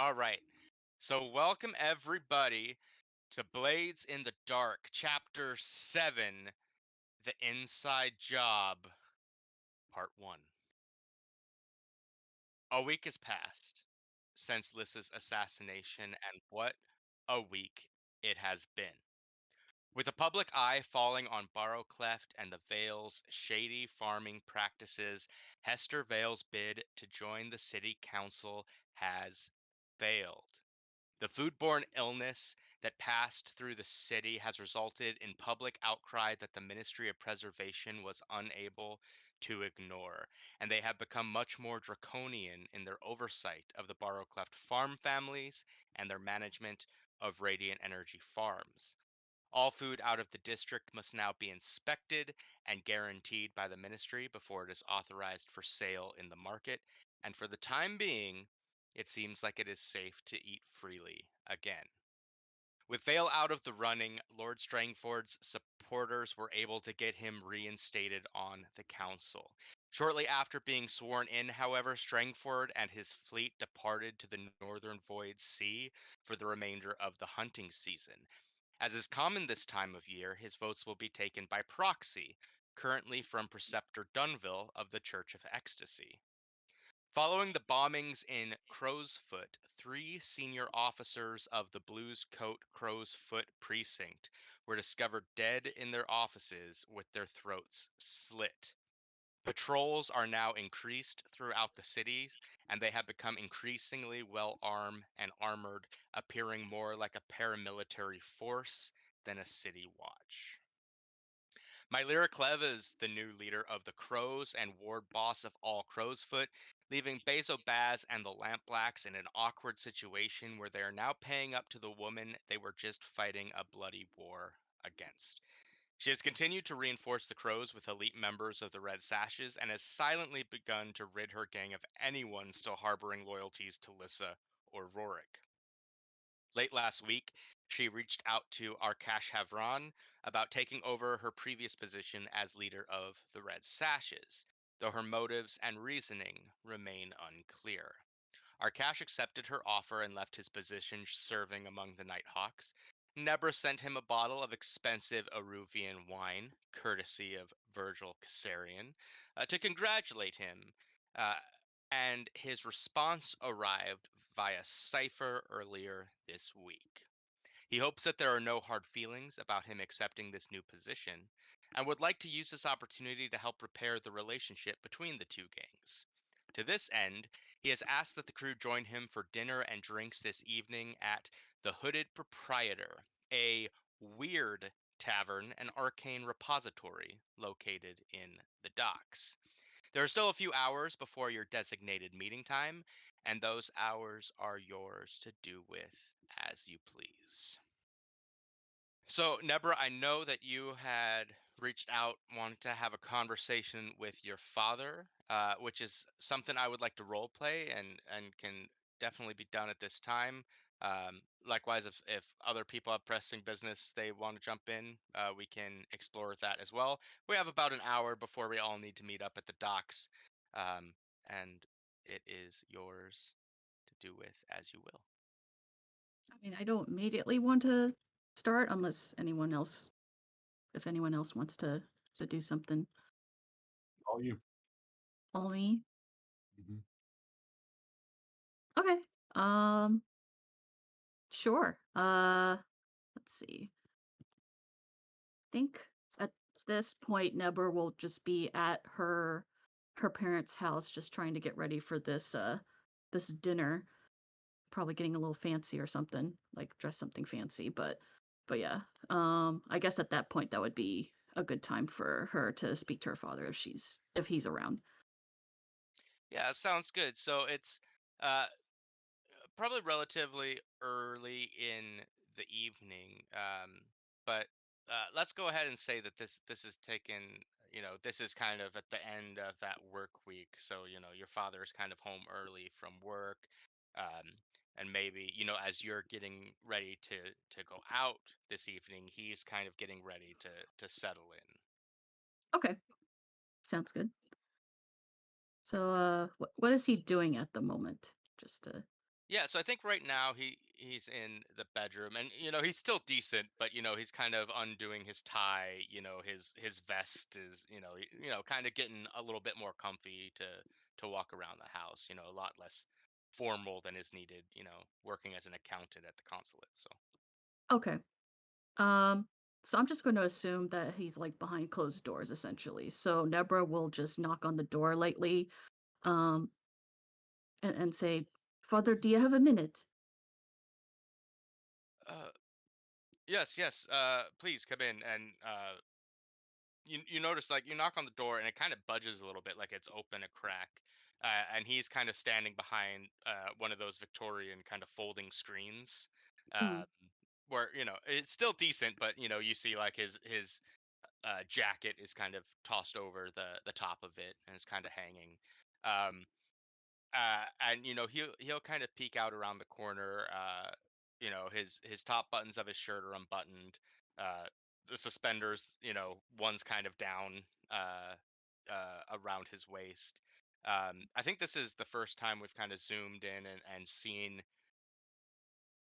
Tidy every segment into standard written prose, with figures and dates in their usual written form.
All right. So, welcome everybody to Blades in the Dark, Chapter 7, The Inside Job, Part 1. A week has passed since Lissa's assassination, and what a week it has been. With the public eye falling on Barrowcleft and the Vale's shady farming practices, Hester Vale's bid to join the city council has failed. The foodborne illness that passed through the city has resulted in public outcry that the Ministry of Preservation was unable to ignore, and they have become much more draconian in their oversight of the Barrowcleft farm families and their management of radiant energy farms. All food out of the district must now be inspected and guaranteed by the ministry before it is authorized for sale in the market, and for the time being, it seems like it is safe to eat freely again. With Vale out of the running, Lord Strangford's supporters were able to get him reinstated on the council. Shortly after being sworn in, however, Strangford and his fleet departed to the northern Void Sea for the remainder of the hunting season. As is common this time of year, his votes will be taken by proxy, currently from Preceptor Dunville of the Church of Ecstasy. Following the bombings in Crowsfoot, 3 senior officers of the Blues Coat Crowsfoot precinct were discovered dead in their offices with their throats slit. Patrols are now increased throughout the cities, and they have become increasingly well armed and armored, appearing more like a paramilitary force than a city watch. Mylera Clev is the new leader of the Crows and ward boss of all Crowsfoot, leaving Bezo Baz and the Lampblacks in an awkward situation where they are now paying up to the woman they were just fighting a bloody war against. She has continued to reinforce the Crows with elite members of the Red Sashes and has silently begun to rid her gang of anyone still harboring loyalties to Lissa or Rorik. Late last week, she reached out to Arkash Havran about taking over her previous position as leader of the Red Sashes, though her motives and reasoning remain unclear. Arkash accepted her offer and left his position serving among the Nighthawks. Nebra sent him a bottle of expensive Aruvian wine, courtesy of Virgil Caesarion, to congratulate him, uh, and his response arrived via cipher earlier this week. He hopes that there are no hard feelings about him accepting this new position, and would like to use this opportunity to help repair the relationship between the two gangs. To this end, he has asked that the crew join him for dinner and drinks this evening at the Hooded Proprietor, a weird tavern and arcane repository located in the docks. There are still a few hours before your designated meeting time, and those hours are yours to do with as you please. So, Nebra, I know that you had reached out, wanted to have a conversation with your father, which is something I would like to role play and can definitely be done at this time. Likewise, if other people have pressing business they want to jump in, we can explore that as well. We have about an hour before we all need to meet up at the docks, and it is yours to do with as you will. I mean, I don't immediately want to start unless if anyone else wants to do something. All you. All me. Mhm. Okay. Sure. Let's see. I think at this point, Nebra will just be at her parents' house, just trying to get ready for this dinner. Probably getting a little fancy or something, like dress something fancy, but yeah. I guess at that point that would be a good time for her to speak to her father if he's around. Yeah, sounds good. So it's uh, probably relatively early in the evening, but let's go ahead and say that this is taken. This is kind of at the end of that work week, so your father is kind of home early from work, um, and maybe as you're getting ready to go out this evening, he's kind of getting ready to settle in. Okay, sounds good. So, what is he doing at the moment? Just to. Yeah, so I think right now he's in the bedroom, and he's still decent, but he's kind of undoing his tie. His vest is kind of getting a little bit more comfy to walk around the house. A lot less formal than is needed. Working as an accountant at the consulate. So Okay. Um, so I'm just going to assume that he's like behind closed doors essentially. So Nebra will just knock on the door lightly, um, and say, "Father, do you have a minute?" uh, yes, yes. Please come in, and you notice, like, you knock on the door and it kind of budges a little bit, like it's open a crack, and he's kind of standing behind one of those Victorian kind of folding screens, Mm. uh, where it's still decent, but you see like his jacket is kind of tossed over the top of it and it's kind of hanging. Um, and he'll kind of peek out around the corner. His top buttons of his shirt are unbuttoned. Uh, the suspenders, one's kind of down around his waist. I think this is the first time we've kind of zoomed in and seen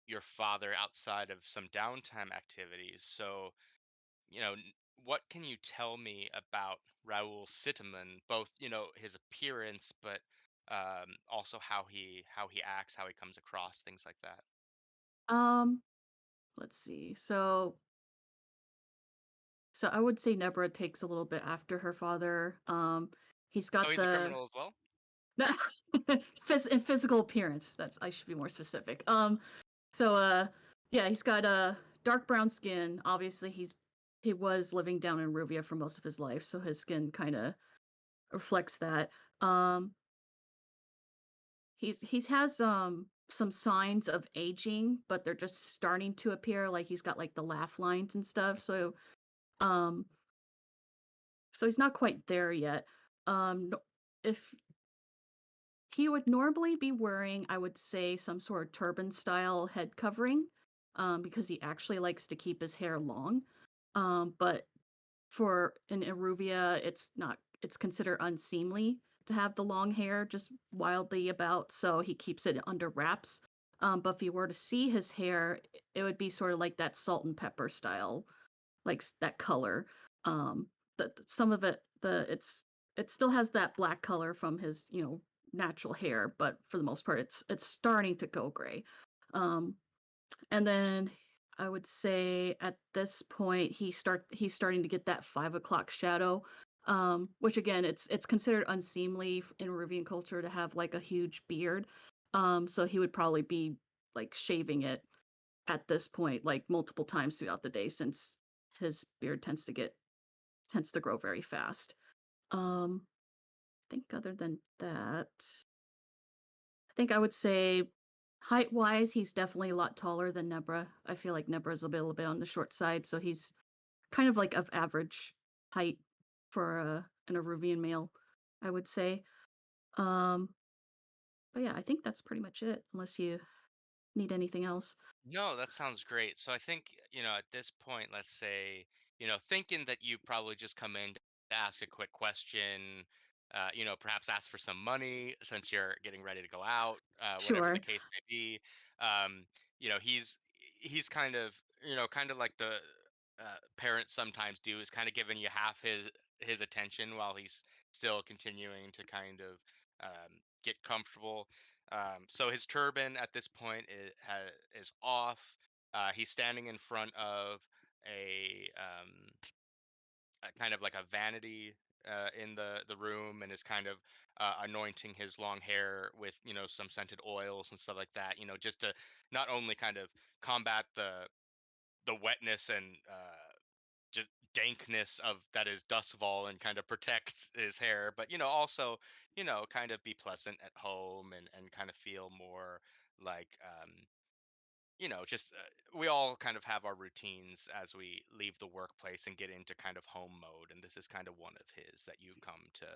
your father outside of some downtime activities. So, what can you tell me about Raoul Sitterman, both, his appearance, but also how he acts, how he comes across, things like that. Um, let's see. So I would say Nebra takes a little bit after her father. He's Oh, got he's a the criminal as well? in physical appearance. That's I should be more specific. So yeah, he's got a dark brown skin. Obviously, he was living down in Ruvia for most of his life, so his skin kind of reflects that. Um, he's has some signs of aging, but they're just starting to appear. Like he's got like the laugh lines and stuff. Um, so he's not quite there yet. If he would normally be wearing, I would say, some sort of turban style head covering, because he actually likes to keep his hair long. But for in Eruvia, it's considered unseemly to have the long hair just wildly about, so he keeps it under wraps. But if you were to see his hair, it would be sort of like that salt and pepper style, like that color. Some of it, it still has that black color from his natural hair, but for the most part, it's starting to go gray. Um, and then I would say at this point he's starting to get that 5 o'clock shadow, which again it's considered unseemly in Rivian culture to have like a huge beard. So he would probably be like shaving it at this point like multiple times throughout the day since his beard tends to grow very fast. I think other than that, I think I would say height wise, he's definitely a lot taller than Nebra. I feel like Nebra's a little bit on the short side, so he's kind of like of average height for an Aruvian male, I would say. Um, but yeah, I think that's pretty much it, unless you need anything else. No, that sounds great. So I think, at this point, let's say, thinking that you probably just come in to ask a quick question, perhaps ask for some money since you're getting ready to go out, whatever the Sure. case may be. Um, he's kind of like the parents sometimes do, is kind of giving you half his attention while he's still continuing to kind of get comfortable. So his turban at this point is off. He's standing in front of a kind of like a vanity in the room, and is kind of anointing his long hair with some scented oils and stuff like that. Just to not only kind of combat the wetness and just dankness of that is Dustfall, and kind of protect his hair, but also kind of be pleasant at home, and kind of feel more like just we all kind of have our routines as we leave the workplace and get into kind of home mode, and this is kind of one of his that you've come to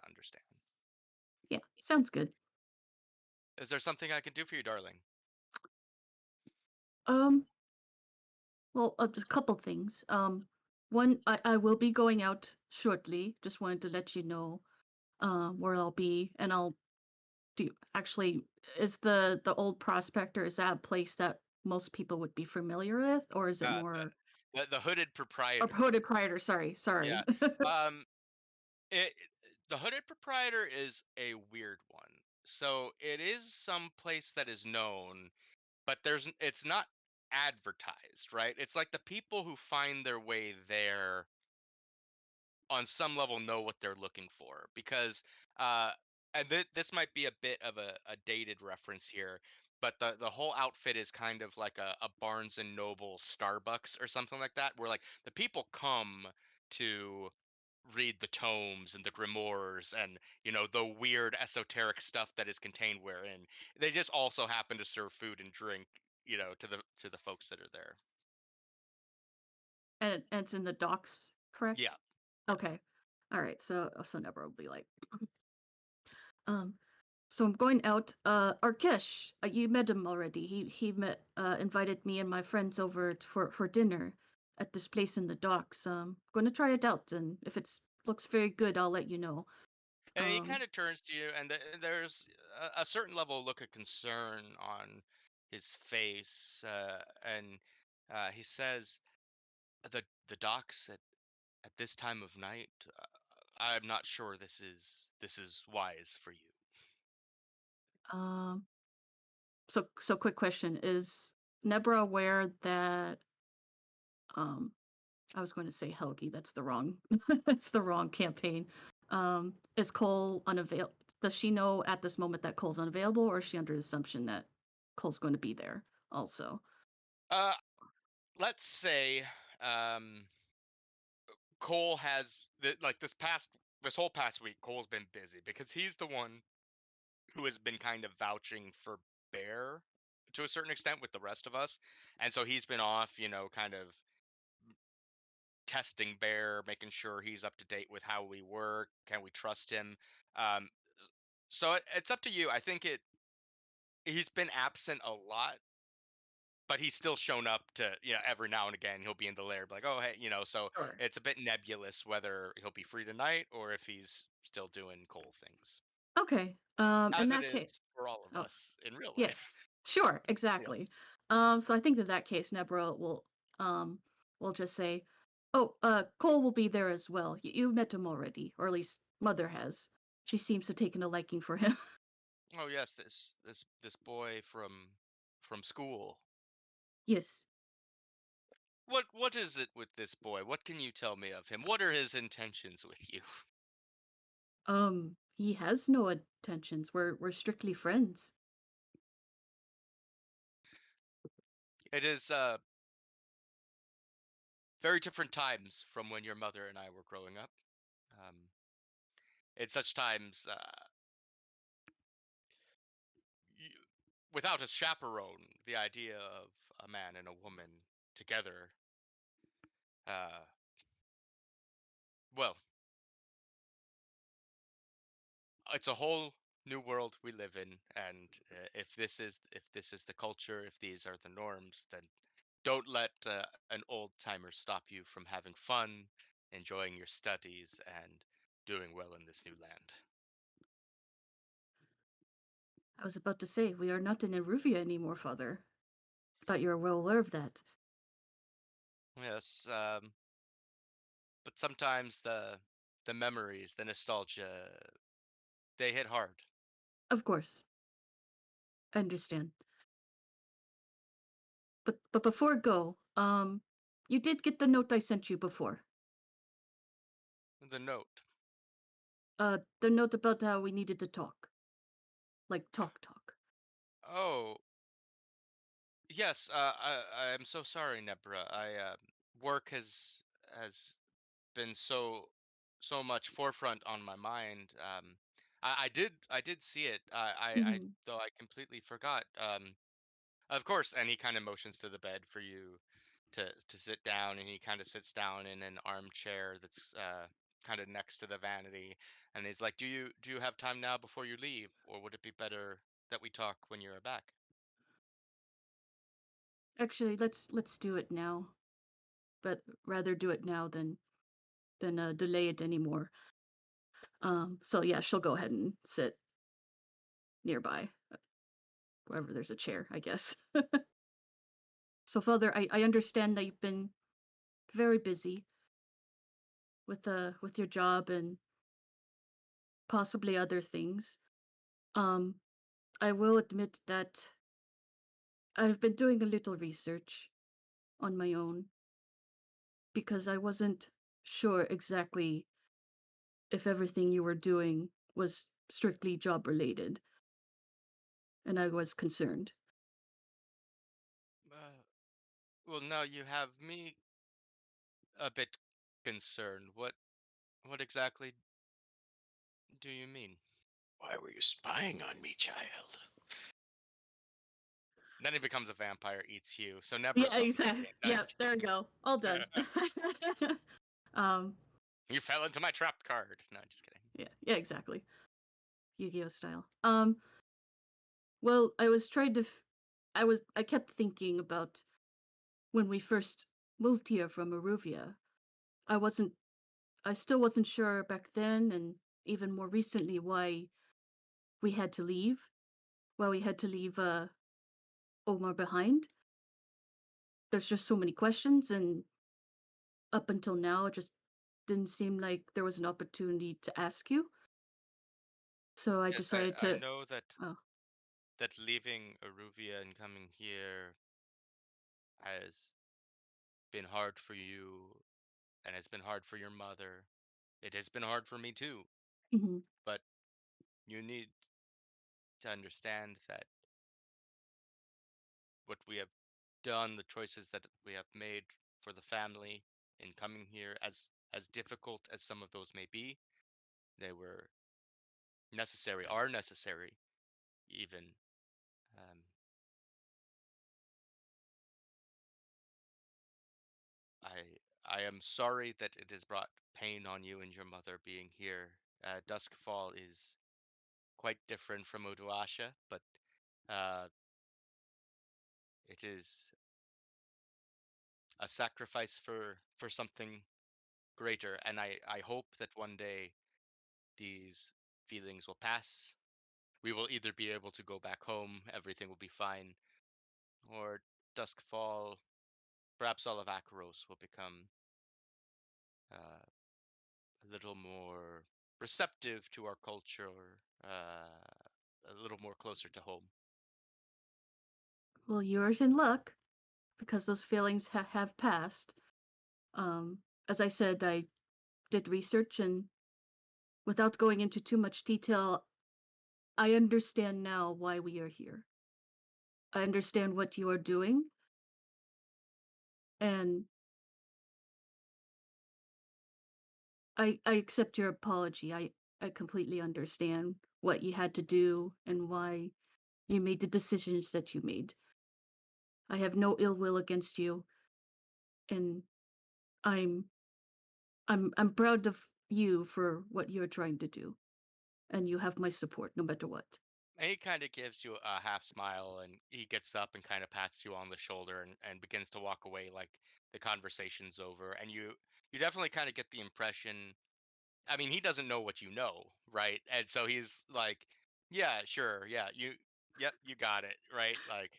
understand. Yeah, sounds good. Is there something I can do for you, darling? Um, well, just a couple things. One, I will be going out shortly. Just wanted to let you know where I'll be, and I'll is the old prospector, is that a place that most people would be familiar with, or is it Uh, more the hooded or proprietor. hooded proprietor? Sorry, Yeah. sorry. Um, the hooded proprietor is a weird one. So it is some place that is known, but it's not advertised, right? It's like the people who find their way there on some level know what they're looking for because uh and this might be a bit of a dated reference here, but the whole outfit is kind of like a Barnes and Noble Starbucks or something like that, where like the people come to read the tomes and the grimoires and the weird esoteric stuff that is contained wherein. They just also happen to serve food and drink, to the folks that are there. And it's in the docks, correct? Yeah. Yeah. Okay. All right. So Nebra will be like, um, so I'm going out. Arkesh, you met him already. Invited me and my friends over for dinner at this place in the docks. Going to try it out, and if it's looks very good, I'll let you know. And he Um, kind of turns to you, and there's a certain level of look of concern on his face, and he says, "The docks at this time of night. I'm not sure this is wise for you." um, so quick question: Is Nebra aware that I was going to say Helgi. That's the wrong. That's the wrong campaign. Is Cole unavailable? Does she know at this moment that Cole's unavailable, or is she under the assumption that Cole's going to be there also? Uh, let's say um, Cole has like this whole past week. Cole's been busy because he's the one who has been kind of vouching for Bear to a certain extent with the rest of us. And so he's been off, kind of testing Bear, making sure he's up to date with how we work. Can we trust him? Um, so it's up to you. I think he's been absent a lot, but he's still shown up to, every now and again he'll be in the lair, like, oh, hey, so Sure. it's a bit nebulous whether he'll be free tonight or if he's still doing Cole things, Okay. In as it that is case, for all of oh us in real yeah, life. sure, Yeah. exactly. So I think in that case, Nebra will just say, "Oh, Cole will be there as well. You met him already, or at least Mother has. She seems to taken a liking for him." Oh yes, this boy from school. Yes. What is it with this boy? What can you tell me of him? What are his intentions with you? He has no intentions. We're strictly friends. It is very different times from when your mother and I were growing up. Um, in such times, you, without a chaperone, the idea of a man and a woman together, uh, well, it's a whole new world we live in, and if this is the culture, if these are the norms, then don't let an old timer stop you from having fun, enjoying your studies, and doing well in this new land. I was about to say, we are not in Eruvia anymore, father. Thought you were well aware of that. Yes, but sometimes the memories, the nostalgia, they hit hard. Of course, I understand. But before go, you did get the note I sent you before. The note. The note about how we needed to talk. Like talk. Oh, yes. I'm so sorry, Nebra. Work has been so much forefront on my mind. I did see it. I Mhm. though I completely forgot. Of course, and he kind of motions to the bed for you to sit down, and he kind of sits down in an armchair that's kind of next to the vanity, and he's like, "Do you have time now before you leave, or would it be better that we talk when you're back?" Actually, let's do it now. But rather do it now than delay it anymore. So yeah, she'll go ahead and sit. nearby, wherever there's a chair, I guess. So, Father, I understand that you've been very busy with your job and possibly other things. Um, I will admit that I've been doing a little research on my own because I wasn't sure exactly if everything you were doing was strictly job related, and I was concerned. Uh, well, now you have me a bit concerned. What exactly do you mean? Why were you spying on me, child? Then he becomes a vampire, eats you. So Nebra's Yeah, what I'm exactly. thinking. No, Yeah, just there we go. All done. kidding. um, You fell into my trap card. No, just kidding. yeah, exactly. Yu-Gi-Oh style. Well, I kept thinking about when we first moved here from Aruvia. I wasn't I still wasn't sure back then and even more recently we had to leave, why we had to leave Omar behind. There's just so many questions, and up until now it just didn't seem like there was an opportunity to ask you. So I Yes, decided I to know that oh, leaving Aruvia and coming here has been hard for you and has been hard for your mother. It has been hard for me too. mhm. But you need to understand that what we have done, the choices that we have made for the family in coming here, as difficult as some of those may be, they were necessary, are necessary even. Um, I am sorry that it has brought pain on you and your mother being here. Duskfall is quite different from Oduasha, but uh, it is a sacrifice for something greater. And I hope that one day these feelings will pass. We will either be able to go back home, everything will be fine, or Duskfall, perhaps all of Akaros will become uh, a little more receptive to our culture, a little more closer to home. Well, you're in luck because those feelings have passed. As I said, I did research, and without going into too much detail, I understand now why we are here. I understand what you are doing, and I accept your apology. I completely understand what you had to do and why you made the decisions that you made. I have no ill will against you, and I'm I'm proud of you for what you're trying to do, and you have my support no matter what. And he kind of gives you a half smile and he gets up and kind of pats you on the shoulder and begins to walk away like the conversation's over. And you definitely kind of get the impression, I mean, he doesn't know what you know, right? And so he's like, yeah, sure, yeah, yep, you got it, right? Like,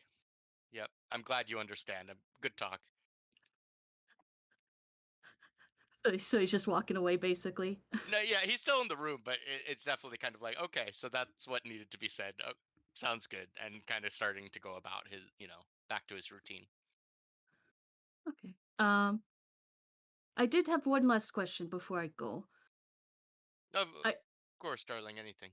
yep, I'm glad you understand. Good talk. So he's just walking away, basically. No, yeah, he's still in the room, but it's definitely kind of like, okay, so that's what needed to be said. Sounds good, and kind of starting to go about his, back to his routine. Okay. I did have one last question before I go. Of I course, darling, anything.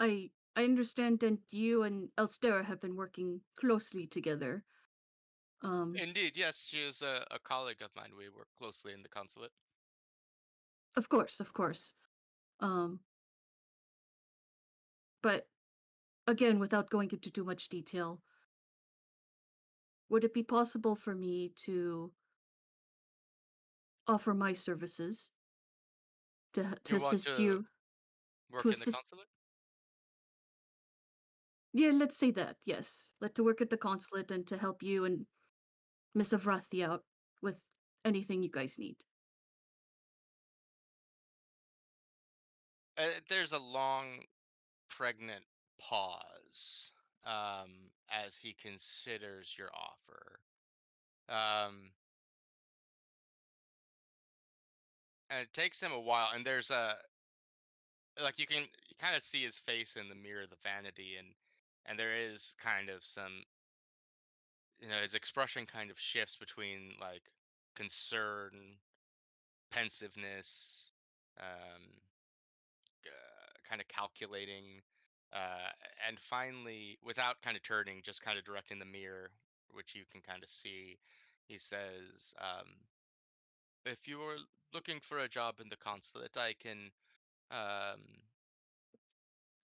I understand that you and Elstera have been working closely together. Um, Indeed, yes, she is a colleague of mine. We work closely in the consulate. of course, of course. Um, but again, without going into too much detail, would it be possible for me to offer my services to You want assist to you to work in the assist? consulate? Yeah, let's say that. Yes, let to work at the consulate and to help you and Miss Avrathi out with anything you guys need. There's a long, pregnant pause as he considers your offer. Um, and it takes him a while, and there's a like you kind of see his face in the mirror, the vanity, and there is kind of some, his expression kind of shifts between like concern, pensiveness, um, kind of calculating, uh, and finally, without kind of turning, just kind of directing the mirror, which you can kind of see, he says, "If you are looking for a job in the consulate, I can um,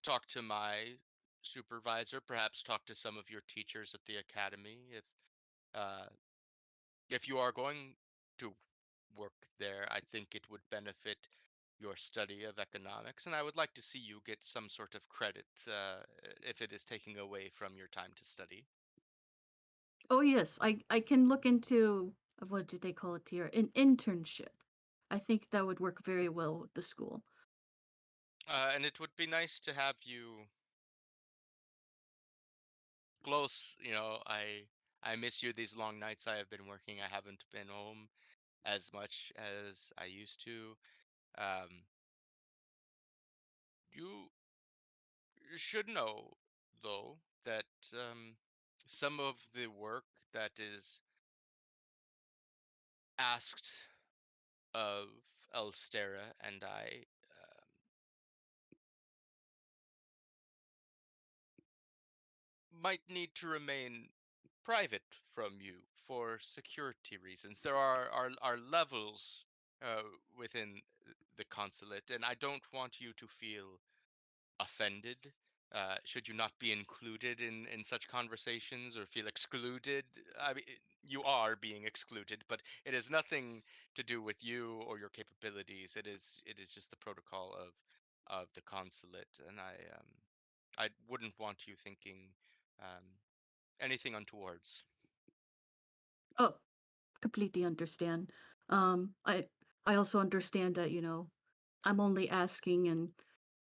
talk to my supervisor, perhaps talk to some of your teachers at the academy. Uh, if you are going to work there, I think it would benefit your study of economics, and I would like to see you get some sort of credit if it is taking away from your time to study." Oh, yes, I can look into what do they call it here? An internship. I think that would work very well with the school. And it would be nice to have you close. I miss you these long nights I have been working. I haven't been home as much as I used to. Um, you should know, though, that some of the work that is asked of Elstera and I might need to remain private from you for security reasons. There are levels uh, within the consulate, and I don't want you to feel offended should you not be included in such conversations or feel excluded. I mean, you are being excluded, but it has nothing to do with you or your capabilities. It is just the protocol of the consulate, and I wouldn't want you thinking um, anything untowards. Oh, completely understand. Um, I I also understand that, I'm only asking and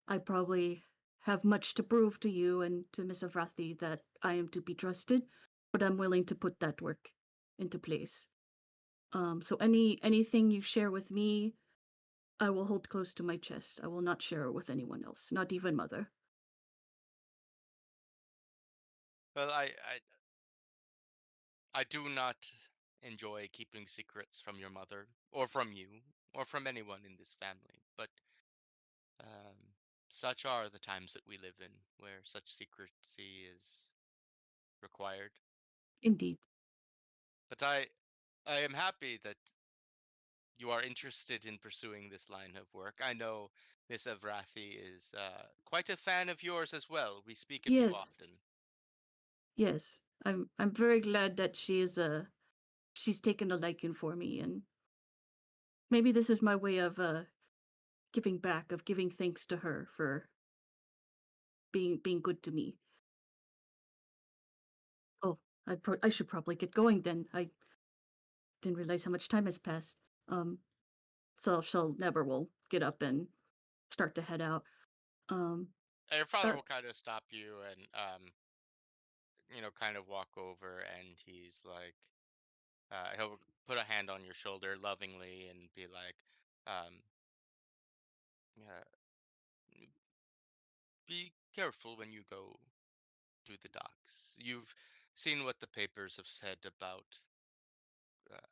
I probably have much to prove to you and to Miss Avrathi that I am to be trusted, but I'm willing to put that work into place. So anything you share with me, I will hold close to my chest. I will not share it with anyone else, not even mother. Well, I do not enjoy keeping secrets from your mother or from you or from anyone in this family, but Um, such are the times that we live in, where such secrecy is required. Indeed. But I am happy that you are interested in pursuing this line of work. I know Miss Avrathi is quite a fan of yours as well. We speak of you Yes. often. Yes. I'm very glad that she's taken a liking for me, and maybe this is my way of giving back, of giving thanks to her for being good to me. Oh, I should probably get going then. I didn't realize how much time has passed. Um, so she'll never will get up and start to head out. Um, And your father but will kind of stop you and kind of walk over, and he's like, he'll put a hand on your shoulder lovingly and be like, um, yeah, be careful when you go to the docks. You've seen what the papers have said about uh,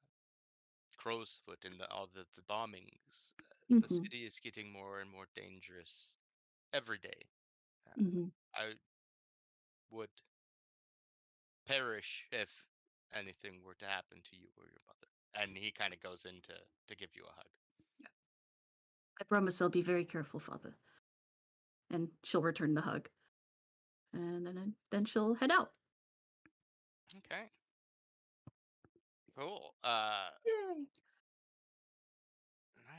Crowsfoot and all the bombings. The hmm city is getting more and more dangerous every day. Uh, hmm I would perish if anything were to happen to you or your mother. And he kind of goes in to give you a hug. I promise I'll be very careful, Father. And she'll return the hug, and then she'll head out. Okay, cool. Yay!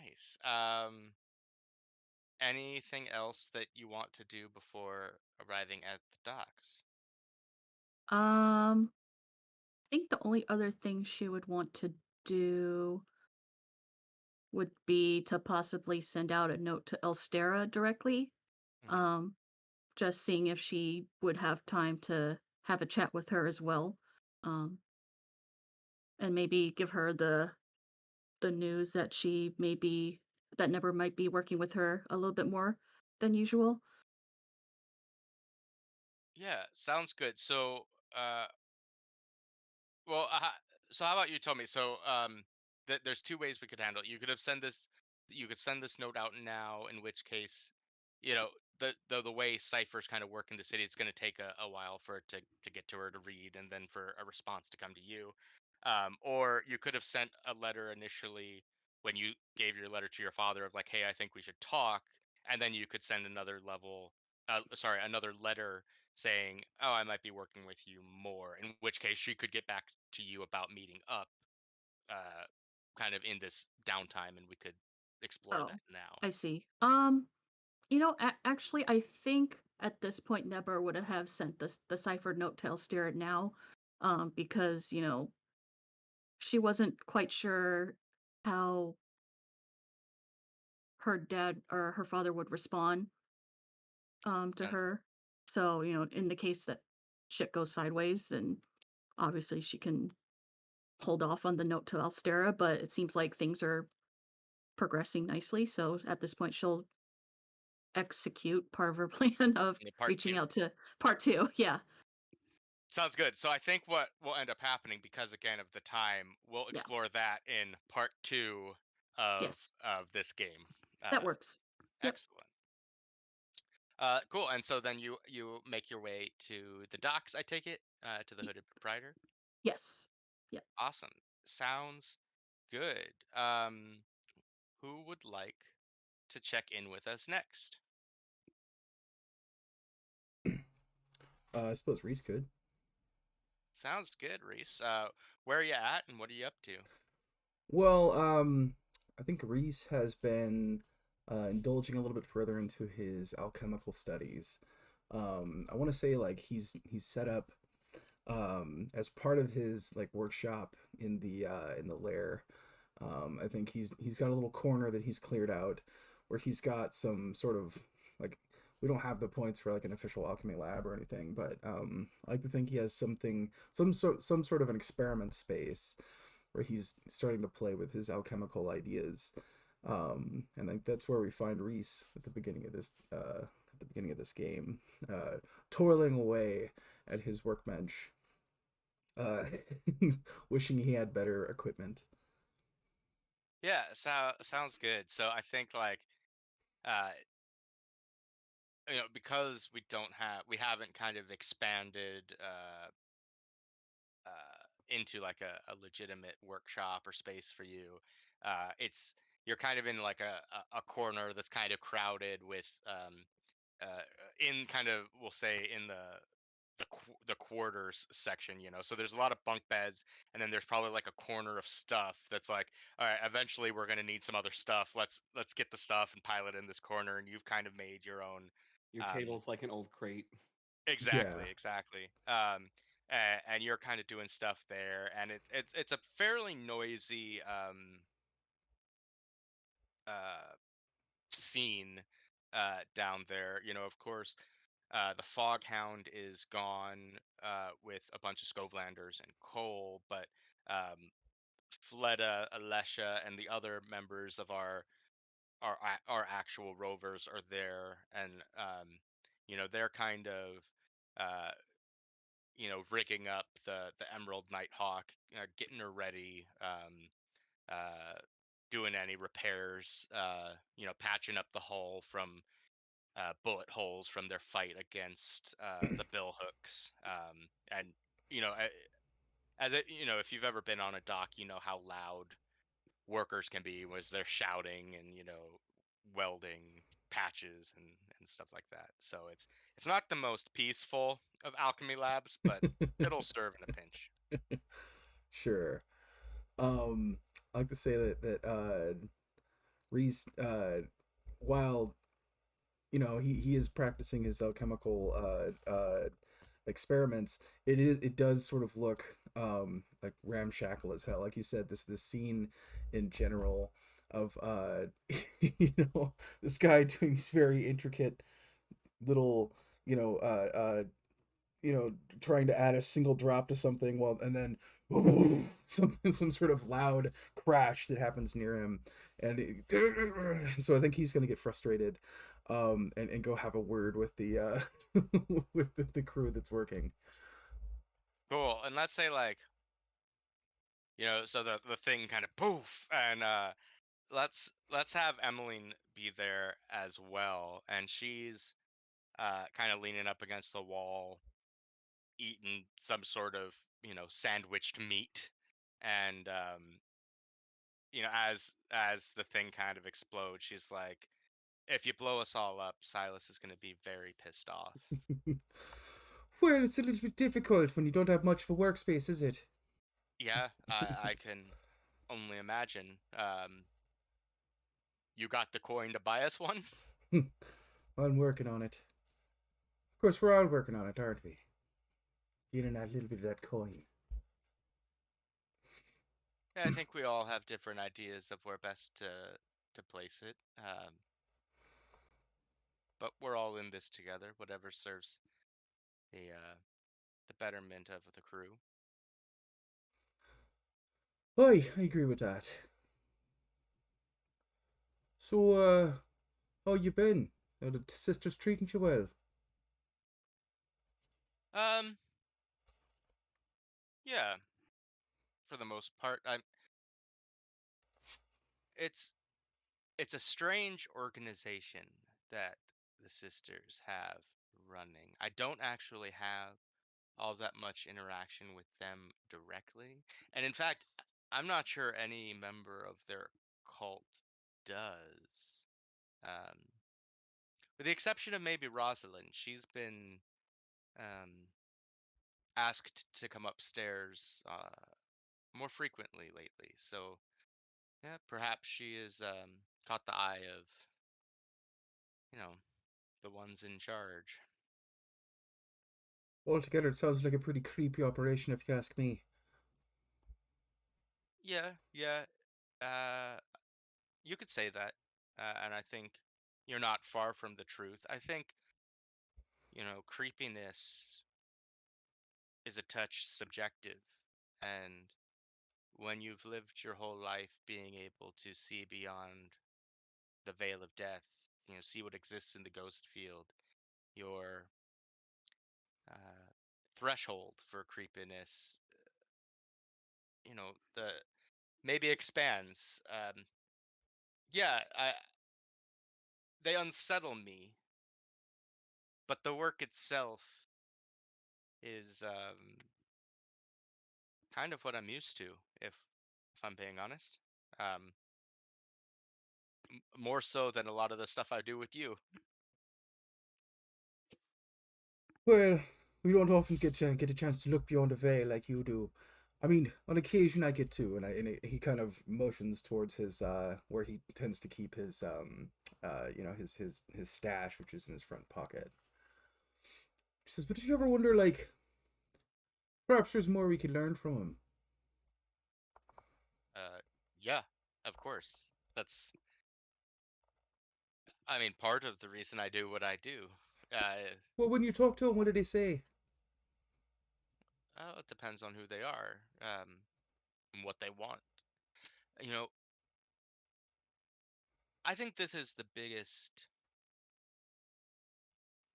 Nice. Anything else that you want to do before arriving at the docks? I think the only other thing she would want to do would be to possibly send out a note to Elstera directly. Hmm. Um, just seeing if she would have time to have a chat with her as well, um, and maybe give her the news that that Nebra might be working with her a little bit more than usual. Yeah, sounds good. Uh, Well, so how about you tell me? There's two ways we could handle it. You could send this note out now, in which case, you know, the way ciphers kind of work in the city, it's going to take a while for it to get to her to read, and then for a response to come to you. Or you could have sent a letter initially when you gave your letter to your father of like, hey, I think we should talk, and then you could send another letter saying, "Oh, I might be working with you more." In which case, she could get back to you about meeting up, uh, kind of in this downtime, and we could explore Oh, that now. I see. Actually, I think at this point, Nebra would have sent the ciphered note to Elstera now, because she wasn't quite sure how her dad or her father would respond Makes to sense. her. So, in the case that shit goes sideways, then obviously she can hold off on the note to Alstera, but it seems like things are progressing nicely. So at this point, she'll execute part of her plan of In the part reaching two. out to part two. Yeah. Sounds good. So I think what will end up happening, because again of the time, we'll Yeah. explore that in part two of Yes. this game. That Uh, works. Yep. Excellent. Cool. And so then you make your way to the docks. I take it to the y- hooded proprietor. Yes. Yep. Awesome. Sounds good. Who would like to check in with us next? I suppose Reese could. Sounds good, Reese. Where are you at, and what are you up to? Well, I think Reese has been indulging a little bit further into his alchemical studies. I want to say like he's set up as part of his like workshop in the lair. I think he's got a little corner that he's cleared out where he's got some sort of like we don't have the points for like an official alchemy lab or anything, but I like to think he has some sort of an experiment space where he's starting to play with his alchemical ideas. And I think that's where we find Reese at the beginning of this game, uh, toiling away at his workbench, uh, wishing he had better equipment. Yeah, sounds good. So I think like uh because we haven't kind of expanded into like a legitimate workshop or space for you. It's You're kind of in like a corner that's kind of crowded with uh, in kind of, we'll say, in the quarters section, so there's a lot of bunk beds, and then there's probably like a corner of stuff that's like, all right, eventually we're going to need some other stuff. Let's get the stuff and pile it in this corner, and you've kind of made your own. Your um table's like an old crate. Yeah. exactly. And you're kind of doing stuff there, and it's a fairly noisy uh scene down there. Of course, the Foghound is gone with a bunch of Skovlanders and Cole, but um, Fleda, Alesha, and the other members of our actual rovers are there, and they're kind of uh, rigging up the Emerald Nighthawk, getting her ready. Uh, Doing any repairs, patching up the hull from bullet holes from their fight against the bill hooks. And you know, as it if you've ever been on a dock, you know how loud workers can be was they're shouting and welding patches and stuff like that. So it's not the most peaceful of alchemy labs, but it'll serve in a pinch. Sure. I like to say that Reese, while he is practicing his alchemical experiments, it does sort of look like ramshackle as hell. Like you said, this scene in general of this guy doing these very intricate little you know, you know, trying to add a single drop to something while and then some sort of loud crash that happens near him, and so I think he's gonna get frustrated, and go have a word with the with the crew that's working. Cool. And let's say like, so the thing kind of poof, and let's have Emmeline be there as well, and she's kind of leaning up against the wall, eating some sort of sandwiched meat, and as the thing kind of explodes, she's like, if you blow us all up, Silas is going to be very pissed off. Well, it's a little bit difficult when you don't have much of a workspace, is it? Yeah, I can only imagine. You got the coin to buy us one? I'm working on it. Of course, we're all working on it, aren't we? Getting that little bit of that coin. Yeah, I think we all have different ideas of where best to place it. But we're all in this together. Whatever serves the betterment of the crew. I agree with that. So, how you been? Are the sisters treating you well? Um, yeah, for the most part. It's it's a strange organization that the sisters have running. I don't actually have all that much interaction with them directly. And in fact, I'm not sure any member of their cult does. Um, with the exception of maybe Rosalind. She's been um, asked to come upstairs more frequently lately. So, yeah, perhaps she has caught the eye of, you know, the ones in charge. Altogether, it sounds like a pretty creepy operation, if you ask me. Yeah, yeah. Uh, you could say that. And I think you're not far from the truth. I think, creepiness is a touch subjective. And when you've lived your whole life being able to see beyond the veil of death, see what exists in the ghost field, your uh, threshold for creepiness, the maybe expands. Yeah, they unsettle me, but the work itself is kind of what I'm used to, if I'm being honest. Um, More so than a lot of the stuff I do with you. Well, we don't often get a chance to look beyond the veil like you do. I mean, on occasion I get to, he kind of motions towards his where he tends to keep his you know, his stash, which is in his front pocket. He says, "But did you ever wonder, like, perhaps there's more we could learn from him?" Yeah, of course. I mean, part of the reason I do what I do. Well, when you talk to him, what did he say? It depends on who they are, and what they want. You know, I think this is the biggest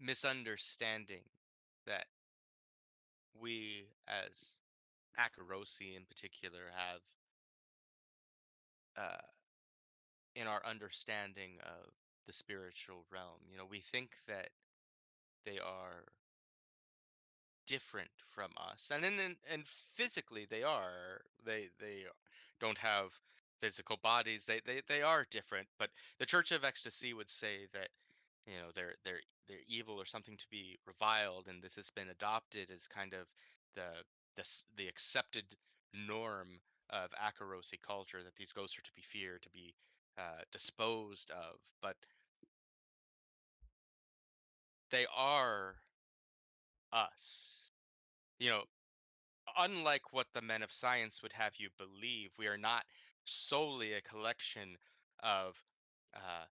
misunderstanding that we, as Akarosi in particular, have uh, in our understanding of the spiritual realm. We think that they are different from us, and physically they are. They don't have physical bodies. They are different. But the Church of Ecstasy would say that they're evil or something to be reviled, and this has been adopted as kind of the the accepted norm of Akarosi culture, that these ghosts are to be feared, to be disposed of. But they are us. You know, Unlike what the men of science would have you believe, we are not solely a collection of uh,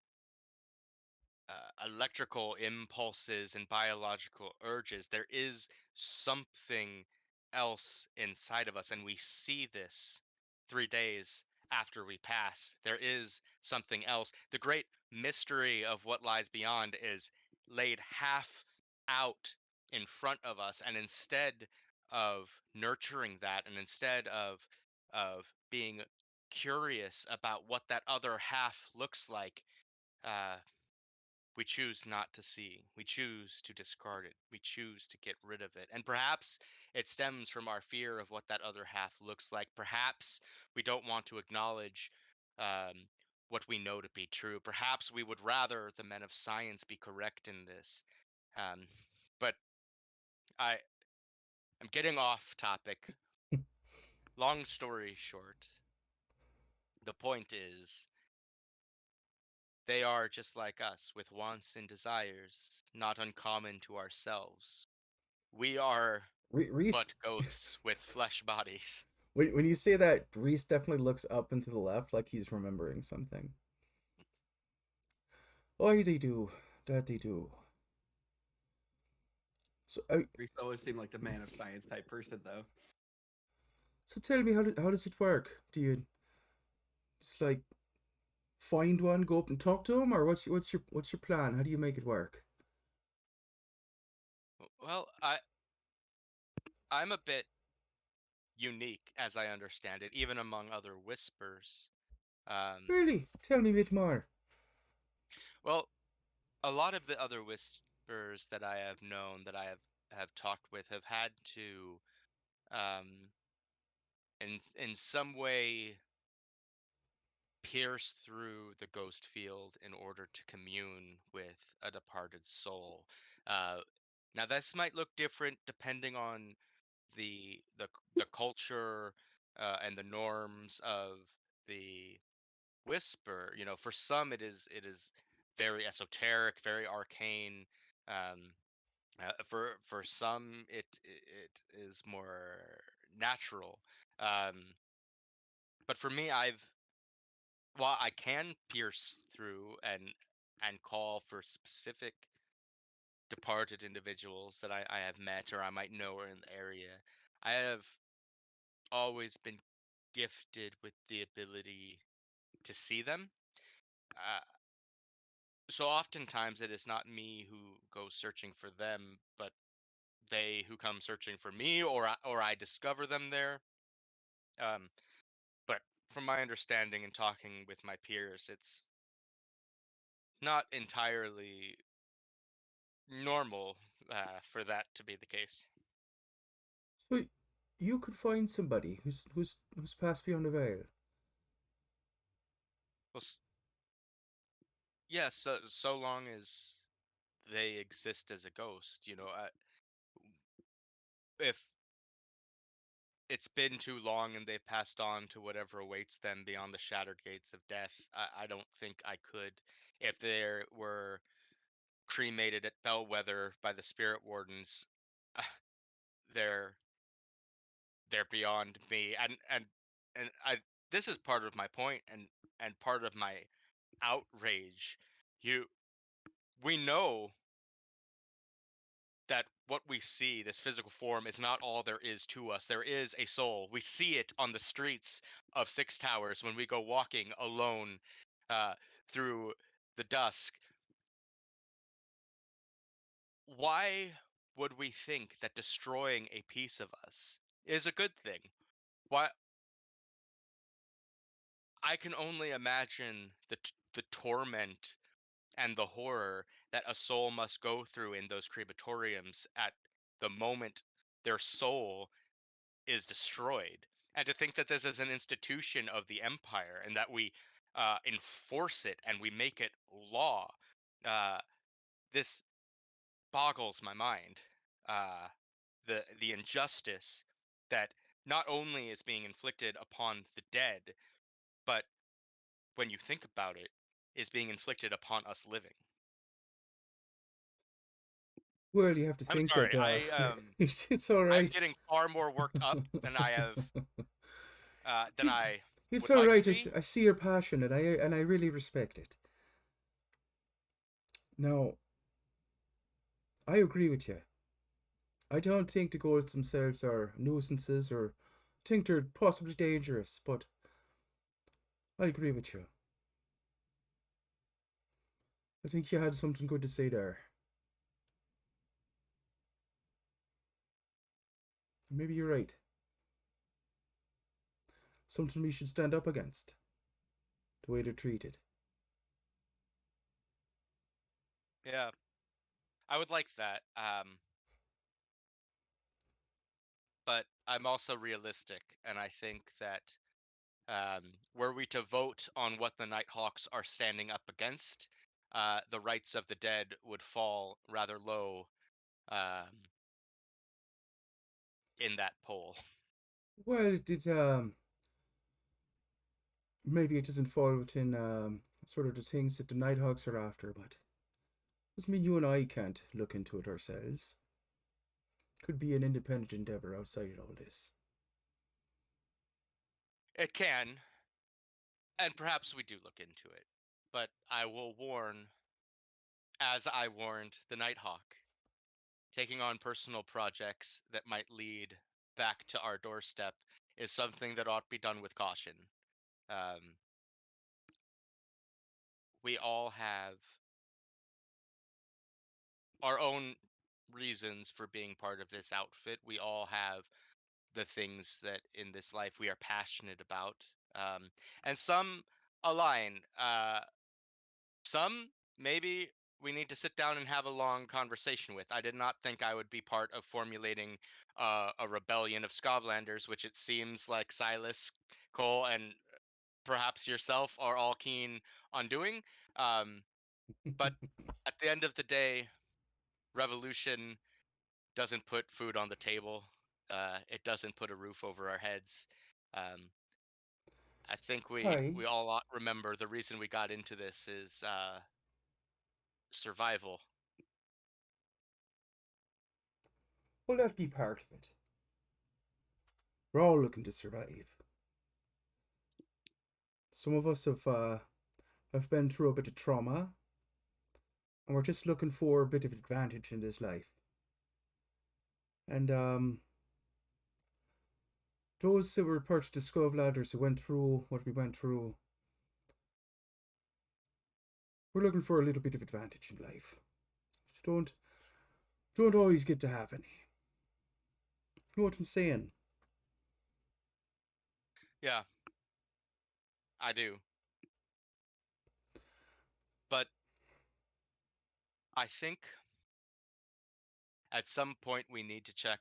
electrical impulses and biological urges. There is something else inside of us, and we see this 3 days after we pass. There is something else. The great mystery of what lies beyond is laid half out in front of us, and instead of nurturing that, and instead of being curious about what that other half looks like, uh, we choose not to see. We choose to discard it. We choose to get rid of it. And perhaps it stems from our fear of what that other half looks like. Perhaps we don't want to acknowledge um, what we know to be true. Perhaps we would rather the men of science be correct in this. Um, but I, I'm getting off topic. Long story short, the point is they are just like us, with wants and desires not uncommon to ourselves. We are Reese, but ghosts with flesh bodies. when you say that, Reese definitely looks up and to the left like he's remembering something. Why they do, that they do. So, Reese always seemed like the man of science type person, though. so tell me, how does it work? Do you just like find one, go up and talk to him, or what's your plan? How do you make it work? Well, I'm a bit unique as I understand it, even among other whispers. Um, Really? Tell me a bit more. well, a lot of the other whispers that I have known, that I have talked with, have had to, um, in some way, pierce through the ghost field in order to commune with a departed soul. Uh, Now, this might look different depending on the culture and the norms of the whisper. You know, for some it is very esoteric, very arcane. Um, for some it is more natural. Um, but for me, while I can pierce through and call for specific departed individuals that I have met or I might know are in the area, I have always been gifted with the ability to see them. Uh, so oftentimes it is not me who goes searching for them, but they who come searching for me, or I discover them there. Um, but from my understanding and talking with my peers, it's not entirely normal for that to be the case. So you could find somebody who's passed beyond the veil. Well, yes, so long as they exist as a ghost, if it's been too long and they've passed on to whatever awaits them beyond the shattered gates of death, I don't think I could. If they were cremated at Bellwether by the spirit wardens, uh, they're they're beyond me. And I this is part of my point and part of my outrage. You We know that what we see, this physical form, is not all there is to us. There is a soul. We see it on the streets of Six Towers when we go walking alone uh, through the dusk. Why would we think that destroying a piece of us is a good thing? Why? I can only imagine the torment and the horror that a soul must go through in those crematoriums at the moment their soul is destroyed. And to think that this is an institution of the empire and that we enforce it and we make it law, uh, this boggles my mind. Uh, the injustice that not only is being inflicted upon the dead, but when you think about it, is being inflicted upon us living. Well, you have to I'm think sorry, that I it's all I'm right. getting far more worked up than I have than It's I it's would all like right. to be. I see your passion, and I really respect it. Now, I agree with you. I don't think the ghosts themselves are nuisances or think they're possibly dangerous, but I agree with you. I think you had something good to say there. Maybe you're right. Something we should stand up against. The way they're treated. Yeah, I would like that. But I'm also realistic, and I think that were we to vote on what the Nighthawks are standing up against, the rights of the dead would fall rather low in that poll. Well, maybe it doesn't fall within sort of the things that the Nighthawks are after, but doesn't mean you and I can't look into it ourselves. Could be an independent endeavor outside of all this. It can, and perhaps we do look into it. But I will warn, as I warned the Nighthawk, taking on personal projects that might lead back to our doorstep is something that ought to be done with caution. Um, we all have our own reasons for being part of this outfit. We all have the things that in this life we are passionate about. And some align. Some maybe we need to sit down and have a long conversation with. I did not think I would be part of formulating a rebellion of Scovlanders, which it seems like Silas, Cole, and perhaps yourself are all keen on doing. But at the end of the day, revolution doesn't put food on the table. It doesn't put a roof over our heads. Um, I think Aye. we all remember the reason we got into this is survival. Well, that'd be part of it. We're all looking to survive. Some of us have been through a bit of trauma, and we're just looking for a bit of advantage in this life. And those that were part of the Scovlanders who went through what we went through, we're looking for a little bit of advantage in life. Just don't always get to have any. You know what I'm saying? Yeah, I do. But I think at some point we need to check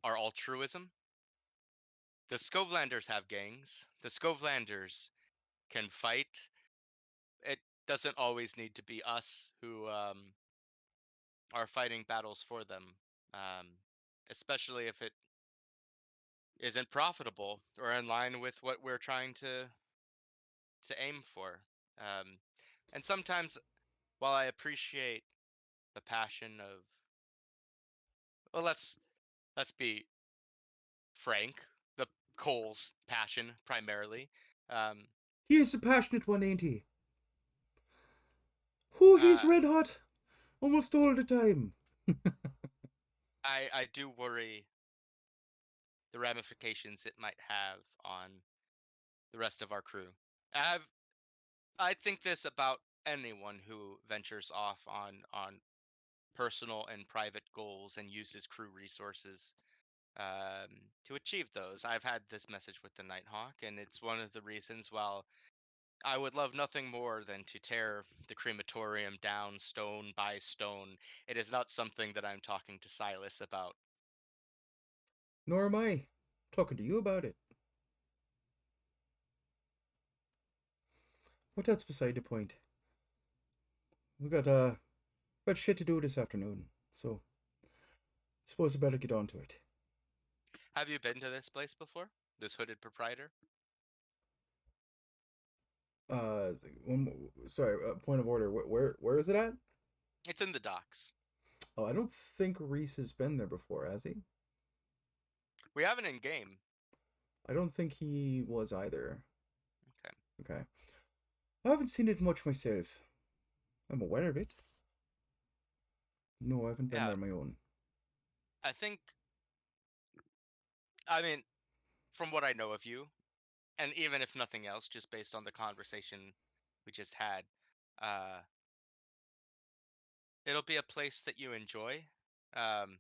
our altruism. The Scovlanders have gangs. The Scovlanders can fight. It doesn't always need to be us who are fighting battles for them, um, especially if it isn't profitable or in line with what we're trying to aim for. Um, and sometimes, while I appreciate the passion of, well, let's be frank, the Cole's passion primarily. Um, He is a passionate one, ain't he? Who he's uh, red hot almost all the time. I do worry the ramifications it might have on the rest of our crew. I've I think this about anyone who ventures off on personal and private goals and uses crew resources to achieve those. I've had this message with the Nighthawk, and it's one of the reasons. While I would love nothing more than to tear the crematorium down stone by stone, it is not something that I'm talking to Silas about. Nor am I talking to you about it. But that's beside the point. We got shit to do this afternoon, so I suppose I better get on to it. Have you been to this place before? This hooded proprietor? Uh, sorry. Point of order. Where is it at? It's in the docks. Oh, I don't think Reese has been there before, has he? We have an in-game. I don't think he was either. Okay. Okay. I haven't seen it much myself. I'm aware of it. No, I haven't been Yeah. there on my own. I mean, from what I know of you, and even if nothing else, just based on the conversation we just had, uh, it'll be a place that you enjoy. Um,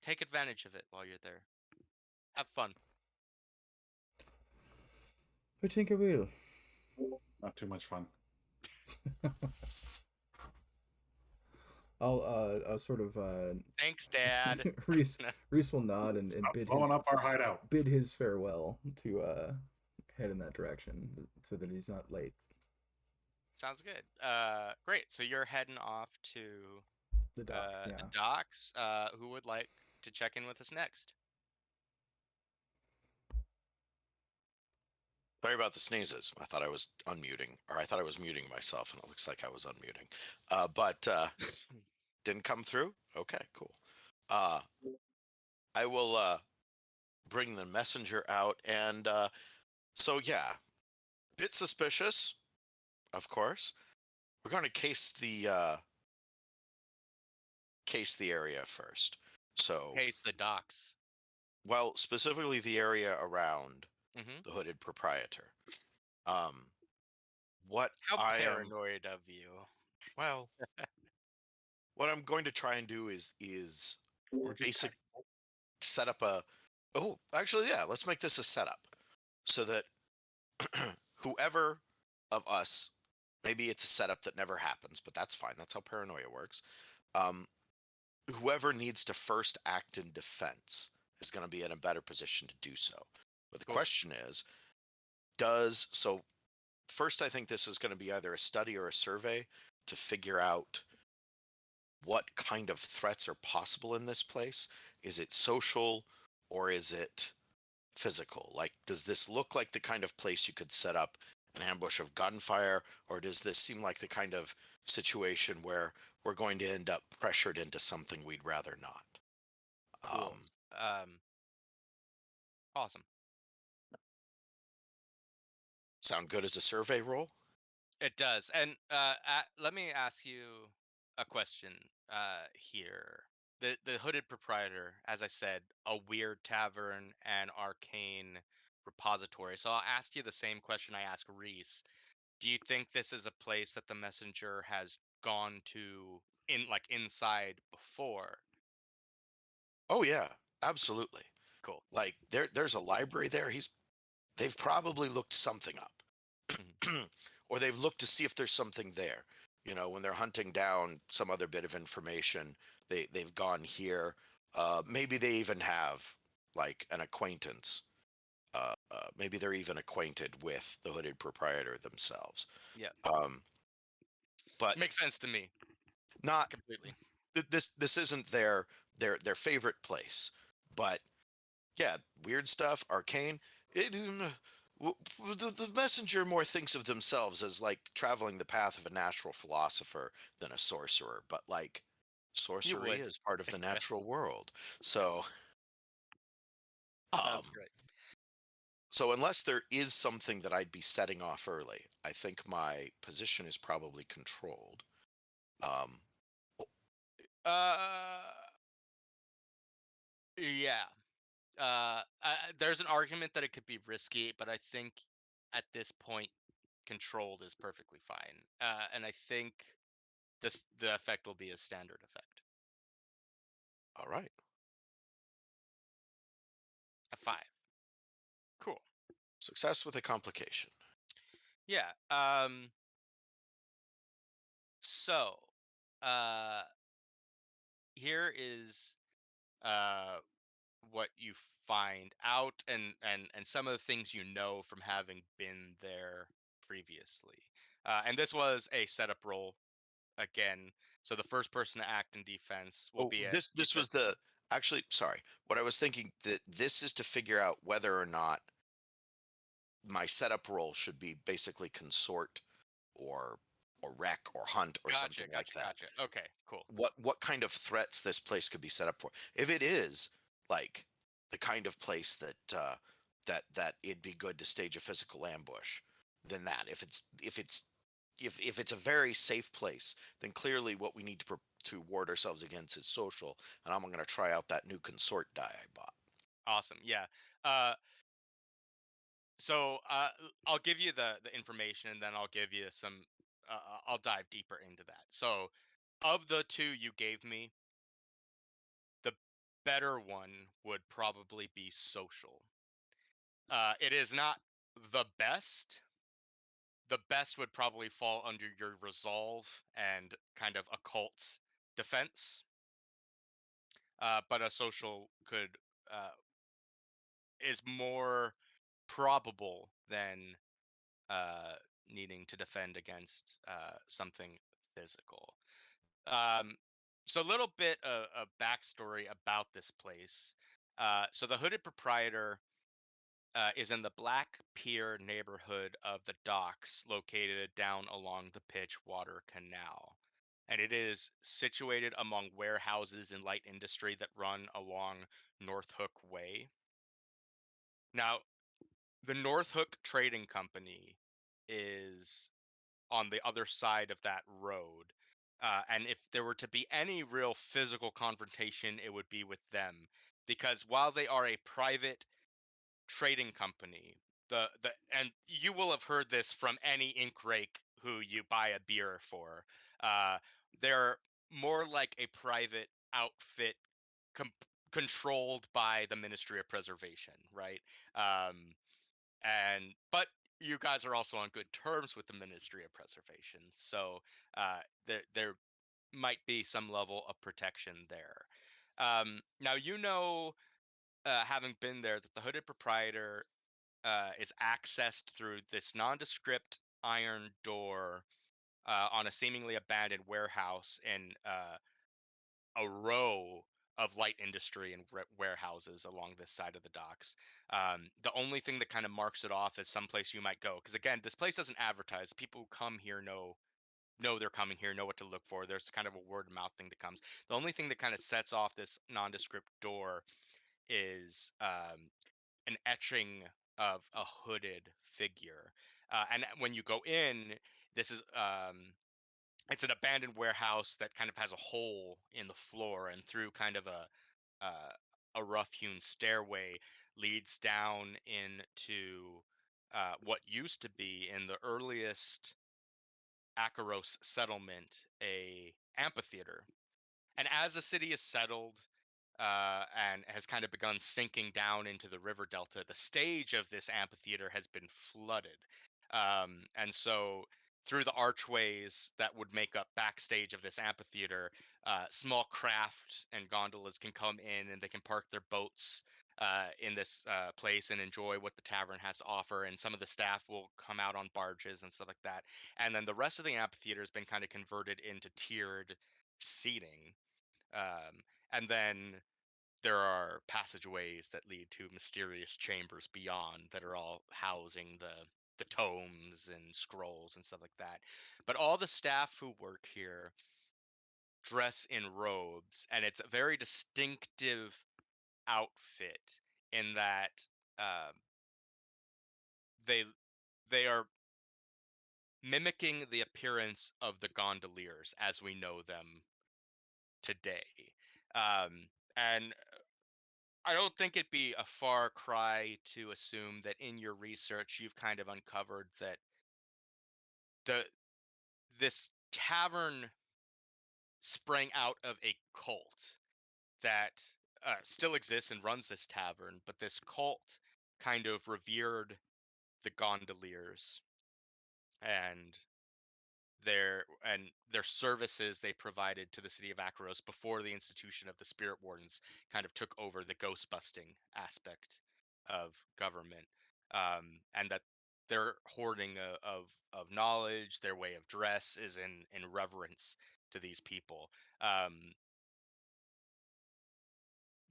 take advantage of it while you're there. Have fun. I think I will. Not too much fun. I'll sort of Thanks, Dad. Reese will nod and Stop bid blowing his up our hideout. bid his farewell to head in that direction so that he's not late. Sounds good. Great. So you're heading off to The docks, yeah. the docks. Who would like to check in with us next? Sorry about the sneezes. I thought I was unmuting, or I thought I was muting myself, and it looks like I was unmuting. But didn't come through? Okay, cool. I will bring the messenger out, and so yeah, bit suspicious, of course. We're going to case the area first. So, Case the docks. well, specifically the area around Mm-hmm. the hooded proprietor. What How I am, paranoid of you. well, what I'm going to try and do is Or just basic set up a. Oh, actually, yeah. Let's make this a setup so that whoever of us, maybe it's a setup that never happens, but that's fine. That's how paranoia works. Whoever needs to first act in defense is going to be in a better position to do so. But the Cool. question is, first, I think this is going to be either a study or a survey to figure out what kind of threats are possible in this place. Is it social or is it physical? Like, does this look like the kind of place you could set up an ambush of gunfire, or does this seem like the kind of situation where we're going to end up pressured into something we'd rather not? Cool. Awesome. Sound good as a survey roll? It does. And let me ask you a question here. The hooded proprietor, as I said, a weird tavern and arcane repository. So I'll ask you the same question I asked Reese. Do you think this is a place that the messenger has gone to inside before? Oh yeah, absolutely. Cool. Like there's a library there. They've probably looked something up. Or they've looked to see if there's something there. You know, when they're hunting down some other bit of information, they've gone here. Maybe they even have like an acquaintance. Maybe they're even acquainted with the hooded proprietor themselves. Yeah. But Makes sense to me. not Completely. this isn't their favorite place. But yeah, weird stuff, arcane. The messenger more thinks of themselves as like traveling the path of a natural philosopher than a sorcerer, but like sorcery would. is part of the natural world. So, That's great. so unless there is something that I'd be setting off early, I think my position is probably controlled. Yeah. There's an argument that it could be risky, but I think at this point, controlled is perfectly fine. And I think the effect will be a standard effect. All right. A 5. Cool. Success with a complication. Yeah. So, here is what you find out, and some of the things you know from having been there previously. And this was a setup roll again. So the first person to act in defense will be at This was the actually sorry. What I was thinking that this is to figure out whether or not my setup role should be basically consort or wreck or hunt or something like that. Gotcha. Okay, cool. What kind of threats this place could be set up for? If it is like the kind of place that that it'd be good to stage a physical ambush, then that. If it's if it's a very safe place, then clearly what we need to ward ourselves against is social. And I'm going to try out that new consort die I bought. Awesome. Yeah. Uh, so I'll give you the information, and then I'll give you some. I'll dive deeper into that. So, of the two you gave me, the better one would probably be social. It is not the best. The best would probably fall under your resolve and kind of occult defense. But a social could is more probable than uh, needing to defend against something physical. Um, so a little bit of backstory about this place. So the hooded proprietor is in the Black Pier neighborhood of the docks, located down along the Pitchwater Canal. And it is situated among warehouses and light industry that run along North Hook Way. Now, the North Hook Trading Company is on the other side of that road. And if there were to be any real physical confrontation, it would be with them. Because while they are a private trading company, and you will have heard this from any ink rake who you buy a beer for. Uh, they're more like a private outfit controlled by the Ministry of Preservation, right? Um, but you guys are also on good terms with the Ministry of Preservation, so there might be some level of protection there. Now having been there, that the hooded proprietor is accessed through this nondescript iron door on a seemingly abandoned warehouse in a row of light industry and warehouses along this side of the docks. The only thing that kind of marks it off as someplace you might go, because again, this place doesn't advertise. People who come here know they're coming here, know what to look for. There's kind of a word of mouth thing that comes. The only thing that kind of sets off this nondescript door is an etching of a hooded figure. And when you go in, this is it's an abandoned warehouse that kind of has a hole in the floor, and through kind of uh, a rough-hewn stairway leads down into what used to be in the earliest Akaros settlement a amphitheater. And as the city is settled and has kind of begun sinking down into the river delta, the stage of this amphitheater has been flooded. And so through the archways that would make up backstage of this amphitheater, small craft and gondolas can come in, and they can park their boats in this place and enjoy what the tavern has to offer. And some of the staff will come out on barges and stuff like that. And then the rest of the amphitheater has been kind of converted into tiered seating. And then there are passageways that lead to mysterious chambers beyond that are all housing the tomes and scrolls and stuff like that. But all the staff who work here dress in robes, and it's a very distinctive outfit in that uh, they they are mimicking the appearance of the gondoliers as we know them today. And I don't think it'd be a far cry to assume that in your research you've kind of uncovered that the this tavern sprang out of a cult that still exists and runs this tavern, but this cult kind of revered the gondoliers and their services they provided to the city of Akaros before the institution of the Spirit Wardens kind of took over the ghost busting aspect of government, and that their hoarding of knowledge, their way of dress, is in reverence to these people.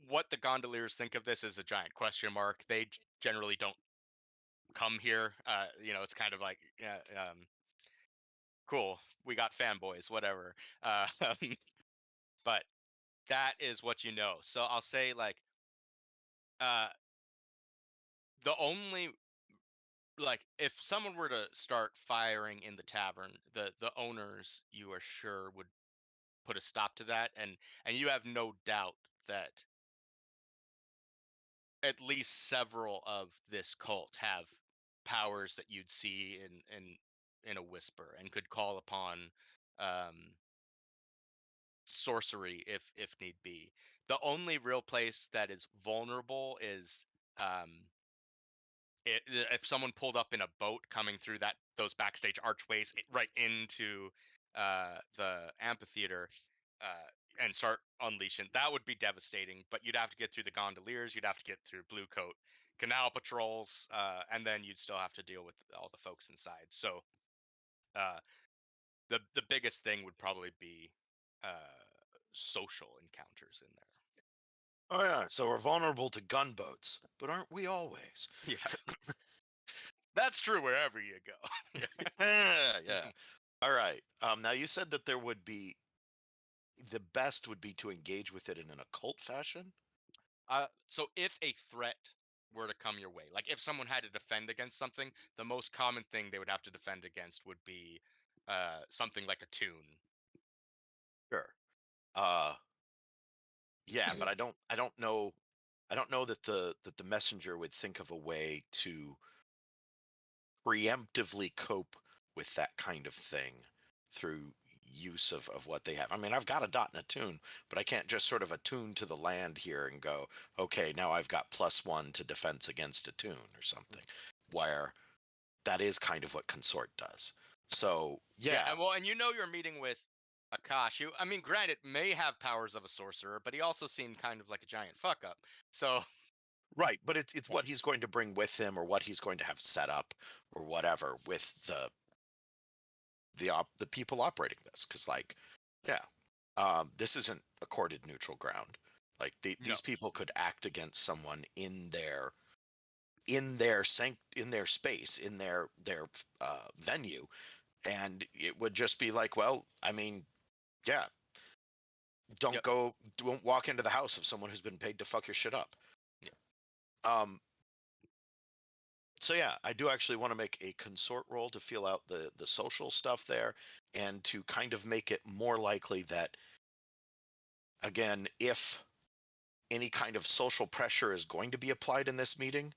What the gondoliers think of this is a giant question mark. They generally don't come here. It's kind of like, cool, we got fanboys, whatever. But that is what you know. So I'll say, like, uh, the only like if someone were to start firing in the tavern, the owners, you are sure, would put a stop to that, and you have no doubt that at least several of this cult have powers that you'd see in a whisper, and could call upon um sorcery if need be. The only real place that is vulnerable is um if someone pulled up in a boat coming through those backstage archways right into the amphitheater, uh, and start unleashing, that would be devastating. But you'd have to get through the gondoliers, you'd have to get through blue coat canal patrols, and then you'd still have to deal with all the folks inside. So uh, the biggest thing would probably be uh, social encounters in there. Oh yeah, so we're vulnerable to gunboats, but aren't we always? Yeah, that's true wherever you go. Yeah. All right. Now you said that there would be the best would be to engage with it in an occult fashion. So if a threat were to come your way, like if someone had to defend against something, the most common thing they would have to defend against would be something like a tune. Sure. Yeah, but I don't know that the messenger would think of a way to preemptively cope with that kind of thing through use of what they have. I mean, I've got a dot and a tune, but I can't just sort of attune to the land here and go, okay, now I've got +1 to defense against a tune or something, where that is kind of what consort does. So Yeah, yeah, and you're meeting with Akash, who, I mean, granted, may have powers of a sorcerer, but he also seemed kind of like a giant fuck up. So right, but it's what he's going to bring with him, or what he's going to have set up, or whatever, with the people operating this, because like, yeah, this isn't accorded neutral ground. Like no, these people could act against someone in their space, in their venue, and it would just be like, well, I mean, yeah, yep, don't walk into the house of someone who's been paid to fuck your shit up. yeah, Um, so yeah, I do actually want to make a consort roll to feel out the social stuff there, and to kind of make it more likely that, again, if any kind of social pressure is going to be applied in this meeting,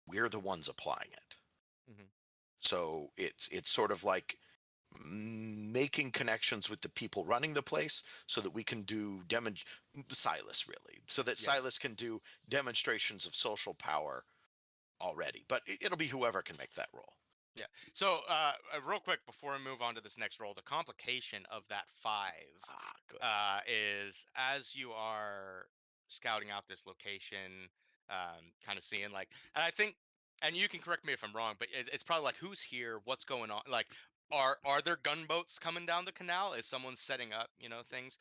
we're the ones applying it. mhm, So it's sort of like making connections with the people running the place, so that we can do Silas, really, so that yeah. Silas can do demonstrations of social power already. But it'll be whoever can make that role. Yeah. So, real quick before we move on to this next roll, the complication of that 5 Good. is, as you are scouting out this location, kind of seeing like, and I think, and you can correct me if I'm wrong, but it's probably like, who's here, what's going on, like, are there gunboats coming down the canal? Is someone setting up, things?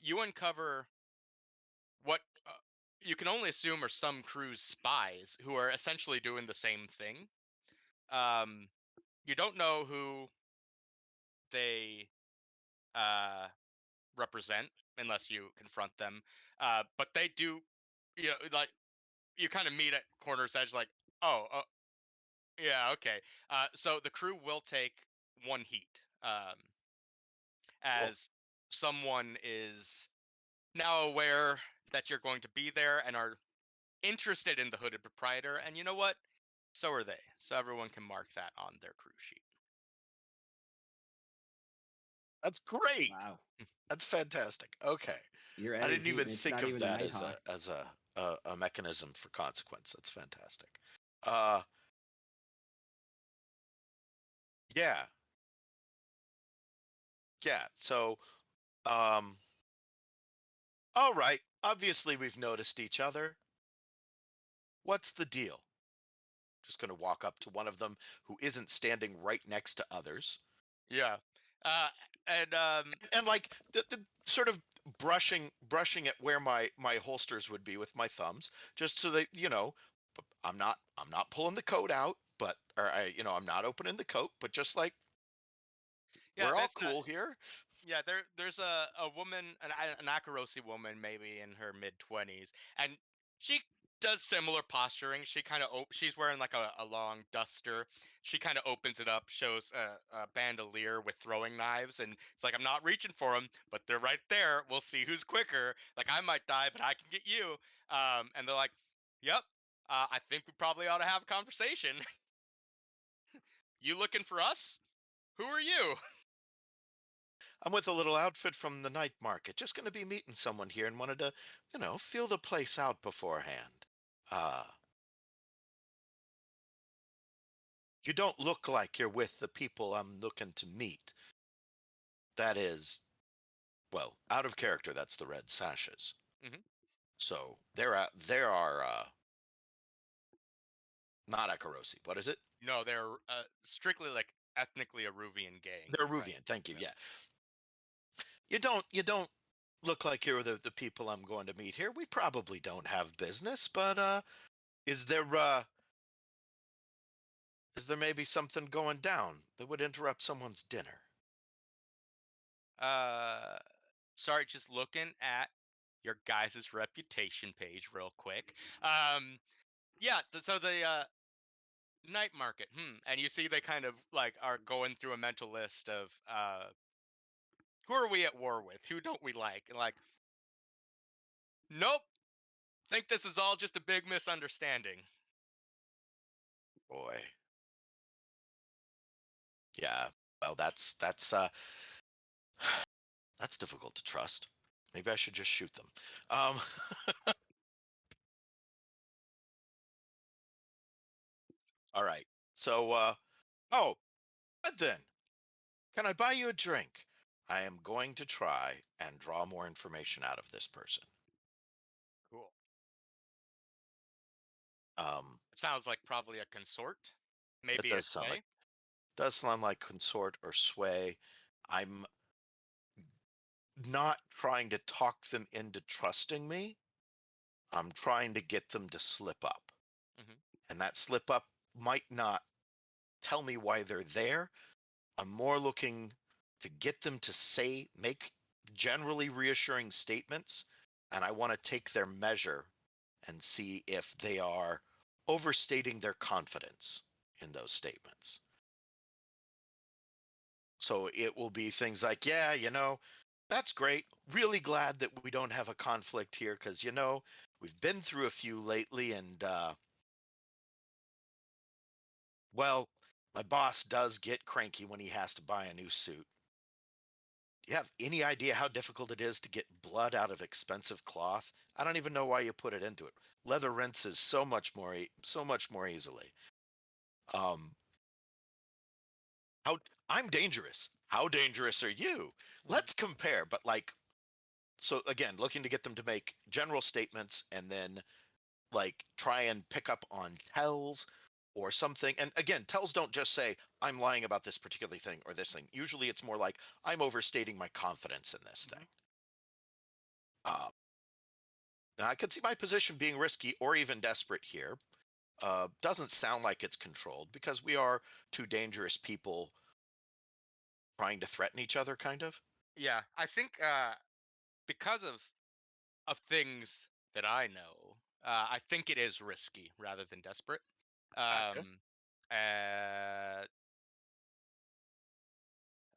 You uncover what you can only assume are some crew's spies who are essentially doing the same thing. Um, you don't know who they uh, represent unless you confront them. But they do, like, you kind of meet at corner's edge, like, oh, yeah, okay. So the crew will take 1 heat, Cool. as someone is now aware that you're going to be there and are interested in the hooded proprietor. And you know what? So are they. So everyone can mark that on their crew sheet. That's great. Wow. That's fantastic. Okay, You're I adding didn't heat, even and it's think not of even a that Nighthawk. as a mechanism for consequence. That's fantastic. Uh, yeah, yeah. So, um, all right. Obviously, we've noticed each other. What's the deal? Just going to walk up to one of them who isn't standing right next to others, Yeah. Uh, and and like the sort of brushing at where my holsters would be with my thumbs, just so that I'm not pulling the coat out, but or I'm not opening the coat, but just like, yeah, we're all that's cool here. yeah. There's a woman, an Akarosi woman, maybe in her mid 20s, and she does similar posturing. She kind of she's wearing like a long duster. She kind of opens it up, shows a bandolier with throwing knives, and it's like, I'm not reaching for them, but they're right there. We'll see who's quicker. Like, I might die, but I can get you. And they're like, yep. I think we probably ought to have a conversation. You looking for us? Who are you? I'm with a little outfit from the night market. Just going to be meeting someone here and wanted to, feel the place out beforehand. You don't look like you're with the people I'm looking to meet. That is, well, out of character. That's the Red Sashes. Mhm. So there are not Akarosi. What is it? No, they're strictly like ethnically Aruvian gang. They're Right. Ruvian. Thank you. Yeah. You don't look like you're the people I'm going to meet here. We probably don't have business, but is there maybe something going down that would interrupt someone's dinner? Sorry, just looking at your guys' reputation page real quick. Yeah, so the night market. And you see they kind of like are going through a mental list of who are we at war with? Who don't we like? And like, nope. Think this is all just a big misunderstanding. Boy. Yeah. Well, that's that's difficult to trust. Maybe I should just shoot them. Um, all right. So, oh, but then, can I buy you a drink? I am going to try and draw more information out of this person. Cool. Um, It sounds like probably a consort, it maybe a does sound like sway. consort or sway. I'm not trying to talk them into trusting me. I'm trying to get them to slip up. Mhm. And that slip up might not tell me why they're there. I'm more looking to get them to make generally reassuring statements. And I want to take their measure and see if they are overstating their confidence in those statements. So it will be things like, yeah, that's great. Really glad that we don't have a conflict here because, we've been through a few lately and, well, my boss does get cranky when he has to buy a new suit. Do you have any idea how difficult it is to get blood out of expensive cloth? I don't even know why you put it into it. Leather rinses so much more easily. Um, how I'm dangerous. How dangerous are you? Let's compare. But like, so again, looking to get them to make general statements and then like try and pick up on tells or something. And again, tells don't just say I'm lying about this particular thing or this thing. Usually it's more like I'm overstating my confidence in this thing. Now I could see my position being risky or even desperate here. Doesn't sound like it's controlled because we are two dangerous people trying to threaten each other, kind of. Yeah, I think because of things that I know, I think it is risky rather than desperate. Gotcha. Um, uh,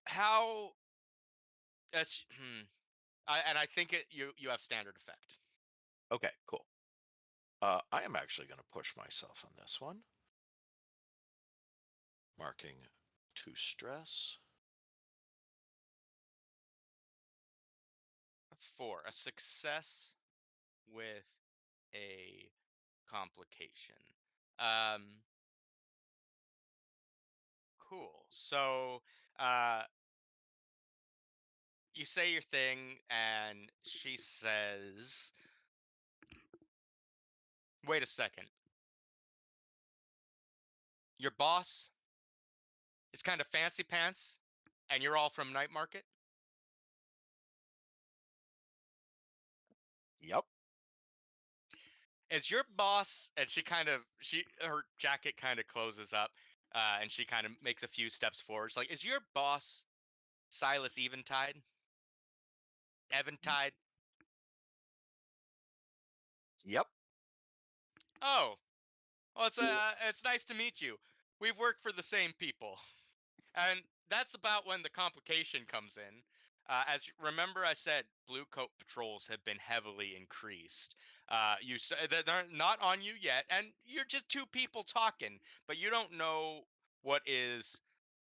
how? As, and I think you have standard effect. Okay, cool. I am actually going to push myself on this one. Marking to stress. 4, a success with a complication. Um, cool. So, uh, you say your thing, and she says, "Wait a second. Your boss is kind of fancy pants, and you're all from Night Market." Yep. Is your boss? And her jacket kind of closes up, and she kind of makes a few steps forward. It's like, is your boss Silas Eventide? Eventide? Yep. Oh, well, it's nice to meet you. We've worked for the same people. And that's about when the complication comes in. Remember, I said blue coat patrols have been heavily increased. They're not on you yet, and you're just two people talking, but you don't know what is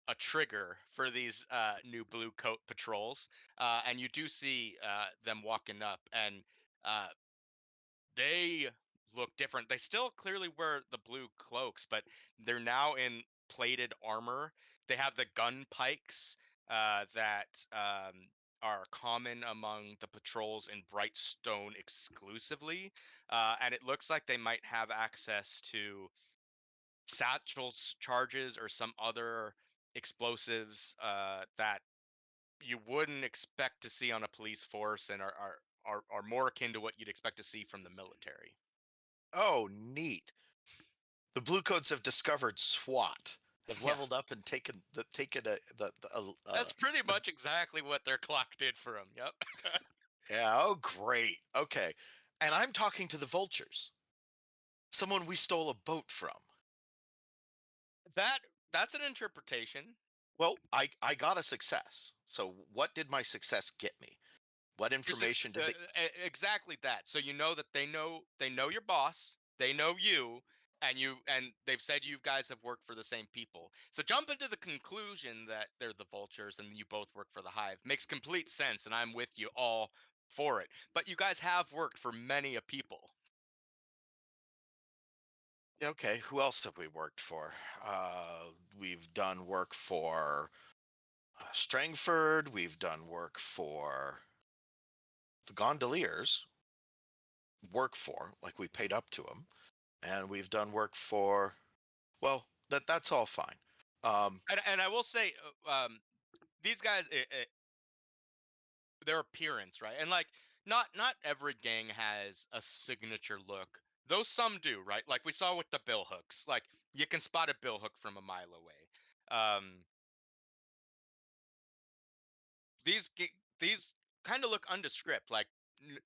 a trigger for these new blue coat patrols. And you do see them walking up, and uh, they look different. They still clearly wear the blue cloaks, but they're now in plated armor. They have the gun pikes that are common among the patrols in Brightstone exclusively. And it looks like they might have access to satchels charges or some other explosives that you wouldn't expect to see on a police force and are more akin to what you'd expect to see from the military. Oh, neat. The Bluecoats have discovered SWAT. They've Yeah. leveled up and taken That's pretty much exactly what their clock did for them. Yep. yeah, oh great. Okay. And I'm talking to the vultures. Someone we stole a boat from. That's an interpretation. Well, I got a success. So what did my success get me? What information did they Exactly that. So you know that they know your boss, they know you, and they've said you guys have worked for the same people. So jump into the conclusion that they're the vultures and you both work for the hive makes complete sense, and I'm with you all for it. But you guys have worked for many a people. Okay, who else have we worked for? We've done work for Strangford. We've done work for the Gondoliers. Like we paid up to them, and we've done work for. Well, that's all fine. And I will say, these guys, their appearance, right? And like, not every gang has a signature look. Though some do, right? Like we saw with the bill hooks. Like you can spot a bill hook from a mile away. These kind of look undescript. Like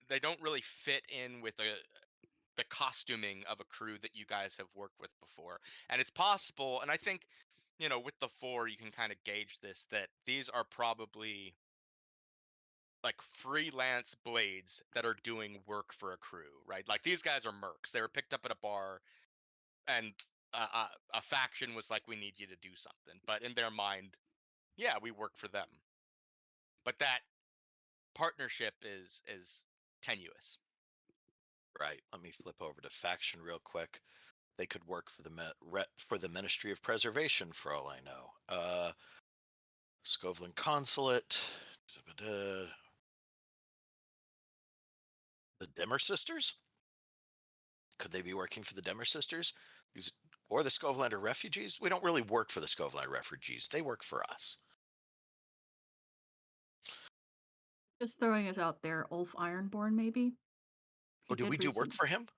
they don't really fit in with the costuming of a crew that you guys have worked with before. And it's possible, and I think, with the four, you can kind of gauge this, that these are probably like freelance blades that are doing work for a crew, right? Like these guys are mercs. They were picked up at a bar, and a faction was like, "We need you to do something," but in their mind, yeah, we work for them. But that partnership is tenuous. right. Let me flip over to faction real quick. They could work for for the Ministry of Preservation, for all I know. Scoveland Consulate. The Dimmer Sisters? Could they be working for the Dimmer Sisters? Or the Scovelander refugees? We don't really work for the Scovelander refugees. They work for us. Just throwing it out there, Ulf Ironborn, maybe? Or do we do work for him?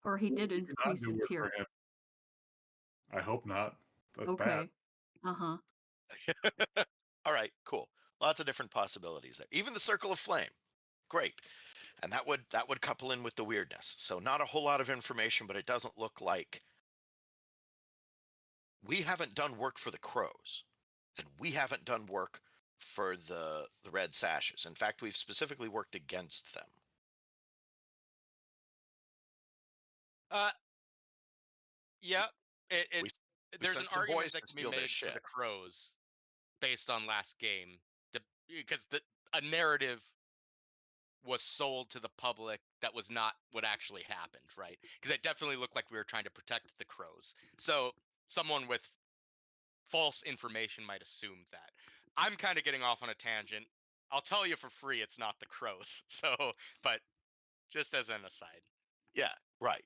Or he did Not increase do in work tier. for him. I hope not. That's bad. Okay. Uh-huh. All right, cool. Lots of different possibilities there. Even the Circle of Flame. Great. And that would couple in with the weirdness. So not a whole lot of information, but it doesn't look like we haven't done work for the Crows. And we haven't done work for the Red Sashes. In fact, we've specifically worked against them. Yeah, We there's an sent some argument boys that to can be steal their made for the shit. Crows based on last game, because a narrative was sold to the public that was not what actually happened, right? Because it definitely looked like we were trying to protect the Crows. So someone with false information might assume that. I'm kind of getting off on a tangent. I'll tell you for free, it's not the Crows. So, but just as an aside. Yeah, right.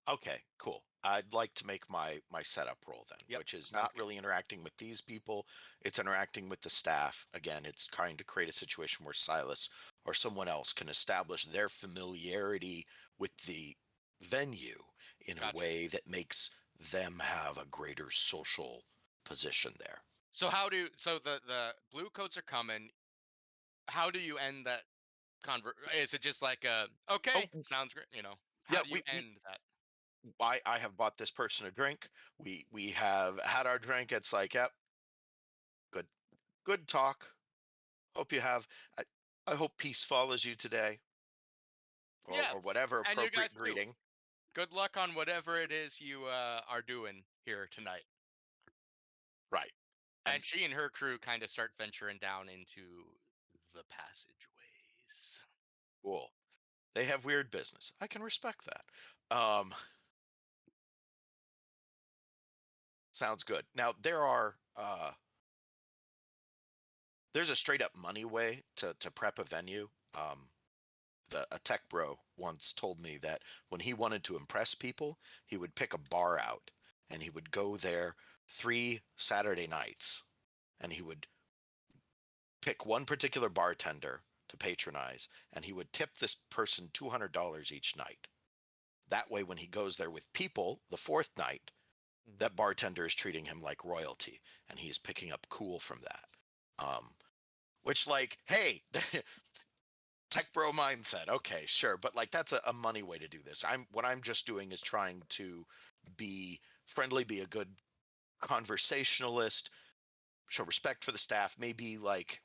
Okay, cool. I'd like to make my setup roll then, Yep, which is sounds not good. really interacting with these people. It's interacting with the staff. Again, it's trying to create a situation where Silas or someone else can establish their familiarity with the venue in Gotcha. a way that makes them have a greater social position there. So the blue coats are coming. How do you end that is it just like okay, Oh. sounds great, How Yeah, do you end that? I have bought this person a drink. We have had our drink. It's like, yep, good talk. Hope you have. I hope peace follows you today, Yeah, or whatever and you guys appropriate too. greeting. Good luck on whatever it is you are doing here tonight. Right. And And she and her crew kind of start venturing down into the passageways. cool. They have weird business. I can respect that. Um, sounds good. Now there's a straight up money way to prep a venue. A tech bro once told me that when he wanted to impress people, he would pick a bar out and he would go there 3 Saturday nights and he would pick one particular bartender to patronize and he would tip this person $200 each night. That way, when he goes there with people the 4th night, that bartender is treating him like royalty and he is picking up cool from that. Which, like, hey, tech bro mindset. Okay, sure. But like, that's a money way to do this. What I'm just doing is trying to be friendly, be a good conversationalist, show respect for the staff. Maybe like,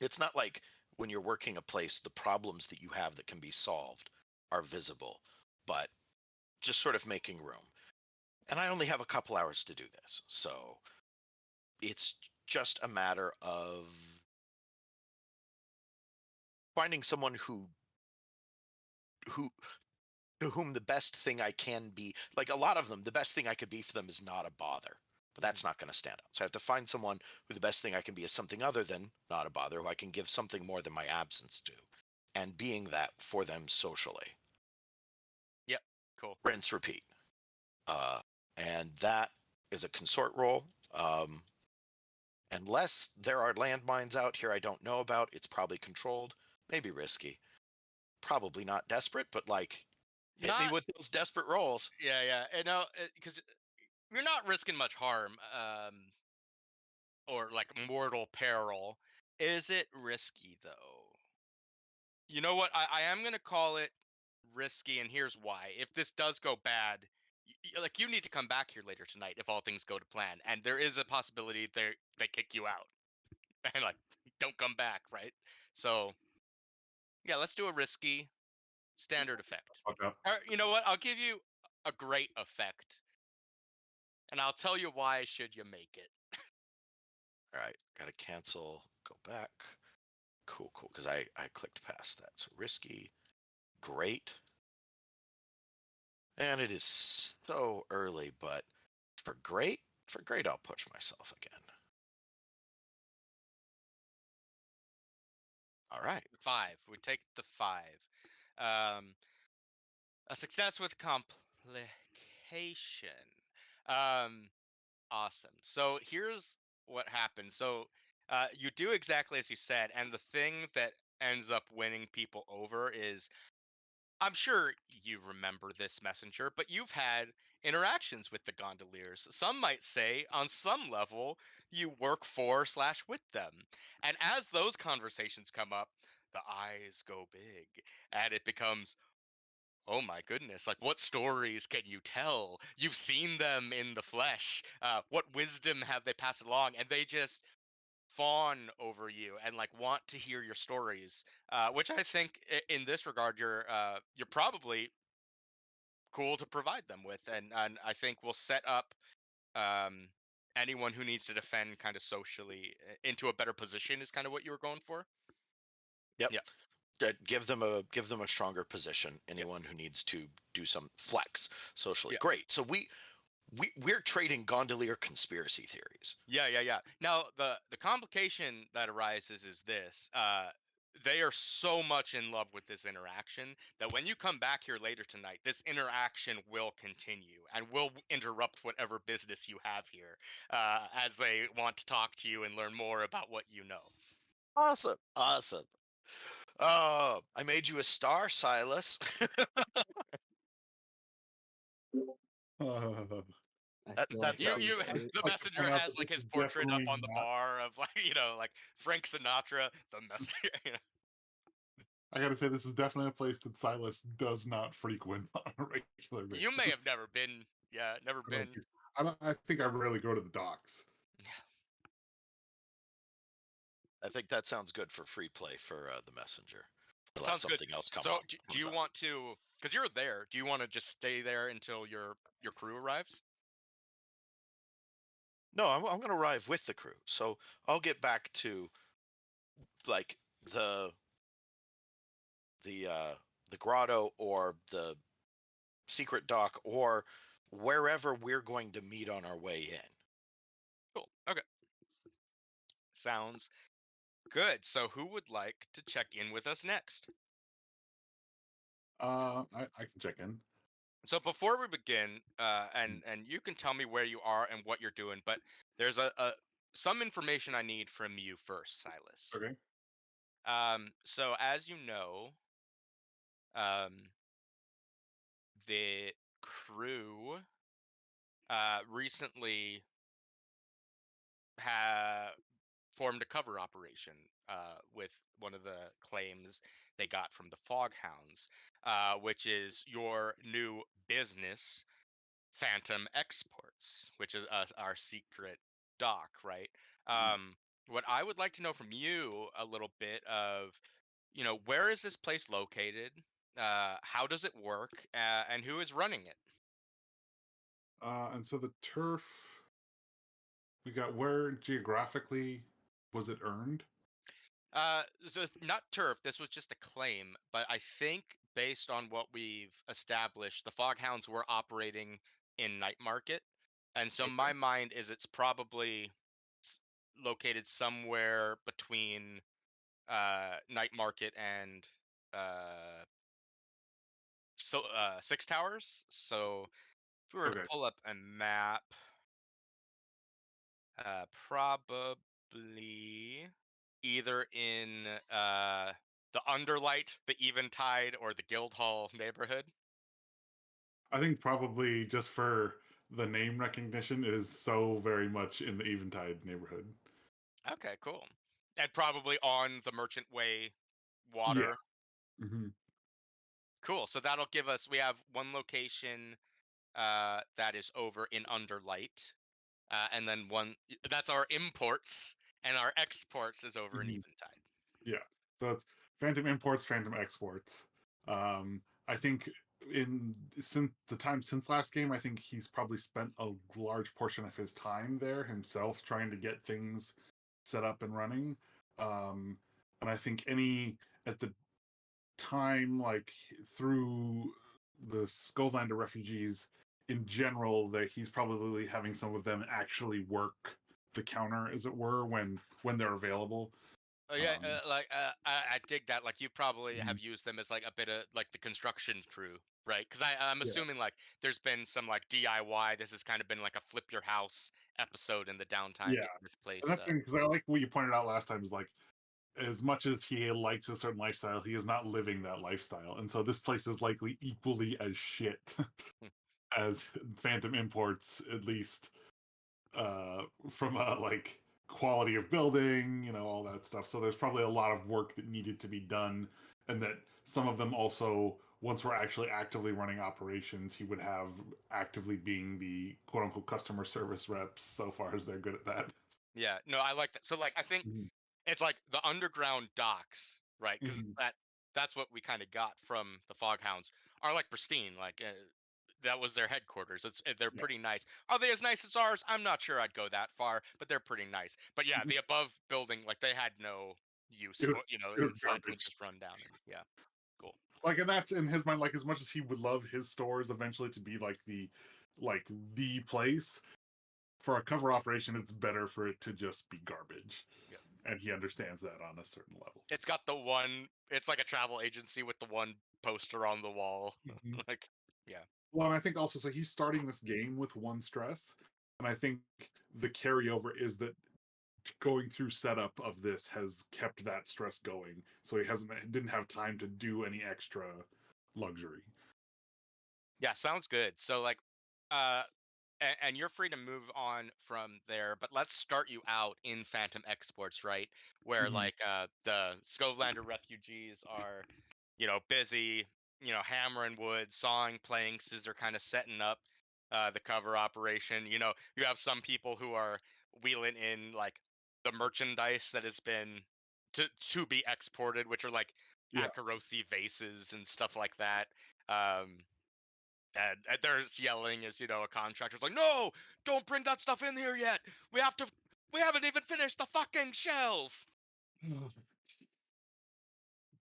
it's not like when you're working a place, the problems that you have that can be solved are visible, but just sort of making room. And I only have a couple hours to do this. So it's just a matter of finding someone who to whom the best thing I can be, like a lot of them, the best thing I could be for them is not a bother. But that's not going to stand out. So I have to find someone who the best thing I can be is something other than not a bother, who I can give something more than my absence to, and being that for them socially. Yep, cool. Rinse, repeat. And that is a consort role. Unless there are landmines out here I don't know about, it's probably controlled, maybe risky. Probably not desperate, but like, hit me with those desperate rolls. Yeah. And no, because you're not risking much harm, or like mortal peril. Is it risky though? You know what? I am gonna call it risky, and here's why. If this does go bad, like you need to come back here later tonight if all things go to plan, and there is a possibility they kick you out and like don't come back, right? So yeah, let's do a risky standard effect. Fuck up. Or, you know what? I'll give you a great effect, and I'll tell you why should you make it. All right, gotta cancel, go back. Cool, because I clicked past that. So risky, great. And it is so early, but for great, I'll push myself again. All right. 5. We take the 5. A success with complication. Awesome. So here's what happens. So you do exactly as you said, and the thing that ends up winning people over is, I'm sure you remember this messenger, but you've had interactions with the gondoliers. Some might say, on some level, you work for / with them. And as those conversations come up, the eyes go big, and it becomes, oh my goodness, like what stories can you tell? You've seen them in the flesh. What wisdom have they passed along? And they just fawn over you and like want to hear your stories, which I think in this regard you're probably cool to provide them with, and I think will set up um, anyone who needs to defend kind of socially into a better position is kind of what you were going for. Yep. Yeah. Give them a stronger position. Anyone who needs to do some flex socially. Yeah. Great. So we're trading gondolier conspiracy theories. Yeah. Now the complication that arises is this: they are so much in love with this interaction that when you come back here later tonight, this interaction will continue and will interrupt whatever business you have here, as they want to talk to you and learn more about what you know. Awesome. Oh, I made you a star, Silas. I feel that like You sounds you good. the Like to messenger point out has that like this his is portrait up definitely on the not- bar of like like Frank Sinatra, the messenger. I gotta say, this is definitely a place that Silas does not frequent on a regular basis. You may have never been. Yeah, never I don't been. think- I think I rarely go to the docks. I think that sounds good for free play for the messenger. Unless Sounds good. something else comes So, up. do you want to? Because you're there. Do you want to just stay there until your crew arrives? No, I'm going to arrive with the crew. So I'll get back to like the grotto or the secret dock or wherever we're going to meet on our way in. Cool. Okay. Sounds good. So, who would like to check in with us next? I can check in. So before we begin, and you can tell me where you are and what you're doing, but there's a some information I need from you first, Silas. Okay. So as you know, um, the crew recently formed a cover operation with one of the claims they got from the Foghounds, which is your new business, Phantom Exports, which is our secret dock, right? What I would like to know from you a little bit of, where is this place located? How does it work? And who is running it? And so the turf, we got where geographically was it earned? So not turf. This was just a claim, but I think based on what we've established, the Foghounds were operating in Night Market, and so Okay. my mind is it's probably located somewhere between Night Market and uh, Six Towers. So if we were to Okay. pull up a map, probably either in the Underlight, the Eventide, or the Guildhall neighborhood. I think probably just for the name recognition, it is so very much in the Eventide neighborhood. Okay, cool. And probably on the Merchant Way water. Mm-hmm. Cool. So that'll give us, we have one location that is over in Underlight. And then one, that's our imports, and our exports is over in Mhm. Eventide. Yeah. So it's Phantom Imports, Phantom Exports. I think since the time since last game, I think he's probably spent a large portion of his time there himself trying to get things set up and running. And I think at the time, like through the Skullvander refugees in general, that he's probably having some of them actually work the counter, as it were, when they're available. Oh yeah, Um, I dig that. Like you probably have Mhm. used them as like a bit of like the construction crew, right? Because I'm Yeah. assuming like there's been some like DIY. This has kind of been like a flip your house episode in the downtime Yeah. getting this And place. that's because I like what you pointed out last time is like, as much as he likes a certain lifestyle, he is not living that lifestyle. And so this place is likely equally as shit as Phantom Imports, at least from a like quality of building, all that stuff. So there's probably a lot of work that needed to be done, and that some of them also, once we're actually actively running operations, he would have actively being the quote unquote customer service reps so far as they're good at that. Yeah, no, I like that. So like I think Mhm. it's like the underground docks, right? Because Mhm. that's what we kind of got from the Foghounds are like pristine. Like that was their headquarters. They're Yeah. pretty nice. Are they as nice as ours? I'm not sure I'd go that far, but they're pretty nice. But yeah, the above building, like they had no use It was, for it was inside would garbage. just run down and yeah, cool. Like, and that's in his mind. Like, as much as he would love his stores eventually to be like the place for a cover operation, it's better for it to just be garbage. Yeah. And he understands that on a certain level. It's got the one. It's like a travel agency with the one poster on the wall. Mhm. Like, yeah. Well, and I think also, so he's starting this game with one stress, and I think the carryover is that going through setup of this has kept that stress going, so he didn't have time to do any extra luxury. Yeah, sounds good. So like, uh, and you're free to move on from there, but let's start you out in Phantom Exports, right? Where Mhm. the Scovelander refugees are, busy, hammering wood, sawing planks as they're kind of setting up the cover operation. You have some people who are wheeling in like the merchandise that has been to be exported, which are like Yeah. Akarosi vases and stuff like that. Um, and they're yelling as a contractor's like, "No, don't bring that stuff in here yet. We have to. We haven't even finished the fucking shelf."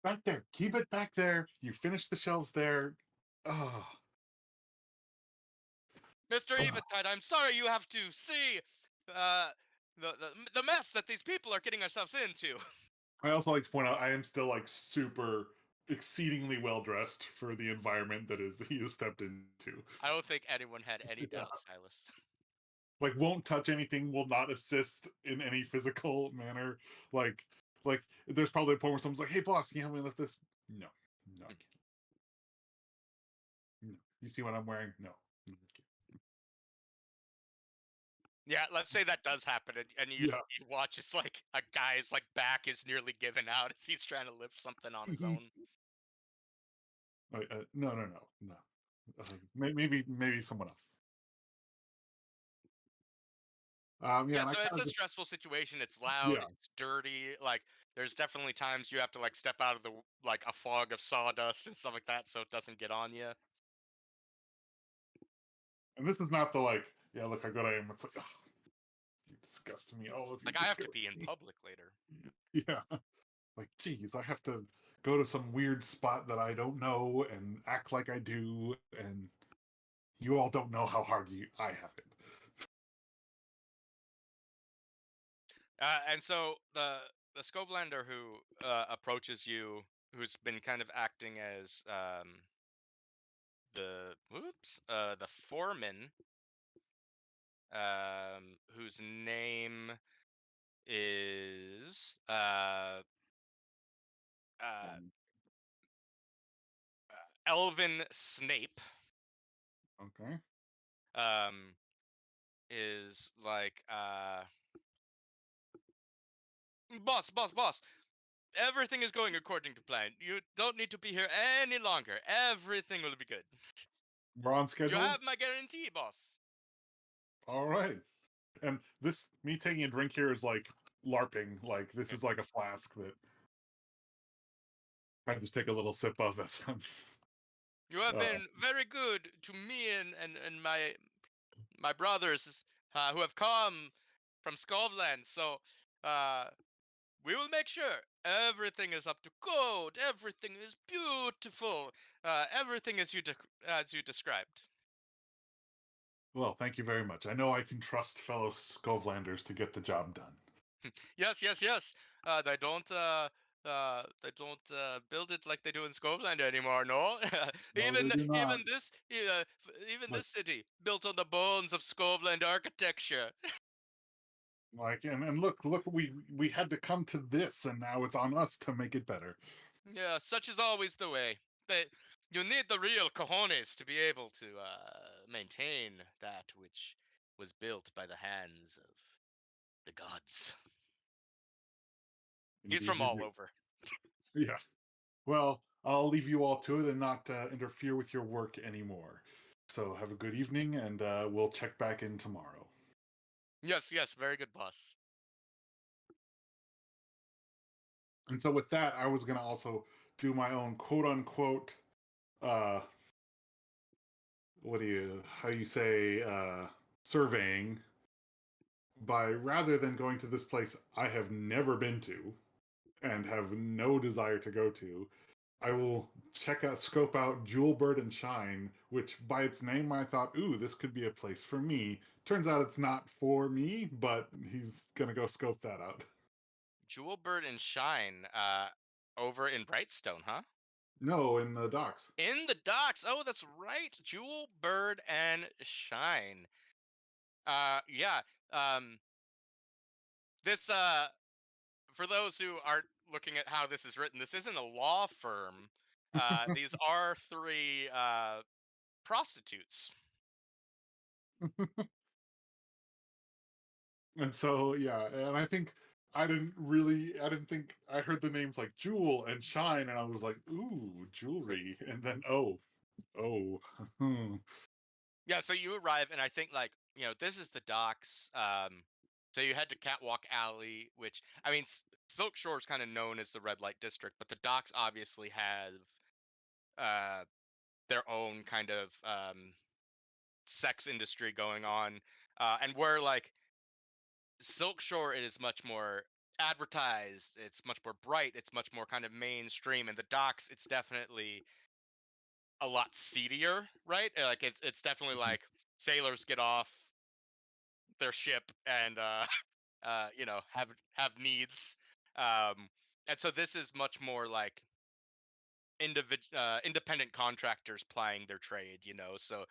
Back there. Keep it back there. You finish the shelves there. Oh. Mr. Ugh. Eventide, I'm sorry you have to see uh, the mess that these people are getting ourselves into. I also like to point out I am still like super exceedingly well dressed for the environment that is he has stepped into. I don't think anyone had any Yeah. doubt, Silas. Like won't touch anything, will not assist in any physical manner. Like there's probably a point where someone's like, "Hey boss, can you help me lift this?" No. No, I can't. No. You see what I'm wearing? No. No, I can't. Yeah, let's say that does happen, and you Yeah. you watch as like a guy's like back is nearly given out as he's trying to lift something on his Mhm. own. No, no, no, no. Maybe someone else. Yeah, Yeah, and I so kind it's of a just stressful situation. It's loud. yeah. It's dirty. Like there's definitely times you have to like step out of like a fog of sawdust and stuff like that, so it doesn't get on you. And this is not the like, yeah, look how good I am. It's like, oh, you disgust me. All of you Like I have to disgust be in me. public later. Yeah. Like, geez, I have to go to some weird spot that I don't know and act like I do, and you all don't know how hard I have it. And so the Scobelander who approaches you, who's been kind of acting as the foreman, whose name is uh, Um, Elvin Snape, okay. um, is like, boss, everything is going according to plan. You don't need to be here any longer. Everything will be good. We're on You schedule. have my guarantee, boss. All right. And this me taking a drink here is like LARPing. Like this is like a flask that I just take a little sip of as I'm You have uh, been very good to me and my brothers who have come from Scotland. So uh, we will make sure everything is up to code. Everything is beautiful. Everything as you described. well, thank you very much. I know I can trust fellow Skovlanders to get the job done. Yes. They don't build it like they do in Scotland anymore. No, No, they do not. even Like this city built on the bones of Scotland architecture. and look, we had to come to this, and now it's on us to make it better. Yeah, such is always the way. That you need the real cojones to be able to maintain that which was built by the hands of the gods. He's Indeed, from you all do. over. Yeah. Well, I'll leave you all to it and not interfere with your work anymore. So have a good evening, and we'll check back in tomorrow. Yes, very good, boss. And so with that, I was gonna also do my own quote unquote uh how do you say surveying by rather than going to this place I have never been to and have no desire to go to, I will scope out Jewel Bird and Shine, which by its name I thought, ooh, this could be a place for me. Turns out it's not for me, but he's gonna go scope that out. Jewel Bird and Shine over in Brightstone, huh? No, in the docks. In the docks. Oh, that's right. Jewel Bird and Shine. Yeah. Um this for those who aren't looking at how this is written, this isn't a law firm. These are three prostitutes. And so, yeah, and I think I didn't think I heard the names like Jewel and Shine, and I was like, ooh, jewelry, and then oh, hmm. Yeah, so you arrive, and I think this is the docks. So you head to Catwalk Alley, which I mean, Silk Shore is kind of known as the red light district, but the docks obviously have uh, their own kind of sex industry going on, and where Silk Shore, it is much more advertised. It's much more bright. It's much more kind of mainstream, and the docks, it's definitely a lot seedier, right? Like it's definitely Mhm. like sailors get off their ship and have needs, um and so this is much more like independent contractors plying their trade, so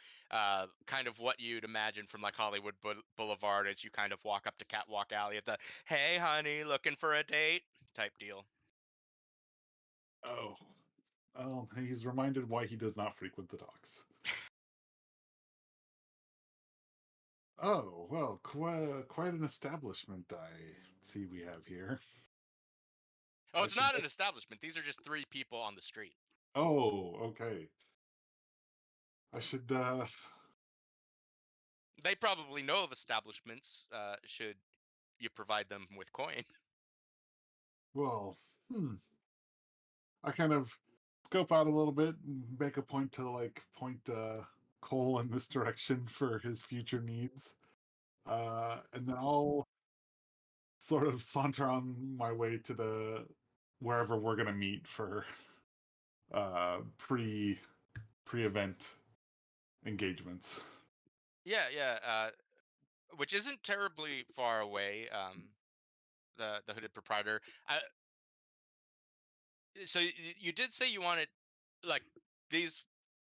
kind of what you'd imagine from like Hollywood Boulevard as you kind of walk up to Catwalk Alley at the "Hey honey, looking for a date" type deal. Oh, he's reminded why he does not frequent the docks. Oh, well, quite an establishment I see we have here. Oh, I it's should. not an establishment. These are just three people on the street. Oh, okay. I should. They probably know of establishments, should you provide them with coin. Well, I kind of scope out a little bit and make a point to point Cole in this direction for his future needs. And then I'll sort of saunter on my way to the wherever we're gonna meet for pre-event engagements. Yeah, which isn't terribly far away. The hooded proprietor. So you did say you wanted, like, these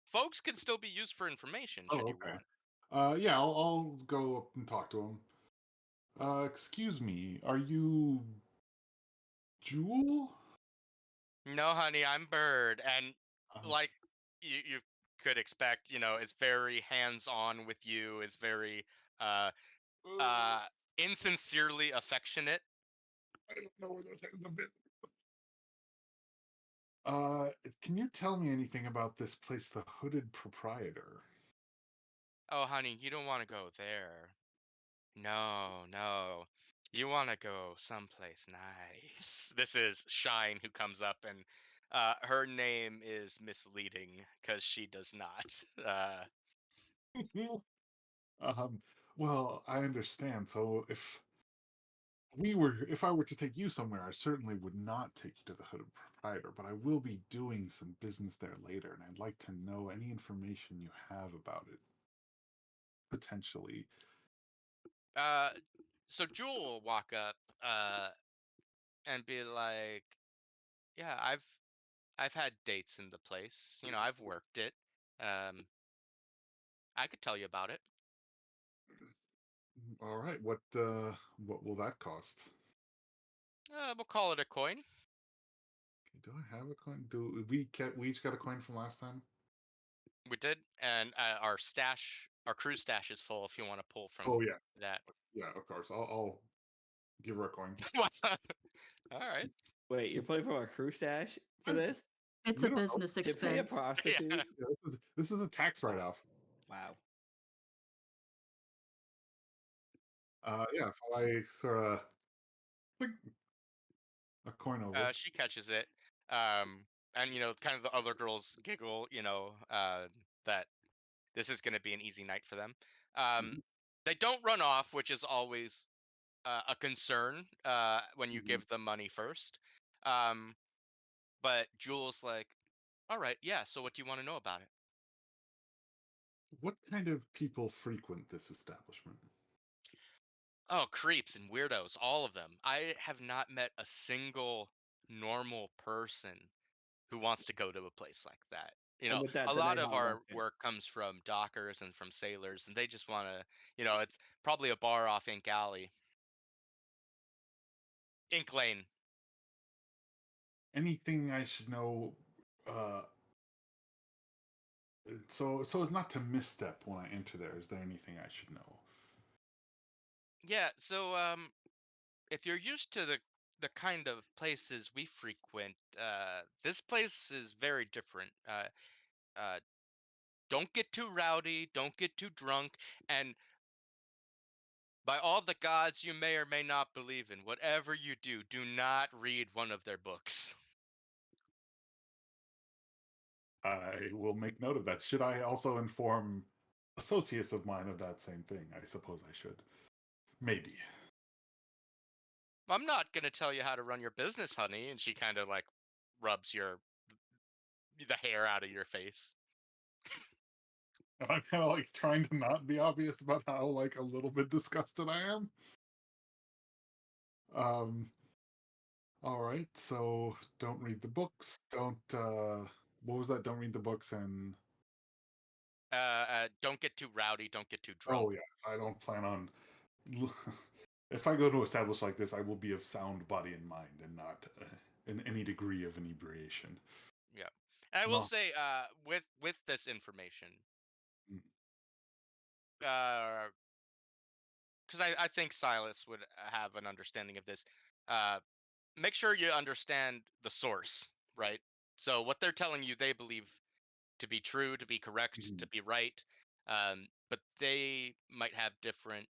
folks can still be used for information should Oh, you okay. want. Yeah, I'll go up and talk to him. Excuse me, are you Jewel? No, honey, I'm Bird, and Um, like you could expect, it's very hands on with you. It's very uh uh insincerely affectionate. I don't know where those things have been. Can you tell me anything about this place, the Hooded Proprietor? Oh, honey, you don't want to go there. No, no. You want to go someplace nice. This is Shine who comes up, and her name is misleading because she does not. um, well, I understand. So if I were to take you somewhere, I certainly would not take you to the Hooded Proprietor, but I will be doing some business there later, and I'd like to know any information you have about it, potentially. uh, so Jewel will walk up and be like, "Yeah, I've had dates in the place. I've worked it. Um, I could tell you about it. All right, what will that cost? We'll call it a coin. Do I have a coin? Do we each got a coin from last time? We did, and our crew stash is full. If you want to pull Oh from yeah, that." yeah, of course. I'll give her a coin. All right. Wait, you're playing from a crew stash for this? It's You a don't know. business To pay a expense. prostitute? Yeah, this is a tax write-off. Wow. Yeah, so I sort of like a coin over. She catches it, and kind of the other girls giggle, that this is going to be an easy night for them. Um, Mhm, they don't run off, which is always a concern when you mhm. give them money first. Um, but Jules like, "All right, yeah. So what do you want to know about it?" What kind of people frequent this establishment? Oh, creeps and weirdos, all of them. I have not met a single normal person who wants to go to a place like that. And with A that, the lot of Nighthawk our walked in. work comes from dockers and from sailors, and they just want to, it's probably a bar off Ink Alley, Ink Lane. Anything I should know uh, So as not to misstep when I enter there, is there anything I should know? Yeah, so if you're used to the kind of places we frequent, this place is very different. Uh, don't get too rowdy, don't get too drunk, and by all the gods you may or may not believe in, whatever you do, do not read one of their books. I will make note of that. Should I also inform associates of mine of that same thing? I suppose I should. Maybe. I'm not gonna tell you how to run your business, honey. And she kind of like rubs the hair out of your face. I'm kind of like trying to not be obvious about how like a little bit disgusted I am. All right, so don't read the books. Don't what was that? Don't read the books and Don't get too rowdy, don't get too drunk. oh yes, I don't plan on if I go to establish like this, I will be of sound body and mind and not in any degree of inebriation. Yeah, and I will No. say, with this information, Mm. because I think Silas would have an understanding of this. Make sure you understand the source, right? So what they're telling you, they believe to be true, to be correct, Mhm. to be right. But they might have different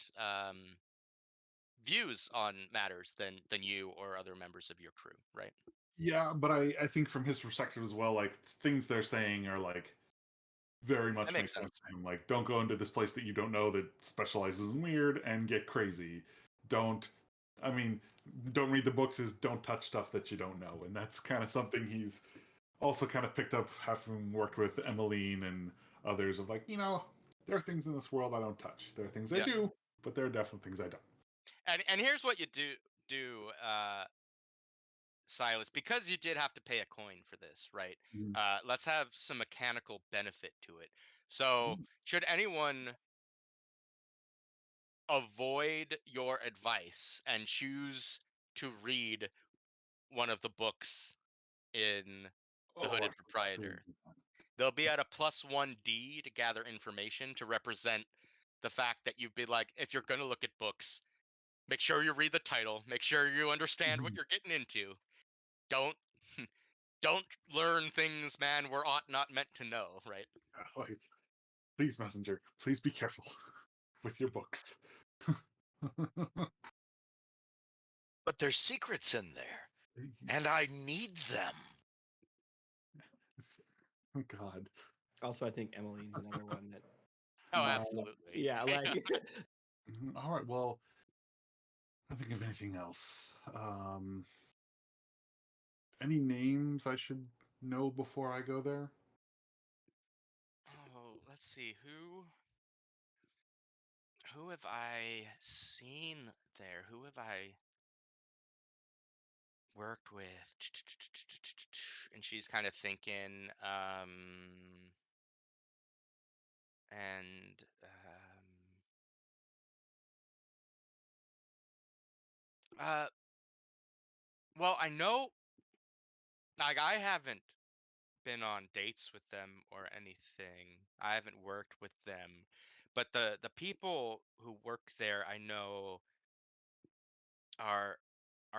views on matters than you or other members of your crew, right? Yeah, but I think from his perspective as well, like things they're saying are like very That much make makes sense sense. to him. Like, don't go into this place that you don't know that specializes in weird and get crazy. Don't, I mean, don't read the books is don't touch stuff that you don't know. And that's kind of something he's also kind of picked up having worked with Emmeline and others of like, there are things in this world I don't touch. There are things I Yeah. do, but there are definitely things I don't. And here's what you do Silas, because you did have to pay a coin for this, right? Mm. Let's have some mechanical benefit to it. So, should anyone avoid your advice and choose to read one of the books in The Oh, I Hooded forgot to Proprietor, do that. they'll be at a +1D to gather information to represent the fact that you've been like, if you're going to look at books, make sure you read the title, make sure you understand what Mhm. you're getting into. Don't don't learn things, man, we're ought not meant to know, right? Like, please, messenger, please be careful with your books. But there's secrets in there, and I need them. Oh God. Also, I think Emmeline's another one that. Oh, might- absolutely. Yeah, like. All right. Well, I think of anything else. Any names I should know before I go there? Oh, let's see. Who have I seen there? Who have I worked with? And she's kind of thinking, and uh, well, I know, like, I haven't been on dates with them or anything. I haven't worked with them, but the people who work there, I know are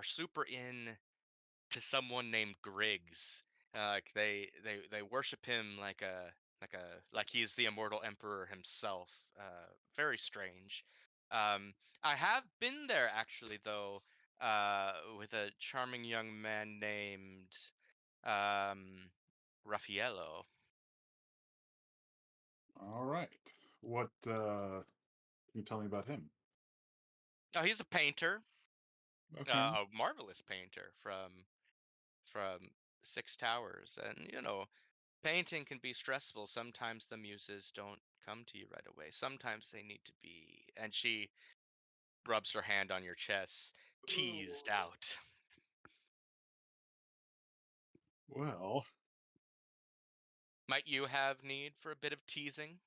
super in to someone named Griggs. Like they worship him like he's the immortal emperor himself. Very strange. I have been there actually though, with a charming young man named Raffaello. All right. What can you tell me about him? Oh, he's a painter, Okay. a marvelous painter from Six Towers, and painting can be stressful. Sometimes the muses don't come to you right away. Sometimes they need to be. And she rubs her hand on your chest, teased out. Well, Might you have need for a bit of teasing?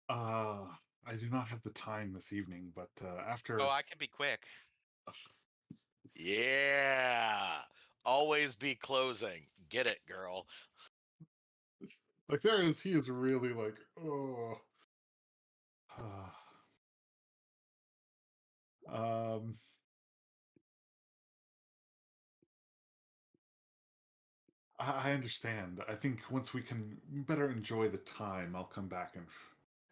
I do not have the time this evening, but Oh, after I can be quick. Yeah. Always be closing. Get it, girl. Like he is really like, oh. um, I understand. I think once we can better enjoy the time, I'll come back and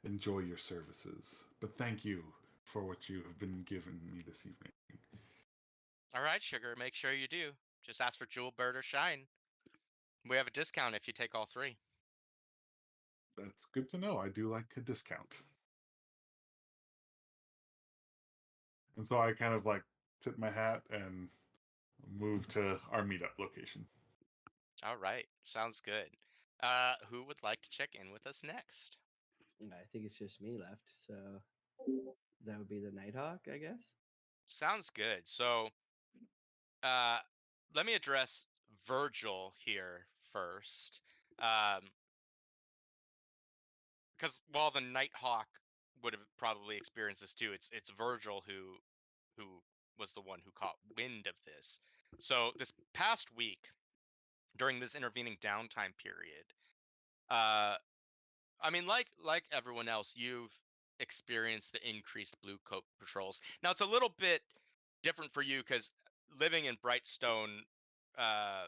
enjoy your services. But thank you for what you have been giving me this evening. All right, Sugar, make sure you do. Just ask for Jewel, Bird, or Shine. We have a discount if you take all three. That's good to know. I do like a discount. And so I kind of like tip my hat and move to our meetup location. All right, sounds good. Who would like to check in with us next? I think it's just me left, so that would be the Nighthawk, I guess. Sounds good. So, uh, let me address Virgil here first. Because while the Nighthawk would have probably experienced this too, it's Virgil who was the one who caught wind of this. So this past week, during this intervening downtime period, uh, I mean, like everyone else, you've experienced the increased blue coat patrols. Now it's a little bit different for you because living in Brightstone, uh,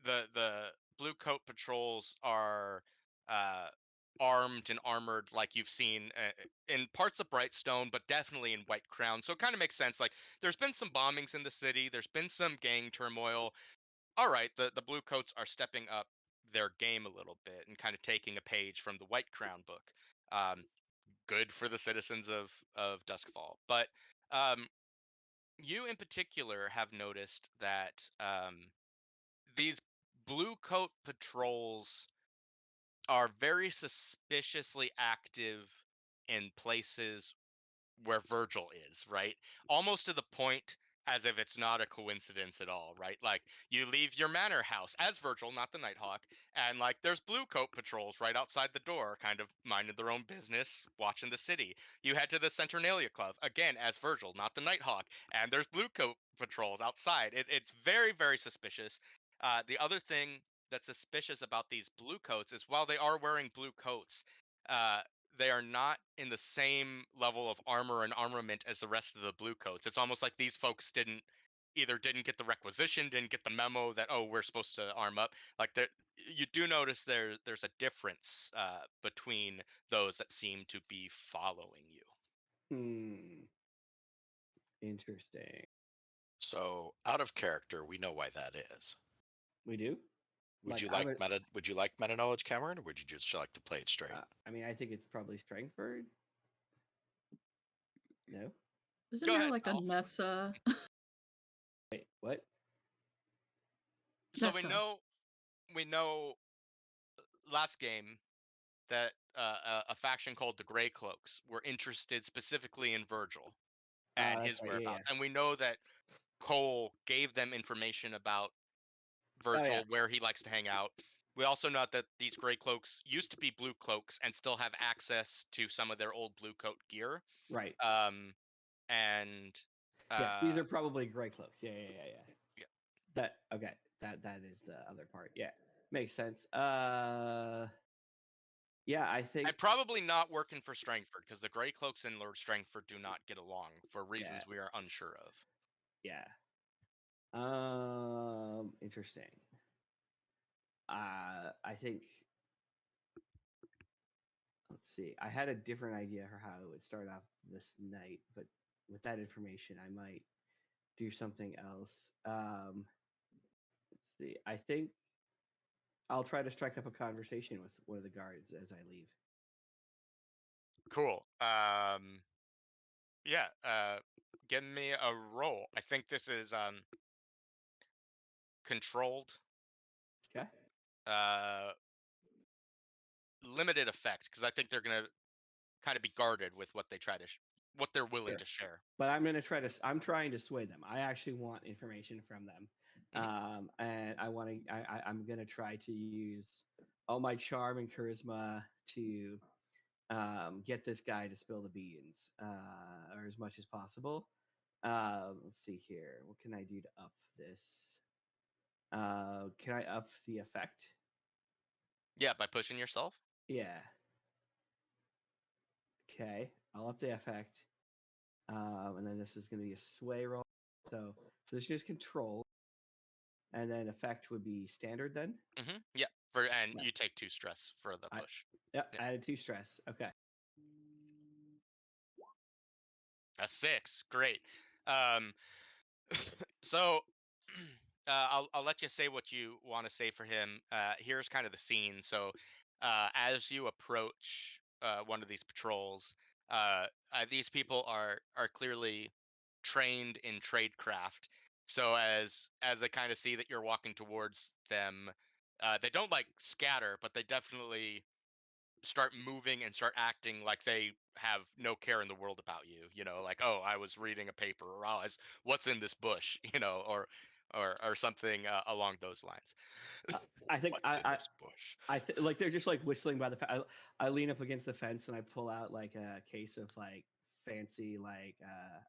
the blue coat patrols are uh, armed and armored like you've seen in parts of Brightstone, but definitely in White Crown. So it kind of makes sense. Like there's been some bombings in the city, there's been some gang turmoil. All right, the blue coats are stepping up their game a little bit and kind of taking a page from the White Crown book. Um, Good for the citizens of Duskfall, but um, you in particular have noticed that these blue coat patrols are very suspiciously active in places where Virgil is, right? Almost to the point as if it's not a coincidence at all, right? Like you leave your manor house as Virgil, not the Nighthawk, and like there's blue coat patrols right outside the door, kind of minding their own business, watching the city. You head to the Saturnalia Club again as Virgil, not the Nighthawk, and there's blue coat patrols outside. It's very, very suspicious. The other thing that's suspicious about these blue coats is while they are wearing blue coats, uh, they are not in the same level of armor and armament as the rest of the blue coats. It's almost like these folks didn't get the requisition, didn't get the memo that oh we're supposed to arm up. Like there, you do notice there's a difference between those that seem to be following you. Interesting. So, out of character, we know why that is. We do. Would you I like would. meta? Would you like meta knowledge, Cameron, or would you just like to play it straight? I mean, I think it's probably Strengthford. No. Isn't Go there ahead, like a Alf. Nessa? Wait, what? So Nessa. we know last game that a faction called the Grey Cloaks were interested specifically in Virgil and That's his right. Yeah. whereabouts. And we know that Cole gave them information about Oh yeah. Virgil, where he likes to hang out. We also know that these Grey Cloaks used to be Blue Cloaks and still have access to some of their old Blue Coat gear. Right. And Yes, these are probably Grey Cloaks. Yeah. yeah. That okay. That is the other part. Yeah, makes sense. Yeah, I think. And probably not working for Strangford because the Grey Cloaks and Lord Strangford do not get along for reasons we are unsure of. Yeah. Interesting. I think. Let's see. I had a different idea for how it would start off this night, but with that information, I might do something else. Let's see. I think I'll try to strike up a conversation with one of the guards as I leave. Cool. Yeah. Give me a roll. I think this is controlled. Okay. Limited effect because I think they're gonna kind of be guarded with what they try to what they're willing Sure. to share. But I'm trying to sway them. I actually want information from them. And I'm going to try to use all my charm and charisma to get this guy to spill the beans, or as much as possible. Let's see here. What can I do to up this? Can I up the effect? Yeah, by pushing yourself. Yeah. Okay, I'll up the effect. And then this is going to be a sway roll. So this is control, and then effect would be standard then. Yeah. And Yeah. you take 2 stress for the push. Yep, Yeah. added 2 stress. Okay. A 6. Great. Um, so I'll let you say what you want to say for him. Here's kind of the scene. So as you approach one of these patrols, these people are clearly trained in tradecraft. So as they kind of see that you're walking towards them, they don't like scatter, but they definitely start moving and start acting like they have no care in the world about you. You know, like, oh, I was reading a paper, or oh, what's in this bush, you know, or something along those lines. I think What's in this bush? like they're just like whistling by the. I lean up against the fence and I pull out like a case of like fancy like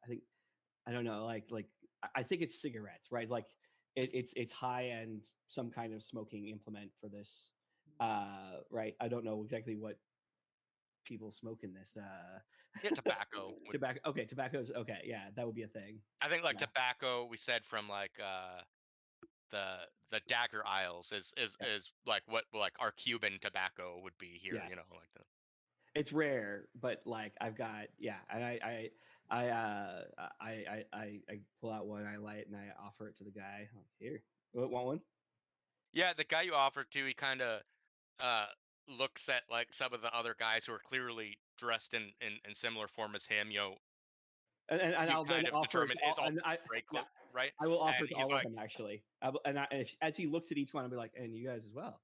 I think I don't know like I think it's cigarettes, right? Like it's high end some kind of smoking implement for this. Right. I don't know exactly what people smoke in this. Yeah, tobacco would. Tobacco. Okay, tobacco's okay. Yeah, that would be a thing. I think like Yeah. tobacco. We said from like the dagger aisles Yeah. is like what like our Cuban tobacco would be here. Yeah. You know, like the. It's rare, but like I've got and I pull out one, I light it, and I offer it to the guy. Like, here, want one? Yeah, the guy you offered to, he kind of uh looks at like some of the other guys who are clearly dressed in similar form as him. You know, And you've I'll then kind of offer it determined to all, is all and gray yeah, cloak, right? I will offer And it to he's all of like, them actually. As he looks at each one, I'll be like, and you guys as well.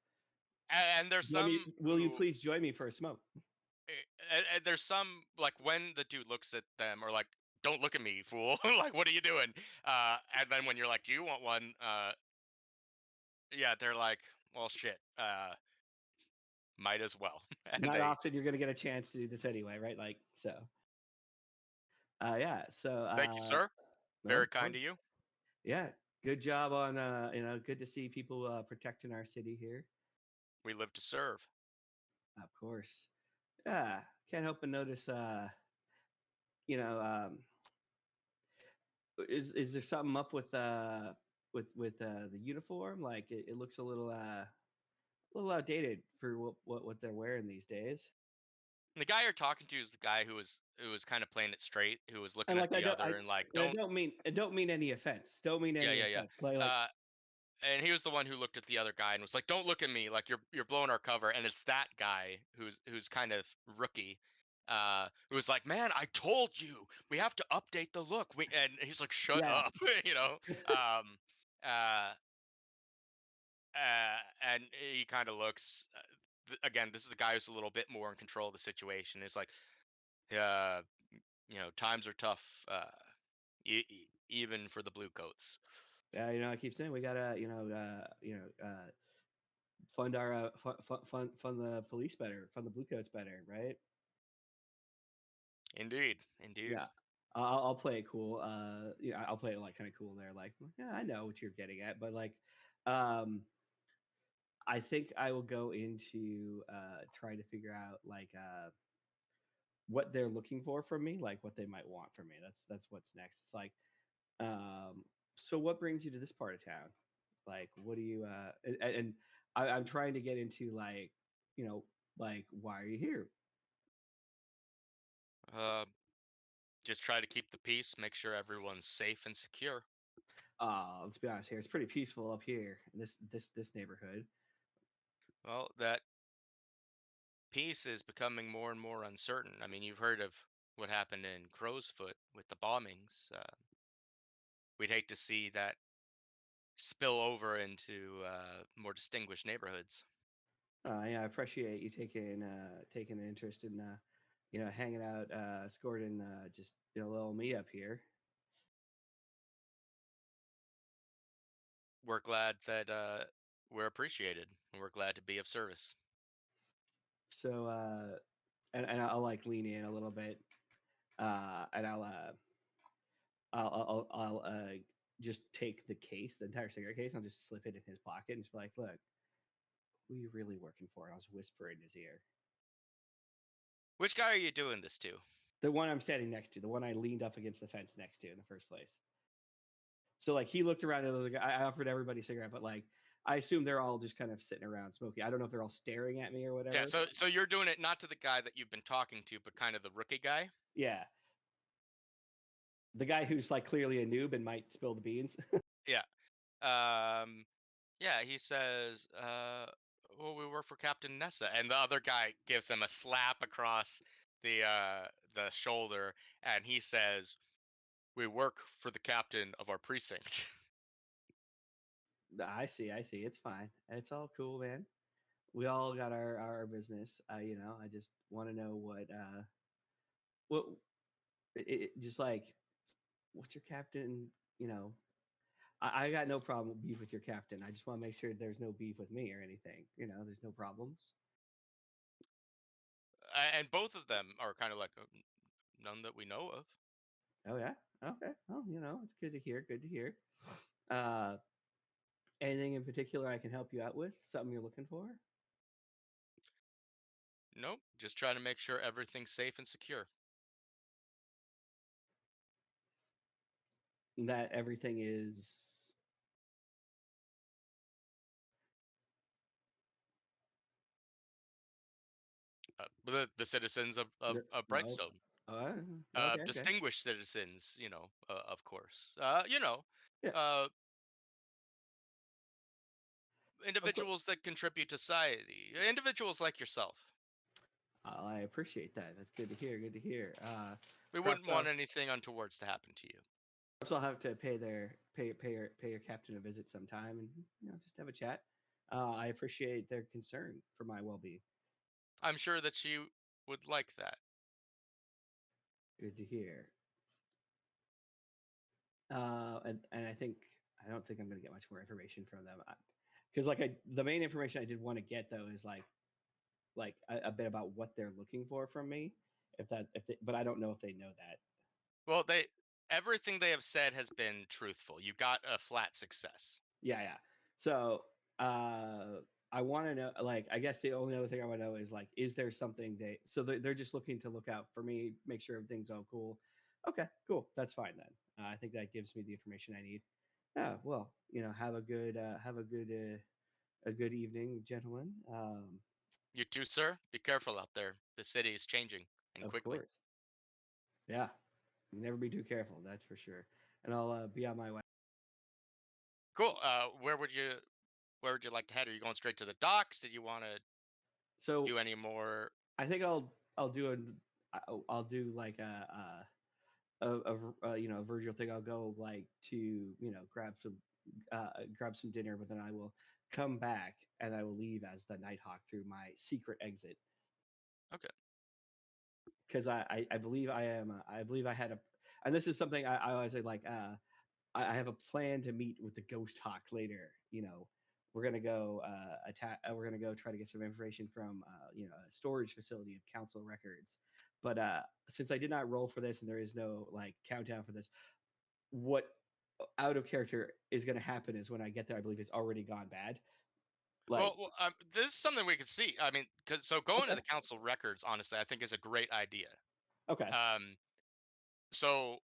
and there's some Will you who, please join me for a smoke? and there's some like when the dude looks at them or like, don't look at me, fool. Like, what are you doing? And then when you're like, do you want one? Yeah, they're like, well, shit. Might as well. And Not they often you're gonna get a chance to do this anyway, right? Like so. Yeah. So thank you, sir. no, Very of kind course. of you. Yeah. Good job on good to see people protecting our city here. We live to serve. Of course. Yeah. Can't help but notice you know, is there something up with the uniform? Like it looks a little outdated for what they're wearing these days. The guy you're talking to is the guy who was kind of playing it straight, who was And looking at like the other and like, don't. I don't mean any offense. Don't mean Yeah, any yeah, yeah. offense. Like And he was the one who looked at the other guy and was like, "Don't look at me, like you're blowing our cover." And it's that guy who's kind of rookie, who was like, "Man, I told you we have to update the look." And he's like, "Shut yeah. up," you know. Um, uh, and he kind of looks. Again, this is a guy who's a little bit more in control of the situation. It's like, uh, you know, times are tough, even for the blue coats. Yeah, I keep saying we gotta, fund our fund the police better, fund the blue coats better, right? Indeed, indeed. Yeah, I'll play it cool. I'll play it like kind of cool there. Like, yeah, I know what you're getting at, but like, um, I think I will go into trying to figure out like what they're looking for from me, like what they might want from me. That's what's next. It's like, um, so what brings you to this part of town? Like, what do you and I'm trying to get into like, like why are you here? Uh, just try to keep the peace, make sure everyone's safe and secure. Let's be honest here. It's pretty peaceful up here in this neighborhood. Well, that peace is becoming more and more uncertain. I mean, you've heard of what happened in Crowsfoot with the bombings. We'd hate to see that spill over into more distinguished neighborhoods. Yeah, I appreciate you taking an interest in hanging out, escorting just little me up here. We're glad that we're appreciated, and we're glad to be of service. So and I'll like lean in a little bit, and I'll just take the case, the entire cigarette case, and I'll just slip it in his pocket and just be like, look, Who are you really working for? I was whispering in his ear. Which guy are you doing this to? The one I'm standing next to, the one I leaned up against the fence next to in the first place. So like he looked around and was like, I offered everybody a cigarette, but like I assume they're all just kind of sitting around smoking. I don't know if they're all staring at me or whatever. Yeah, so you're doing it not to the guy that you've been talking to, but kind of the rookie guy. Yeah. The guy who's like clearly a noob and might spill the beans. Yeah. Yeah, he says, well, we work for Captain Nessa, and the other guy gives him a slap across the shoulder, and he says, we work for the captain of our precinct. I see. It's fine. It's all cool, man. We all got our business. You know, I just want to know what just like what's your captain, you know, I got no problem with beef with your captain. I just want to make sure there's no beef with me or anything. You know, there's no problems. And both of them are kind of like, none that we know of. Oh yeah. Okay. Oh, you know, it's good to hear. Good to hear. Uh, anything in particular I can help you out with? Something you're looking for? Nope, just trying to make sure everything's safe and secure. That everything is. The citizens of No. Brightstone. Oh, okay. Okay. Distinguished citizens, you know, of course. You know, Yeah. uh, Of course. individuals that contribute to society, individuals like yourself. I appreciate that. That's good to hear. Good to hear. We Perhaps wouldn't want anything untowards to happen to you. I'll have to pay your captain a visit sometime, and you know, just have a chat. I appreciate their concern for my well-being. I'm sure that you would like that. Good to hear. And I don't think I'm gonna get much more information from them, because the main information I did want to get though is like a bit about what they're looking for from me. But I don't know if they know that. Well, everything they have said has been truthful. You got a flat success. Yeah, yeah. So I want to know, like, I guess the only other thing I want to know is like, is there something so they're just looking to look out for me, make sure everything's all cool. Okay, cool. That's fine then. I think that gives me the information I need. Yeah, well, you know, a good evening, gentlemen. You too, sir. Be careful out there. The city is changing, and Of quickly. course. Yeah, never be too careful. That's for sure. And I'll be on my way. Cool. Where would you like to head? Are you going straight to the docks? Did you want to So do any more? I think I'll do I'll do like you know, a Virgil thing. I'll go like to, you know, grab some dinner, but then I will come back and I will leave as the Nighthawk through my secret exit. Okay. Because I believe I believe I had and this is something I always say, like, I have a plan to meet with the Ghost Hawk later. You know, we're gonna go attack. We're gonna go try to get some information from you know, a storage facility of council records. But since I did not roll for this and there is no like countdown for this, what out of character is going to happen is when I get there, I believe it's already gone bad. Like, this is something we could see. I mean, going to okay, the council records, honestly, I think is a great idea. okay, Um, so,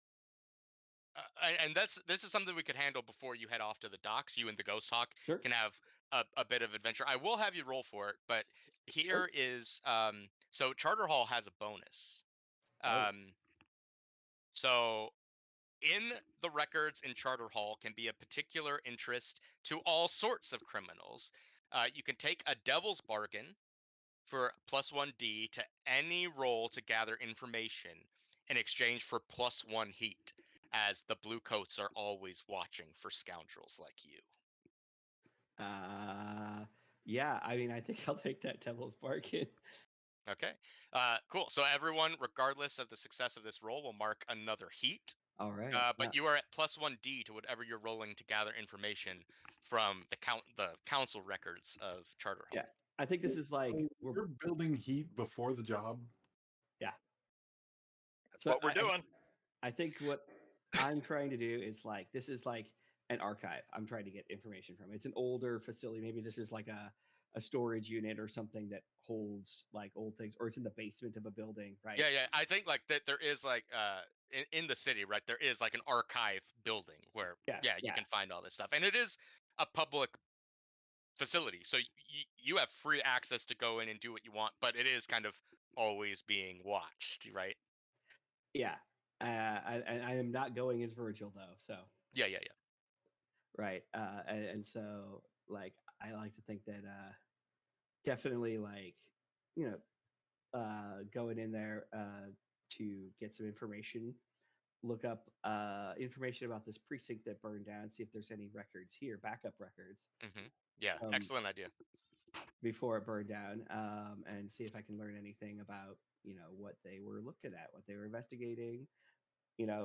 and this is something we could handle before you head off to the docks. You and the Ghost Hawk sure, can have a bit of adventure. I will have you roll for it, but sure. here is so Charter Hall has a bonus. Oh, So in the records in Charter Hall can be a particular interest to all sorts of criminals. You can take a devil's bargain for +1D to any roll to gather information in exchange for +1 heat, as the blue coats are always watching for scoundrels like you. yeah. I mean, I think I'll take that devil's bargain. Okay, cool. So everyone, regardless of the success of this roll, will mark another heat. All right. But you are at +1D to whatever you're rolling to gather information from the council records of Charter Hall. Yeah, I think this is like We're building heat before the job. yeah. That's So what we're doing. I think what I'm trying to do is like, this is like an archive I'm trying to get information from. It's an older facility. Maybe this is like a storage unit or something that holds like old things, or it's in the basement of a building, right? Yeah, I think like that there is like in the city, right? There is like an archive building where you can find all this stuff, and it is a public facility, so you have free access to go in and do what you want, but it is kind of always being watched, right? Yeah. I am not going as Virgil though, so Yeah. right. And so like I like to think that definitely like you know going in there to get some information, look up information about this precinct that burned down, see if there's any records here, backup records Yeah, excellent idea. before it burned down, and see if I can learn anything about what they were looking at, what they were investigating.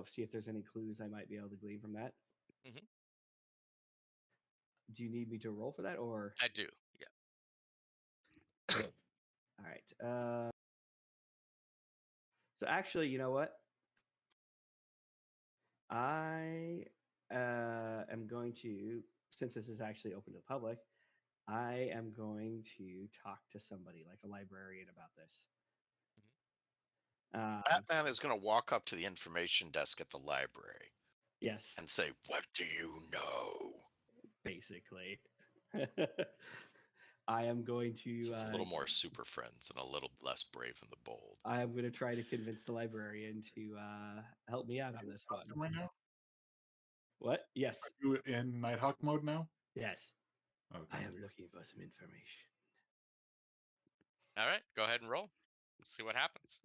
See if there's any clues I might be able to glean from that. Mhm. Do you need me to roll for that, or? I do. Yeah. All right. So actually, you know what? I am going to, since this is actually open to the public, I am going to talk to somebody like a librarian about this. Batman is going to walk up to the information desk at the library Yes, and say, "What do you know?" basically. I am going to. It's a little more Super Friends and a little less Brave and the Bold. I am going to try to convince the librarian to help me out on this one. Awesome right now? What? Yes. Are you in Nighthawk mode now? Yes. Okay. I am looking for some information. All right, go ahead and roll. Let's see what happens.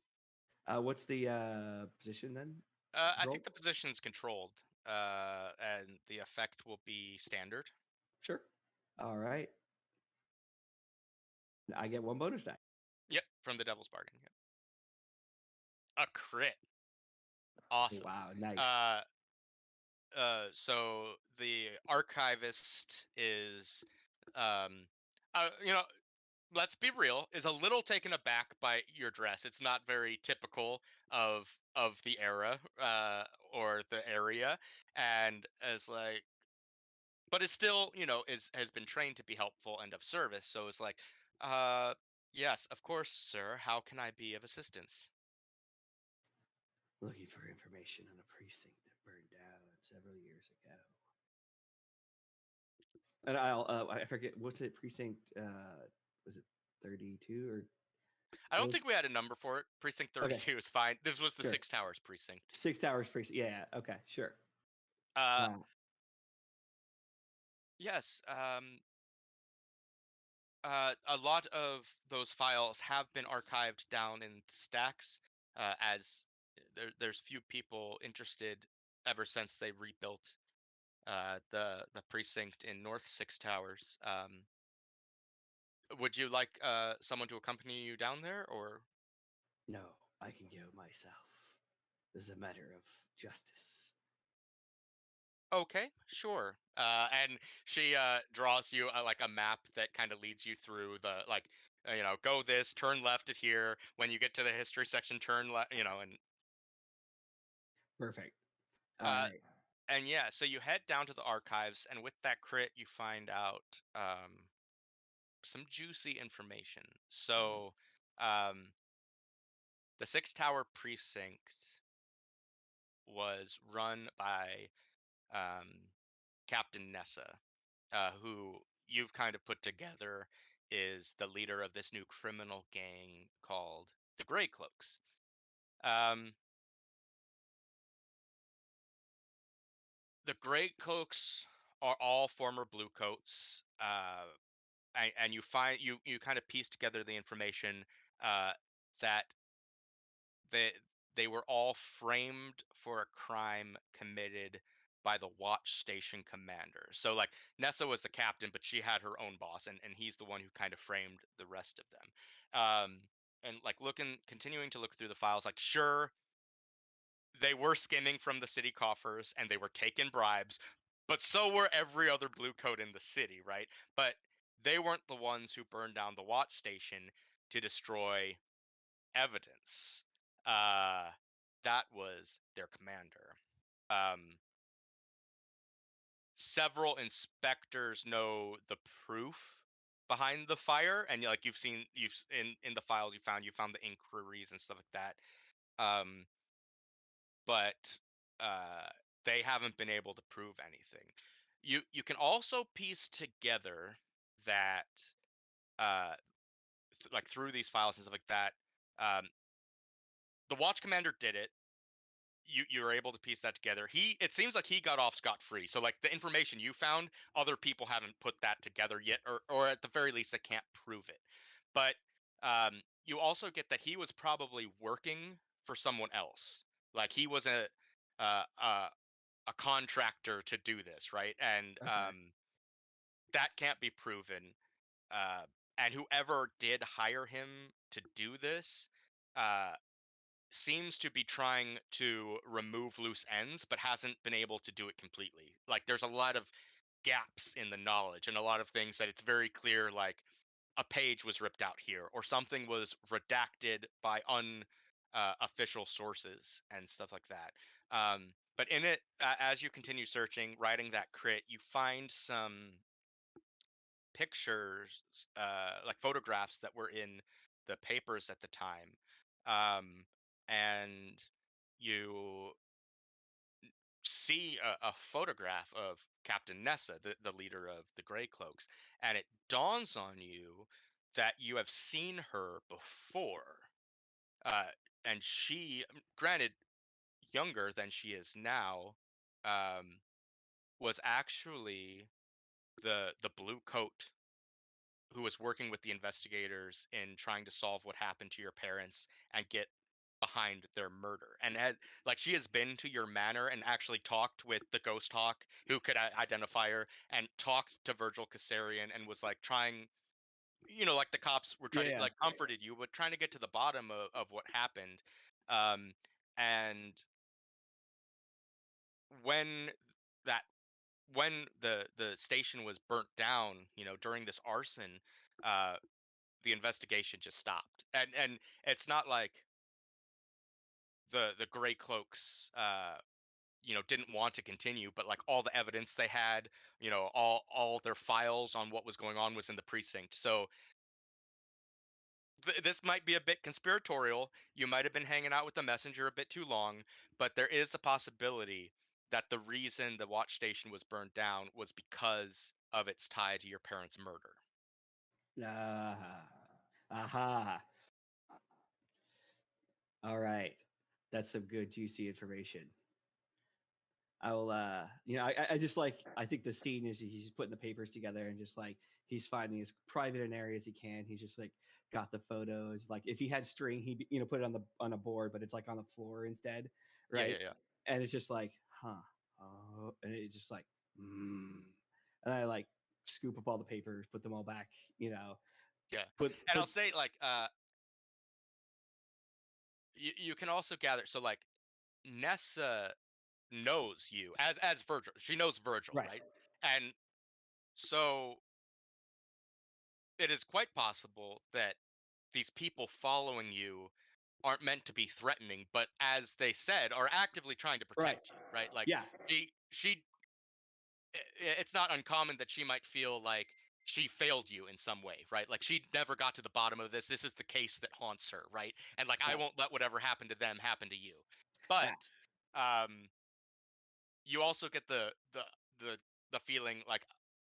What's the position then? I Roll? think the position's controlled, and the effect will be standard. Sure. All right. I get one bonus die. Yep, from the Devil's Bargain. Yep. A crit. Awesome. Wow, nice. So the archivist is, let's be real, is a little taken aback by your dress. It's not very typical of the era or the area, and as like, but it's still has been trained to be helpful and of service. So it's like, yes, of course, sir. How can I be of assistance? Looking for information on a precinct that burned down several years ago. And I forget, what's it, precinct, was it 32 or? I don't think we had a number for it. Precinct 32 is fine. This was the Sure. 6 Towers precinct. 6 Towers precinct. Yeah. Okay. Sure. Yes. A lot of those files have been archived down in stacks, as there's few people interested ever since they rebuilt the precinct in North 6 Towers. Would you like someone to accompany you down there, or? No, I can go myself. This is a matter of justice. Okay, sure. And she draws you like a map that kind of leads you through the like, go this, turn left at here. When you get to the history section, turn left, and Perfect. uh, All right. and yeah, so you head down to the archives, and with that crit, you find out some juicy information. So, the 6 Tower precinct was run by um, Captain Nessa, who you've kind of put together is the leader of this new criminal gang called the Grey Cloaks. The Grey Cloaks are all former Blue Coats, and you find you kind of piece together the information that they they were all framed for a crime committed by the watch station commander. So like Nessa was the captain, but she had her own boss, and he's the one who kind of framed the rest of them. And like continuing to look through the files, like sure, they were skimming from the city coffers and they were taking bribes, but so were every other blue coat in the city, right? But they weren't the ones who burned down the watch station to destroy evidence. That was their commander. Several inspectors know the proof behind the fire, and like you've in the files you found the inquiries and stuff like that. But they haven't been able to prove anything. You can also piece together that like through these files and stuff like that, the watch commander did it. You were able to piece that together. It seems like he got off scot-free. So like the information you found, other people haven't put that together yet, or at the very least they can't prove it. But you also get that he was probably working for someone else. Like he was a contractor to do this, right? And Okay. that can't be proven. And whoever did hire him to do this seems to be trying to remove loose ends, but hasn't been able to do it completely. Like there's a lot of gaps in the knowledge and a lot of things that it's very clear, like a page was ripped out here or something was redacted by unofficial sources and stuff like that. But in it, as you continue searching, writing that crit, you find some pictures, like photographs that were in the papers at the time, and you see a photograph of Captain Nessa, the leader of the Grey Cloaks, and it dawns on you that you have seen her before. Uh, and she, granted, younger than she is now, um, was actually the blue coat who was working with the investigators in trying to solve what happened to your parents and get behind their murder. And like she has been to your manor and actually talked with the Ghost Hawk who could identify her and talked to Virgil Caesarion and was like trying, like the cops were trying to Yeah. like comforted you, but trying to get to the bottom of what happened. Um, and when that when the station was burnt down, during this arson, uh, the investigation just stopped. And it's not like the Gray Cloaks didn't want to continue, but like all the evidence they had, all their files on what was going on was in the precinct. So this might be a bit conspiratorial. You might have been hanging out with the messenger a bit too long, but there is a possibility that the reason the watch station was burned down was because of its tie to your parents' murder. Aha. All right. That's some good juicy information. I will I just like I think the scene is he's putting the papers together and just like he's finding as private an area as he can. He's just like got the photos. Like if he had string, he'd put it on a board, but it's like on the floor instead, Yeah, right? yeah, yeah. And it's just like, and it's just like, and I like scoop up all the papers, put them all back, Yeah. put And I'll say like you can also gather, so like Nessa knows you as Virgil. She knows Virgil, right. right? And so it is quite possible that these people following you aren't meant to be threatening, but as they said, are actively trying to Right. protect you, right? Like Yeah. she it's not uncommon that she might feel like she failed you in some way, right? Like she never got to the bottom of this. This is the case that haunts her, right? And like I Right. won't let whatever happened to them happen to you. Yeah. But you also get the feeling like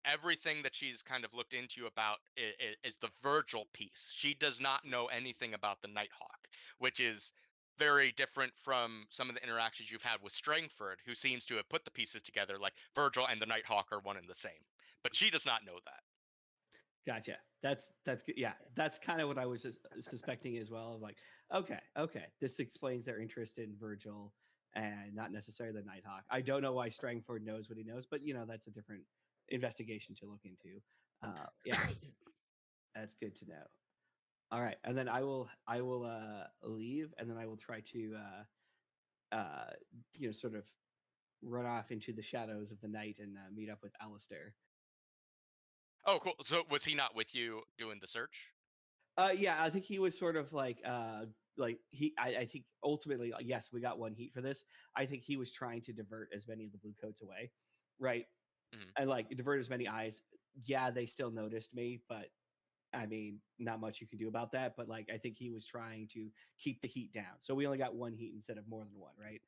everything that she's kind of looked into about is the Virgil piece. She does not know anything about the Nighthawk, which is very different from some of the interactions you've had with Strangford, who seems to have put the pieces together like Virgil and the Nighthawk are one and the same. But she does not know that. Gotcha. That's good. Yeah, that's kind of what I was suspecting as well. Of like, okay, this explains their interest in Virgil and not necessarily the Nighthawk. I don't know why Strangford knows what he knows, but that's a different investigation to look into. Yeah, that's good to know. All right, and then I will leave, and then I will try to sort of run off into the shadows of the night and meet up with Alistair. Oh, cool. So was he not with you doing the search? Yeah, I think he was sort of like I think ultimately yes, we got one heat for this. I think he was trying to divert as many of the blue coats away, right? Mhm. And like divert as many eyes yeah, they still noticed me, but I mean, not much you can do about that. But like, I think he was trying to keep the heat down, so we only got one heat instead of more than one, right?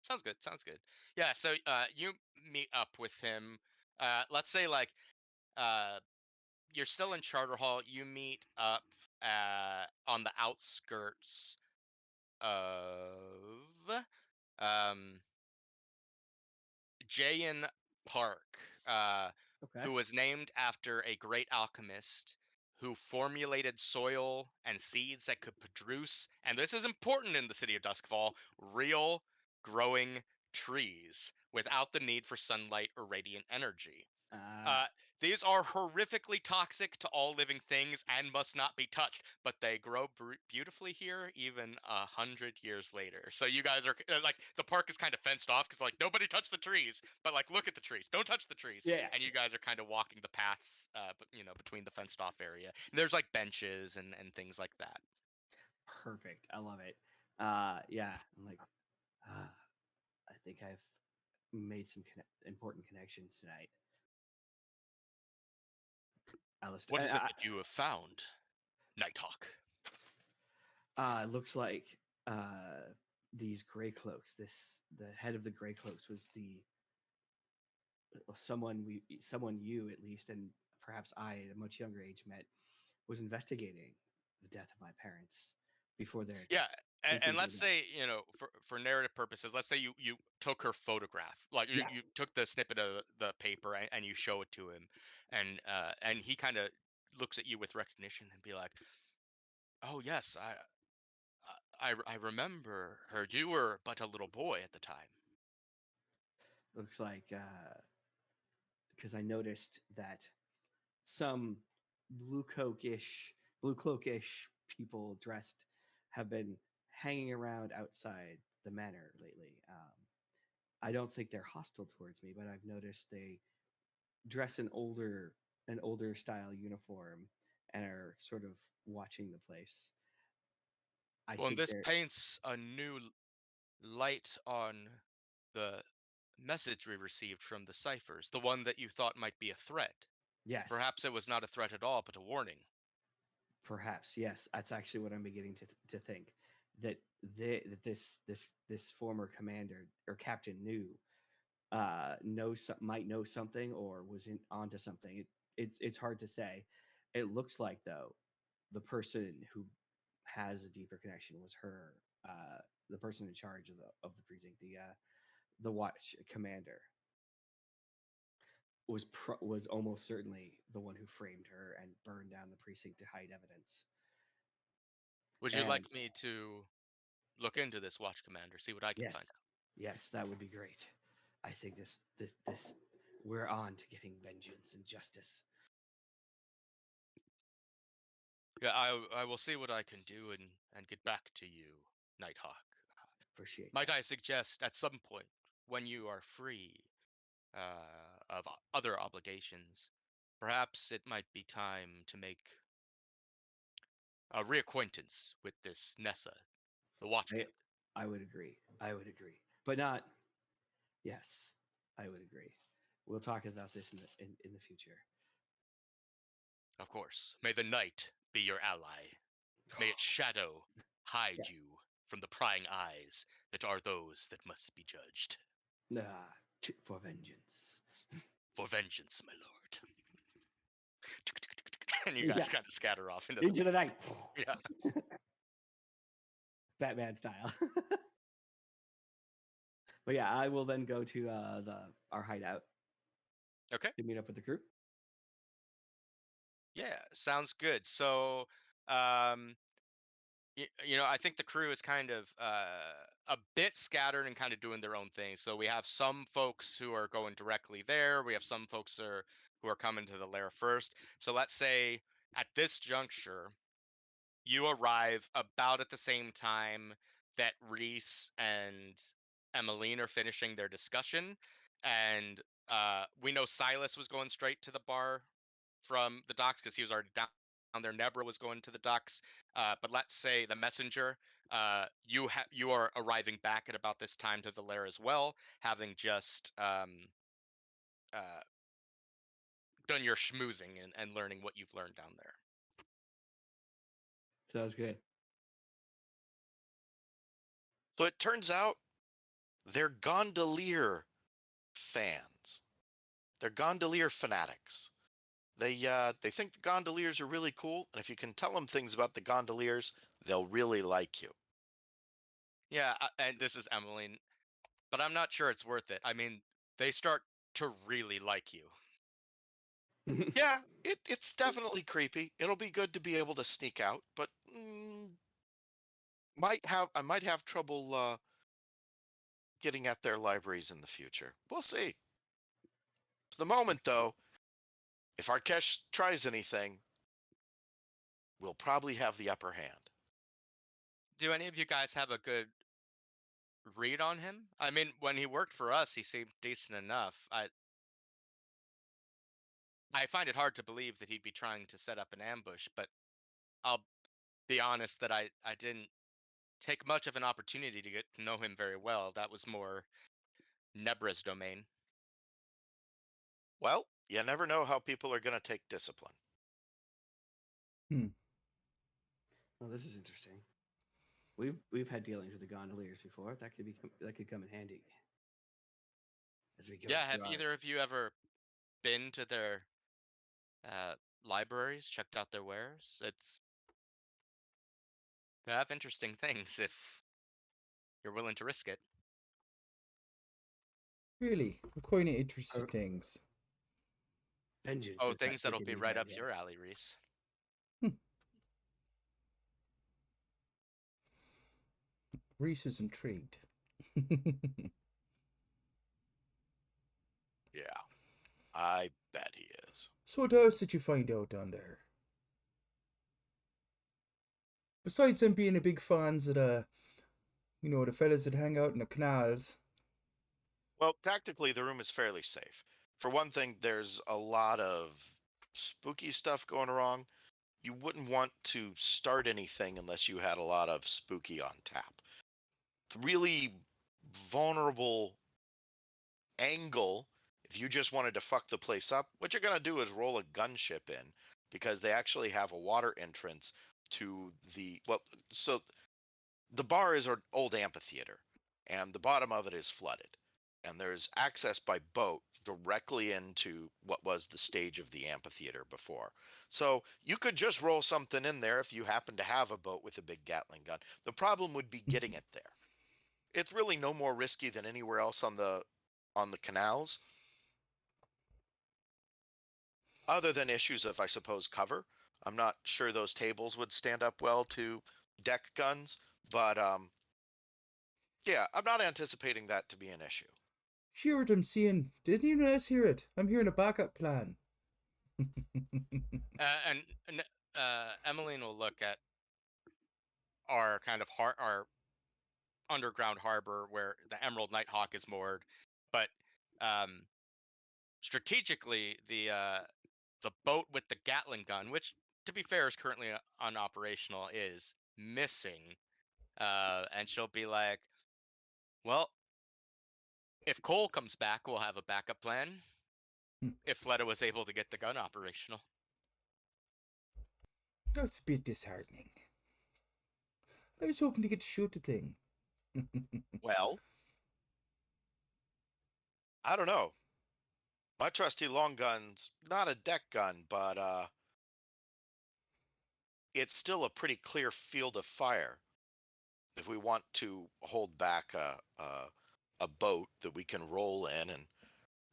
Sounds good. Sounds good. Yeah. So you meet up with him. Let's say like uh, you're still in Charter Hall. You meet up on the outskirts of um, Jayan Park, Okay. who was named after a great alchemist who formulated soil and seeds that could produce, and this is important in the city of Duskfall, real growing trees without the need for sunlight or radiant energy. Uh, Uh, these are horrifically toxic to all living things and must not be touched, but they grow beautifully here even 100 years later. So you guys are like the park is kind of fenced off because like nobody touch the trees, but like look at the trees, don't touch the trees, yeah. and you guys are kind of walking the paths, but you know between the fenced off area. And there's like benches and things like that. Perfect. I love it. Yeah. I'm like, I think I've made some important connections tonight, Alistair. What is it that you have found, Nighthawk? It looks like these gray cloaks. The head of the gray cloaks was someone you at least, and perhaps I at a much younger age met, was investigating the death of my parents before their Yeah, and instant let's death. say for narrative purposes, let's say you took her photograph, like Yeah. you took the snippet of the paper and you show it to him, and he kind of looks at you with recognition and be like, "Oh yes, I remember her. You were but a little boy at the time." Looks like because I noticed that some blue cloakish people dressed have been hanging around outside the manor lately. I don't think they're hostile towards me, but I've noticed they dress an older style uniform and are sort of watching the place. I Well, and think this they're paints a new light on the message we received from the ciphers, the one that you thought might be a threat. yes, Perhaps it was not a threat at all, but a warning. perhaps yes. That's actually what I'm beginning to think that this former commander or captain might know something or was onto something. It's hard to say. It looks like though the person who has a deeper connection was her, the person in charge of the precinct, the watch commander was almost certainly the one who framed her and burned down the precinct to hide evidence. Would you And like me to look into this, Watch Commander, see what I can yes, find out? yes, that would be great. I think this we're on to getting vengeance and justice. Yeah, I will see what I can do and get back to you, Nighthawk. Appreciate Might that. I suggest at some point when you are free of other obligations, perhaps it might be time to make a reacquaintance with this Nessa, the Watch I Captain. I would agree. I would agree, but not. Yes, I would agree. We'll talk about this in the future. Of course. May the night be your ally. May its shadow hide Yeah. you from the prying eyes that are those that must be judged. For vengeance. For vengeance, my lord. And you Yeah. guys kind of scatter off into the Into the night. yeah. Batman style. But yeah, I will then go to our hideout Okay. to meet up with the crew. Yeah, sounds good. So, um, you know, I think the crew is kind of a bit scattered and kind of doing their own thing. So we have some folks who are going directly there. We have some folks who are coming to the lair first. So let's say at this juncture, you arrive about at the same time that Reese and Emmeline are finishing their discussion, and we know Silas was going straight to the bar from the docks because he was already down there. Nebra was going to the docks, but let's say the messenger, you are arriving back at about this time to the lair as well, having just uh, done your schmoozing and learning what you've learned down there. Sounds good. So it turns out they're gondolier fans. They're gondolier fanatics. They think the gondoliers are really cool, and if you can tell them things about the gondoliers, they'll really like you. Yeah, and this is Emmeline, but I'm not sure it's worth it. I mean, they start to really like you. Yeah, it's definitely creepy. It'll be good to be able to sneak out, but I might have trouble getting at their libraries in the future. We'll see. For the moment, though, if Arkesh tries anything, we'll probably have the upper hand. Do any of you guys have a good read on him? I mean, when he worked for us, he seemed decent enough. I find it hard to believe that he'd be trying to set up an ambush, but I'll be honest that I didn't take much of an opportunity to get to know him very well. That was more Nebra's domain. Well, you never know how people are going to take discipline. Well, this is interesting. We've had dealings with the gondoliers before. That could come in handy. As we go Yeah, have through our- either of you ever been to their libraries, checked out their wares? They have interesting things if you're willing to risk it. Really, we're quite interested things. vengeance. Oh, is things not that'll be taken in right my up your head. alley, Reese. Reese is intrigued. Yeah, I bet he is. So what else did you find out down there? Besides them being a big fans of the fellas that hang out in the canals. Well, tactically, the room is fairly safe. For one thing, there's a lot of spooky stuff going wrong. You wouldn't want to start anything unless you had a lot of spooky on tap. The really vulnerable angle, if you just wanted to fuck the place up, what you're going to do is roll a gunship in because they actually have a water entrance to so the bar is an old amphitheater and the bottom of it is flooded. And there's access by boat directly into what was the stage of the amphitheater before. So you could just roll something in there if you happen to have a boat with a big Gatling gun. The problem would be getting it there. It's really no more risky than anywhere else on the canals. Other than issues of, I suppose, cover. I'm not sure those tables would stand up well to deck guns, but yeah, I'm not anticipating that to be an issue. Sure, what I'm seeing. Didn't even us hear it. I'm hearing a backup plan. And Emmeline will look at our kind of our underground harbor where the Emerald Nighthawk is moored, but strategically the boat with the Gatling gun, which to be fair is currently unoperational, is missing. And she'll be like, "Well, if Cole comes back, we'll have a backup plan. If Fleta was able to get the gun operational." That's a bit disheartening. I was hoping to get to shoot the thing. Well, I don't know. My trusty long gun's not a deck gun, but it's still a pretty clear field of fire. If we want to hold back a boat that we can roll in and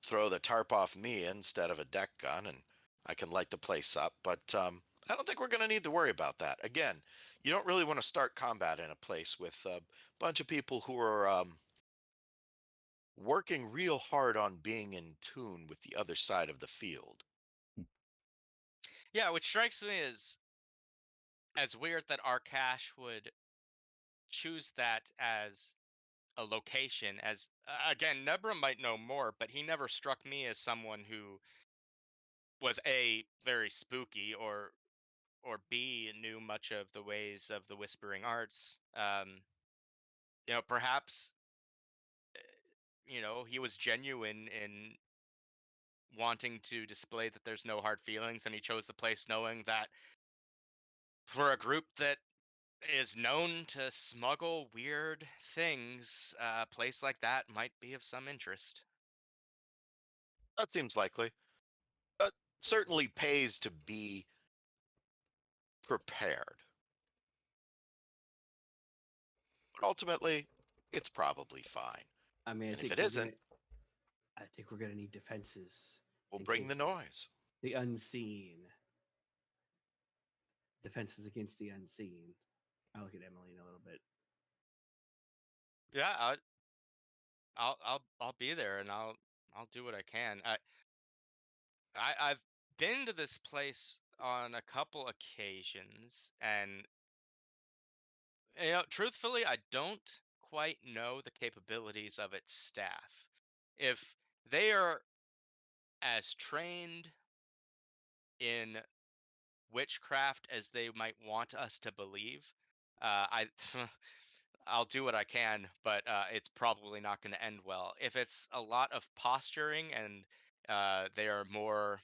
throw the tarp off me instead of a deck gun, and I can light the place up. But I don't think we're going to need to worry about that. Again, you don't really want to start combat in a place with a bunch of people who are working real hard on being in tune with the other side of the field. Yeah, which strikes me as weird that Arkash would choose that as a location. As again, Nebra might know more, but he never struck me as someone who was A, very spooky, or B, knew much of the ways of the Whispering Arts. Perhaps he was genuine in wanting to display that there's no hard feelings, and he chose the place knowing that for a group that is known to smuggle weird things, a place like that might be of some interest. That seems likely. Certainly pays to be prepared. But ultimately, it's probably fine. I mean, And if it isn't, I think we're gonna need defenses. we'll in bring the case noise. The unseen. Defenses against the unseen. I look at Emmeline a little bit. Yeah, I'll be there, and I'll do what I can. I've been to this place on a couple occasions, and truthfully, I don't quite know the capabilities of its staff. If they are as trained in witchcraft as they might want us to believe, I I'll do what I can, but it's probably not going to end well. If it's a lot of posturing and they are more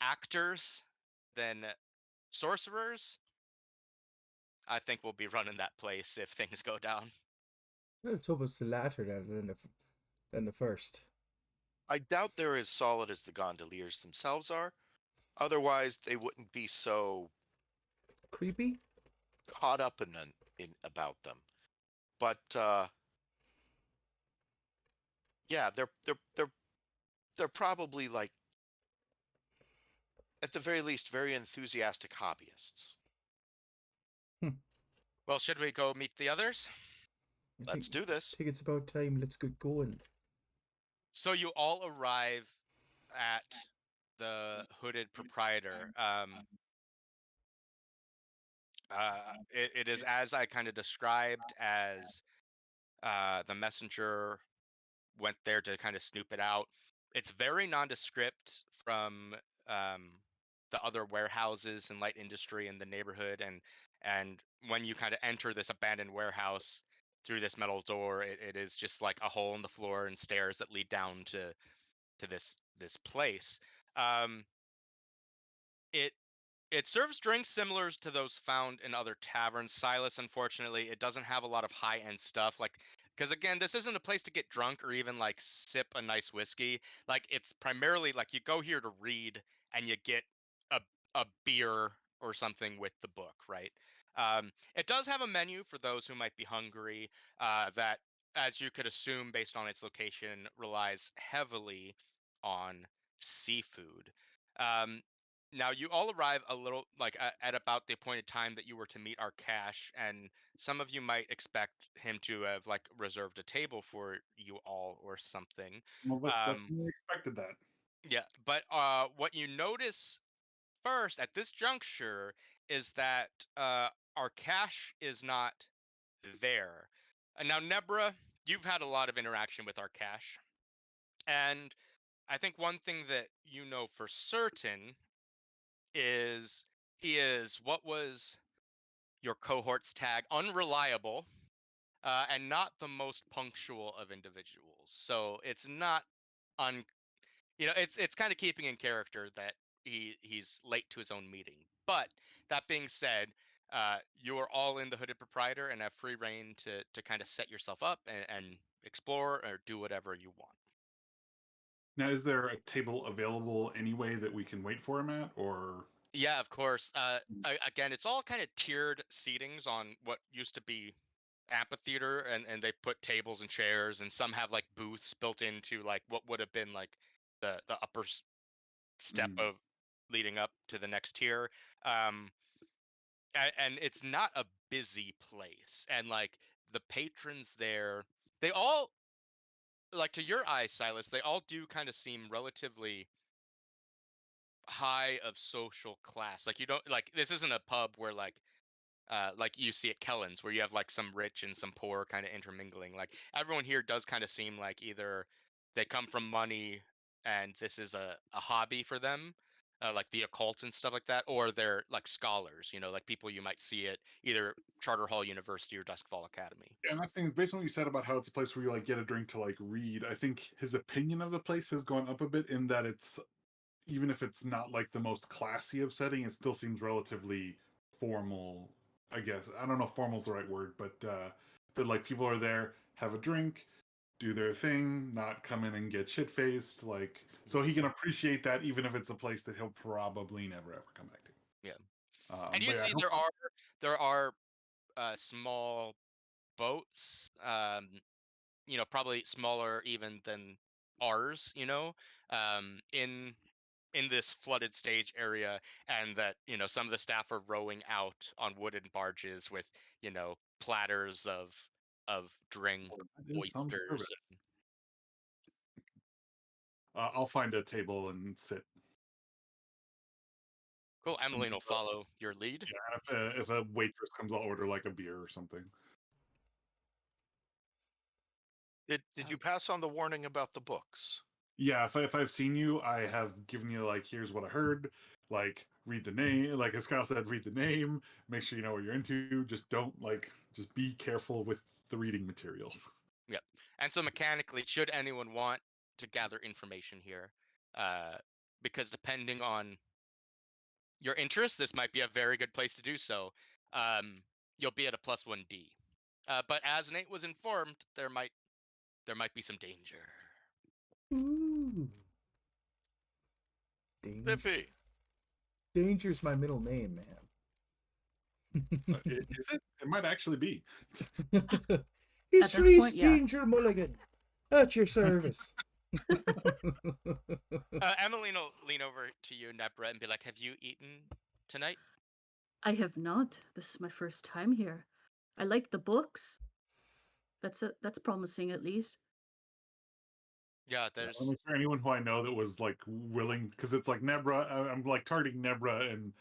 actors than sorcerers, I think we'll be running that place if things go down. Let's hope it's the latter than the first. I doubt they're as solid as the gondoliers themselves are. Otherwise, they wouldn't be so Creepy? caught up in about them. But yeah, they're probably, like, at the very least, very enthusiastic hobbyists. Well, should we go meet the others? Let's do this. I think it's about time. Let's get going. So you all arrive at the hooded proprietor. It is as I kind of described, as the messenger went there to kind of snoop it out. It's very nondescript from the other warehouses and light industry in the neighborhood, and when you kind of enter this abandoned warehouse through this metal door, it is just like a hole in the floor and stairs that lead down to this place. Um, it it serves drinks similar to those found in other taverns. Silas, unfortunately, it doesn't have a lot of high-end stuff. Like, because again, this isn't a place to get drunk or even like sip a nice whiskey. Like, it's primarily like you go here to read and you get a a beer or something with the book, right? It does have a menu for those who might be hungry. That, as you could assume, based on its location, relies heavily on seafood. Um, Now you all arrive a little like at about the appointed time that you were to meet our cash, and some of you might expect him to have like reserved a table for you all or something. Well, but Um, we expected that. yeah, but what you notice first at this juncture is that our cash is not there. And now, Nebra, you've had a lot of interaction with our cash, and I think one thing that you know for certain is he is what was your cohort's tag, unreliable, and not the most punctual of individuals. So it's not un it's kind of keeping in character that he's late to his own meeting. But that being said, you are all in the hooded proprietor and have free reign to kind of set yourself up and explore or do whatever you want. Now, is there a table available anyway that we can wait for him at, or? Yeah, of course. Again, it's all kind of tiered seatings on what used to be amphitheater, and they put tables and chairs, and some have like booths built into like what would have been like the upper step Mm. of leading up to the next tier. Um, and it's not a busy place, and like the patrons there, they all, like, to your eyes, Silas, they all do kind of seem relatively high of social class. Like, you don't, like, this isn't a pub where like you see at Kellen's, where you have like some rich and some poor kind of intermingling. Like, everyone here does kind of seem like either they come from money and this is a hobby for them, like the occult and stuff like that, or they're like scholars, like people you might see at either Charter Hall University or Duskfall Academy. And that's the thing, based on what you said about how it's a place where you like get a drink to like read, I think his opinion of the place has gone up a bit in that it's, even if it's not like the most classy of setting, it still seems relatively formal, I guess. I don't know if formal's the right word, but that like people are there, have a drink, do their thing, not come in and get shit faced, like, so he can appreciate that even if it's a place that he'll probably never ever come back to. Yeah. And you But yeah, see there are small boats, probably smaller even than ours, in this flooded stage area, and that some of the staff are rowing out on wooden barges with platters of drink, that is some oysters. service. I'll find a table and sit. Cool. Emmeline will follow your lead. Yeah, if a waitress comes, I'll order like a beer or something. Did you pass on the warning about the books? Yeah, if I've seen you, I have given you like, here's what I heard. Like, read the name. Like as Kyle said, read the name. Make sure you know what you're into. Just don't just be careful with the reading material. Yep. And so mechanically, should anyone want to gather information here, because depending on your interest, this might be a very good place to do so. You'll be at a +1D. But as Nate was informed, there might be some danger. Ooh. Danger. Biffy. Danger's my middle name, man. Is it? It might actually be. It's this Reese point, yeah. Danger Mulligan. At your service. Emmeline will lean over to you, Nebra, and be like, "Have you eaten tonight?" I have not. This is my first time here. I like the books. That's promising at least. Yeah, there's. I'm not sure anyone who I know that was like willing, because it's like Nebra. I'm like targeting Nebra and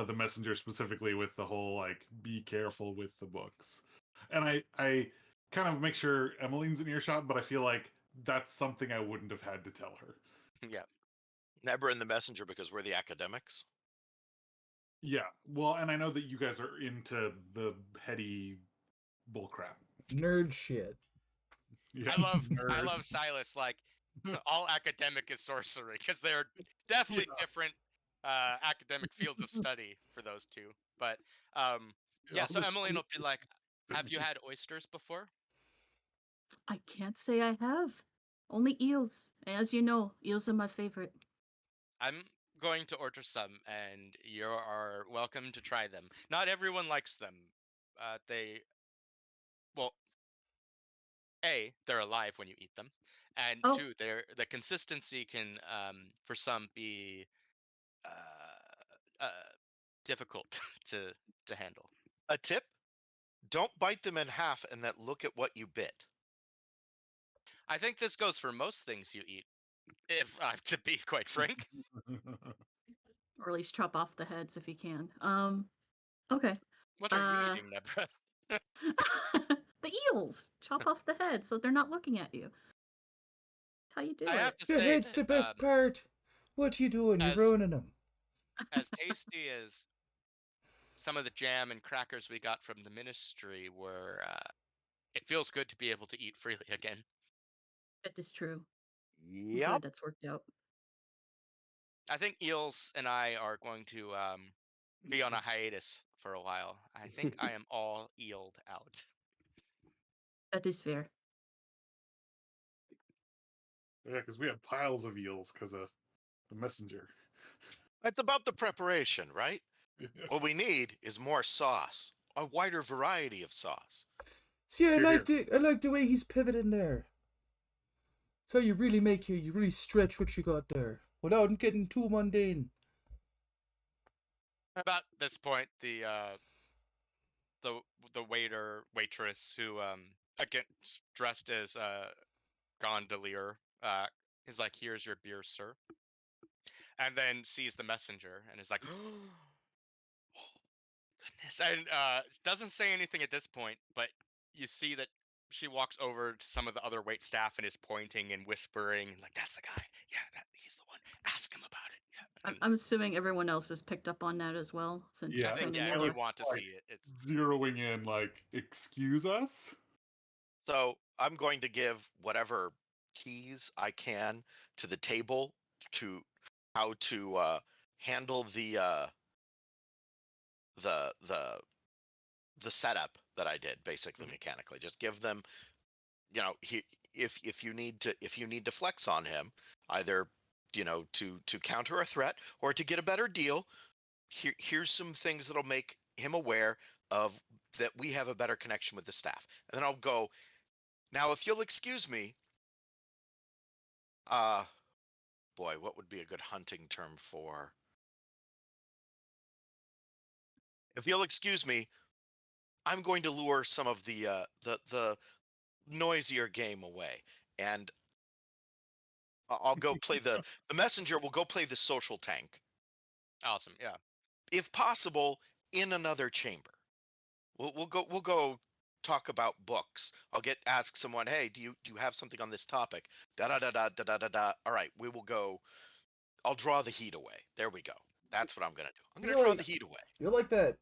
the messenger specifically with the whole like be careful with the books, and I kind of make sure Emmeline's in earshot, but I feel like that's something I wouldn't have had to tell her. Yeah. Nebra and the messenger because we're the academics. Yeah, well, and I know that you guys are into the heady bullcrap. Nerd shit. Yeah, I love nerds. Silas. Like, all academic is sorcery, because they're definitely different academic fields of study for those two. But yeah. So Emmeline will be like, "Have you had oysters before?" I can't say I have. Only eels. As you know, eels are my favorite. I'm going to order some, and you are welcome to try them. Not everyone likes them. Well, A, they're alive when you eat them, and Oh, two, the consistency can, for some, be uh, difficult to handle. A tip: don't bite them in half and then look at what you bit. I think this goes for most things you eat, if I have to be quite frank. or at least chop off the heads if you can. Okay. What are you eating, Nebra? The eels. Chop off the head so they're not looking at you. That's how you do I have it. to The say, head's the best part. What you doing? You're as ruining them. as tasty as some of the jam and crackers we got from the ministry were, it feels good to be able to eat freely again. That is true. I'm Yep. glad that's worked out. I think Eels and I are going to be on a hiatus for a while. I think I am all eeled out. That is fair. Yeah, because we have piles of eels because of the messenger. It's about the preparation, right? What we need is more sauce, a wider variety of sauce. See, I Here, like the way he's pivoting there. So you really you really stretch what you got there without getting too mundane. About this point, the waiter waitress who again dressed as gondolier is like, "Here's your beer, sir," and then sees the messenger and is like, "Oh goodness," and doesn't say anything at this point, but you see that she walks over to some of the other wait staff and is pointing and whispering, like, "That's the guy. Yeah, he's the one. Ask ask him about it. Yeah. I'm assuming everyone else has picked up on that as well, since Yeah, I think, kinda yeah, if never. you want to like, see it, it's zeroing in, like, excuse us. So I'm going to give whatever keys I can to the table to how to handle the the the setup that I did, basically mechanically. Just give them, if you need to flex on him, either to counter a threat or to get a better deal. Here's some things that'll make him aware of that we have a better connection with the staff, and then I'll go. Now, if you'll excuse me, boy, what would be a good hunting term for? If you'll excuse me, I'm going to lure some of the noisier game away, and I'll go play the messenger. Will go play the social tank, awesome. Yeah. if possible, in another chamber. We'll go talk about books. I'll ask someone, hey, do you have something on this topic? Da da da da da da da da. All right, we will go. I'll draw the heat away. There we go. That's what I'm gonna do. I'm gonna draw the heat away. You're like that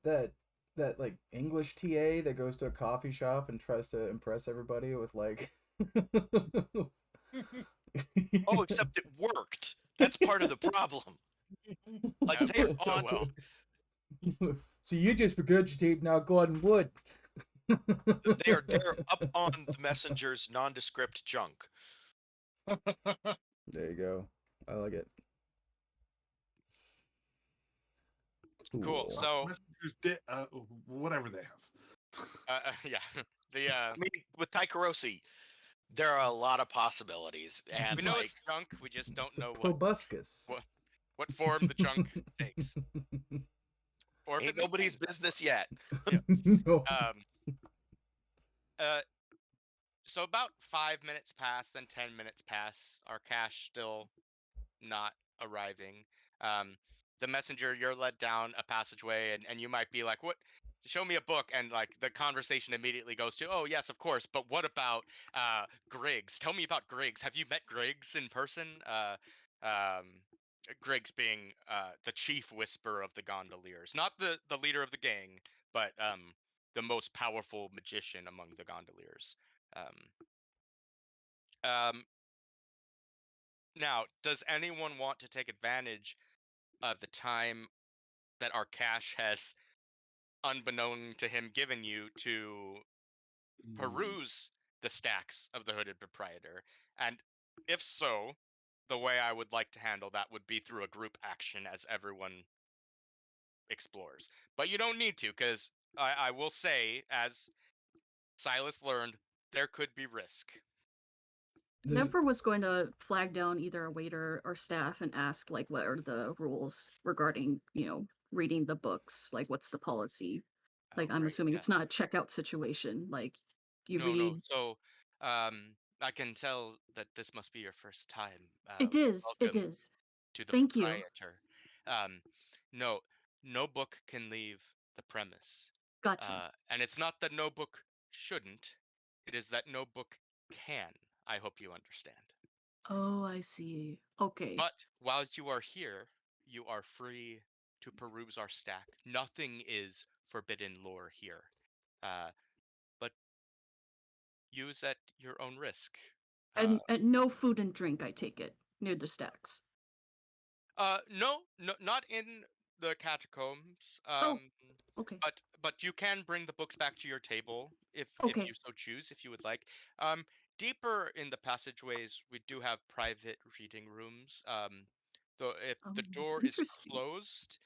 like English TA that goes to a coffee shop and tries to impress everybody with like. Oh, except it worked. That's part of the problem. Like That they're worked so on. well. So you just regurgitated now Gordon Wood. They're up on the messenger's nondescript junk. There you go. I like it. Cool. So, Whatever they have. yeah, the I mean, with Taikarosi, there are a lot of possibilities, and we know like it's junk. We just don't It's a know proboscis. what form the junk takes. Or if ain't it makes nobody's sense. business yet. No. So about 5 minutes pass, then 10 minutes pass. Our cash still not arriving. The messenger, you're led down a passageway, and you might be like, "What? Show me a book." And like the conversation immediately goes to, "Oh yes, of course. But what about Griggs? Tell me about Griggs. Have you met Griggs in person?" Um, Griggs being the chief whisperer of the gondoliers, not the leader of the gang, but the most powerful magician among the gondoliers. Um, Now, does anyone want to take advantage of the time that our cash has, unbeknown to him, given you to peruse the stacks of the Hooded Proprietor? And if so, the way I would like to handle that would be through a group action as everyone explores. But you don't need to, because I will say, as Silas learned, there could be risk. Nebra was going to flag down either a waiter or staff and ask, like, what are the rules regarding, reading the books? Like, what's the policy? Oh, Like, I'm great, assuming yeah. it's not a checkout situation. Like, you No. read. So, I can tell that this must be your first time. It is. It Welcome is. to the Thank you. proprietor. No, no book can leave the premise. Gotcha. And it's not that no book shouldn't, it is that no book can. I hope you understand. Oh, I see. Okay. But while you are here, you are free to peruse our stack. Nothing is forbidden lore here. But use at your own risk. And no food and drink, I take it, near the stacks. No, not in the catacombs. Okay. But you can bring the books back to your table if Okay. you so choose, if you would like. Deeper in the passageways, we do have private reading rooms. Though if the door is Interesting. closed,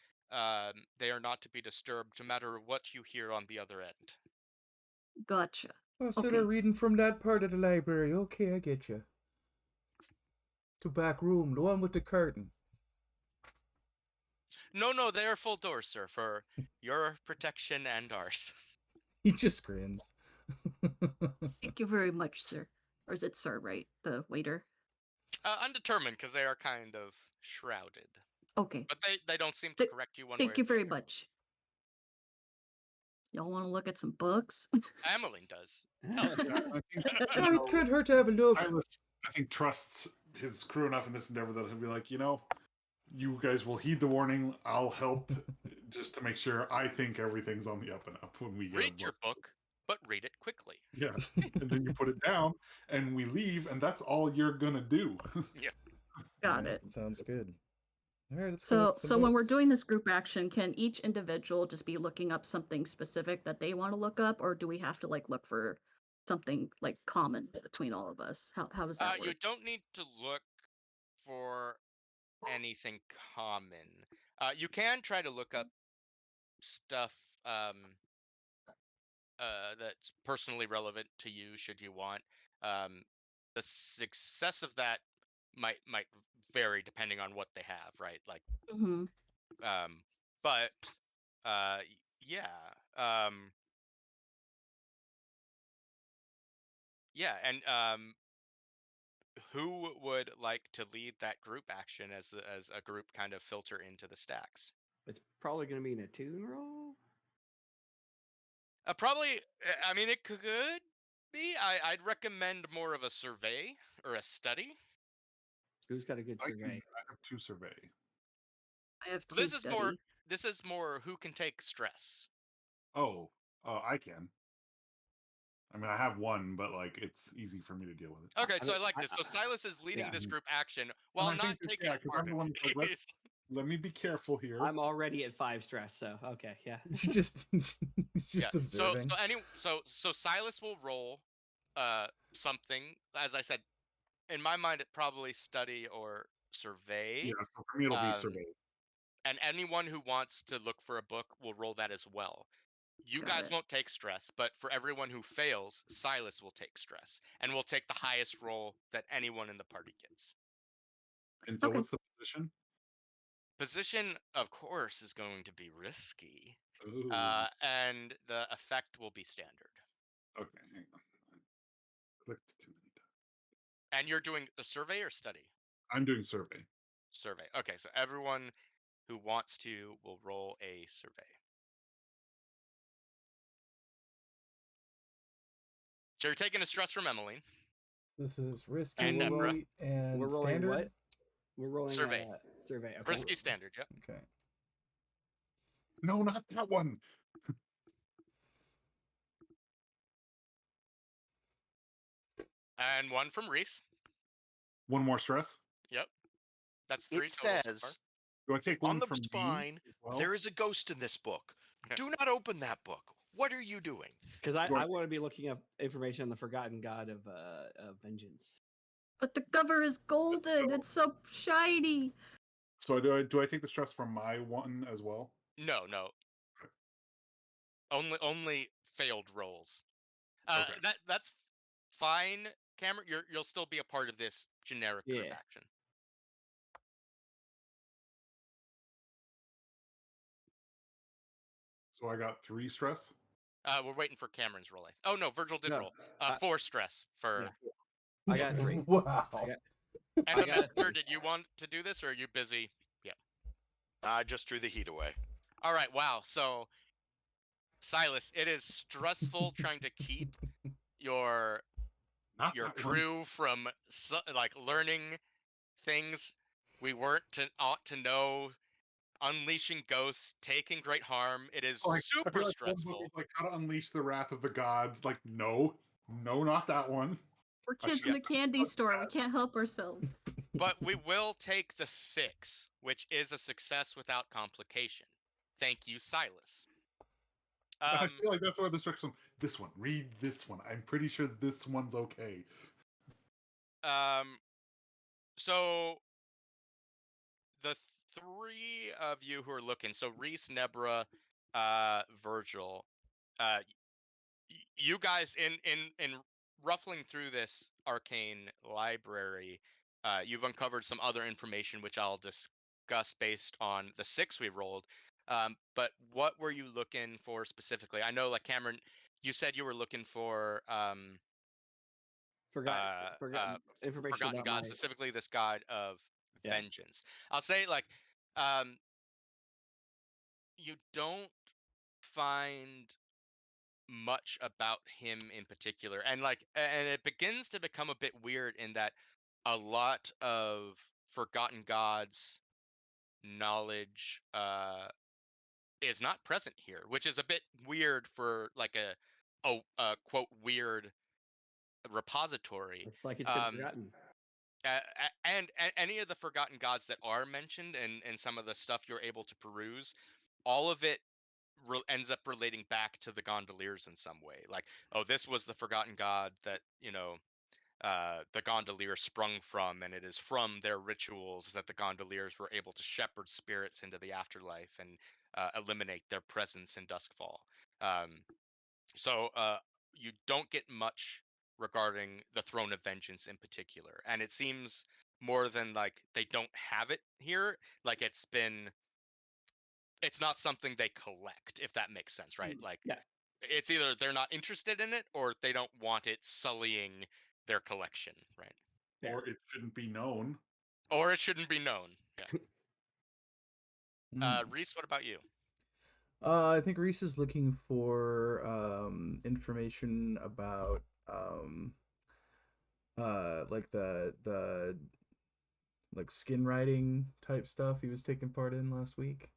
they are not to be disturbed, no matter what you hear on the other end. Gotcha. Oh, so Okay. they're reading from that part of the library. Okay, I get you. To back room, the one with the curtain. No, they are full doors, sir, for your protection and ours. He just grins. Thank you very much, sir. Or is it sir, right? The waiter. Undetermined, because they are kind of shrouded. Okay. But they don't seem to correct you one way or Thank you the very other. much. Y'all want to look at some books? Emmeline does. It could hurt to have a look. I think trusts his crew enough in this endeavor that he'll be like, you guys will heed the warning. I'll help just to make sure I think everything's on the up and up when we get a Read your book, but read it quickly. Yeah, and then you put it down, and we leave, and that's all you're gonna do. Got it. Sounds good. All right, let's go So, with some so when we're books. doing this group action, can each individual just be looking up something specific that they want to look up, or do we have to like look for something like common between all of us? How does that You work? don't need to look for anything common. You can try to look up stuff that's personally relevant to you, should you want. Um, the success of that might vary depending on what they have, right? Like, Hmm. um, but yeah, um, yeah, and who would like to lead that group action as a group kind of filter into the stacks? It's probably going to be an attune roll. Probably. I mean, it could be. I'd recommend more of a survey or a study. Who's got a good I survey? have 2 survey. I have But two study. This is more who can take stress. Oh, I can. I mean, I have 1, but like it's easy for me to deal with it. Okay, so I mean, like this. So Silas is leading yeah. this group action And while I not think that, taking yeah, because part I'm the in one that's like, it. let me be careful here. I'm already at 5 stress, so okay, yeah. You should just Yeah. observing. So Silas will roll something. As I said, in my mind, it probably study or survey. Yeah, so for me it'll be Um, survey. and anyone who wants to look for a book will roll that as well. You Got guys it. won't take stress, but for everyone who fails, Silas will take stress and will take the highest roll that anyone in the party gets. And so Okay. what's the position? Position, of course, is going to be risky, Ooh. and the effect will be standard. Okay, hang on. I clicked too many times. And you're doing a survey or study? I'm doing survey. Survey. Okay, so everyone who wants to will roll a survey. So you're taking a stress from Emmeline. This is risky And Nebra. and We're rolling standard. what? We're rolling Survey. Survey. Okay. Risky standard, yep. Okay. No, not that one. And one from Reese. 1 more stress. Yep. That's 3 It total so far. says Do I take on one the from me spine, as well? there is a ghost in this book. Do not open that book. What are you doing? Because I Right. want to be looking up information on the Forgotten God of Vengeance. But the cover is golden. It's so shiny. So do I take the stress from my one as well? No. Only failed rolls. Okay. That's fine, Cameron. You'll still be a part of this generic group Yeah. action. So I got 3 stress. We're waiting for Cameron's roll. Oh no, Virgil did No, roll. 4 stress for. I got 3. Wow. I got, And I the got messenger, 3. did you want to do this, or are you busy? I just drew the heat away. All right. Wow. So, Silas, it is stressful trying to keep your Not your that one. crew from like learning things we ought to know, unleashing ghosts, taking great harm. It is Like, I super feel like one book stressful. is like how to unleash the wrath of the gods. Like, no, not that one. We're I kids should in a candy store. We can't help ourselves. But we will take the 6, which is a success without complication. Thank you, Silas. I feel like that's where the stress comes. This one, read this one. I'm pretty sure this one's okay. So the 3 of you who are looking, so Reese, Nebra, Virgil, you guys in ruffling through this arcane library, you've uncovered some other information which I'll discuss based on the 6 we rolled. But what were you looking for specifically? I know, like Cameron, you said you were looking for Information Forgotten about God, my. specifically this god of Yeah. vengeance. I'll say, like, you don't find much about him in particular, and it begins to become a bit weird in that a lot of Forgotten Gods knowledge is not present here, which is a bit weird for like a quote weird repository. It's like it's been forgotten. And any of the forgotten gods that are mentioned and some of the stuff you're able to peruse, all of it ends up relating back to the gondoliers in some way. Like, oh, this was the forgotten god that the gondoliers sprung from, and it is from their rituals that the gondoliers were able to shepherd spirits into the afterlife and eliminate their presence in Duskfall. So you don't get much regarding the Throne of Vengeance in particular, and it seems more than like they don't have it here. Like it's not something they collect, if that makes sense, right? Like Yeah. it's either they're not interested in it or they don't want it sullying their collection, right? Fair. Or it shouldn't be known. Or it shouldn't be known. Yeah. Mm. Reese, what about you? I think Reese is looking for information about like the like skin writing type stuff he was taking part in last week.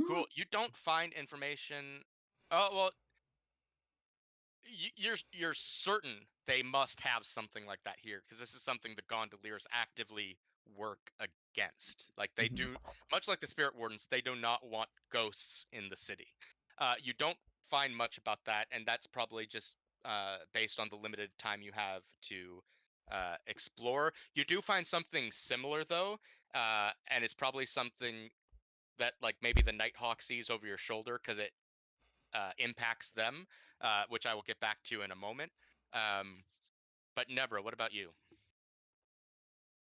Cool. You don't find information. Oh well, you're certain they must have something like that here because this is something the gondoliers actively work against. Like they Mhm. do, much like the spirit wardens, they do not want ghosts in the city. You don't find much about that, and that's probably just based on the limited time you have to explore. You do find something similar though, and it's probably something that like maybe the Nighthawk sees over your shoulder because it impacts them, which I will get back to in a moment. But Nebra, what about you?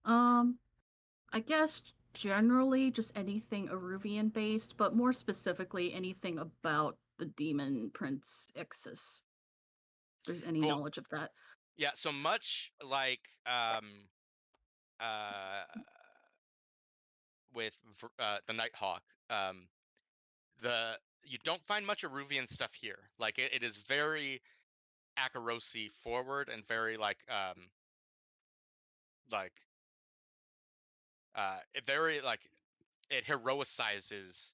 I guess generally just anything Aruvian based, but more specifically anything about the demon prince Ixis. If there's any Cool. knowledge of that. Yeah, so much like uh, with the Nighthawk, you don't find much Aruvian stuff here. Like it is very Akarosi forward and very like it very like it heroicizes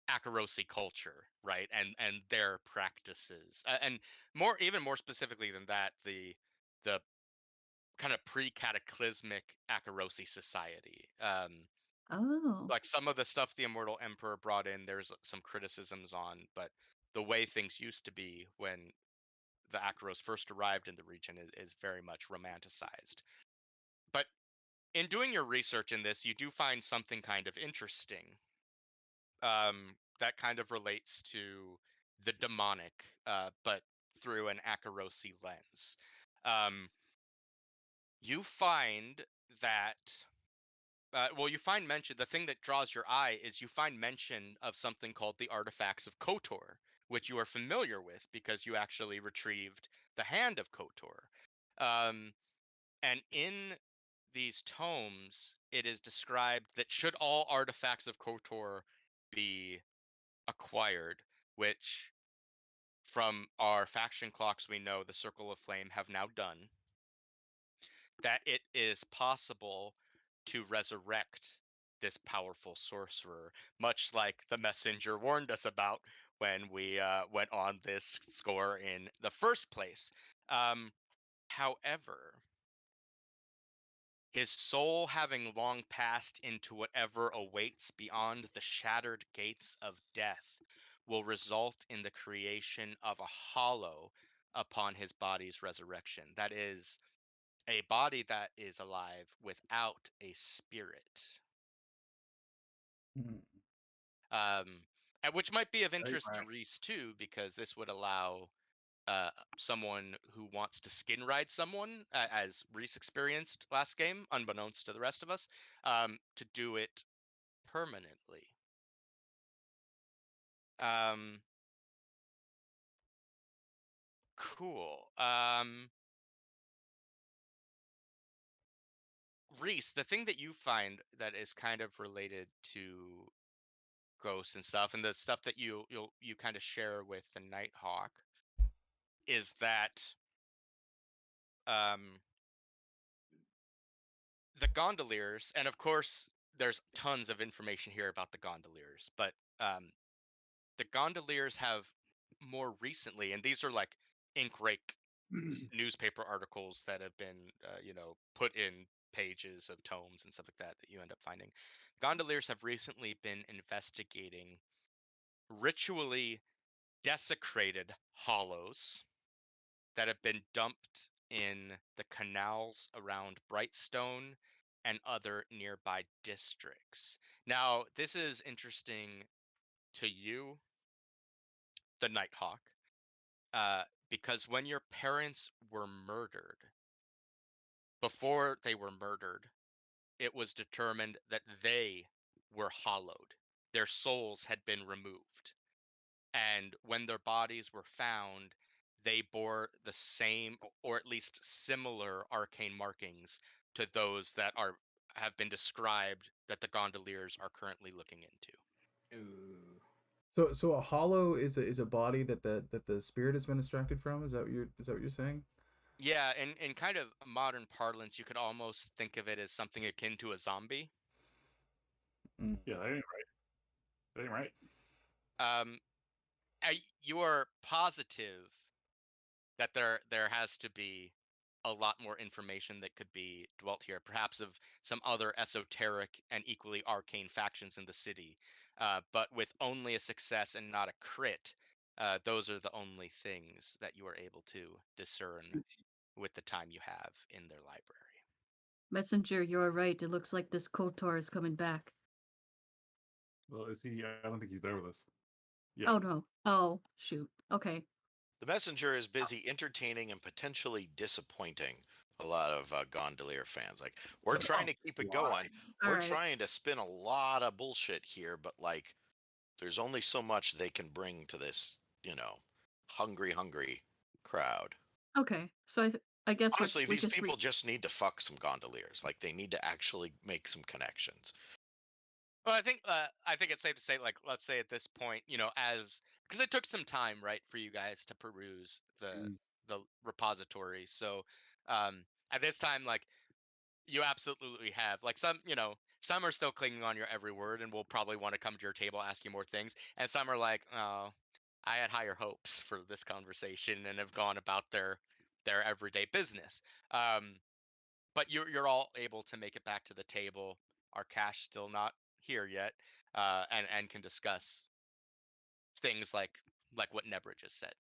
Akarosi culture, right? And their practices. And even more specifically than that, the kind of pre-cataclysmic Akarosi society. Oh. Like some of the stuff the Immortal Emperor brought in, there's some criticisms on, but the way things used to be when the Akaros first arrived in the region is very much romanticized. But in doing your research in this, you do find something kind of interesting that kind of relates to the demonic, but through an Akarosi lens. You find that you find mention. The thing that draws your eye is you find mention of something called the artifacts of Kotor, which you are familiar with because you actually retrieved the hand of Kotor. And in these tomes, it is described that should all artifacts of Kotor be acquired, which from our faction clocks we know the Circle of Flame have now done, that it is possible to resurrect this powerful sorcerer, much like the messenger warned us about when we went on this score in the first place. However, his soul having long passed into whatever awaits beyond the shattered gates of death will result in the creation of a hollow upon his body's resurrection. That is, a body that is alive without a spirit. Mm. Which might be of Right, interest to right. Reese too, because this would allow someone who wants to skin ride someone, as Reese experienced last game, unbeknownst to the rest of us, to do it permanently. Cool. Reese, the thing that you find that is kind of related to ghosts and stuff, and the stuff that you kind of share with the Nighthawk, is that um, the gondoliers, and of course there's tons of information here about the gondoliers, but the gondoliers have more recently, and these are like ink rake newspaper articles that have been, put in pages of tomes and stuff like that that you end up finding. Gondoliers have recently been investigating ritually desecrated hollows that have been dumped in the canals around Brightstone and other nearby districts. Now, this is interesting to you, the Nighthawk, because when your parents were murdered, before they were murdered, it was determined that they were hollowed. Their souls had been removed. And when their bodies were found, they bore the same or at least similar arcane markings to those that have been described that the gondoliers are currently looking into. Ooh. So a hollow is a body that the spirit has been extracted from. Is that what you're saying? Yeah, in kind of modern parlance, you could almost think of it as something akin to a zombie. Mm. Yeah, that ain't right. That ain't right. Um, you are positive that there has to be a lot more information that could be dwelt here, perhaps of some other esoteric and equally arcane factions in the city. But with only a success and not a crit, those are the only things that you are able to discern with the time you have in their library. Messenger, you're right. It looks like this Kotor is coming back. Well, is he? I don't think he's there with us. Yeah. Oh no. Oh shoot. Okay. The messenger is busy entertaining and potentially disappointing a lot of gondolier fans. Like, we're trying to keep it going. All We're right. trying to spin a lot of bullshit here, but like, there's only so much they can bring to this, hungry crowd. Okay. So I guess Honestly, we these just people just need to fuck some gondoliers. Like, they need to actually make some connections. Well, I think it's safe to say, like, let's say at this point, as because it took some time, right, for you guys to peruse Mm. the repository. So, at this time, like, you absolutely have, like, some are still clinging on your every word and will probably want to come to your table, ask you more things, and some are like, oh, I had higher hopes for this conversation and have gone about their everyday business. Um, but you're all able to make it back to the table. Our cash still not here yet, and can discuss things like what Nebra just said.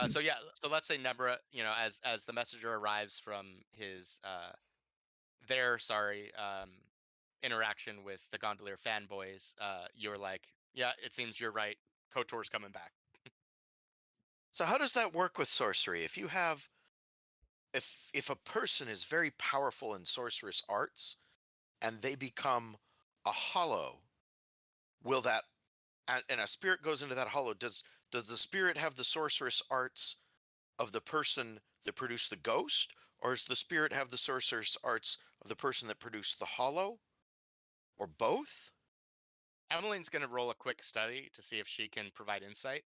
So yeah, so let's say Nebra, as the messenger arrives from his interaction with the Gondolier fanboys, you're like, yeah, it seems you're right. Kotor's coming back. So how does that work with sorcery? If a person is very powerful in sorcerous arts and they become a hollow, will that and a spirit goes into that hollow, does the spirit have the sorcerous arts of the person that produced the ghost, or does the spirit have the sorcerous arts of the person that produced the hollow, or both? Emmeline's gonna roll a quick study to see if she can provide insight.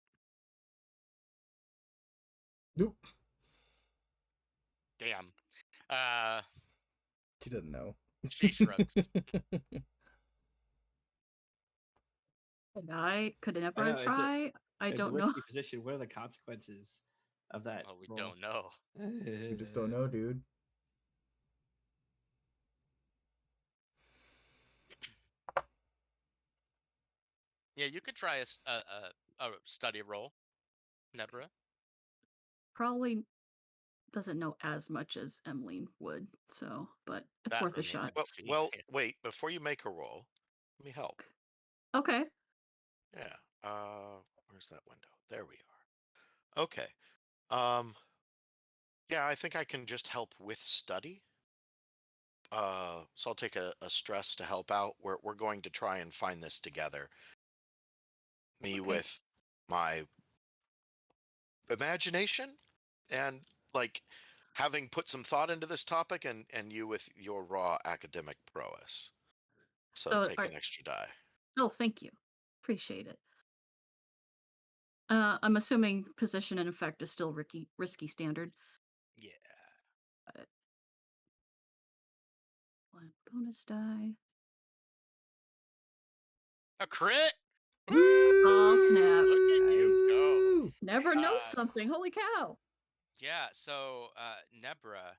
Nope. Damn. She doesn't know. She shrugs. Could I Nebra know, try? I it's a don't know. risky position. What are the consequences of that Well, we roll? don't know. We just don't know, dude. Yeah, you could try a study roll, Nebra. Probably doesn't know as much as Emmeline would, so but it's That worth a remains shot. to be seen. Well, wait, before you make a roll, let me help. Okay. Yeah. Where's that window? There we are. Okay. Um, yeah, I think I can just help with study. So I'll take a stress to help out. We're going to try and find this together. Me Okay. with my imagination and like having put some thought into this topic, and you with your raw academic prowess. So So take an extra die. oh, thank you. Appreciate it. I'm assuming position and effect is still risky standard. Yeah. Got it. One bonus die. A crit. Oh, snap. Look at you go. Woo! Never knows Uh, something. Holy cow. Yeah, so Nebra,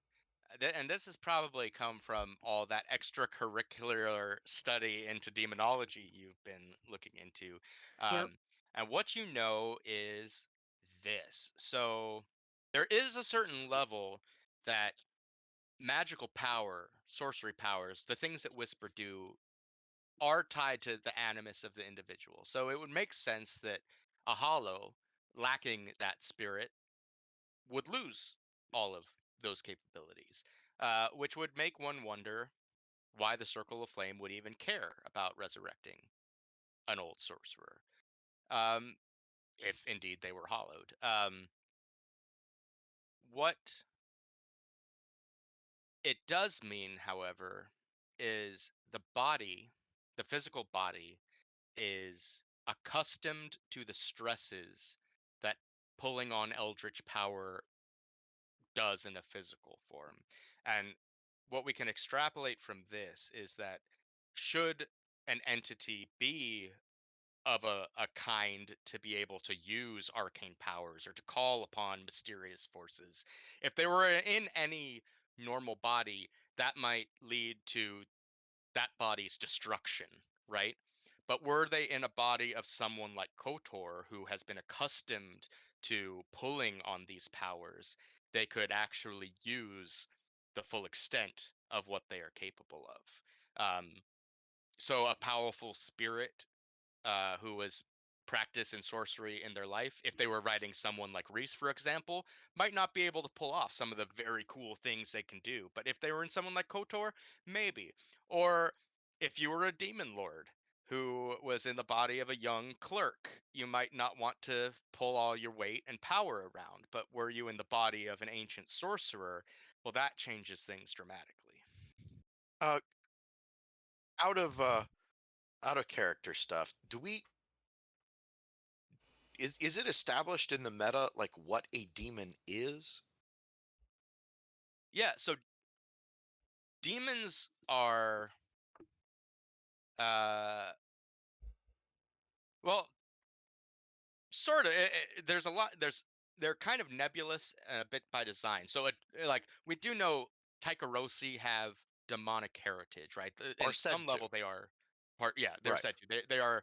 and this has probably come from all that extracurricular study into demonology you've been looking into. Yep. And what you know is this. So there is a certain level that magical power, sorcery powers, the things that Whisper do are tied to the animus of the individual. So it would make sense that a hollow lacking that spirit would lose all of those capabilities, which would make one wonder why the Circle of Flame would even care about resurrecting an old sorcerer, um, if indeed they were hollowed. What it does mean, however, is the physical body, is accustomed to the stresses that pulling on eldritch power does in a physical form. And what we can extrapolate from this is that should an entity be of a kind to be able to use arcane powers or to call upon mysterious forces, if they were in any normal body, that might lead to that body's destruction, right? But were they in a body of someone like Kotor, who has been accustomed to pulling on these powers, they could actually use the full extent of what they are capable of. So a powerful spirit who was practiced in sorcery in their life, if they were writing someone like Reese, for example, might not be able to pull off some of the very cool things they can do. But if they were in someone like Kotor, maybe. Or if you were a demon lord who was in the body of a young clerk, you might not want to pull all your weight and power around. But were you in the body of an ancient sorcerer, well, that changes things dramatically. Uh, out of character stuff, do we is it established in the meta like what a demon is? Yeah, so demons are uh well, sort of. There's a lot. They're kind of nebulous and a bit by design. So like we do know Taikarosi have demonic heritage, right? Or In said some to? level, they are part. Yeah, they're Right. said to. They are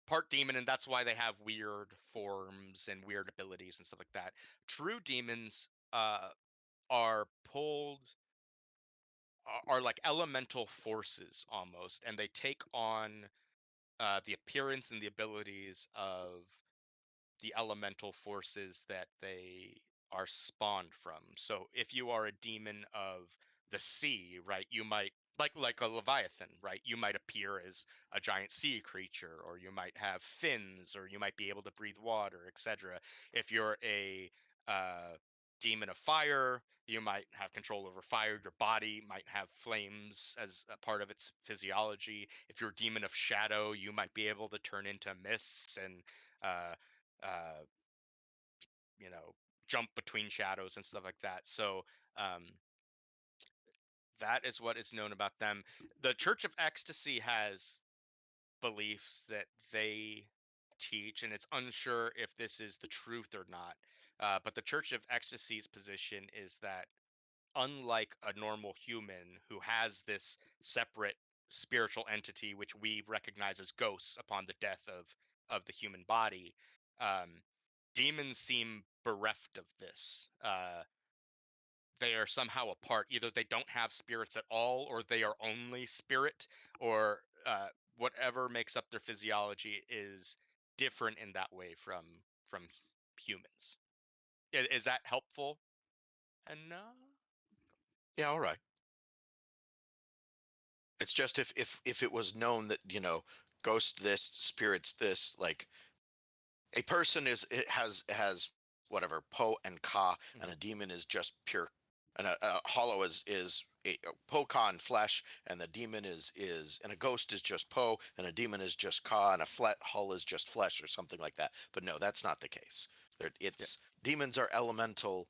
part demon, and that's why they have weird forms and weird abilities and stuff like that. True demons are pulled are like elemental forces almost, and they take on the appearance and the abilities of the elemental forces that they are spawned from. So if you are a demon of the sea, right, you might like a leviathan, right? You might appear as a giant sea creature, or you might have fins, or you might be able to breathe water, etc. If you're a demon of fire, you might have control over fire. Your body might have flames as a part of its physiology. If you're a demon of shadow, you might be able to turn into mists and uh, uh, jump between shadows and stuff like that. So um, that is what is known about them. The Church of Ecstasy has beliefs that they teach, and it's unsure if this is the truth or not. But the Church of Ecstasy's position is that unlike a normal human who has this separate spiritual entity, which we recognize as ghosts upon the death of the human body, um, demons seem bereft of this. They are somehow apart. Either they don't have spirits at all, or they are only spirit, or whatever makes up their physiology is different in that way from humans. Is that helpful? And no. Yeah, all right. It's just if it was known that, ghost this, spirits this, like a person it has whatever po and ka, and a demon is just pure, and a hollow is a po ka and flesh, and the demon and a ghost is just po, and a demon is just ka, and a flat hull is just flesh or something like that. But no, that's not the case. Yeah. Demons are elemental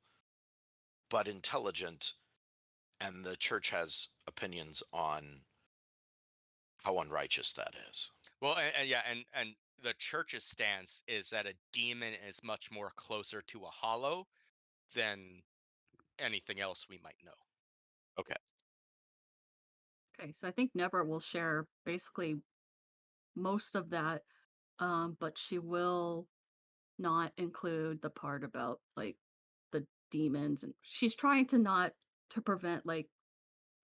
but intelligent, and the church has opinions on how unrighteous that is. Well, yeah, and the church's stance is that a demon is much more closer to a hollow than anything else we might know. Okay. Okay, so I think Nebra will share basically most of that, but she will not include the part about like the demons, and she's trying to prevent like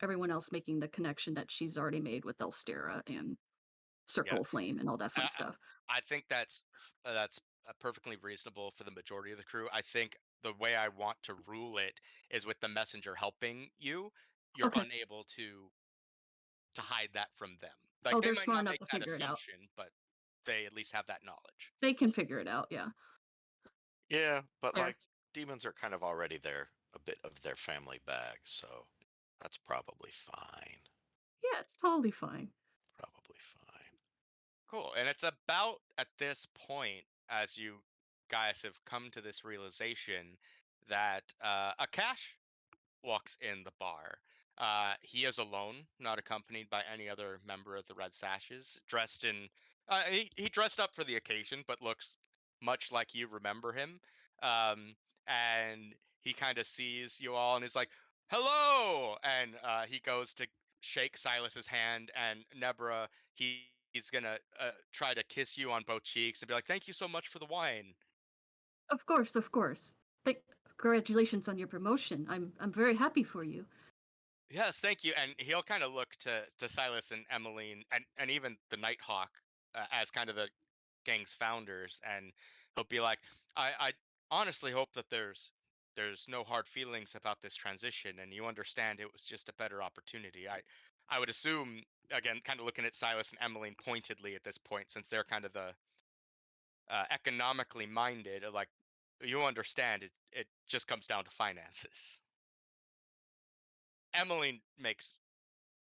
everyone else making the connection that she's already made with Elstera and Yeah, Circle of Flame and all that fun I, stuff. I think that's perfectly reasonable for the majority of the crew. I think the way I want to rule it is with the messenger helping you, you're Okay. unable to hide that from them. Like Oh, they they're might smart not enough make to that figure it out. assumption, but they at least have that knowledge. They can figure it out, yeah. Yeah, but Fair. like demons are kind of already a bit of their family bag, so that's probably fine. Yeah, it's totally fine. Probably fine. Cool. And it's about at this point, as you guys have come to this realization, that Akash walks in the bar. He is alone, not accompanied by any other member of the Red Sashes. Dressed in, he dressed up for the occasion, but looks much like you remember him. Um, and he kind of sees you all, and is like, "Hello!" And he goes to shake Silas's hand, and Nebra, he's gonna try to kiss you on both cheeks and be like, "Thank you so much for the wine." Of course, of course. Congratulations on your promotion. I'm very happy for you. Yes, thank you. And he'll kind of look to Silas and Emmeline and even the Nighthawk as kind of the gang's founders, and he'll be like, I honestly hope that there's no hard feelings about this transition, and you understand it was just a better opportunity. I would assume, again, kind of looking at Silas and Emmeline pointedly at this point, since they're kind of the economically minded, like you understand it just comes down to finances. Emmeline makes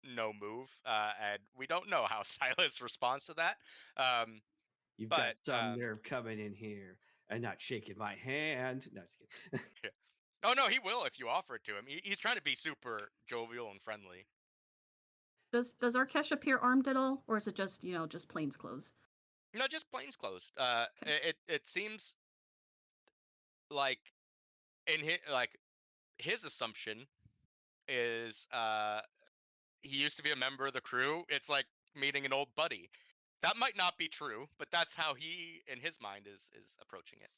no move, and we don't know how Silas responds to that. Um, You've got but some nerve coming in here and not shaking my hand. No, just kidding. yeah. Oh no, he will if you offer it to him. He's trying to be super jovial and friendly. Does Arkesh appear armed at all, or is it just just plainclothes? No, just plainclothes. Okay. It seems like his assumption is he used to be a member of the crew. It's like meeting an old buddy. That might not be true, but that's how he, in his mind, is approaching it.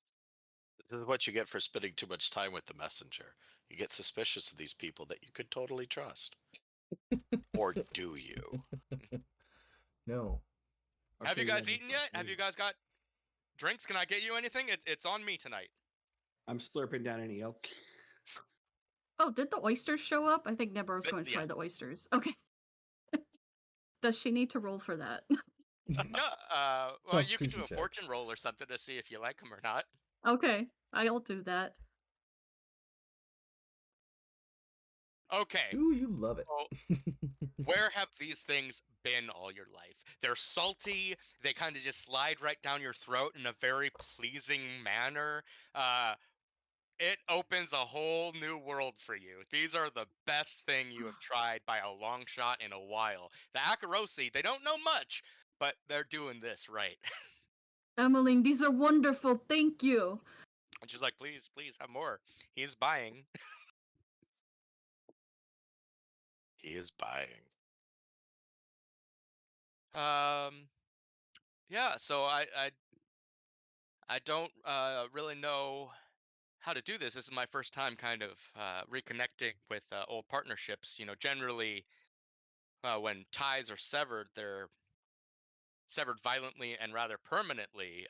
This is what you get for spending too much time with the messenger. You get suspicious of these people that you could totally trust. Or do you? No. Have you Okay, guys yeah, eaten yet? Have you guys got drinks? Can I get you anything? It's on me tonight. I'm slurping down an eel. Oh, did the oysters show up? I think Nebra was going to Yeah. try the oysters. Okay. Does she need to roll for that? No, well, you can do Constitution a check. fortune roll or something to see if you like them or not. Okay, I'll do that. Okay. Ooh, you love it. So, where have these things been all your life? They're salty. They kind of just slide right down your throat in a very pleasing manner. It opens a whole new world for you. These are the best thing you have tried by a long shot in a while. The Akarosi, they don't know much, but they're doing this right. Emmeline, these are wonderful. Thank you. And she's like, please, please have more. He's buying. He is buying. Um, yeah, so I don't really know how to do this. This is my first time kind of reconnecting with old partnerships. Generally, when ties are severed, they're severed violently and rather permanently.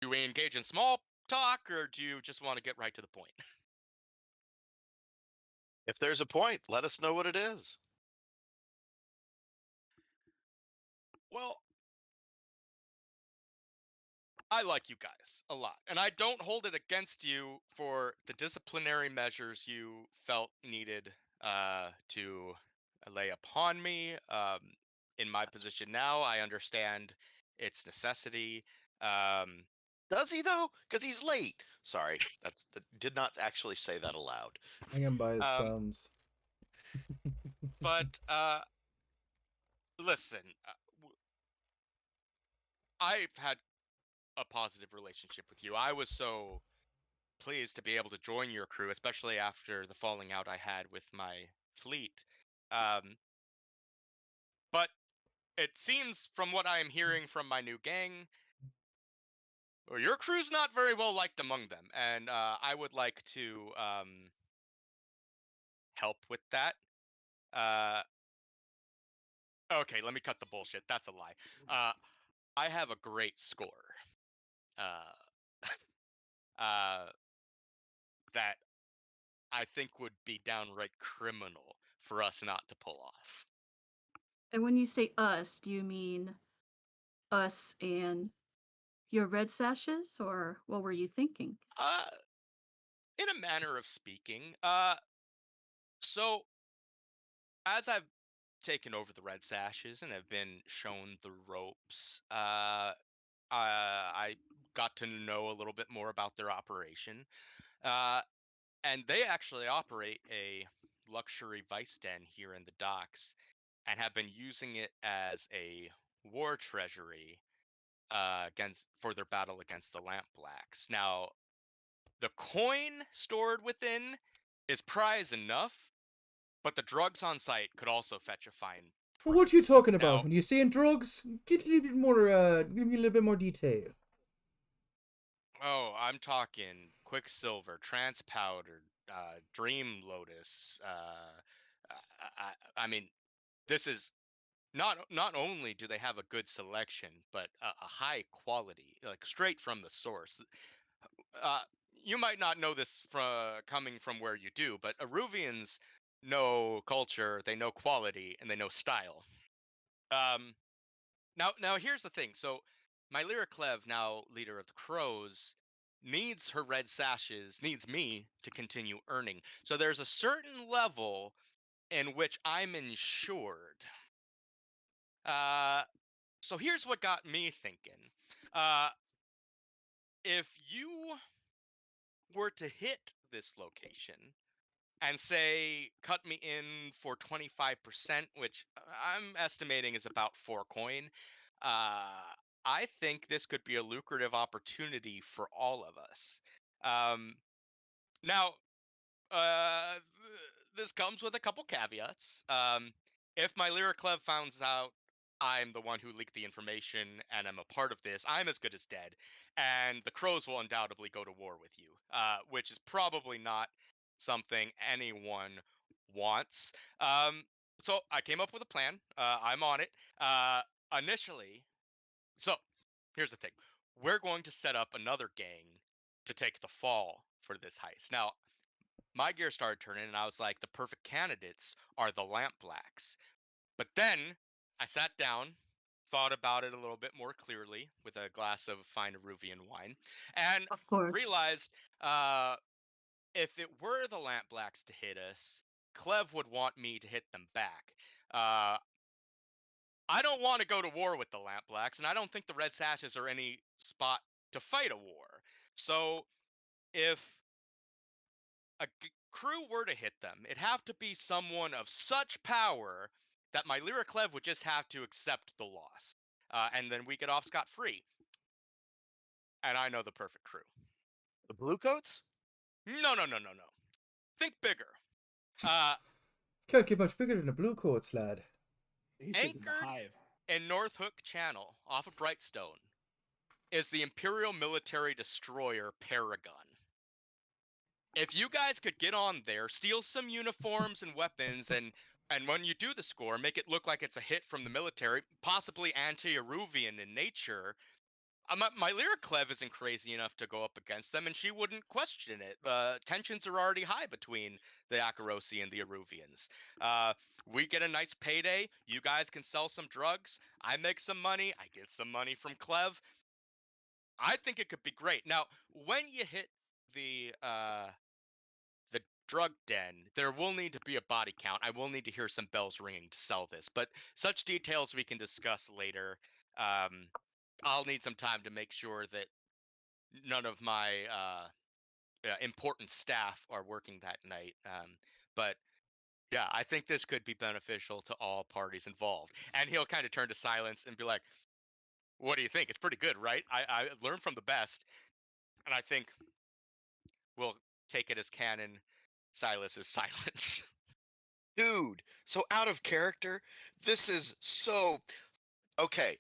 Do we engage in small talk, or do you just want to get right to the point? If there's a point, let us know what it is. Well, I like you guys a lot, and I don't hold it against you for the disciplinary measures you felt needed to lay upon me. In my position now, I understand its necessity. Um, Does he though? Because he's late. Sorry, did not actually say that aloud. Hang him by his Um, thumbs. but listen, I've had a positive relationship with you. I was so pleased to be able to join your crew, especially after the falling out I had with my fleet. Um, but it seems from what I am hearing from my new gang, well, your crew's not very well liked among them, and I would like to help with that. Uh, okay, let me cut the bullshit. That's a lie. I have a great score. Uh, that I think would be downright criminal for us not to pull off. And when you say us, do you mean us and your Red Sashes, or what were you thinking? In a manner of speaking, so as I've taken over the Red Sashes and have been shown the ropes, I got to know a little bit more about their operation. Uh, and they actually operate a luxury vice den here in the docks and have been using it as a war treasury against for their battle against the Lamp Blacks. Now, the coin stored within is prize enough, but the drugs on site could also fetch a fine Well, what you price. talking Now, about? When you're saying drugs, get a little bit more. Give me a little bit more detail. oh, I'm talking Quicksilver, Trance Powder, Dream Lotus. I mean, this is not only do they have a good selection, but a high quality, like straight from the source. Uh, you might not know this from coming from where you do, but Aruvians know culture, they know quality, and they know style. Um, now here's the thing. So my Lyriclev, now leader of the Crows, needs her red sashes, needs me to continue earning. So there's a certain level in which I'm insured. Uh, so here's what got me thinking. Uh, if you were to hit this location and say cut me in for 25%, which I'm estimating is about 4 coin, I think this could be a lucrative opportunity for all of us. Now, this comes with a couple caveats. If my Lyriclev finds out I'm the one who leaked the information and I'm a part of this, I'm as good as dead, and the Crows will undoubtedly go to war with you, which is probably not something anyone wants. So I came up with a plan. I'm on it. Initially, so here's the thing: we're going to set up another gang to take the fall for this heist. Now, my gear started turning, and I was like, the perfect candidates are the Lamp Blacks. But then I sat down, thought about it a little bit more clearly with a glass of fine Aruvian wine, and Of course. realized if it were the Lamp Blacks to hit us, Clev would want me to hit them back. Uh, I don't want to go to war with the Lamp Blacks, and I don't think the Red Sashes are any spot to fight a war. So if crew were to hit them, it'd have to be someone of such power that my Lyriclev would just have to accept the loss. And then we get off scot-free. And I know the perfect crew. The Bluecoats? No. Think bigger. Uh, Can't get much bigger than a blue coats, lad. He's thinking the anchored hive. in North Hook Channel off of Brightstone is the Imperial Military destroyer Paragon. If you guys could get on there, steal some uniforms and weapons, and when you do the score, make it look like it's a hit from the military, possibly anti-Aruvian in nature. My Lyriclev isn't crazy enough to go up against them, and she wouldn't question it. Tensions are already high between the Akarosi and the Aruvians. We get a nice payday. You guys can sell some drugs. I make some money. I get some money from Clev. I think it could be great. Now, when you hit the drug den, there will need to be a body count. I will need to hear some bells ringing to sell this, but such details we can discuss later. I'll need some time to make sure that none of my important staff are working that night. But yeah, I think this could be beneficial to all parties involved. And he'll kind of turn to silence and be like, What do you think? It's pretty good, right? I learned from the best, and I think we'll take it as canon. Silas's silence. Dude, so out of character, this is so okay.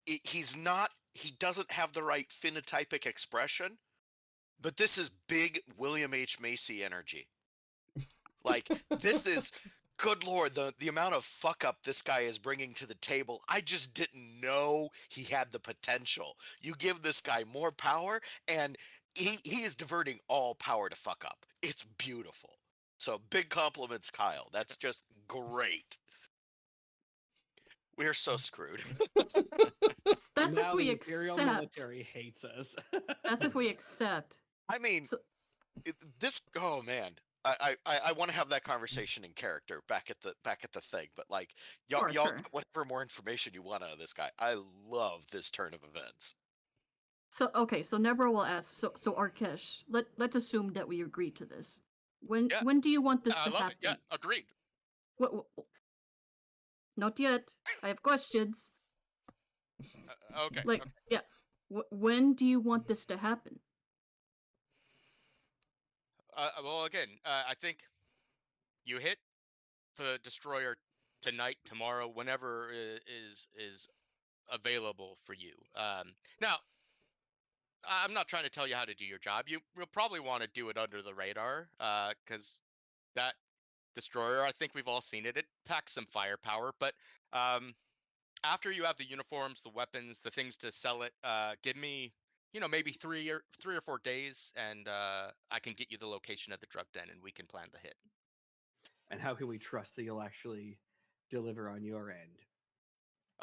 He doesn't have the right phenotypic expression, but this is big William H. Macy energy. Like, this is, good lord, the amount of fuck up this guy is bringing to the table. I just didn't know he had the potential. You give this guy more power, and he is diverting all power to fuck up. It's beautiful. So big compliments, Kyle. That's just great. We're so screwed. That's Now if we the Imperial accept. Military hates us. That's if we accept. I mean, So, oh man. I want to have that conversation in character back at the thing, but like y'all Sure. get whatever more information you want out of this guy. I love this turn of events. so okay, so Nebra will ask. So Arkesh, let's assume that we agree to this. When Yeah, when do you want this I to love happen? it. Yeah, agreed. What? Not yet. I have questions. Okay. Like, okay. yeah. When do you want this to happen? Well, again, I think you hit the destroyer tonight, tomorrow, whenever is available for you. Now, I'm not trying to tell you how to do your job. You'll probably want to do it under the radar, because that destroyer, I think we've all seen it. It packs some firepower, but after you have the uniforms, the weapons, the things to sell it, give me, maybe 3 or 4 days, and I can get you the location of the drug den, and we can plan the hit. And how can we trust that you'll actually deliver on your end?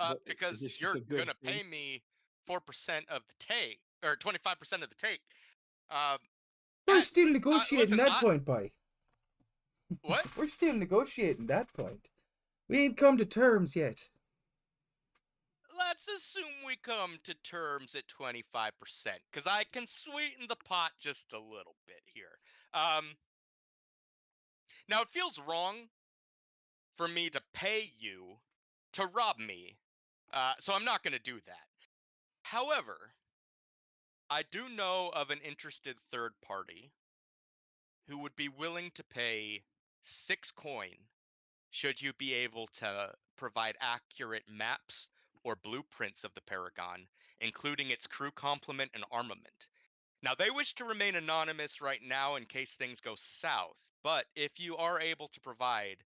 Is Because this just you're a good gonna pay faith? me 4% of the take, or 25% of the take. We're still negotiating listen, that point, boy. What? We're still negotiating that point. We ain't come to terms yet. Let's assume we come to terms at 25%, because I can sweeten the pot just a little bit here. Now, it feels wrong for me to pay you to rob me, so I'm not going to do that. However, I do know of an interested third party who would be willing to pay 6 coin should you be able to provide accurate maps or blueprints of the Paragon, including its crew complement and armament. Now, they wish to remain anonymous right now in case things go south, but if you are able to provide,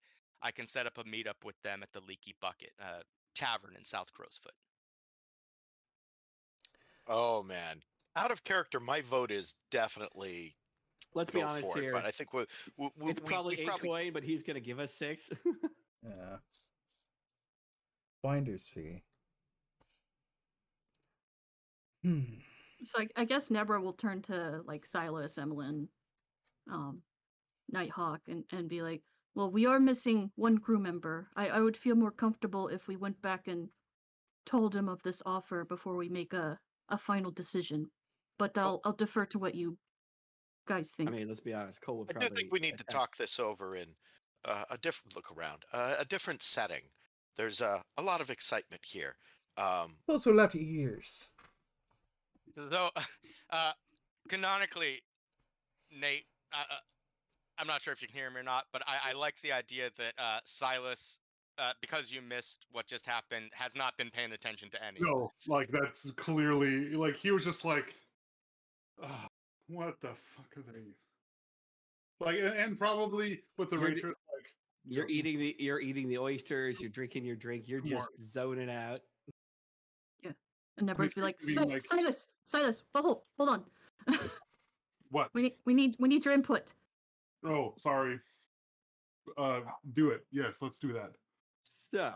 I can set up a meetup with them at the Leaky Bucket Tavern in South Crowsfoot. Oh man, out of character, my vote is definitely Let's be go honest for it. here. But I think It's probably 8 coin, but he's gonna give us 6. Yeah. Finder's fee. So I guess Nebra will turn to like Silas, Emlyn, Nighthawk, and be like, well, we are missing one crew member. I would feel more comfortable if we went back and told him of this offer before we make a final decision. But I'll defer to what you guys think. I mean, let's be honest. Cole would I probably. do think we need to attack. talk this over in a different look around, a different setting. There's a lot of excitement here. Also a lot of ears. So, canonically, Nate, I'm not sure if you can hear me or not, but I like the idea that Silas, because you missed what just happened, has not been paying attention to any of No, this. like that's clearly like he was just like, oh, what the fuck are they? Like, and probably with the waitress, like You're eating the oysters. You're drinking your drink. You're just zoning out. Yeah, and Nebra's be like, like- Silas, hold on. what? We need your input. Oh, sorry. Do it. Yes, let's do that. So,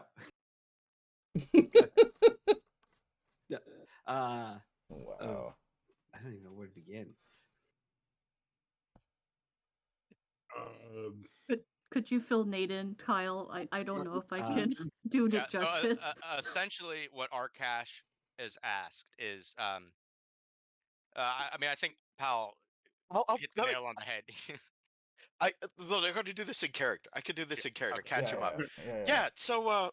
Wow. I don't even know where to begin. Could you fill Nate in, Kyle? I don't know if I can do it justice. Essentially, what Arkash is asked is, I mean, I think Pal hit the nail on the head. They're going to do this in character. I could do this in character. Okay. Catch him up. Yeah. So,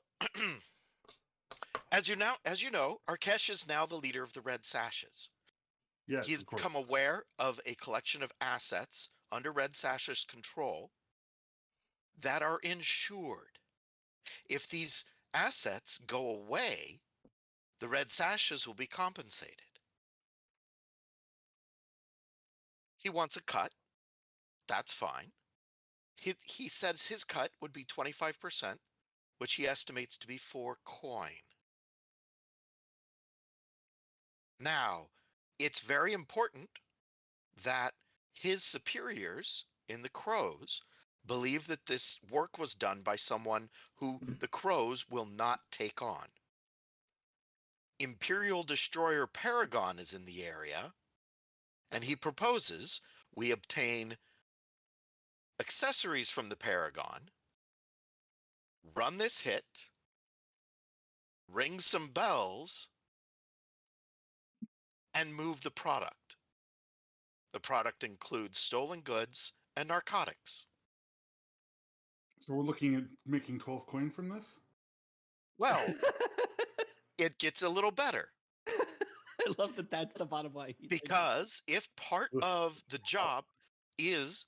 As you know, Arkesh is now the leader of the Red Sashes. Yes, He's of course. become aware of a collection of assets under Red Sash's control that are insured. If these assets go away, the Red Sashes will be compensated. He wants a cut. That's fine. He says his cut would be 25%, which he estimates to be 4 coin. Now, it's very important that his superiors in the Crows believe that this work was done by someone who the Crows will not take on. Imperial Destroyer Paragon is in the area, and he proposes we obtain accessories from the Paragon, run this hit, ring some bells, and move the product. The product includes stolen goods and narcotics. So we're looking at making 12 coin from this? Well, it gets a little better. I love that that's the bottom line. Because if part of the job is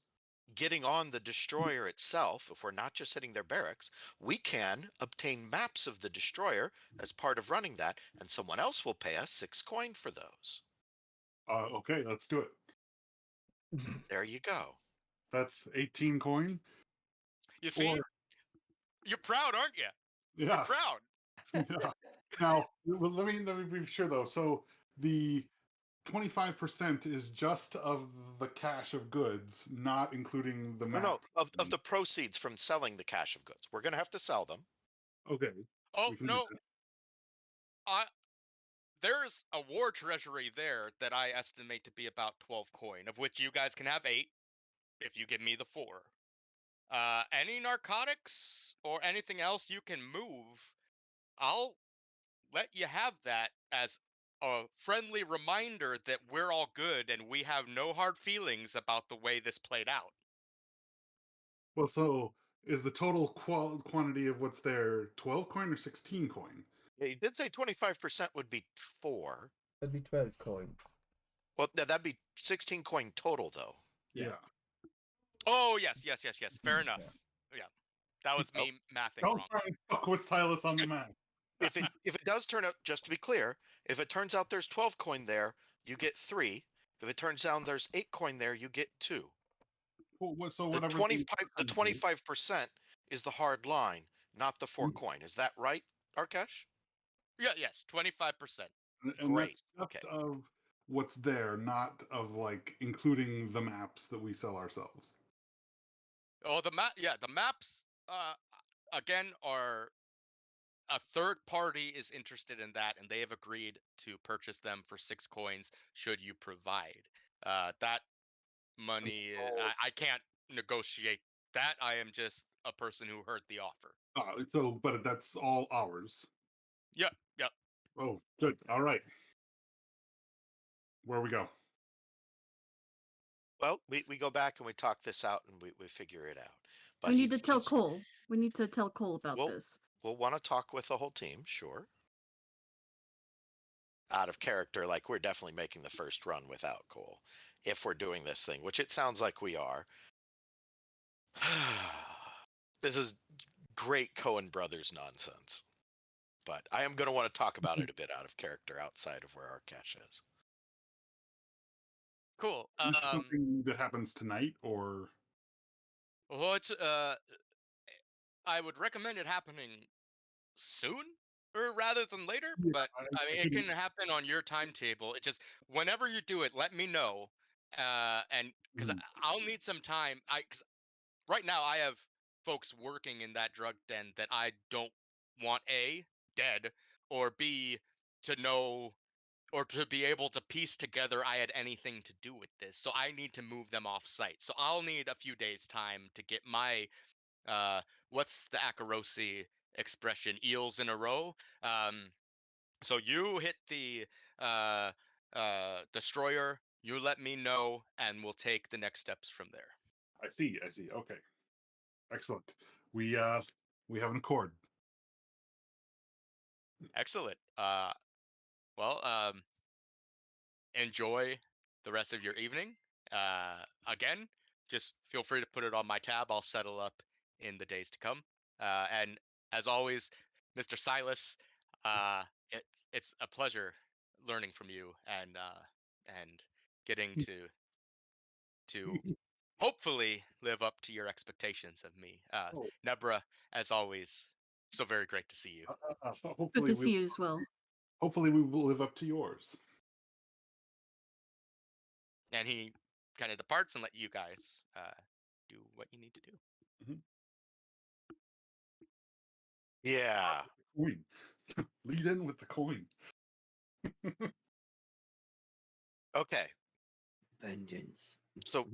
getting on the destroyer itself, if we're not just hitting their barracks, we can obtain maps of the destroyer as part of running that, and someone else will pay us 6 coin for those. Okay, let's do it. There you go. That's 18 coin. You see, Or- you're proud, aren't you? You're Yeah. proud. Yeah. Now, well, let me be sure though. So the 25% is just of the cache of goods, not including the map. No, of the proceeds from selling the cache of goods. We're going to have to sell them. Okay. Oh we can do no, that. there's a war treasury there that I estimate to be about 12 coin, of which you guys can have 8 if you give me the 4. Any narcotics or anything else you can move, I'll let you have that as a friendly reminder that we're all good and we have no hard feelings about the way this played out. Well, so is the total quantity of what's there 12 coin or 16 coin? Yeah, you did say 25% would be 4. That'd be 12 coin. Well, that'd be 16 coin total, though. Yeah. Oh, yes. Fair enough. Yeah. Yeah. That was me mathing Don't wrong. try and fuck with Silas on the map. If it does turn out, just to be clear, if it turns out there's 12 coin there, you get 3. If it turns out there's 8 coin there, you get 2. Well, so The whatever 25% is the hard line, not the 4 coin. Is that right, Arkesh? Yeah, yes, 25%. And Great. that's just Okay. of what's there, not of like including the maps that we sell ourselves. Oh, the maps again are a third party is interested in that and they have agreed to purchase them for 6 coins should you provide. That money I can't negotiate that. I am just a person who heard the offer. But that's all ours. Yep. Oh, good. All right. Where we go? Well, we go back and we talk this out and we figure it out. But We need to tell Cole. We need to tell Cole about this. We'll want to talk with the whole team, sure. Out of character, like we're definitely making the first run without Cole. If we're doing this thing, which it sounds like we are. This is great Coen Brothers nonsense. But I am going to want to talk about it a bit out of character outside of where our cache is. Cool. Is this something that happens tonight or? Well, it's I would recommend it happening soon or rather than later, Yeah, but I mean it think- can happen on your timetable. It just whenever you do it, let me know. And because I'll need some time. Cause right now I have folks working in that drug den that I don't want A, dead, or B, to know or to be able to piece together I had anything to do with this. So I need to move them off site. So I'll need a few days time to get my what's the Akarosi expression? Eels in a row. So you hit the destroyer. You let me know, and we'll take the next steps from there. I see. Okay, excellent. We have an accord. Excellent. Well, enjoy the rest of your evening. Again, just feel free to put it on my tab. I'll settle up in the days to come. And as always, Mr. Silas, it's a pleasure learning from you and getting to hopefully live up to your expectations of me. Oh, Nebra, as always, so very great to see you. Good hopefully to we see you as well. hopefully we will live up to yours. And he kind of departs and let you guys do what you need to do. Yeah. Coin. Lead in with the coin. Okay. Vengeance. So,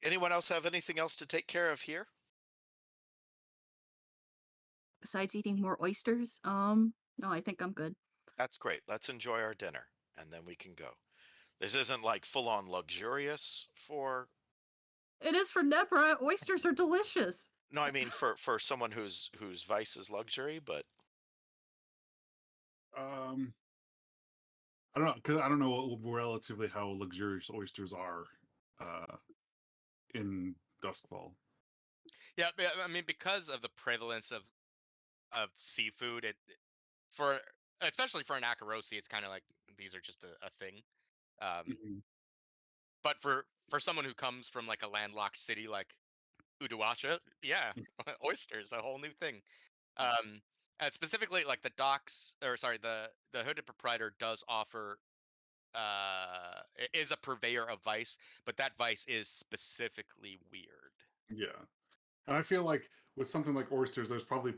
anyone else have anything else to take care of here? Besides eating more oysters, no, I think I'm good. That's great. Let's enjoy our dinner, and then we can go. This isn't like full on luxurious for. It is for Nebra. Oysters are delicious. No, I mean for someone whose vice is luxury, but Um, I don't know because I don't know relatively how luxurious oysters are in Duskfall. Yeah, I mean, because of the prevalence of seafood, for especially for an Akarosi, it's kind of like these are just a thing. Mhm. But for someone who comes from like a landlocked city like Uduacha, yeah, oysters, a whole new thing. And specifically, like the docks, or sorry, the hooded proprietor does offer is a purveyor of vice, but that vice is specifically weird. Yeah. And I feel like with something like oysters, there's probably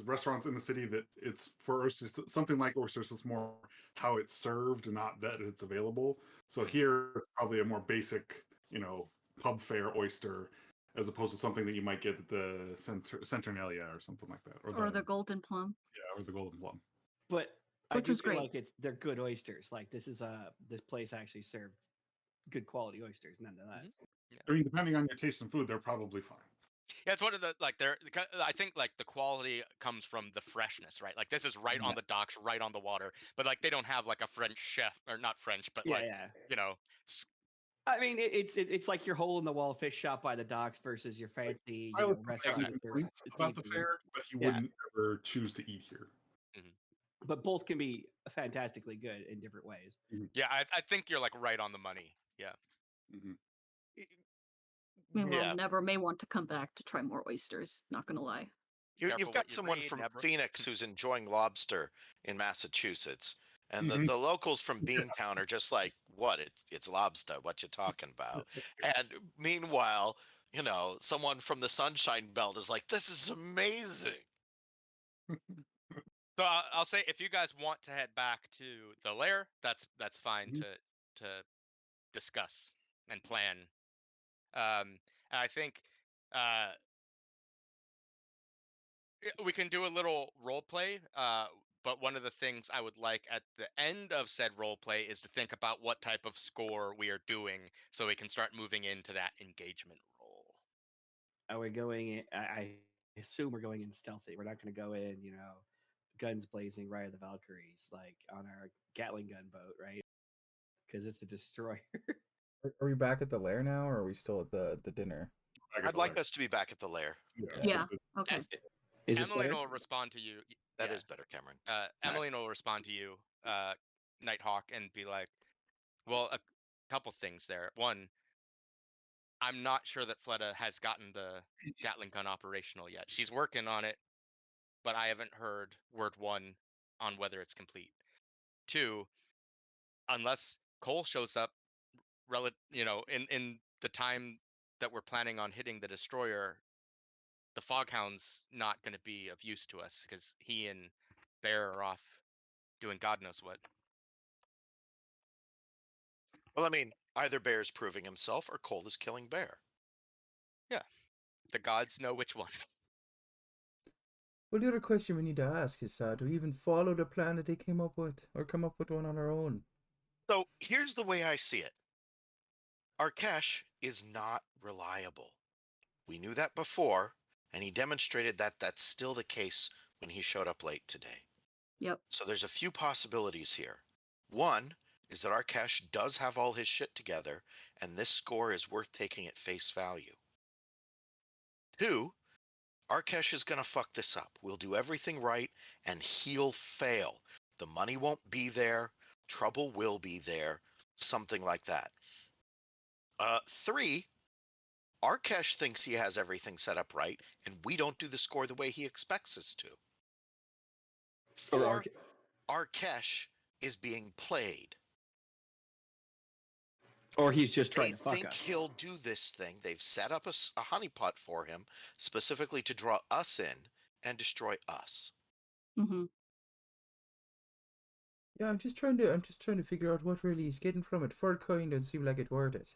restaurants in the city that it's for oysters. Something like oysters is more how it's served, and not that it's available. So here, it's probably a more basic, pub fare oyster, as opposed to something that you might get at the Centernalia or something like that, Or the golden plum, or the Golden Plum. But I which do was feel great. like they're good oysters. Like this place actually served good quality oysters nonetheless. I mean, depending on your taste in food, they're probably fine. Yeah, it's one of the like they're. I think like the quality comes from the freshness, right? Like this is right on the docks, right on the water, but like they don't have like a French chef, or not French, but Yeah, like yeah. you know, I mean, it's like your hole in the wall fish shop by the docks versus your fancy I would restaurant. have that serves complaints about the seafood. fare, but he Yeah. wouldn't ever choose to eat here. But both can be fantastically good in different ways. yeah, I think you're like right on the money. Yeah. Mhm. Meanwhile, yeah. Nebra may want to come back to try more oysters. Not gonna lie. You've Careful got what you someone read, from Nebra. Phoenix who's enjoying lobster in Massachusetts, and Mhm. the locals from Beantown are just like, "What? It's lobster. What you talking about?" And meanwhile, someone from the Sunshine Belt is like, "This is amazing." So I'll say if you guys want to head back to the lair, that's fine Mhm. to discuss and plan. And I think uh, we can do a little role play. But one of the things I would like at the end of said role play is to think about what type of score we are doing, so we can start moving into that engagement role. Are we going in? I assume we're going in stealthy. We're not going to go in, guns blazing, right of the Valkyries, like on our Gatling gun boat, right? Because it's a destroyer. Are we back at the lair now, or are we still at the dinner? I'd like us to be back at the lair. Yeah. Okay. Is this Emmeline better? will respond to you. That Yeah. is better, Cameron. Emmeline will respond to you, Nighthawk, and be like, "Well, a couple things there. One, I'm not sure that Fleta has gotten the Gatling gun operational yet. She's working on it, but I haven't heard word one on whether it's complete. Two, unless Cole shows up, in the time that we're planning on hitting the destroyer, the Foghound's not going to be of use to us because he and Bear are off doing God knows what." Well, I mean, either Bear's proving himself or Cole is killing Bear. Yeah, the gods know which one. Well, the other question we need to ask is, do we even follow the plan that they came up with, or come up with one on our own? So here's the way I see it. Arkesh is not reliable. We knew that before, And he demonstrated that that's still the case when he showed up late today. Yep. So there's a few possibilities here. One is that Arkesh does have all his shit together, and this score is worth taking at face value. Two, Arkesh is going to fuck this up. We'll do everything right, and he'll fail. The money won't be there. Trouble will be there. Something like that. Three, Arkesh thinks he has everything set up right, and we don't do the score the way he expects us to. Four, Arkesh is being played. Or he's just trying They to fuck think us. he'll do this thing. They've set up a honeypot for him specifically to draw us in and destroy us. Mm-hmm. Yeah, I'm just trying to figure out what really he's getting from it. 4 coin doesn't seem like it worth it.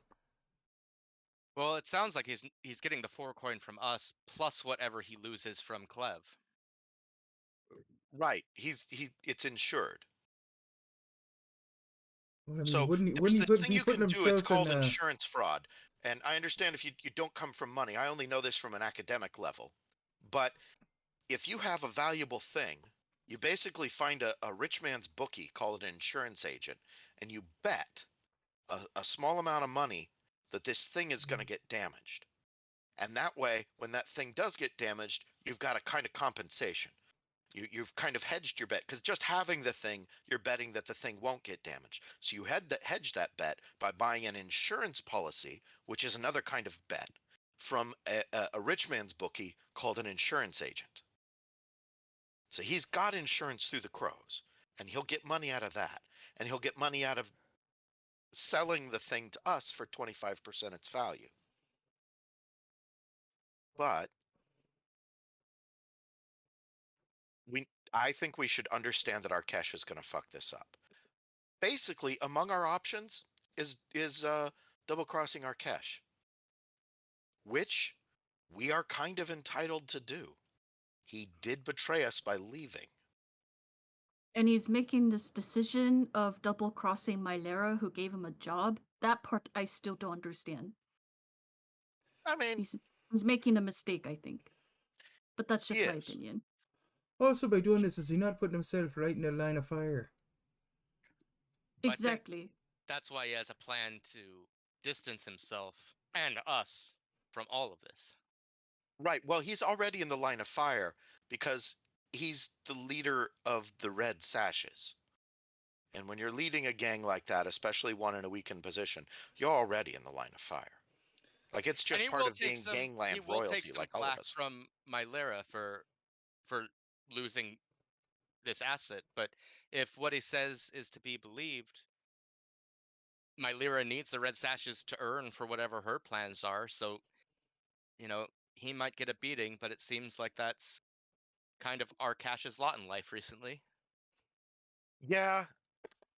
Well, it sounds like he's getting the 4 coin from us plus whatever he loses from Clev. Right. It's insured. Well, I mean, So wouldn't there's he this thing be you putting can do. It's himself called in? insurance fraud. And I understand if you don't come from money. I only know this from an academic level. But if you have a valuable thing, you basically find a rich man's bookie, call it an insurance agent, and you bet a small amount of money that this thing is going to get damaged. And that way, when that thing does get damaged, you've got a kind of compensation. You've kind of hedged your bet, because just having the thing, you're betting that the thing won't get damaged. So you hedge that bet by buying an insurance policy, which is another kind of bet, from a rich man's bookie called an insurance agent. So he's got insurance through the crows, and he'll get money out of that. And he'll get money out of selling the thing to us for 25% its value. But I think we should understand that Arkesh is going to fuck this up. Basically, among our options is double crossing Arkesh, which we are kind of entitled to do. He did betray us by leaving. And he's making this decision of double crossing Mylera, who gave him a job. That part I still don't understand. I mean, He's making a mistake, I think. But that's just my is. opinion. Also, by doing this, is he not putting himself right in the line of fire? But I think Exactly. that's why he has a plan to distance himself and us from all of this. Right. Well, he's already in the line of fire because he's the leader of the Red Sashes. And when you're leading a gang like that, especially one in a weakened position, you're already in the line of fire. Like, it's And just he part will of take being some. gangland He will take royalty, some like all of flack us. from Mylera for losing this asset. But if what he says is to be believed, Mylera needs the Red Sashes to earn for whatever her plans are. So, he might get a beating, but it seems like that's kind of Arkash's lot in life recently. Yeah.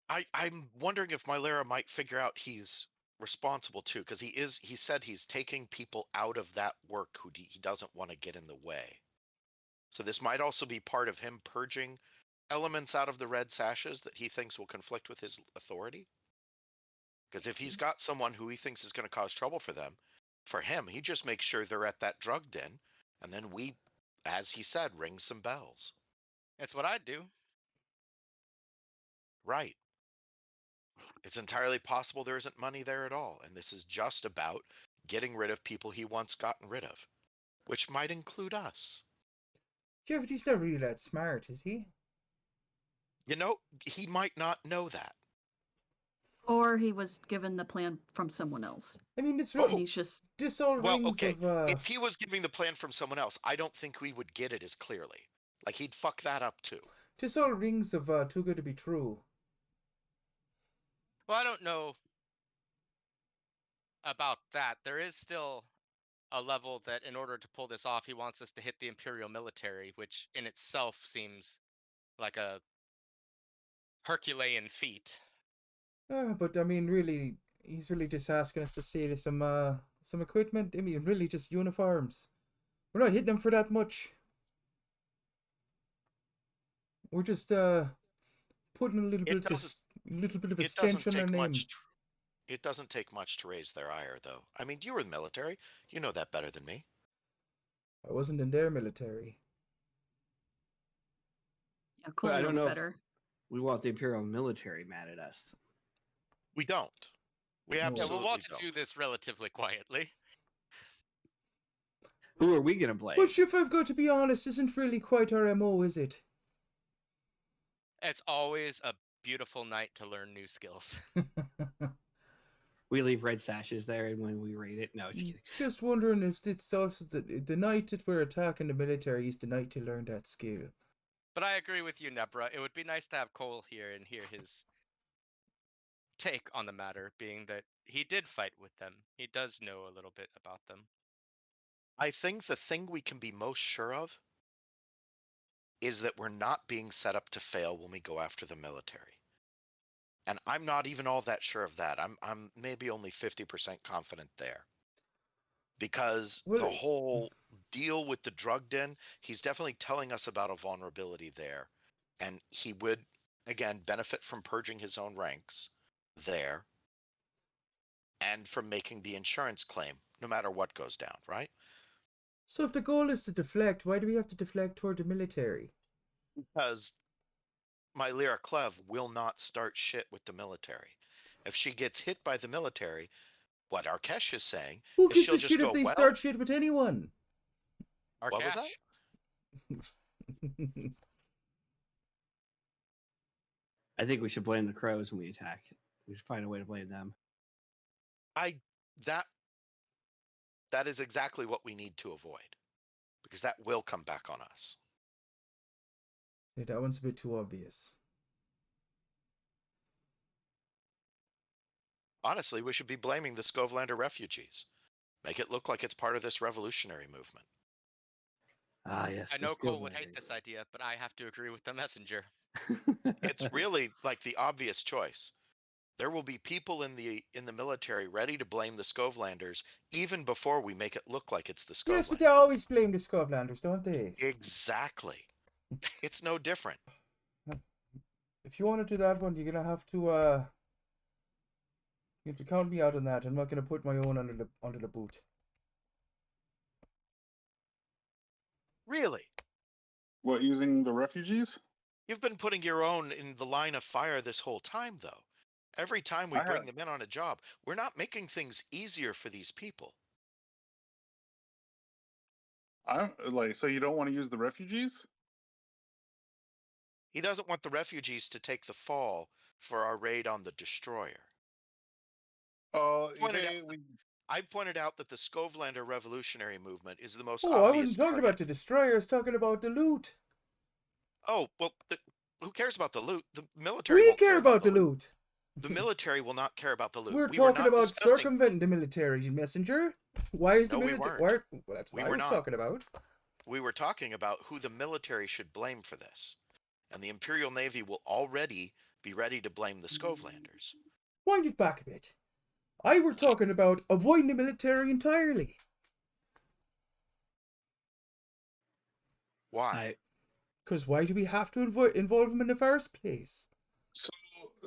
I'm wondering if Mylera might figure out he's responsible too, because he said he's taking people out of that work who he doesn't want to get in the way. So this might also be part of him purging elements out of the Red Sashes that he thinks will conflict with his authority. Because if he's got someone who he thinks is going to cause trouble for him, he just makes sure they're at that drug den, and then we, as he said, ring some bells. That's what I'd do. Right. It's entirely possible there isn't money there at all, and this is just about getting rid of people he wants gotten rid of, which might include us. Yeah, but he's not really that smart, is he? He might not know that. Or he was given the plan from someone else. I mean, this And he's just all Well, rings okay. of If he was giving the plan from someone else, I don't think we would get it as clearly. Like, he'd fuck that up too. this all rings of too good to be true. Well, I don't know about that. There is still a level that in order to pull this off, he wants us to hit the Imperial Military, which in itself seems like a Herculean feat. But I mean, really, he's really just asking us to see some equipment. I mean, really just uniforms. We're not hitting him for that much. We're just putting a little bit of a stench on their name. It doesn't take much to raise their ire, though. I mean, you were in the military. You know that better than me. I wasn't in their military. Yeah, But Cole I don't knows know if better. we want the Imperial Military mad at us. We don't. We No. Yeah, absolutely we'll want to don't. do this relatively quietly. Who are we going to blame? Which, if I've got to be honest, isn't really quite our MO, is it? It's always a beautiful night to learn new skills. We leave red sashes there, and when we raid it, no, just kidding. Just wondering if it's also the night that we're attacking the military is the night to learn that skill. But I agree with you, Nebra. It would be nice to have Cole here and hear his take on the matter, being that he did fight with them. He does know a little bit about them. I think the thing we can be most sure of is that we're not being set up to fail when we go after the military. And I'm not even all that sure of that. I'm maybe only 50% confident there. Because Well, the whole deal with the drug den, he's definitely telling us about a vulnerability there. And he would, again, benefit from purging his own ranks there and from making the insurance claim, no matter what goes down, right? So if the goal is to deflect, why do we have to deflect toward the military? Because my Lyra Clev will not start shit with the military. If she gets hit by the military, what Arkesh is saying Who is gives she'll a just shit go, if they well, start shit with anyone? Our What was cash. I think we should blame the crows when we attack. We should find a way to blame them. that is exactly what we need to avoid. Because that will come back on us. Yeah, that one's a bit too obvious. Honestly, we should be blaming the Skovlander refugees. Make it look like it's part of this revolutionary movement. Ah, yes. I the know Cole skill would hate vendors. this idea, but I have to agree with the messenger. It's really like the obvious choice. There will be people in the military ready to blame the Skovlanders even before we make it look like it's the Skovlanders. Yes, but they always blame the Skovlanders, don't they? Exactly. It's no different. If you want to do that one, you're gonna have to you have to count me out on that. I'm not gonna put my own under the boot. Really? What, using the refugees? You've been putting your own in the line of fire this whole time, though. Every time we I bring have. them in on a job, we're not making things easier for these people. So you don't want to use the refugees? He doesn't want the refugees to take the fall for our raid on the destroyer. Oh, Pointed I pointed out that the Skovlander revolutionary movement is the most Oh, I obvious wasn't talking target. about the destroyer. I was talking about the loot. Oh, well, who cares about the loot? The military We won't care about the loot. The military will not care about the loot. We're We were talking not about discussing- circumventing the military, messenger. Why is the No, we military? weren't. Well, that's We what I were was not. talking about. We were talking about who the military should blame for this. And the Imperial Navy will already be ready to blame the Skovlanders. Wind it back a bit. I were talking about avoiding the military entirely. Why? Because why do we have to involve them in the first place?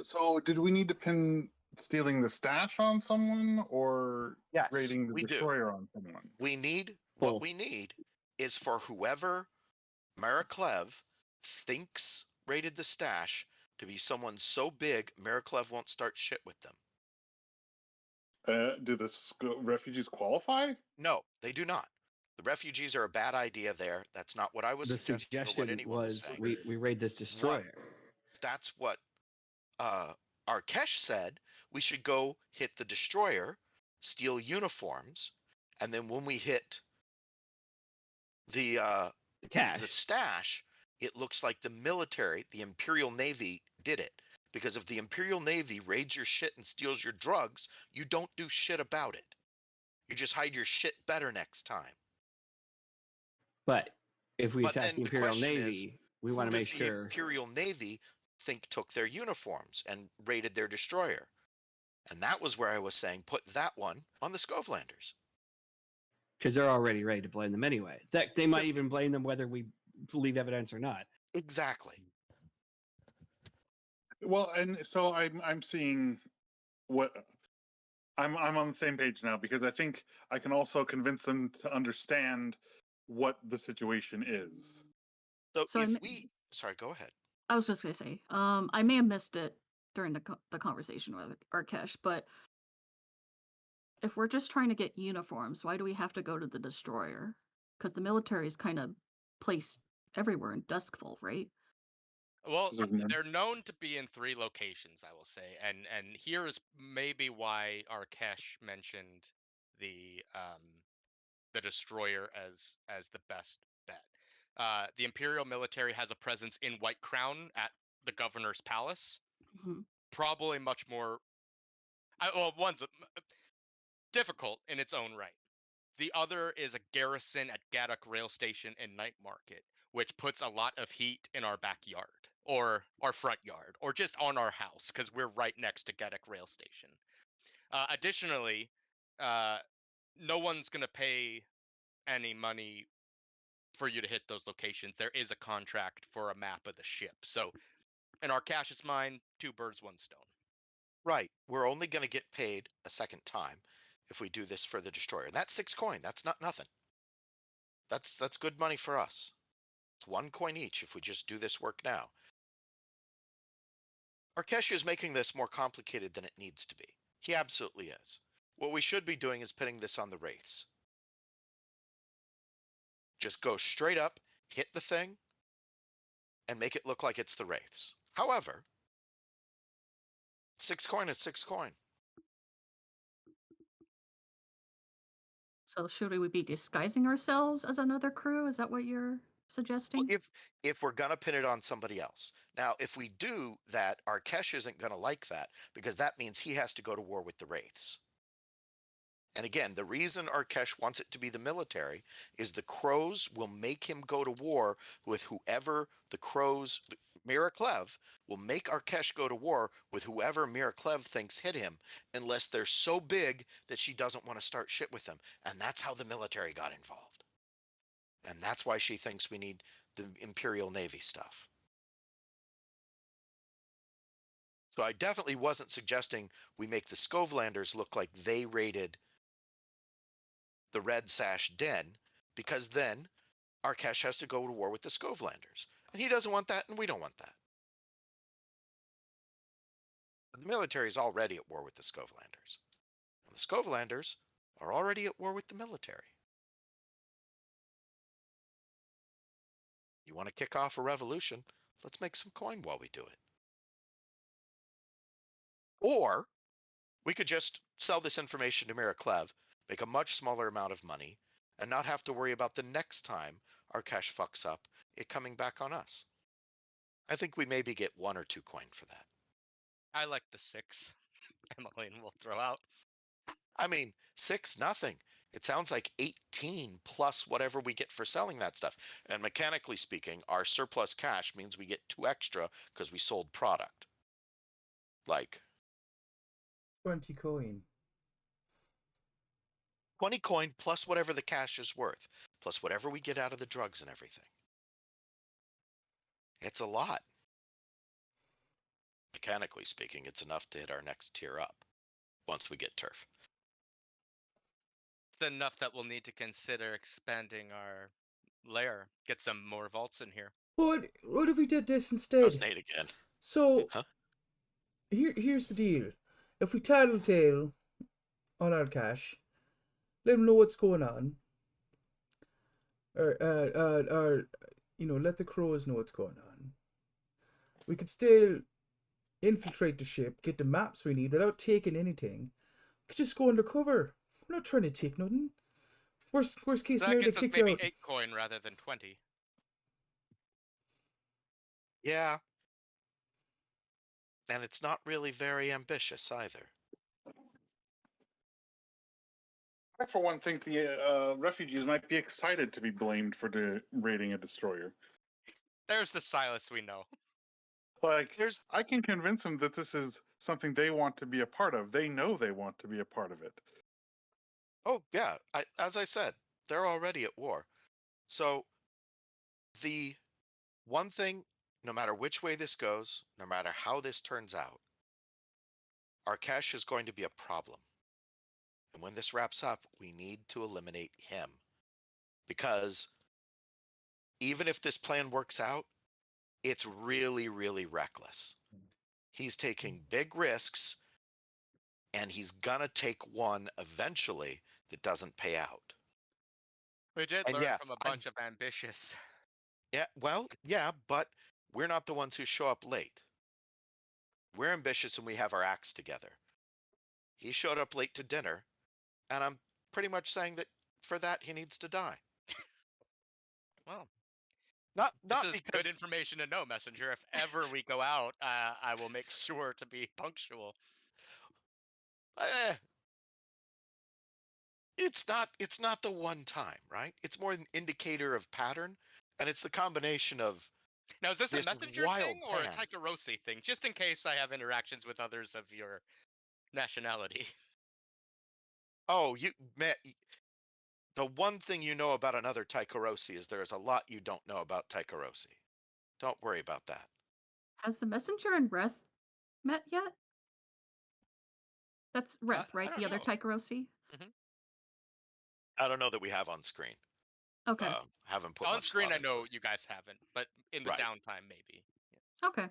So did we need to pin stealing the stash on someone or Yes, raiding the we do. destroyer on someone? What we need is for whoever Mariklev thinks raided the stash to be someone so big Mariklev won't start shit with them. Do the refugees qualify? No, they do not. The refugees are a bad idea there. That's not what I was The suggesting or what suggestion anyone was was saying. we raid this destroyer. That's what Arkesh said. We should go hit the destroyer, steal uniforms, and then when we hit the Cash. stash, it looks like the military, the Imperial Navy, did it. Because if the Imperial Navy raids your shit and steals your drugs, you don't do shit about it. You just hide your shit better next time. But if we But attack then the the Imperial question Navy, we Who want to does make the sure. Imperial Navy think took their uniforms and raided their destroyer? And that was where I was saying put that one on the Skovlanders. Because they're already ready to blame them anyway. That they might Because- even blame them whether we leave evidence or not. Exactly. Well, and so I'm seeing what I'm on the same page now because I think I can also convince them to understand what the situation is. So So if sorry, go ahead. I was just gonna say, I may have missed it during the conversation with Arkesh, but if we're just trying to get uniforms, why do we have to go to the destroyer? Because the military is kind of placed everywhere in Duskfall, right? Well, There's more- they're known to be in 3 locations, I will say, and here is maybe why Arkesh mentioned the destroyer as the best bet. The Imperial Military has a presence in White Crown at the governor's palace. hmm Probably much more. Well, one's difficult in its own right. The other is a garrison at Gaddock Rail Station in Night Market, which puts a lot of heat in our backyard or our front yard or just on our house because we're right next to Gaddock Rail Station. Additionally, uh, no one's going to pay any money for you to hit those locations. There is a contract for a map of the ship. So, in Arkash's mind, 2 birds, 1 stone. Right. We're only going to get paid a second time if we do this for the destroyer. And that's 6 coin. That's not nothing. That's good money for us. It's 1 coin each if we just do this work now. Arkesh is making this more complicated than it needs to be. He absolutely is. What we should be doing is putting this on the wraiths. Just go straight up, hit the thing, and make it look like it's the wraiths. However, 6 coin is 6 coin. So should we be disguising ourselves as another crew? Is that what you're Well, suggesting? if we're gonna pin it on somebody else. Now, if we do that, Arkesh isn't gonna like that because that means he has to go to war with the wraiths. And again, the reason Arkesh wants it to be the military is the crows will make him go to war with whoever the crows. Miraclev will make Arkesh go to war with whoever Miraclev thinks hit him, unless they're so big that she doesn't want to start shit with them. And that's how the military got involved. And that's why she thinks we need the Imperial Navy stuff. So I definitely wasn't suggesting we make the Scovelanders look like they raided the Red Sash den, because then Arkesh has to go to war with the Scovelanders. And he doesn't want that, and we don't want that. The military is already at war with the Scovelanders. And the Scovelanders are already at war with the military. You want to kick off a revolution? Let's make some coin while we do it. Or we could just sell this information to Miraclev, make a much smaller amount of money, and not have to worry about the next time Arkesh fucks up, it coming back on us. I think we maybe get 1 or 2 coin for that. I like the 6. Emmeline will throw out. I mean, 6 nothing. It sounds like 18 plus whatever we get for selling that stuff. And mechanically speaking, our surplus cash means we get 2 extra because we sold product. Like 20 coin. 20 coin plus whatever the cash is worth, plus whatever we get out of the drugs and everything. It's a lot. Mechanically speaking, it's enough to hit our next tier up once we get turf. It's enough that we'll need to consider expanding our lair. Get some more vaults in here. What if we did this That instead? was Nate again. So Huh? here's the deal. If we tattletale on our cash, let them know what's going on. Or let the crows know what's going on. We could still infiltrate the ship, get the maps we need without taking anything. We could just go undercover. We're not trying to take nothing. Worst case So that scenario, they gets us kick you maybe out. 8 coin rather than 20. Yeah. And it's not really very ambitious either. I, for one, think the refugees might be excited to be blamed for raiding a destroyer. There's the Silas we know. Like, There's I can convince them that this is something they want to be a part of. They know they want to be a part of it. Oh, yeah. As I said, they're already at war. So the one thing, no matter which way this goes, no matter how this turns out, Arkesh is going to be a problem. And when this wraps up, we need to eliminate him. Because even if this plan works out, it's really, really reckless. He's taking big risks, and he's gonna take one eventually that doesn't pay out. We did And learn yeah, from a I'm bunch of ambitious. yeah, well, yeah, but we're not the ones who show up late. We're ambitious and we have our acts together. He showed up late to dinner, and I'm pretty much saying that for that he needs to die. Well, Not this not is good because information to know, Messenger. If ever we go out, I will make sure to be punctual. eh, it's not the one time, right? It's more an indicator of pattern, and it's the combination of Now, is this a this Messenger wild thing or a plan. Taikarosi thing? Just in case I have interactions with others of your nationality. Oh, the one thing you know about another Taikarosi is there's a lot you don't know about Taikarosi. Don't worry about that. Has the messenger and Reth met yet? That's Reth, I right? don't The other know. Taikarosi? I don't know that we have on screen. Okay. Haven't put On much screen, thought I into know it. you guys haven't, but in the Right. downtime, maybe. Okay.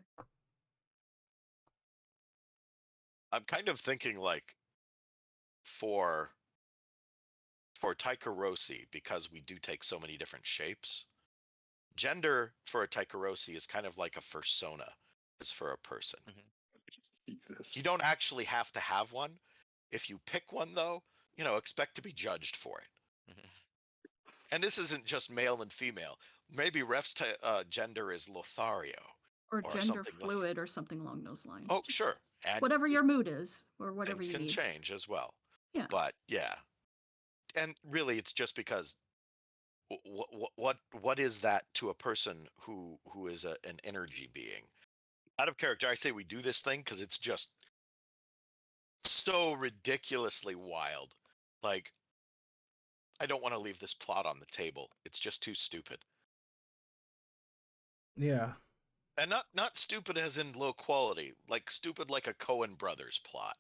I'm kind of thinking like for Taikarosi, because we do take so many different shapes, gender for a Taikarosi is kind of like a fursona is for a person. Jesus. You don't actually have to have one. If you pick one, though, expect to be judged for it. Mhm. And this isn't just male and female. Maybe Ref's gender is Lothario Or or gender something. fluid or something along those lines. Oh, Just sure. And whatever your mood is or whatever things you can need. change as well. Yeah. But yeah, and really, it's just because what is that to a person who is an energy being? Out of character, I say we do this thing because it's just so ridiculously wild. Like, I don't want to leave this plot on the table. It's just too stupid. Yeah. And not stupid as in low quality, like stupid like a Coen Brothers plot.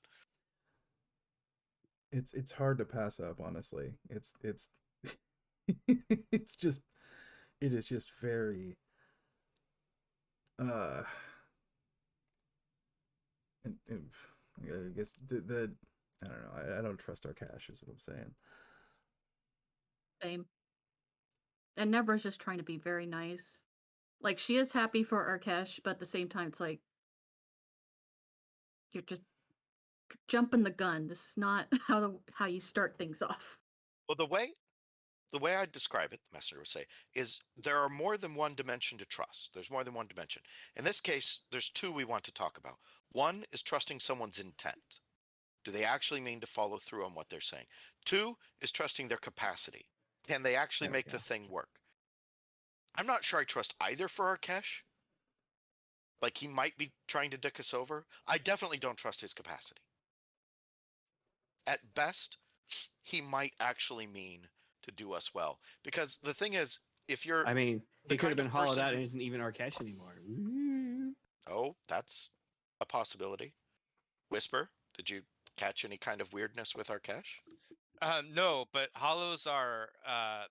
It's hard to pass up, honestly. It's it's just it is just very and I guess the I don't know. I don't trust our cash is what I'm saying. Same. And Nebra's just trying to be very nice. Like, she is happy for Arkesh, but at the same time, it's like, you're just jumping the gun. This is not how you start things off. Well, the way I describe it, the messenger would say, is there are more than one dimension to trust. There's more than one dimension. In this case, there's two we want to talk about. One is trusting someone's intent. Do they actually mean to follow through on what they're saying? Two is trusting their capacity. Can they actually There we make the go. thing work? I'm not sure I trust either for Arkesh. Like, he might be trying to dick us over. I definitely don't trust his capacity. At best, he might actually mean to do us well. Because the thing is, if you're I mean, the he could kind have been of hollowed person out who- and isn't even Arkesh anymore. Woo. Oh, that's a possibility. Whisper, did you catch any kind of weirdness with Arkesh? No, but hollows are a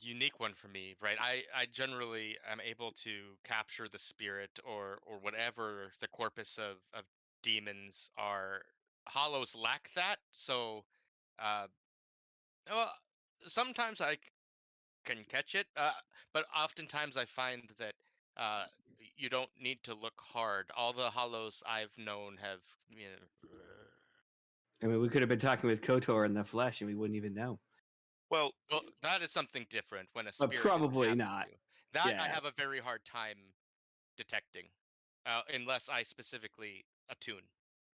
unique one for me, right? I generally am able to capture the spirit or whatever the corpus of demons are. Hollows lack that, so uh, well, sometimes can catch it, but oftentimes I find that uh, you don't need to look hard. All the hollows I've known have, you know, I mean, we could have been talking with Kotor in the flesh and we wouldn't even know. Well, well, that is something different when a But spirit is probably inhabiting not. you. That I Yeah. have a very hard time detecting, unless I specifically attune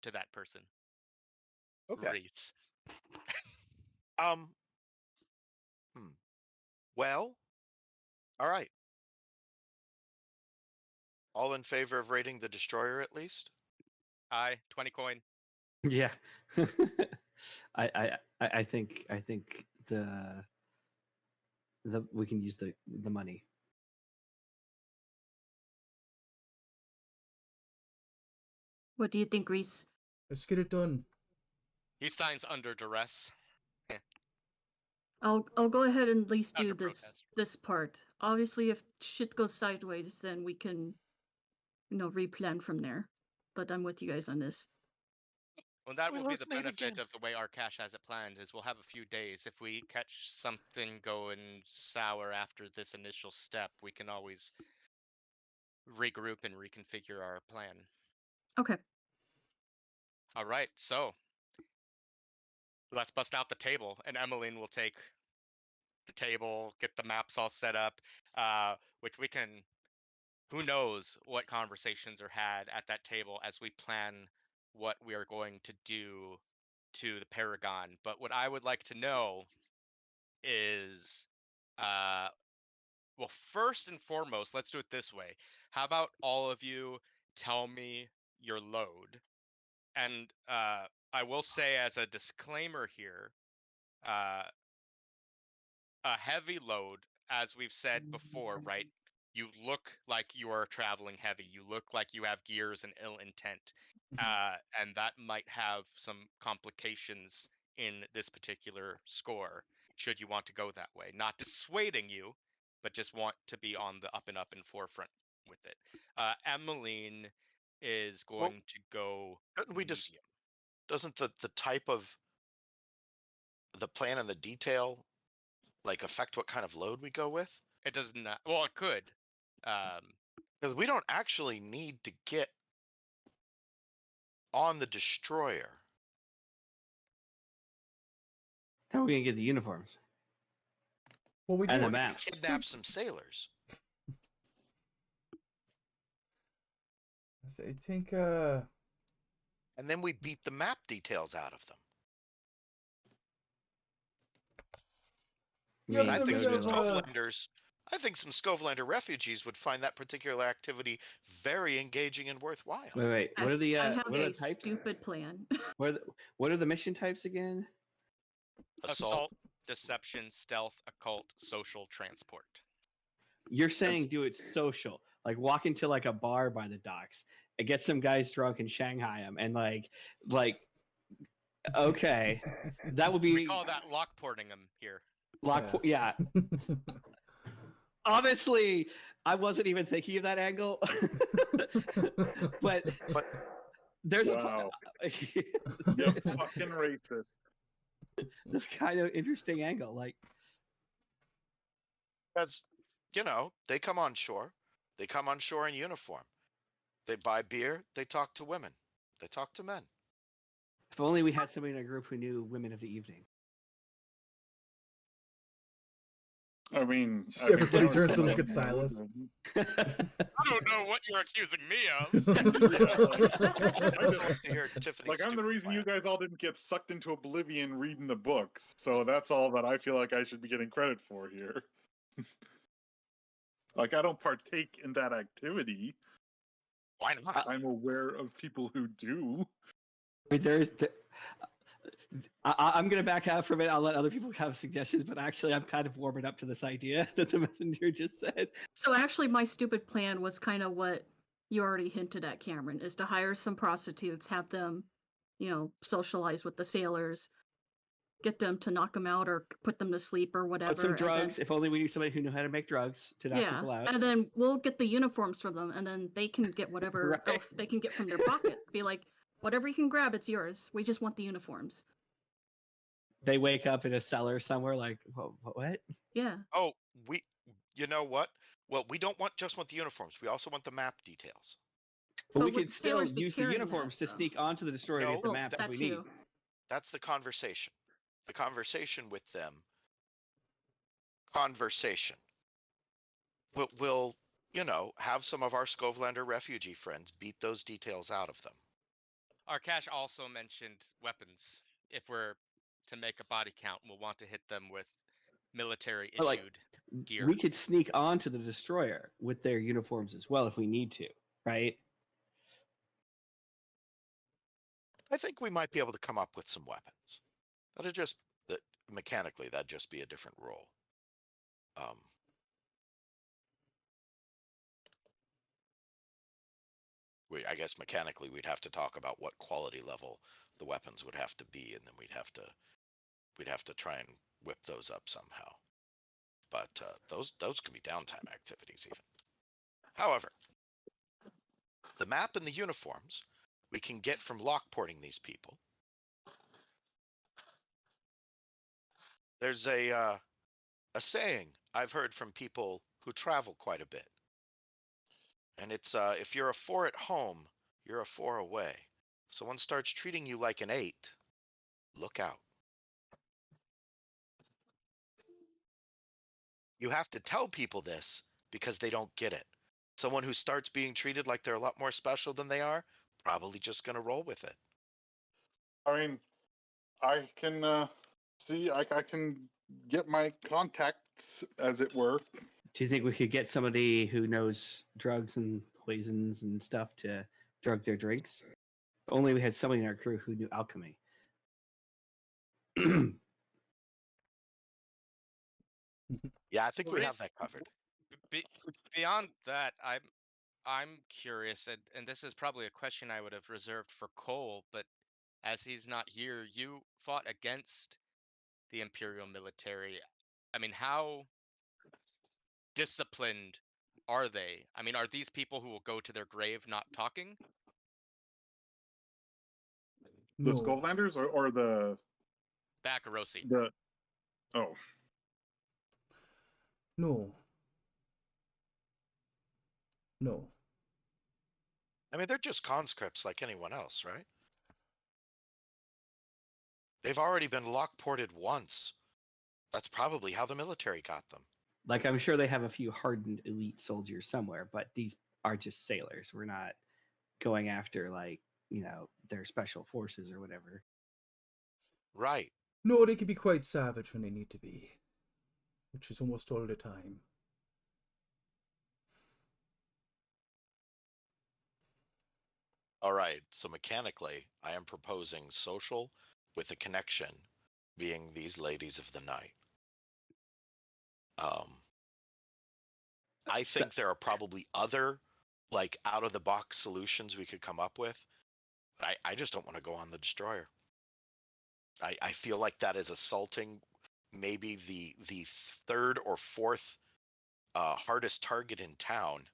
to that person. okay. Reese. Um, Well, all right. All in favor of raiding the destroyer at least? 20 coin. Yeah. I think the we can use the money. What do you think, Reese? Let's get it done. He signs under duress. I'll go ahead and at least do Under this protest. this part. Obviously, if shit goes sideways, then we can, replan from there. But I'm with you guys on this. Well, that will be the Hallucinate benefit again. of the way our cache has it planned, is we'll have a few days. If we catch something going sour after this initial step, we can always regroup and reconfigure our plan. Okay. All right, so let's bust out the table, and Emmeline will take the table, get the maps all set up, which we can. Who knows what conversations are had at that table as we plan what we are going to do to the Paragon. But what I would like to know is, uh, well, first and foremost, let's do it this way. How about all of you tell me your load? And I will say, as a disclaimer here, uh, a heavy load, as we've said before, right? You look like you are traveling heavy. You look like you have gears and ill intent. And that might have some complications in this particular score, should you want to go that way. Not dissuading you, but just want to be on the up and forefront with it. Emmeline is going to go Couldn't we just medium. doesn't the type of the plan and the detail like affect what kind of load we go with? It does not. Well, it could. Because we don't actually need to get on the destroyer. How are we gonna get the uniforms? Well, we And do. the map. Kidnap some sailors. I think. And then we beat the map details out of them. Yeah, And I but think we some have, Scovlanders, I think some Scovelander refugees would find that particular activity very engaging and worthwhile. Wait. What are the I have what are a the types? stupid plan. What are the mission types again? Assault. Deception, stealth, occult, social, transport. You're saying do it social, like walk into like a bar by the docks and get some guys drunk and Shanghai them, and like okay, that would be We call that lockporting them here. Yeah. Honestly, I wasn't even thinking of that angle, but there's Wow. You're fucking racist. this kind of interesting angle, like Because, they come on shore. They come on shore in uniform. They buy beer. They talk to women. They talk to men. if only we had somebody in our group who knew women of the evening. I mean, Just everybody turns to look at Silas. I don't know what you're accusing me of. I also like to hear Tiffany's Like, I'm the stupid reason you plan. guys all didn't get sucked into oblivion reading the books. So that's all that I feel like I should be getting credit for here. Like, I don't partake in that activity. Why not? I'm aware of people who do. I mean, I'm going to back out from it. I'll let other people have suggestions, but actually, I'm kind of warming up to this idea that the messenger just said. So actually, my stupid plan was kind of what you already hinted at, Cameron, is to hire some prostitutes, have them, socialize with the sailors, get them to knock them out or put them to sleep or whatever. Put some and drugs. then- If only we knew somebody who knew how to make drugs to knock people out. and then we'll get the uniforms from them, and then they can get whatever Right. else they can get from their pockets. Be like, whatever you can grab, it's yours. We just want the uniforms. They wake up in a cellar somewhere like, what? Yeah. Oh, you know what? Well, we don't just want the uniforms. We also want the map details. But we would could still sailors be use the carrying uniforms that, to though? sneak onto the destroyer and No, get the Well, maps if that we need. too. That's the conversation. The conversation with them. We'll have some of our Scovelander refugee friends beat those details out of them. Our cache also mentioned weapons. If we're to make a body count, we'll want to hit them with military But, like, issued gear. We could sneak onto the destroyer with their uniforms as well if we need to, right? I think we might be able to come up with some weapons. Mechanically, that'd just be a different role. I guess mechanically we'd have to talk about what quality level the weapons would have to be, and then we'd have to try and whip those up somehow. But those can be downtime activities even. However, the map and the uniforms we can get from lockporting these people. There's a saying I've heard from people who travel quite a bit. And it's if you're a 4 at home, you're a 4 away. If someone starts treating you like an 8, look out. You have to tell people this because they don't get it. Someone who starts being treated like they're a lot more special than they are, probably just going to roll with it. I mean, I can see. I can get my contacts, as it were. Do you think we could get somebody who knows drugs and poisons and stuff to drug their drinks? If only we had somebody in our crew who knew alchemy. Yeah, I think Well, we have Reese, that covered. Beyond that, I'm curious, and this is probably a question I would have reserved for Cole, but as he's not here, you fought against the Imperial Military. I mean, how disciplined are they? I mean, are these people who will go to their grave not talking? The No. Skulllanders or the Bakarosi. oh. No. No. I mean, they're just conscripts like anyone else, right? They've already been lockported once. That's probably how the military got them. Like, I'm sure they have a few hardened elite soldiers somewhere, but these are just sailors. We're not going after, like, their special forces or whatever. Right. No, they can be quite savage when they need to be, which is almost all the time. All right. So mechanically, I am proposing social with a connection being these ladies of the night. I think there are probably other like out of the box solutions we could come up with. But I just don't want to go on the destroyer. I feel like that is assaulting maybe the third or fourth hardest target in town.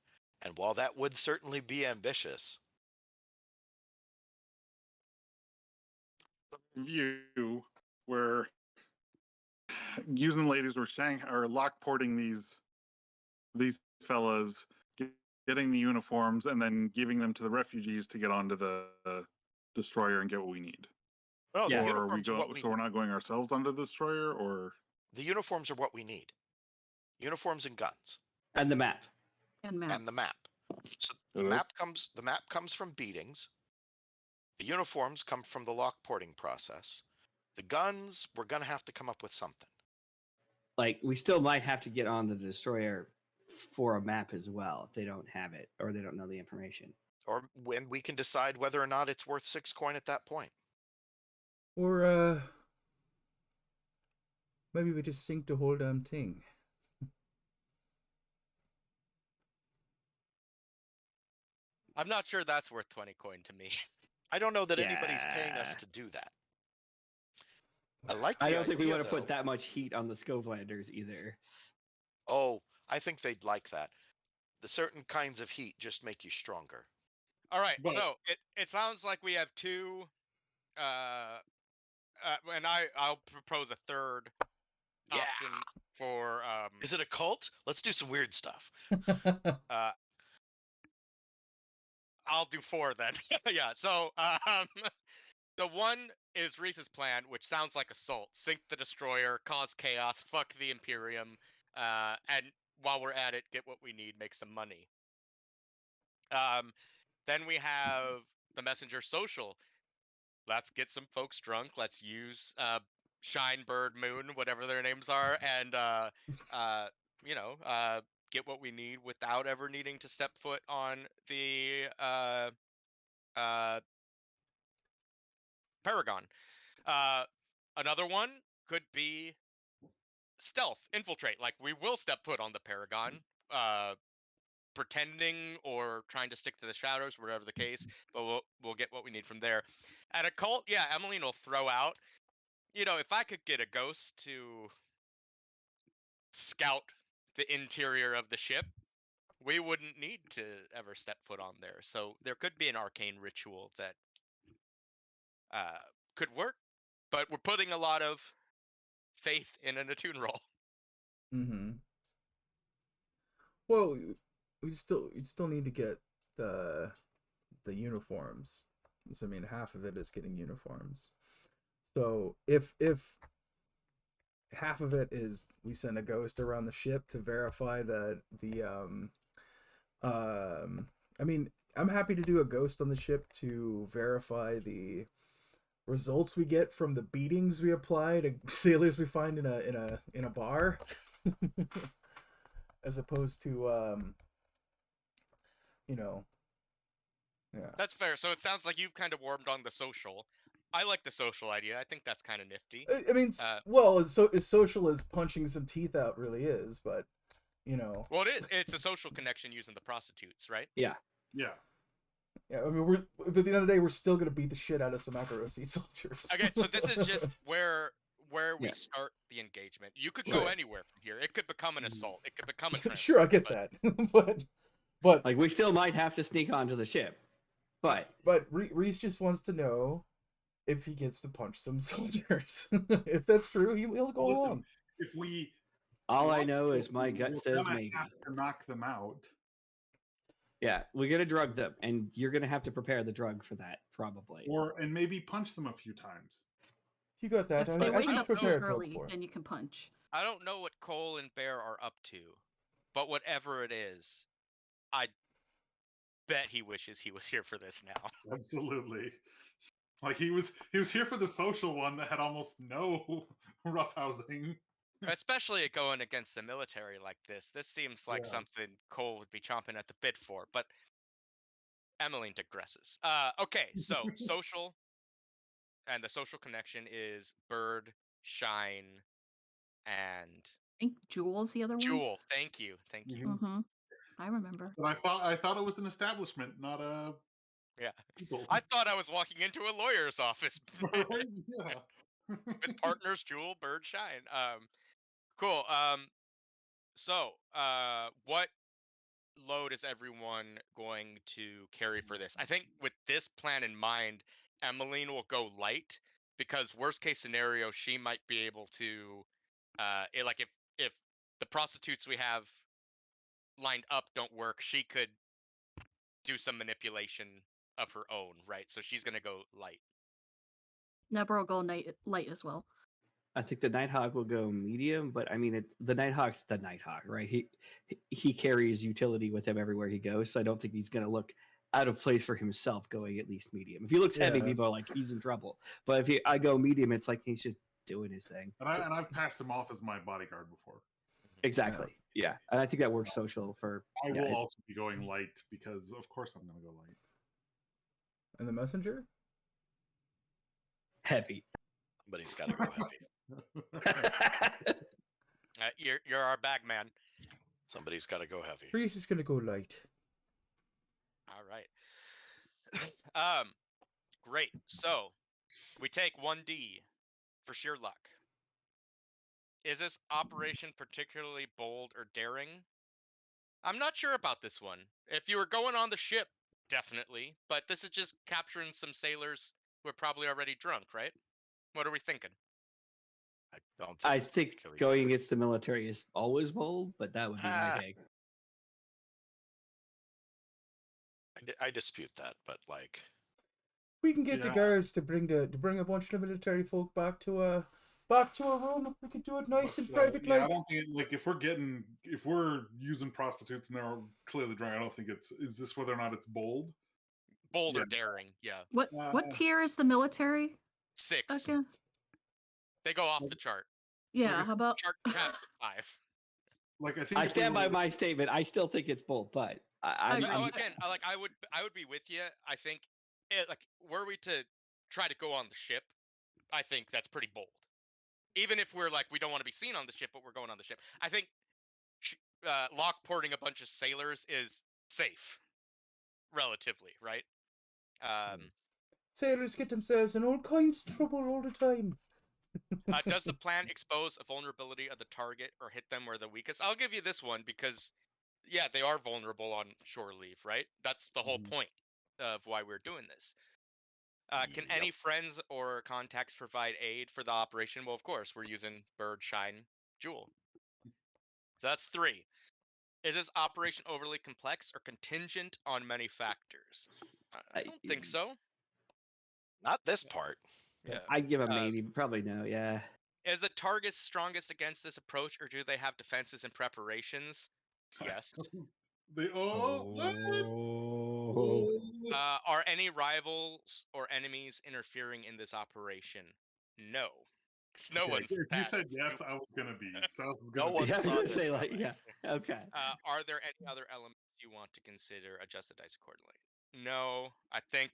And while that would certainly be ambitious, View where using ladies were or lockporting these fellas, getting the uniforms, and then giving them to the refugees to get onto the destroyer and get what we need. well, Yeah. the Or are we uniforms are what we so we're not going ourselves onto the destroyer, or the uniforms are what we need. Uniforms and guns. And the map. And maps. And the map. So the map comes from beatings. The uniforms come from the lockporting process. The guns, we're gonna have to come up with something. Like, we still might have to get on the destroyer for a map as well if they don't have it or they don't know the information. Or when we can decide whether or not it's worth 6 coin at that point. Or maybe we just sink the whole damn thing. I'm not sure that's worth 20 coin to me. I don't know that anybody's paying us to do that. I don't think we want to put that much heat on the Skulllanders either. Oh, I think they'd like that. The certain kinds of heat just make you stronger. All right, But- so it sounds like we have two, and I'll propose a third option for. Is it a cult? Let's do some weird stuff. I'll do 4 then. Yeah. So the one is Reese's plan, which sounds like assault. Sink the destroyer, cause chaos, fuck the Imperium, and while we're at it, get what we need, make some money. Then we have the messenger social. Let's get some folks drunk. Let's use Shinebird, Moon, whatever their names are, and get what we need without ever needing to step foot on the Paragon. Another one could be stealth, infiltrate. Like, we will step foot on the Paragon, pretending or trying to stick to the shadows, whatever the case. But we'll get what we need from there. At a cult, yeah, Emmeline will throw out. If I could get a ghost to scout the interior of the ship, we wouldn't need to ever step foot on there. So there could be an arcane ritual that could work, but we're putting a lot of faith in an attune roll. Mm-hmm. Well, we still need to get the uniforms. So, I mean, half of it is getting uniforms. So if half of it is we send a ghost around the ship to verify I mean, I'm happy to do a ghost on the ship to verify the results we get from the beatings we apply to sailors we find in a bar, as opposed to yeah. That's fair. So it sounds like you've kind of warmed on the social. I like the social idea. I think that's kind of nifty. I mean, well, as social as punching some teeth out really is, but Well, it is. It's a social connection using the prostitutes, right? Yeah. Yeah. Yeah, I mean, but at the end of the day, we're still gonna beat the shit out of some Akarosi soldiers. Okay, so this is just where we Yeah. start the engagement. You could go Right. anywhere from here. It could become an assault. It could become a transport. Sure, I get that, but Like we still might have to sneak onto the ship, but Reese just wants to know if he gets to punch some soldiers. If that's true, he'll go Listen, along. If we all I know is my gut we're says gonna maybe. have to knock them out. Yeah, we're gonna drug them, and you're gonna have to prepare the drug for that, probably. And maybe punch them a few times. You got that. If I they I wake can up too prepare a drug early, for. then you can punch. I don't know what Cole and Bear are up to, but whatever it is, I bet he wishes he was here for this now. Absolutely. Like he was here for the social one that had almost no roughhousing. Especially going against the military like this. This seems like Yeah. something Cole would be chomping at the bit for, but Emmeline digresses. Okay, so social, and the social connection is Bird, Shine, and I think Jewel's the other one. Jewel. Thank you. Mhm. Mm-hmm. I remember. But I thought it was an establishment, not a Yeah. people. I thought I was walking into a lawyer's office Right? Yeah. with partners Jewel, Bird, Shine. Cool. So, what load is everyone going to carry for this? I think with this plan in mind, Emmeline will go light because worst case scenario, she might be able to, like if the prostitutes we have lined up don't work, she could do some manipulation of her own, right? So she's gonna go light. Nebra will go light as well. I think the Nighthawk will go medium, but I mean, the Nighthawk's the Nighthawk, right? He carries utility with him everywhere he goes, so I don't think he's going to look out of place for himself going at least medium. If he looks heavy, Yeah. people are like, he's in trouble. But if I go medium, it's like he's just doing his thing. And I've passed him off as my bodyguard before. Exactly. Yeah. And I think that works social for. I yeah, will also be going light because, of course, I'm going to go light. And the messenger? heavy. But he's got to go heavy. You're our bag man. Somebody's got to go heavy. Reese is gonna go light. All right. Great. So we take 1D for sheer luck. Is this operation particularly bold or daring? I'm not sure about this one. If you were going on the ship, definitely. But this is just capturing some sailors who are probably already drunk, right? What are we thinking? I it's think particularly going daring. against the military is always bold, but that would be my take. I dispute that, but like, We can get the Yeah. guards to bring a bunch of military folk back to a room. We could do it nice and private, yeah, I like. don't think like if we're using prostitutes and they're clearly drunk, I don't think is this whether or not it's bold. Bold Yeah. or daring? Yeah. What tier is the military 6. again? They go off the chart. Yeah, if- how about Chart capped at 5. Like I think I if we stand by were- my statement. I still think it's bold, but I'm Again, I would be with you. I think, like, were we to try to go on the ship, I think that's pretty bold. Even if we're like, we don't want to be seen on the ship, but we're going on the ship. I think lockporting a bunch of sailors is safe, relatively, right? Sailors get themselves in all kinds of trouble all the time. Does the plan expose a vulnerability of the target or hit them where they're weakest? I'll give you this one because, yeah, they are vulnerable on shore leave, right? That's the whole Mhm. point of why we're doing this. Can Yep. any friends or contacts provide aid for the operation? Well, of course, we're using Bird, Shine, Jewel. So that's 3. Is this operation overly complex or contingent on many factors? I don't think so. Not this part. Yeah. I'd give a maybe, but probably no. Yeah. Is the target strongest against this approach, or do they have defenses and preparations? Yes. They what? Oh. Are any rivals or enemies interfering in this operation? No. 'Cause no Okay. one's If you that said yes, stupid. I was gonna be. 'Cause I was No gonna one be. Yeah, I was saw gonna this say like, coming. yeah. Okay. Are there any other elements you want to consider? Adjust the dice accordingly. No, I think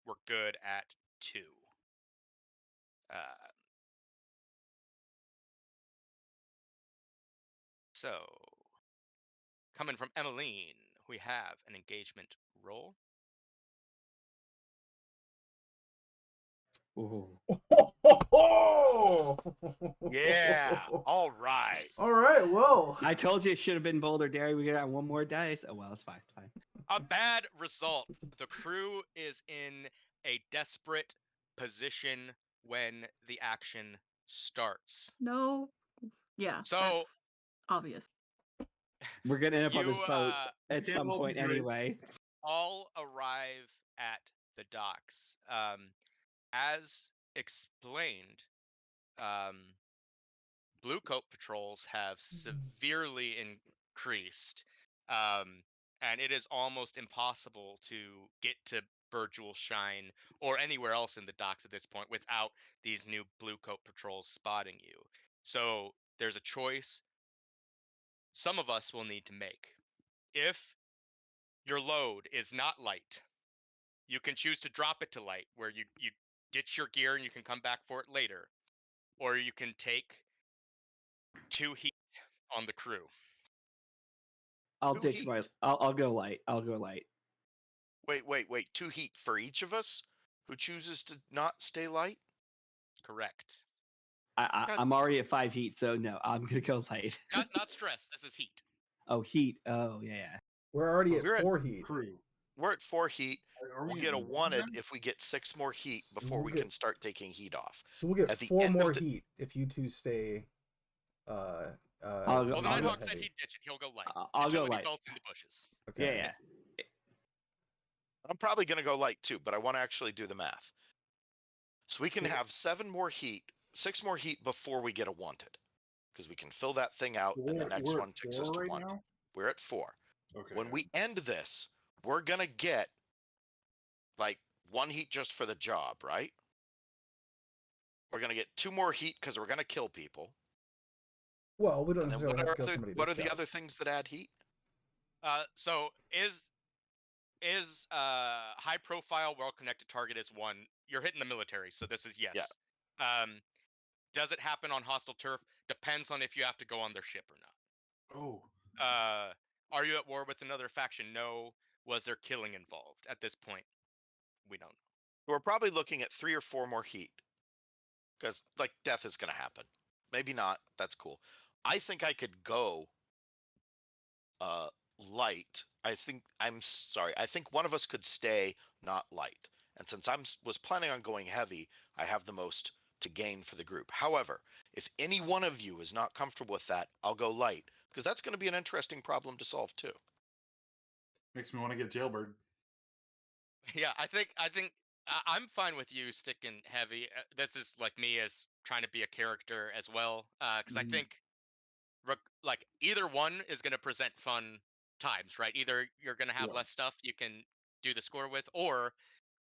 we're good at 2. Uh, so, coming from Emmeline, we have an engagement roll. Ooh. Yeah. All right. All right. Well, I told you it should have been Boulder Dairy. We got one more dice. Oh well, it's fine. It's fine. A bad result. The crew is in a desperate position when the action starts. No. Yeah, So that's obvious. We're gonna end up on you this boat at can't some all be point great. anyway. all arrive at the docks. As explained, um, blue coat patrols have severely increased, um, and it is almost impossible to get to Burjewel Shine or anywhere else in the docks at this point without these new blue coat patrols spotting you. So there's a choice some of us will need to make. If your load is not light, you can choose to drop it to light, where you ditch your gear and you can come back for it later, or you can take 2 heat on the crew. I'll Two ditch my. heat. I'll go light. I'll go light. Wait. 2 heat for each of us who chooses to not stay light? Correct. God, I'm already at 5 heat, so no, I'm gonna go light. Not stress. This is heat. Oh, heat. Oh, yeah. we're already Well, at we're at 4 heat. Crew. we're at 4 heat. Are We'll we get a in one wanted now? if we get 6 more heat So before we'll we get- can start taking heat off. So we'll get At the 4 end of more the- heat if you two stay. I'll go- Well, the I'll go Nighthawk said heavy. he'd ditch it. He'll go light. I'll go Utility light. belts in the bushes. Okay. Yeah, yeah. I'm probably going to go light too, but I want to actually do the math. So we can Yeah. have 7 more heat, 6 more heat before we get a wanted. Because we can fill that thing out and the next We're one at takes us 4 to right wanted. now? We're at 4. Okay. When we end this, we're going to get like 1 heat just for the job, right? We're going to get 2 more heat because we're going to kill people. Well, we don't And then necessarily have to kill somebody. what this are the job. other things that add heat? So is high profile, well connected target is 1. You're hitting the military, so this is yes. Yeah. Does it happen on hostile turf? Depends on if you have to go on their ship or not. Oh. Are you at war with another faction? No. Was there killing involved? At this point, we don't know. We're probably looking at 3 or 4 more heat. Because like death is going to happen. Maybe not. That's cool. I think I could go light. I think one of us could stay not light. And since I was planning on going heavy, I have the most to gain for the group. However, if any one of you is not comfortable with that, I'll go light because that's going to be an interesting problem to solve too. Makes me want to get jailbird. Yeah, I think I'm fine with you sticking heavy. This is like me as trying to be a character as well, because I Mhm. think like either one is going to present fun times, right? Either you're going to have Yeah. less stuff you can do the score with, or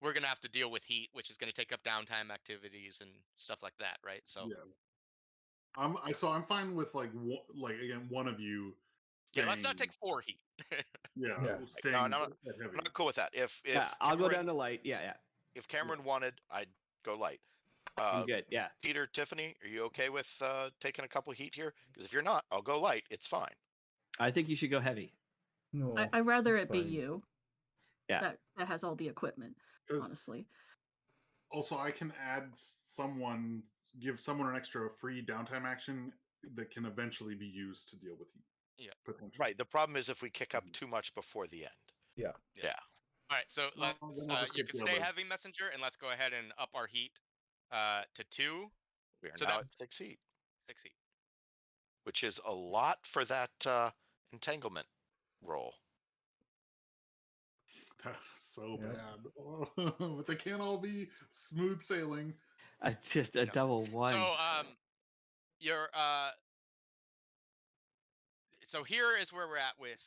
we're going to have to deal with heat, which is going to take up downtime activities and stuff like that, right? So Yeah. I'm fine with like again one of you. yeah, Staying, let's not take 4 heat. Yeah. Yeah. Staying No, I'm at not heavy. cool with that. If Yeah, I'll go Cameron- down to light. Yeah, yeah. if Cameron wanted, I'd go light. I'm good. Yeah. Peter, Tiffany, are you okay with taking a couple heat here? Because if you're not, I'll go light. It's fine. I think you should go heavy. No. I'd rather it's it be fine. you. Yeah. That has all the equipment, 'Cause honestly. also, I can add someone give someone an extra free downtime action that can eventually be used to deal with heat. Yeah. Potentially. Right. The problem is if we kick up too much before the end. Yeah. Yeah. All right, so Well, let's then I'll just you get can the stay other. heavy messenger, and let's go ahead and up our heat to 2. We are So now that- at 6 heat, 6 heat. which is a lot for that entanglement roll. That's so Yep. bad. But they can't all be smooth sailing. Just a No. double one. So you're so here is where we're at with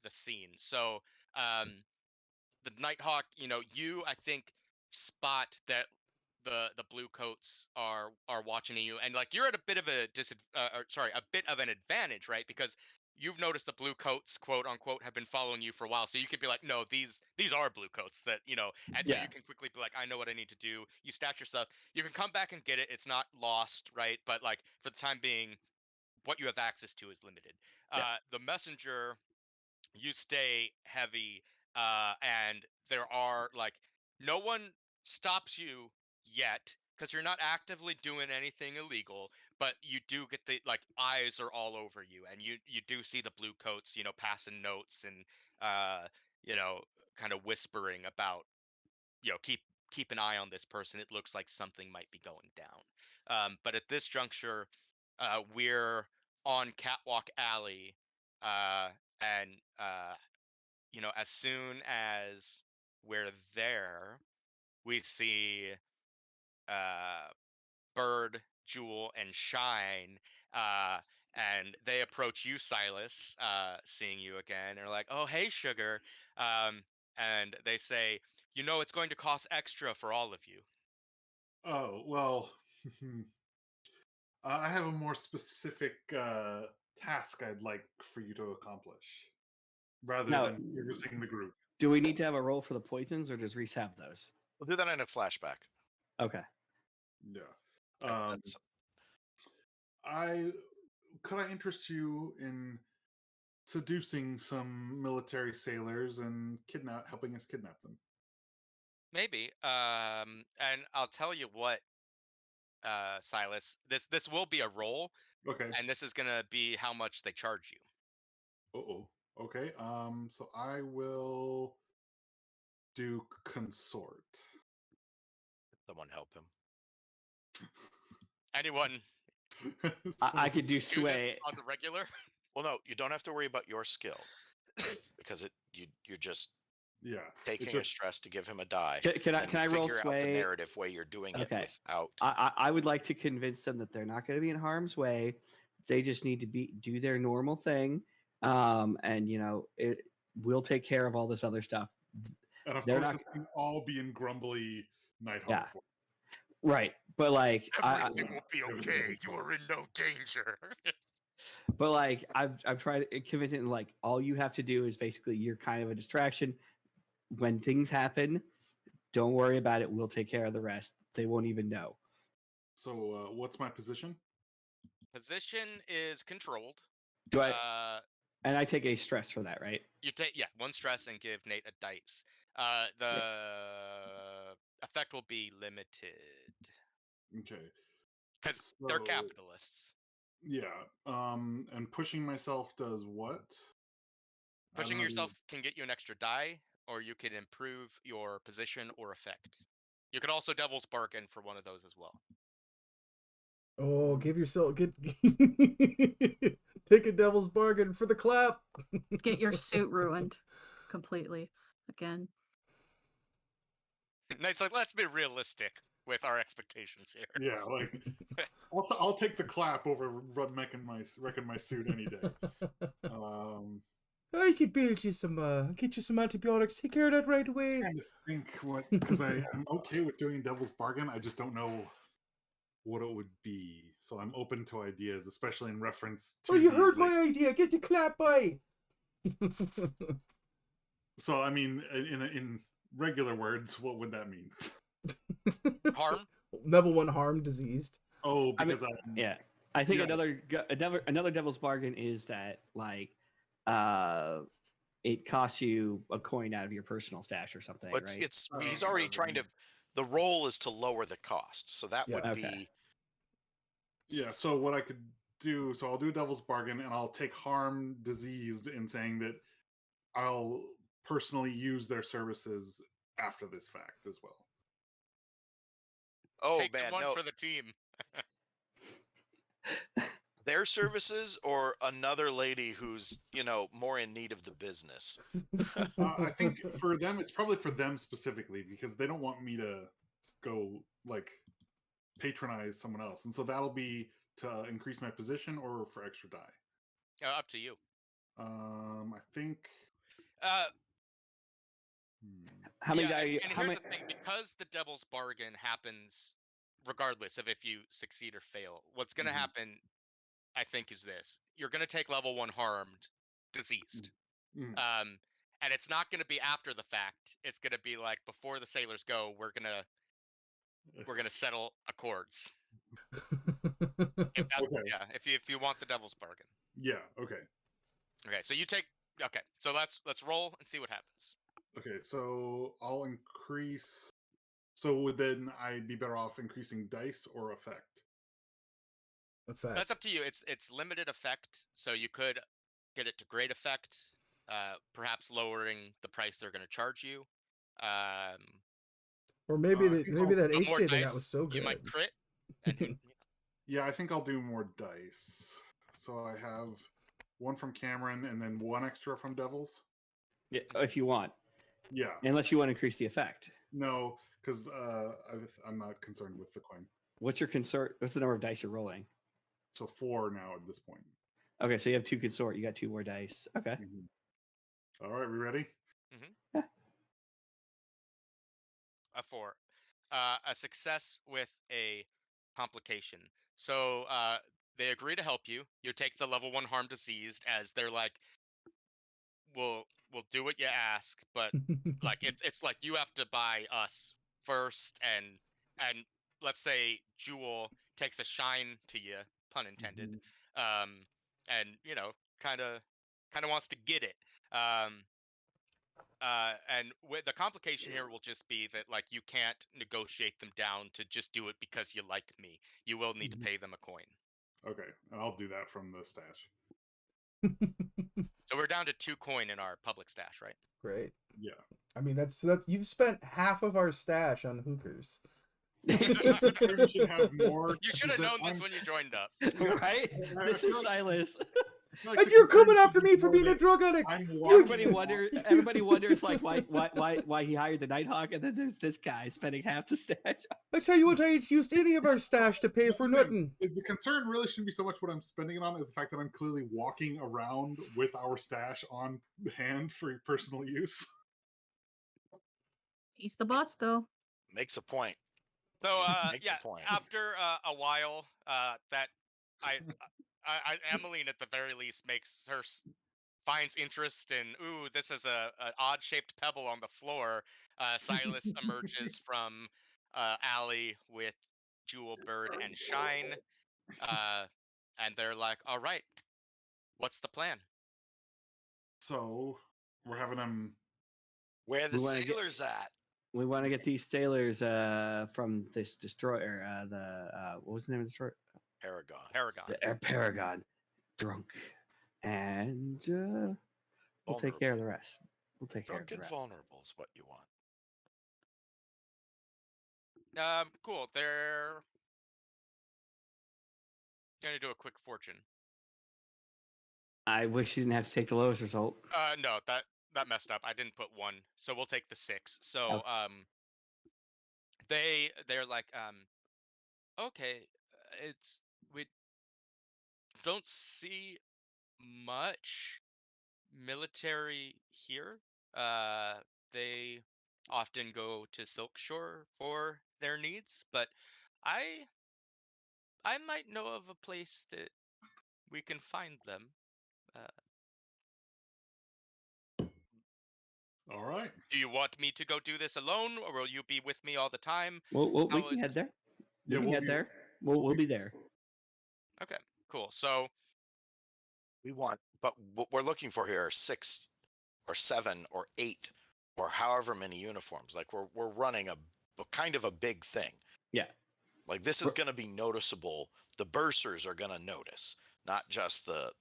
the scene. So the Nighthawk, you I think spot that the blue coats are watching you, and like you're at a bit of a a bit of an advantage, right? Because you've noticed the blue coats, quote unquote, have been following you for a while, so you could be like, no, these are blue coats that and so Yeah. you can quickly be like, I know what I need to do. You stash your stuff, you can come back and get it. It's not lost, right? But like for the time being, what you have access to is limited. Yeah. The messenger, you stay heavy, and there are like no one stops you yet because you're not actively doing anything illegal, but you do get the like eyes are all over you, and you do see the blue coats passing notes and uh kind of whispering about keep an eye on this person. It looks like something might be going down. But at this juncture, we're on Catwalk Alley, and as soon as we're there, we see Bird, Jewel, and Shine, and they approach you, Silas, seeing you again. They're like, "Oh, hey, Sugar," and they say, it's going to cost extra for all of you." Oh, well, I have a more specific task I'd like for you to accomplish, rather Now- than servicing the group. Do we need to have a roll for the poisons, or does Reese have those? We'll do that in a flashback. Okay. Yeah. That's- Could I interest you in seducing some military sailors and helping us kidnap them? Maybe. And I'll tell you what, Silas, this will be a roll, Okay. and this is gonna be how much they charge you. Uh-oh. Okay. So I will do consort. Someone help him. Anyone I could do do this sway. on the regular? Well, no, you don't have to worry about your skill because you're just Yeah. taking a just- stress to give him a die. Can I and can I roll figure out the sway? narrative way you're doing Okay. it without. I would like to convince them that they're not going to be in harm's way. They just need to do their normal thing, and we'll take care of all this other stuff. And of they're course, not- this can all be in grumbly Nighthawk Yeah. form. Right, but like, Everything will be Everything okay. will be You fine. are in no danger. but like, I've tried to convince it. Like, all you have to do is basically you're kind of a distraction. When things happen, don't worry about it. We'll take care of the rest. They won't even know. So, what's my position? Position is controlled. Do I? And I take a stress for that, right? You take one stress and give Nate a dice. The effect will be limited Okay. because they're So- capitalists. Yeah. And pushing myself does what? I don't Pushing know the- yourself can get you an extra die, or you can improve your position or effect. You could also devil's bargain for one of those as well. Oh, give yourself take a devil's bargain for the clap. Get your suit ruined completely again. Nate's like, let's be realistic with our expectations here. Yeah, like I'll take the clap over wrecking my suit any day. I could build you some, get you some antibiotics. Take care of that right away. Trying to think because I'm okay with doing devil's bargain. I just don't know what it would be. So I'm open to ideas, especially in reference to. Oh, you these, heard like- my idea. Get the clap by. So I mean, in regular words, what would that mean? Harm? Level 1 harm diseased. Oh, I mean, because Yeah, I think Yeah. another devil's bargain is that like, it costs you a coin out of your personal stash or something, But right? he's already trying to. The role is to lower the cost, so that Yeah. would Okay. be Yeah, so what I could do, so I'll do a devil's bargain and I'll take harm diseased in saying that I'll personally use their services after this fact as well. Oh Take the man, one no, for the team. their services or another lady who's more in need of the business. I think for them, it's probably for them specifically because they don't want me to go like patronize someone else, and so that'll be to increase my position or for extra die. Up to you. I think. Uh, How many yeah, die? and How here's many? the thing: because the devil's bargain happens regardless of if you succeed or fail. What's going to Mhm. happen, I think, is this: you're going to take level 1 harmed, diseased. Mhm. And it's not going to be after the fact. It's going to be like before the sailors go. We're gonna settle accords. If that's, Okay. yeah, if you want the devil's bargain. Yeah. Okay. Okay, so you take. Okay, so let's roll and see what happens. Okay. So I'll increase. So would then I'd be better off increasing dice or effect? Effect. That's up to you. It's limited effect, so you could get it to great effect, perhaps lowering the price they're going to charge you. Or maybe I that think maybe I'll- that But more HJ they got was dice, so you might good. crit, and who? Yeah, I think I'll do more dice. So I have one from Cameron and then one extra from Devils. Yeah, if you want, Yeah. unless you want to increase the effect. No, because I'm not concerned with the coin. What's your consort? What's the number of dice you're rolling? So 4 now at this point. Okay, so you have 2 consort. You got 2 more dice. Okay. Mhm. All right, we ready? A 4. A success with a complication. So they agree to help you. You take the level 1 harm diseased, as they're like, we'll do what you ask, but like it's like you have to buy us first, and let's say Jewel takes a shine to you, pun intended, and kind of wants to get it. And with the complication here will just be that like you can't negotiate them down to just do it because you like me. You will need to pay them a coin. Okay, and I'll do that from the stash. So we're down to 2 coin in our public stash, right? Great. Yeah. I mean, that's you've spent half of our stash on hookers. We should have more. You should have known this when you joined up. Right? This is Silas. And you're coming after me for being a drug addict. Everybody wonders like why he hired the Nighthawk, and then there's this guy spending half the stash. I tell you what, I ain't used any of our stash to pay for nothing. Is the concern really shouldn't be so much what I'm spending it on, is the fact that I'm clearly walking around with our stash on hand for personal use. He's the boss, though. Makes a point. So Makes a point. after a while, that Emmeline at the very least finds interest in, ooh, this is an odd shaped pebble on the floor. Silas emerges from alley with Jewel, Bird, and Shine, and they're like, all right, what's the plan? So we're having them. Where the We wanna get- sailors at? We want to get these sailors from this destroyer. What was the name of the destroyer? Paragon. The Paragon. Drunk. And we'll take care of the rest. We'll take care of Drunk the and rest. vulnerable is what you want. Cool. They're gonna do a quick fortune. I wish you didn't have to take the lowest result. No, that messed up. I didn't put 1, so we'll take the 6. So they're like, okay, we don't see much military here. They often go to Silkshore for their needs, but I might know of a place that we can find them. All right. Do you want me to go do this alone, or will you be with me all the time? We How can is head this- there. Yeah, We can we'll head be- there. We'll be there. Okay, cool. So We want, but what we're looking for here are 6 or 7 or 8 or however many uniforms. Like we're running a kind of a big thing. Yeah. Like this is going to be noticeable. The bursars are going to notice, not just the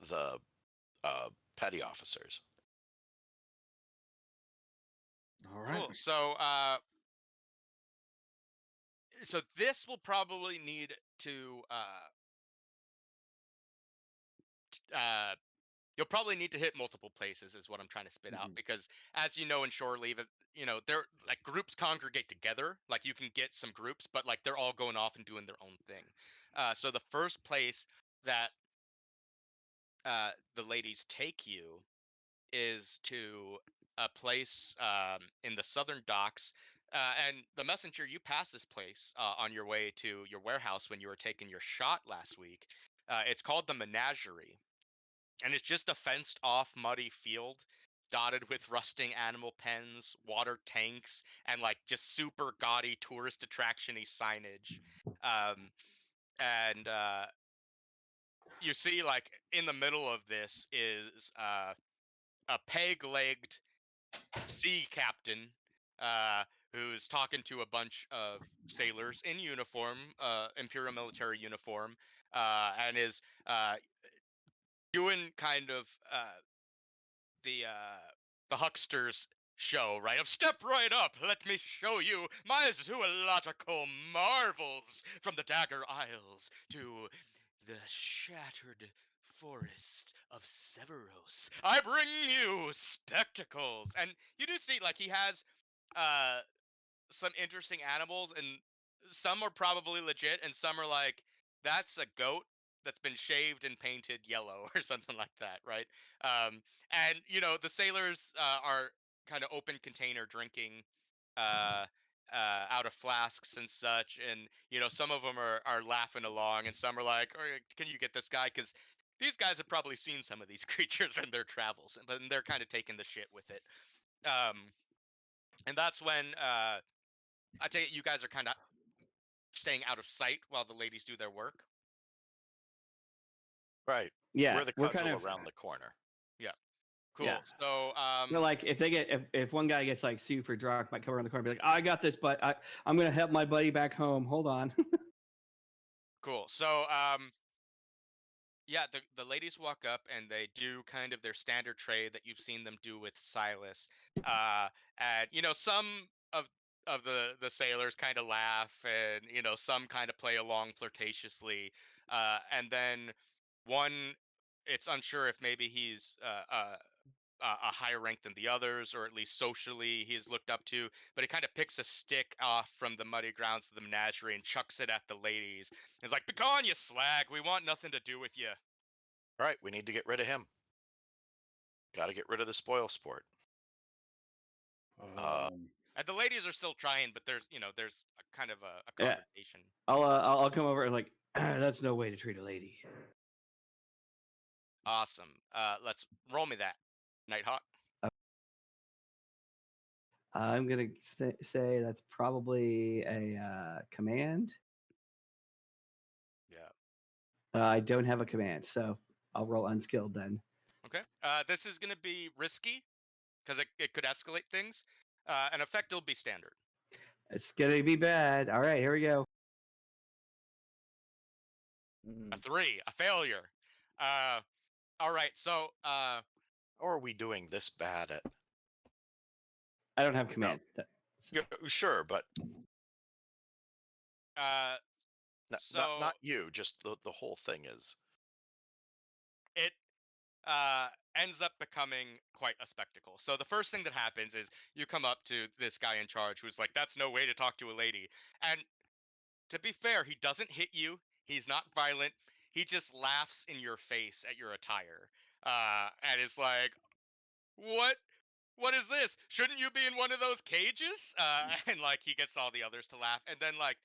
petty officers. All right. Cool. So this will probably need to you'll probably need to hit multiple places is what I'm trying to spit out, because as you know in shore leave, they're like groups congregate together. Like you can get some groups, but like they're all going off and doing their own thing. So the first place that the ladies take you is to a place in the southern docks. And the messenger, you passed this place on your way to your warehouse when you were taking your shot last week. It's called the Menagerie, and it's just a fenced off muddy field dotted with rusting animal pens, water tanks, and like just super gaudy tourist attraction-y signage. And you see, like in the middle of this is a peg-legged sea captain who's talking to a bunch of sailors in uniform, Imperial Military uniform, and is doing kind of the huckster's show, right? Of step right up, let me show you my zoological marvels, from the Dagger Isles to the shattered forest of Severos. I bring you spectacles. And you do see, like, he has some interesting animals, and some are probably legit, and some are like, that's a goat that's been shaved and painted yellow or something like that, right? And the sailors are kind of open container drinking uh, out of flasks and such, and some of them are laughing along, and some are like, oh, can you get this guy? Because these guys have probably seen some of these creatures in their travels, but they're kind of taking the shit with it. And that's when I take it you guys are kind of staying out of sight while the ladies do their work. Right. Yeah, We're the we're cudgel kind of around the corner. Yeah. Cool. Yeah. So We're like, if one guy gets like super drunk, might come around the corner and be like, I got this, but I'm gonna help my buddy back home. Hold on. cool. So yeah, the ladies walk up and they do kind of their standard trade that you've seen them do with Silas. And some of the sailors kind of laugh, and some kind of play along flirtatiously. And then one, it's unsure if maybe he's a higher rank than the others, or at least socially he is looked up to, but he kind of picks a stick off from the muddy grounds of the menagerie and chucks it at the ladies. It's like, begone, you slag, we want nothing to do with you. All right, we need to get rid of him. Got to get rid of the spoil sport. And the ladies are still trying, but there's a kind of a Yeah. confrontation. I'll come over and like, that's no way to treat a lady. Awesome. Let's roll me that, Nighthawk. I'm gonna say that's probably a command. Yeah. I don't have a command, so I'll roll unskilled then. Okay. This is gonna be risky because it could escalate things. An effect will be standard. It's gonna be bad. All right, here we go. A 3, a failure. All right. So How are we doing this bad at? I don't have command. Yeah, sure, but so not you. Just the whole thing is. It ends up becoming quite a spectacle. So the first thing that happens is you come up to this guy in charge who's like, that's no way to talk to a lady. And to be fair, he doesn't hit you. He's not violent. He just laughs in your face at your attire. And is like, what is this? Shouldn't you be in one of those cages? And like he gets all the others to laugh. And then like,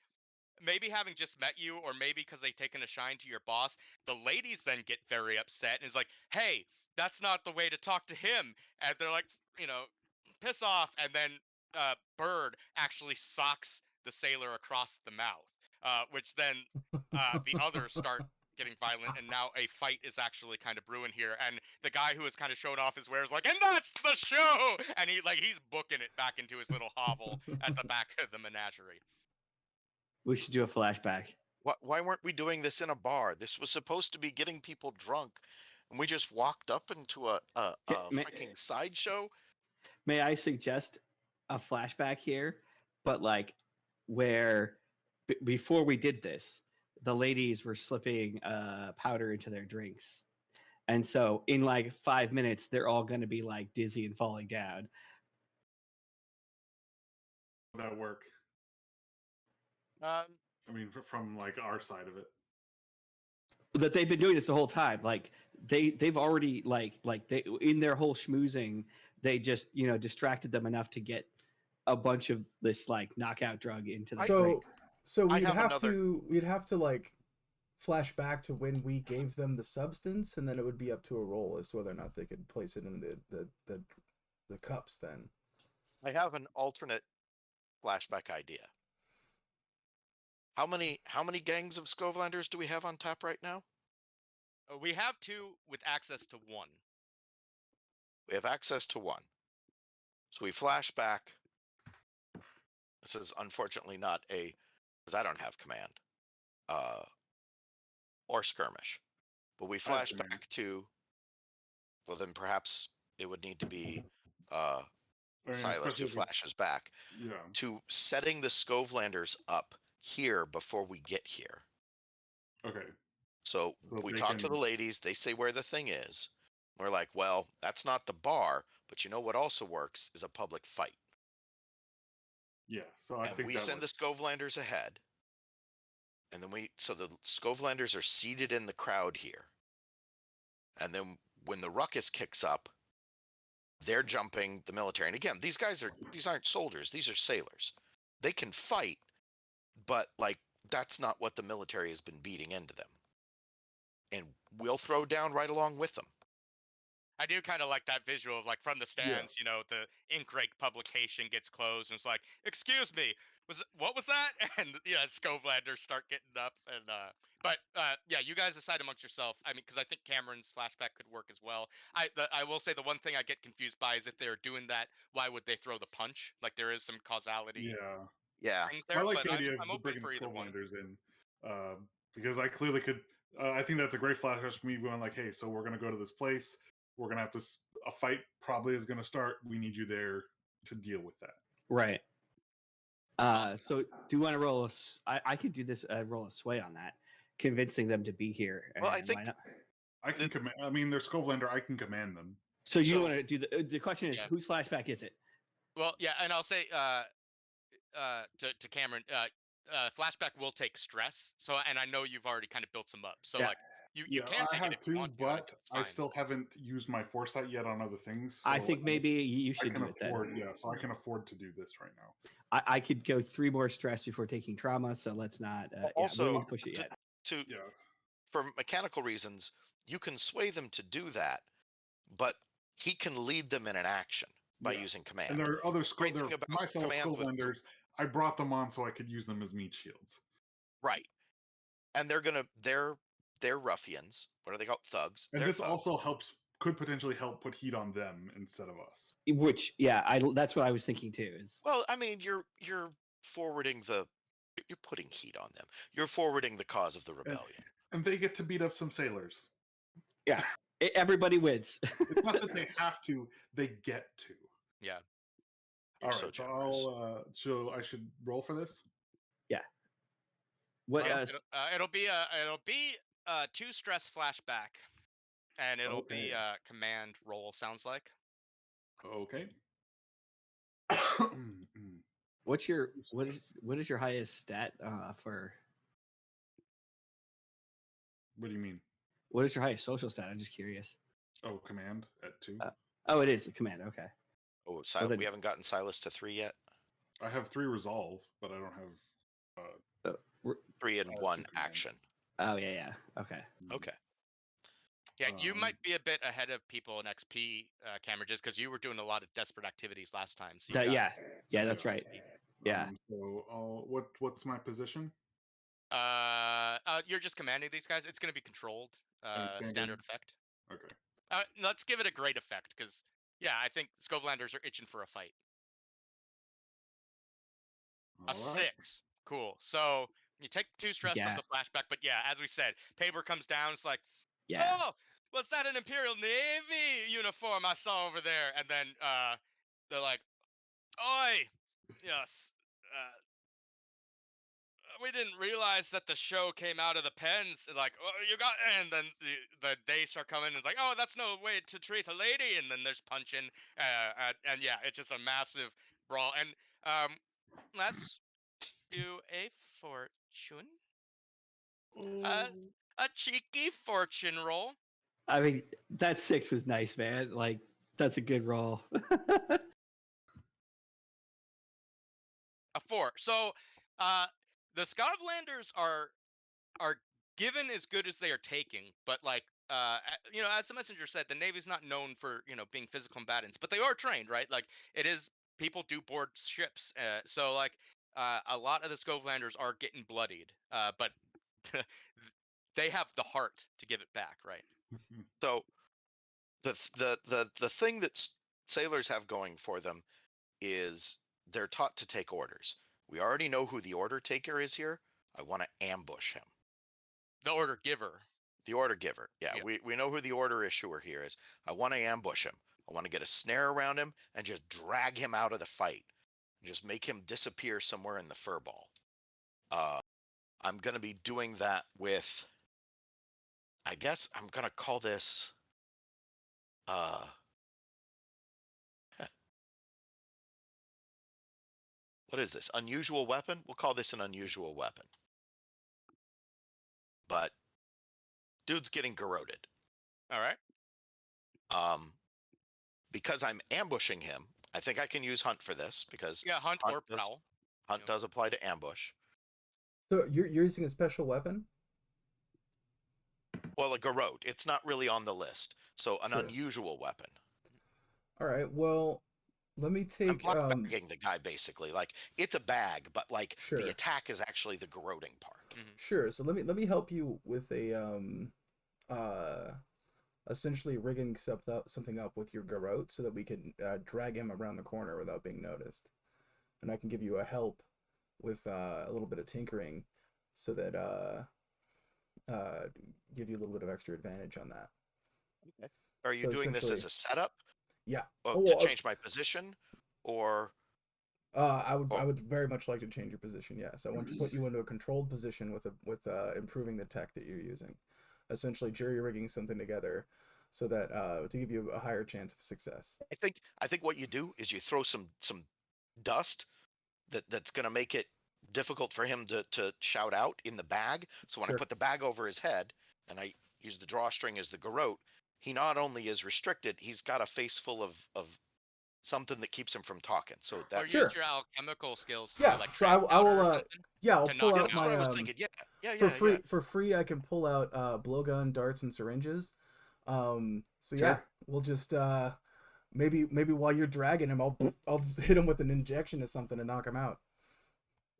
maybe having just met you, or maybe because they've taken a shine to your boss, the ladies then get very upset and is like, hey, that's not the way to talk to him. And they're like, piss off. And then Bird actually socks the sailor across the mouth, which then the others start getting violent, and now a fight is actually kind of brewing here. And the guy who is kind of showing off his wares like, and that's the show, and he's booking it back into his little hovel at the back of the menagerie. We should do a flashback. Why weren't we doing this in a bar? This was supposed to be getting people drunk, and we just walked up into a freaking sideshow. May I suggest a flashback here, but like where before we did this, the ladies were slipping powder into their drinks. And so in like 5 minutes, they're all going to be like dizzy and falling down. Would that work? Um, I mean, from like our side of it. That they've been doing this the whole time. Like they've already like they in their whole schmoozing, they just distracted them enough to get a bunch of this like knockout drug into the drinks. So I we'd have have another- to like flash back to when we gave them the substance, and then it would be up to a roll as to whether or not they could place it in the cups. Then I have an alternate flashback idea. How many gangs of Scovelanders do we have on tap right now? we have 2 with access to 1. We have access to 1. So we flash back. This is unfortunately not because I don't have command, or skirmish. But we flash command. back to. Well, then perhaps it would need to be I mean, Silas especially who if flashes back yeah. to setting the Scovelanders up here before we get here. Okay. So Well, we they talk to can- the ladies. They say where the thing is. We're like, well, that's not the bar, but you know what also works is a public fight. Yeah. So I And think we that send works. the Scovelanders ahead. And then so the Scovelanders are seated in the crowd here. And then when the ruckus kicks up, they're jumping the military. And again, these aren't soldiers, these are sailors. They can fight, but like that's not what the military has been beating into them. And we'll throw down right along with them. I do kind of like that visual of like from the stands, the ink rake publication gets closed and it's like, excuse me, what was that? And Scovelanders start getting up and but you guys decide amongst yourself. I mean, because I think Cameron's flashback could work as well. I will say the one thing I get confused by is if they're doing that, why would they throw the punch? Like there is some causality Yeah. things there. I like but the idea I'm of open bringing for either one. Scovelanders in, because I clearly could. I think that's a great flashback for me going like, hey, so we're gonna go to this place. We're gonna have to. A fight probably is gonna start. We need you there to deal with that. Right. So do you want to roll? I could do this. Roll a sway on that, convincing them to be here. Well, I and think- why not? I can command. I mean, they're Scovelander. I can command them. So you So- want to do the question is Yeah. whose flashback is it? Well, yeah, and I'll say to Cameron, flashback will take stress. So, and I know you've already kind of built some up. So, Yeah. like you Yeah, can I take it have if you two, want to. but It's I fine. still haven't used my foresight yet on other things. I so think maybe you I should can do it then. afford. Yeah, so I can afford to do this right now. I could go 3 more stress before taking trauma, so let's not. We Also, won't push it yet. to Yeah. for mechanical reasons, you can sway them to do that, but he can lead them in an action by Yeah. using command. And there are other Great there thing are about my fellow command with- Scovelanders. I brought them on so I could use them as meat shields. Right. And they're ruffians. What are they called? Thugs. And They're this thugs. also could potentially help put heat on them instead of us. Which, that's what I was thinking too. Is Well, I mean, you're forwarding you're putting heat on them. You're forwarding the cause of the rebellion. And they get to beat up some sailors. everybody wins. It's not that they have to; they get to. Yeah. You're All so right, so generous. so I should roll for this. What? Yeah, it'll be 2 stress flashback, and it'll be Okay. a command roll. Sounds like. Okay. What's your What what is your highest stat for? What do you mean? What is your highest social stat? I'm just curious. Oh, command at 2. Oh, it is a command. Okay. Oh, then- we haven't gotten Silas to 3 yet. I have 3 resolve, but I don't have. 3 and 1 2 command. action. Oh yeah. Okay. Okay. Yeah, you Um, might be a bit ahead of people in XP, Cameron, just because you were doing a lot of desperate activities last time. So you got Yeah, that's right. Yeah. So, what's my position? You're just commanding these guys. It's going to be controlled, standard? standard effect. Okay. Let's give it a great effect because, I think Scovelanders are itching for a fight. All A right. 6, cool. So you take 2 stress from Yeah. the flashback, but yeah, as we said, paper comes down. It's like, Yeah. oh, was that an Imperial Navy uniform I saw over there? And then they're like, oi, yes, we didn't realize that the show came out of the pens. And like, oh, you got, and then the days start coming. And it's like, oh, that's no way to treat a lady. And then there's punching, and yeah, it's just a massive brawl. And let's do a fortune, uh, a cheeky fortune roll. I mean, that 6 was nice, man. Like, that's a good roll. A 4. So, the Scotlanders are given as good as they are taking, but like as the messenger said, the Navy's not known for being physical combatants, but they are trained, right? Like it is people do board ships, so like a lot of the Scotlanders are getting bloodied, but they have the heart to give it back, right? So the thing that sailors have going for them is they're taught to take orders. We already know who the order taker is here. I want to ambush him. The order giver. The order giver. Yeah, Yep. we know who the order issuer here is. I want to ambush him. I want to get a snare around him and just drag him out of the fight. And just make him disappear somewhere in the furball. I'm going to be doing that with, I guess I'm going to call this, what is this? Unusual weapon? We'll call this an unusual weapon. But dude's getting garroted. All right. Because I'm ambushing him, I think I can use hunt for this because Yeah, hunt or prowl. Hunt does apply to ambush. So you're using a special weapon? Well, a garrote. It's not really on the list. So an unusual weapon. All right. Well, let me I'm take bagging the guy basically. Like it's a bag, but like Sure. the attack is actually the garroting part. Sure. So let me help you with a essentially rigging something up with your garrote so that we can drag him around the corner without being noticed, and I can give you a help with a little bit of tinkering so that give you a little bit of extra advantage on that. Okay. Are you doing this as a setup? Yeah. To change my position, or I would very much like to change your position. Yes, I want to put you into a controlled position with improving the tech that you're using, essentially jury rigging something together, so that to give you a higher chance of success. I think what you do is you throw some dust that's going to make it difficult for him to shout out in the bag. So when I put the bag over his head and I use the drawstring as the garrote, he not only is restricted, he's got a face full of something that keeps him from talking. So that or use your alchemical skills. Yeah. Like so I will. I'll pull out that's my. what I was thinking. Yeah. For free, I can pull out blowgun, darts, and syringes. So yeah, we'll just maybe while you're dragging him, I'll just hit him with an injection or something to knock him out.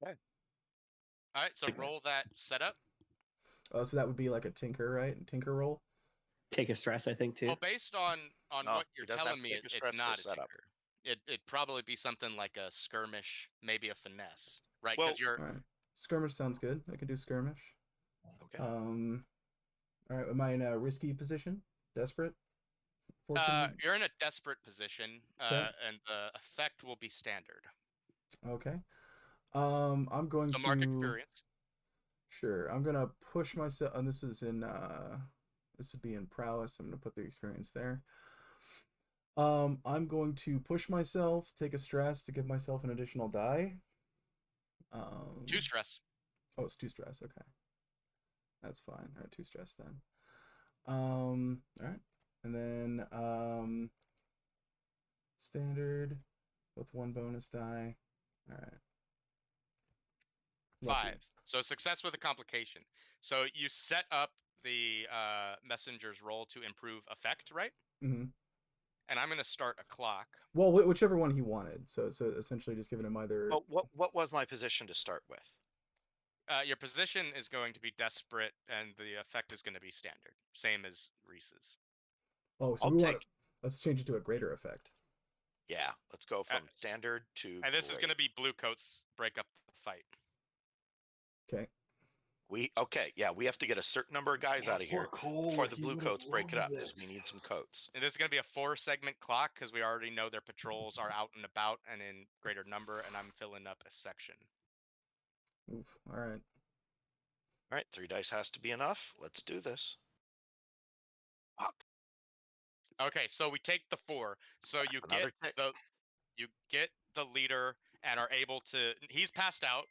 Okay. All right. So roll that setup. Oh, so that would be like a tinker, right? Tinker roll. Take a stress, I think, too. Well, based on what you're telling me, it's not a tinker. It'd probably be something like a skirmish, maybe a finesse, right? Because Well, all right. Skirmish sounds good. I can do skirmish. Okay. All right. Am I in a risky position? Desperate? Fortunate? You're in a desperate position, and the effect will be standard. Okay. I'm going to mark experience. Sure. I'm gonna push myself, and this is in this would be in prowess. I'm gonna put the experience there. I'm going to push myself, take a stress to give myself an additional die. 2 stress. Oh, it's 2 stress. Okay, that's fine. All right, 2 stress then. All right, and then standard with 1 bonus die. All right. 5. So success with a complication. So you set up the messenger's roll to improve effect, right? Mm-hmm. And I'm going to start a clock. Well, whichever one he wanted. So essentially just giving him either. Well, what was my position to start with? Your position is going to be desperate, and the effect is going to be standard, same as Reese's. Oh, so let's change it to a greater effect. Yeah, let's go from standard to. And this is going to be blue coats break up the fight. Okay. We have to get a certain number of guys out of here before the blue coats break it up because we need some coats. It is going to be a 4-segment clock because we already know their patrols are out and about and in greater number, and I'm filling up a section. Oof. All right. All right, 3 dice has to be enough. Let's do this. Okay, so we take the 4. So you get Another tick. you get the leader and are able to. He's passed out,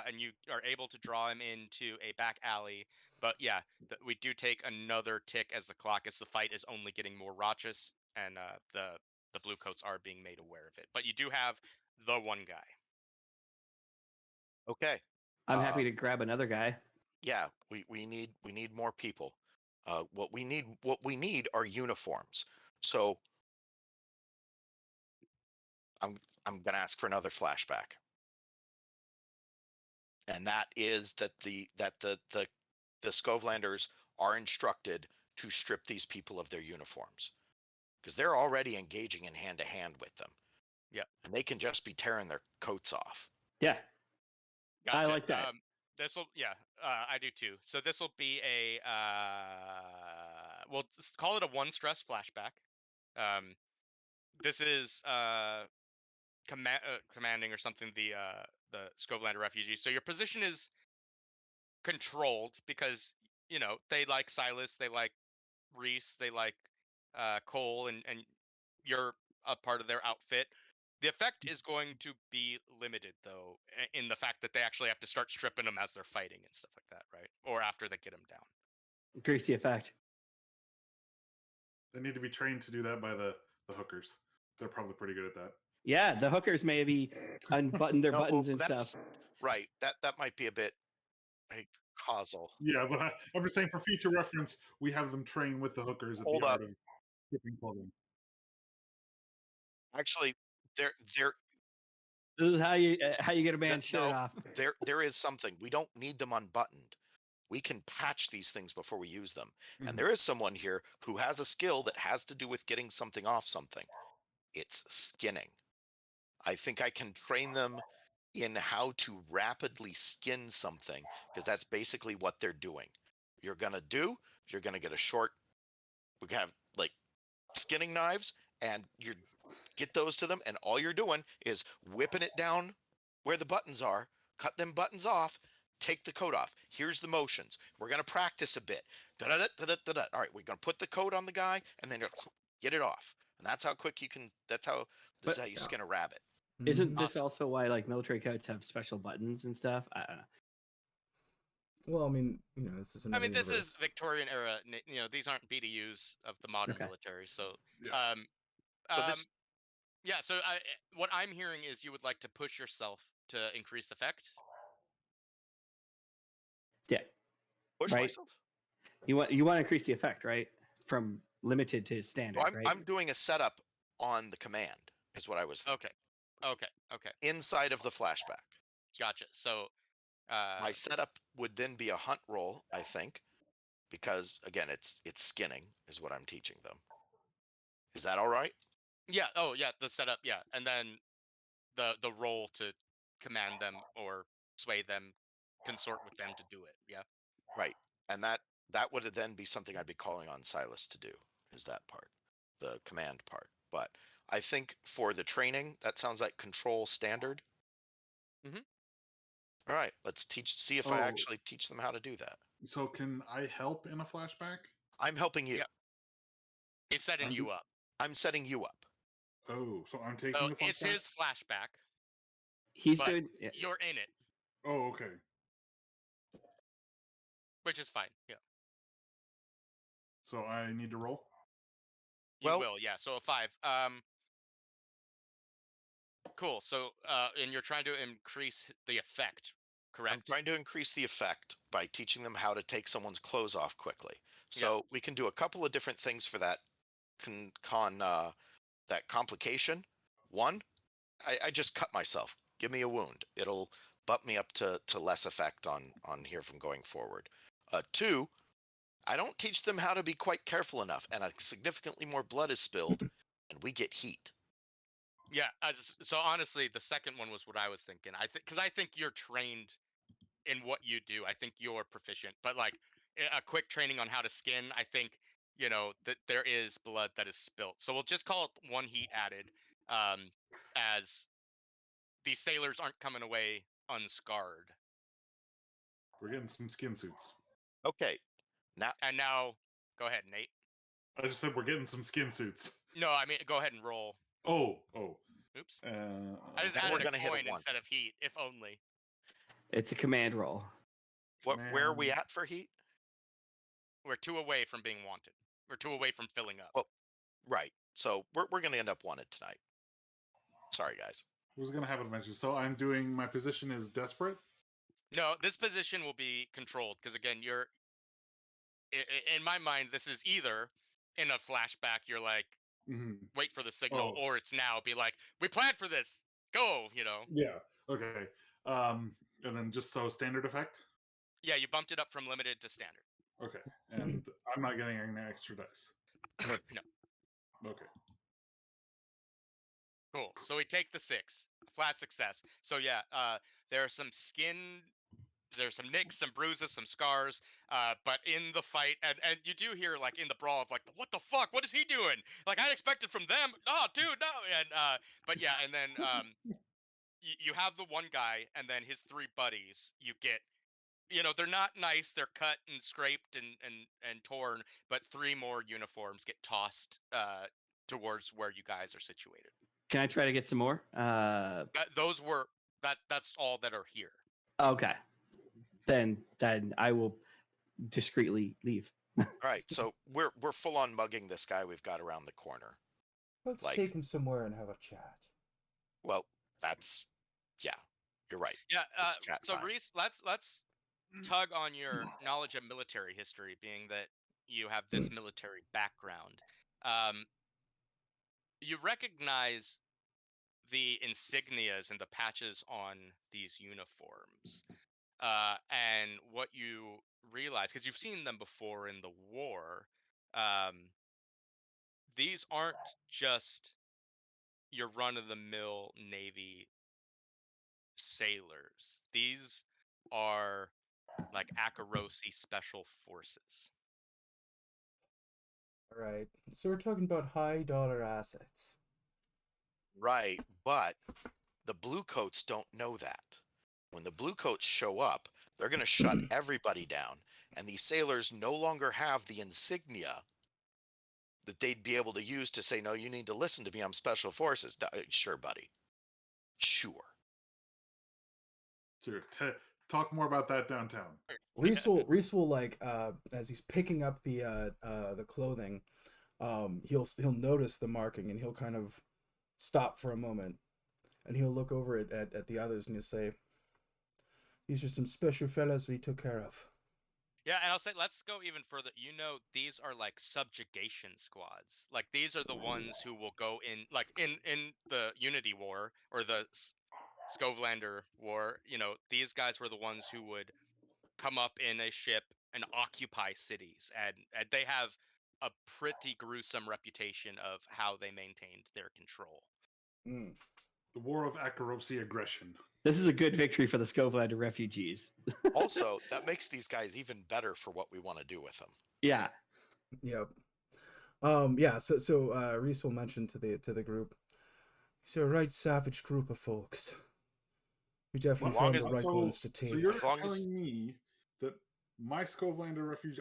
and you are able to draw him into a back alley. But yeah, we do take another tick as the clock, as the fight is only getting more raucous, and the blue coats are being made aware of it. But you do have the one guy. Okay. I'm happy to grab another guy. Yeah, we need more people. What we need are uniforms. So I'm gonna ask for another flashback. And that is that the Skovlanders are instructed to strip these people of their uniforms. Because they're already engaging in hand to hand with them. Yeah. And they can just be tearing their coats off. Yeah. Gotcha. I like that. I do too. So this will be a we'll just call it a 1 stress flashback. This is commanding or something the Skovelander refugees. So your position is controlled because they like Silas, they like Reese, they like Cole, and you're a part of their outfit. The effect is going to be limited, though, in the fact that they actually have to start stripping them as they're fighting and stuff like that, right? Or after they get them down. Increase the effect. They need to be trained to do that by the hookers. They're probably pretty good at that. Yeah, the hookers maybe unbutton their No, buttons and that's- stuff. Right. That might be a bit causal. Yeah, but I'm just saying for future reference, we have them train with the hookers at Hold the up. art of stripping clothing. Actually, there This is how you get a man's shirt no, off. there is something. We don't need them unbuttoned. We can patch these things before we use them. Mhm. And there is someone here who has a skill that has to do with getting something off something. It's skinning. I think I can train them in how to rapidly skin something, because that's basically what they're doing. You're going to get a short, we have like skinning knives, and you get those to them, and all you're doing is whipping it down where the buttons are, cut them buttons off, take the coat off. Here's the motions. We're going to practice a bit. Da-da-da-da-da-da. All right, we're going to put the coat on the guy and then get it off. And that's how quick you can, this is how you skin a rabbit. Isn't Mhm. this also why like military coats have special buttons and stuff? I don't know. Well, I mean, this is another This is universe. Victorian era. These aren't BDUs of the modern Okay. military. So, Yeah. yeah. So what I'm hearing is you would like to push yourself to increase effect. Yeah. Push Right. myself. You want to increase the effect, right? From limited to standard, Well, right? I'm doing a setup on the command, is what I was thinking. Okay. Inside of the flashback. Gotcha. So, My setup would then be a hunt roll, I think, because again, it's skinning is what I'm teaching them. Is that all right? yeah. Oh, yeah. The setup. Yeah, and then the role to command them or sway them, consort with them to do it. Yeah. Right. And that would then be something I'd be calling on Silas to do, is that part, the command part. But I think for the training, that sounds like control standard. Mhm. All right, let's see if I Oh. actually teach them how to do that. So can I help in a flashback? I'm helping you. Yeah. He's setting you up. I'm setting you up. Oh, so I'm taking So the flashback? it's his flashback. He's but doing. Yeah. You're in it, Oh, okay. which is fine. Yeah. So I need to roll? You Well- will. Yeah. So a 5. Cool. So, and you're trying to increase the effect, correct? I'm trying to increase the effect by teaching them how to take someone's clothes off quickly. So we can do a couple of different things for that that complication. One, I just cut myself. Give me a wound. It'll bump me up to less effect on here from going forward. 2, I don't teach them how to be quite careful enough, and significantly more blood is spilled, and we get heat. Yeah. So honestly, the second one was what I was thinking. Because I think you're trained in what you do. I think you're proficient, but like a quick training on how to skin, I think that there is blood that is spilt. So we'll just call it 1 heat added, as these sailors aren't coming away unscarred. We're getting some skin suits. Okay. Now, And now, go ahead, Nate. I just said we're getting some skin suits. No, I mean go ahead and roll. Oh. Oops. Uh, I just Now we're added a gonna hit a coin 1. instead of heat, if only. It's a command roll. Where are we command- at for heat? We're 2 away from being wanted. We're 2 away from filling up. Well, right. So we're going to end up wanted tonight. Sorry, guys. Who's gonna have adventures? So I'm doing. My position is desperate. No, this position will be controlled because again, you're in my mind. This is either in a flashback. You're like, Mm-hmm. wait for the signal, Oh. or it's now. Be like, we planned for this. Go. Yeah. Okay. And then just so standard effect. Yeah, you bumped it up from limited to standard. Okay. And I'm not getting any extra dice. No. Okay. Cool. So we take the 6, flat success. So yeah, there are some skin. There's some nicks, some bruises, some scars. But in the fight, and you do hear like in the brawl of like, what the fuck? What is he doing? Like I expected from them. Oh, dude, no. And but yeah, and then you have the one guy, and then his 3 buddies. You get, they're not nice. They're cut and scraped and torn. But 3 more uniforms get tossed towards where you guys are situated. Can I try to get some more? Those were that's all that are here. Okay. Then I will discreetly leave. All right. So we're full on mugging this guy we've got around the corner. Let's Like- take him somewhere and have a chat. Well, that's you're right. Yeah. It's chat So time. Reese, let's tug on your knowledge of military history, being that you have this military background. You recognize the insignias and the patches on these uniforms, and what you realize, because you've seen them before in the war, these aren't just your run-of-the-mill Navy sailors. These are like Akarosi special forces. All right. So we're talking about high dollar assets. Right, but the bluecoats don't know that. When the bluecoats show up, they're going to shut everybody down, and these sailors no longer have the insignia that they'd be able to use to say, no, you need to listen to me, I'm special forces. Sure, buddy. Sure. Sure. Talk more about that downtown. Reese will like as he's picking up the clothing, he'll notice the marking and he'll kind of stop for a moment, and he'll look over at the others and he'll say, "These are some special fellas we took care of." Yeah, and I'll say, let's go even further. These are like subjugation squads. Like these are the ones who will go in, like in the Unity War or the Skovlander War. These guys were the ones who would come up in a ship and occupy cities, and they have a pretty gruesome reputation of how they maintained their control. Mm. The War of Akarosi aggression. This is a good victory for the Skovlander refugees. Also, that makes these guys even better for what we want to do with them. Yeah. Yep. Yeah. So Reese will mention to the group, "He's a right savage group of folks. We definitely long found as- the right So- ones to take." So you're As long as- telling me that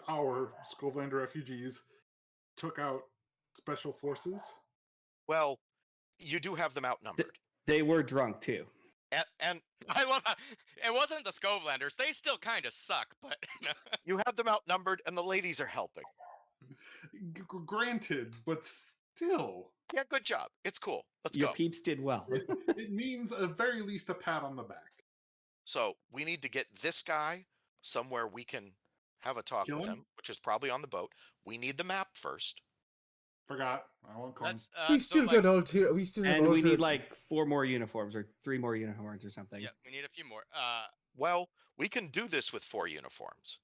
our Skovlander refugees took out special forces? Well, you do have them outnumbered. They were drunk too. And I love how it wasn't the Skovlanders. They still kind of suck, but you have them outnumbered, and the ladies are helping. Granted, but still, Yeah, good job. It's cool. Let's Your go. peeps did well. it means at very least a pat on the back. So we need to get this guy somewhere we can have a talk Kill with him? him, which is probably on the boat. We need the map first. Forgot. I won't call him. that's We so, still like, got all we still have And we altered- need like 4 more uniforms or 3 more uniforms or something. yeah, we need a few more. Well, we can do this with 4 uniforms.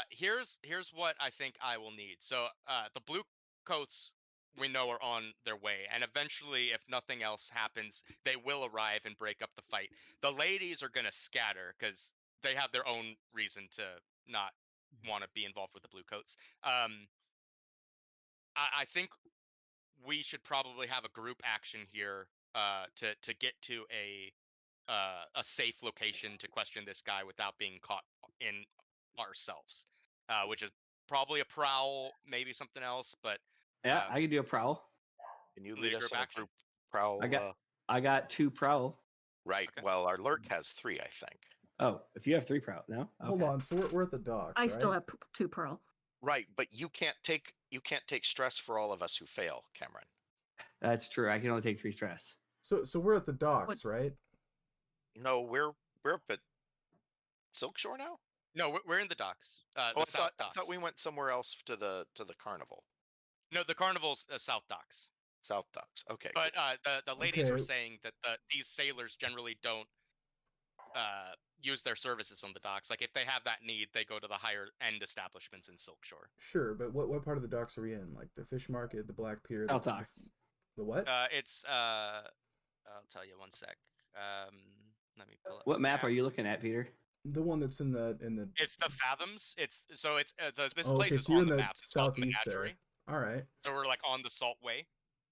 Here's what I think I will need. So the blue coats we know are on their way, and eventually, if nothing else happens, they will arrive and break up the fight. The ladies are gonna scatter because they have their own reason to not want to be involved with the blue coats. I think we should probably have a group action here to get to a safe location to question this guy without being caught in ourselves, which is probably a prowl, maybe something else. But Yeah, I can do a prowl. Can you lead lead a us group in a action. group prowl? I got 2 prowl. Right. Okay. Well, our lurk has 3, I think. Oh, if you have 3 prowl, no? Hold Okay. on. So we're at the docks, I right? still have 2 pearl. Right, but you can't take stress for all of us who fail, Cameron. That's true. I can only take 3 stress. So we're at the docks, right? No, we're up at Silk Shore now. No, we're in the docks. Oh, The south I docks. thought we went somewhere else to the carnival. No, the carnival's south docks. South docks. Okay. But the ladies were Okay. saying that these sailors generally don't use their services on the docks. Like if they have that need, they go to the higher end establishments in Silk Shore. Sure, but what part of the docks are we in? Like the fish market, the Black Pier, South docks. the what? It's I'll tell you one sec. Let me pull up. What map are you looking at, Peter? The one that's in the. It's the Fathoms. It's this Oh, place okay, is so you're on in the the map. It's called southeast there. Menagerie. All right. So we're like on the Saltway.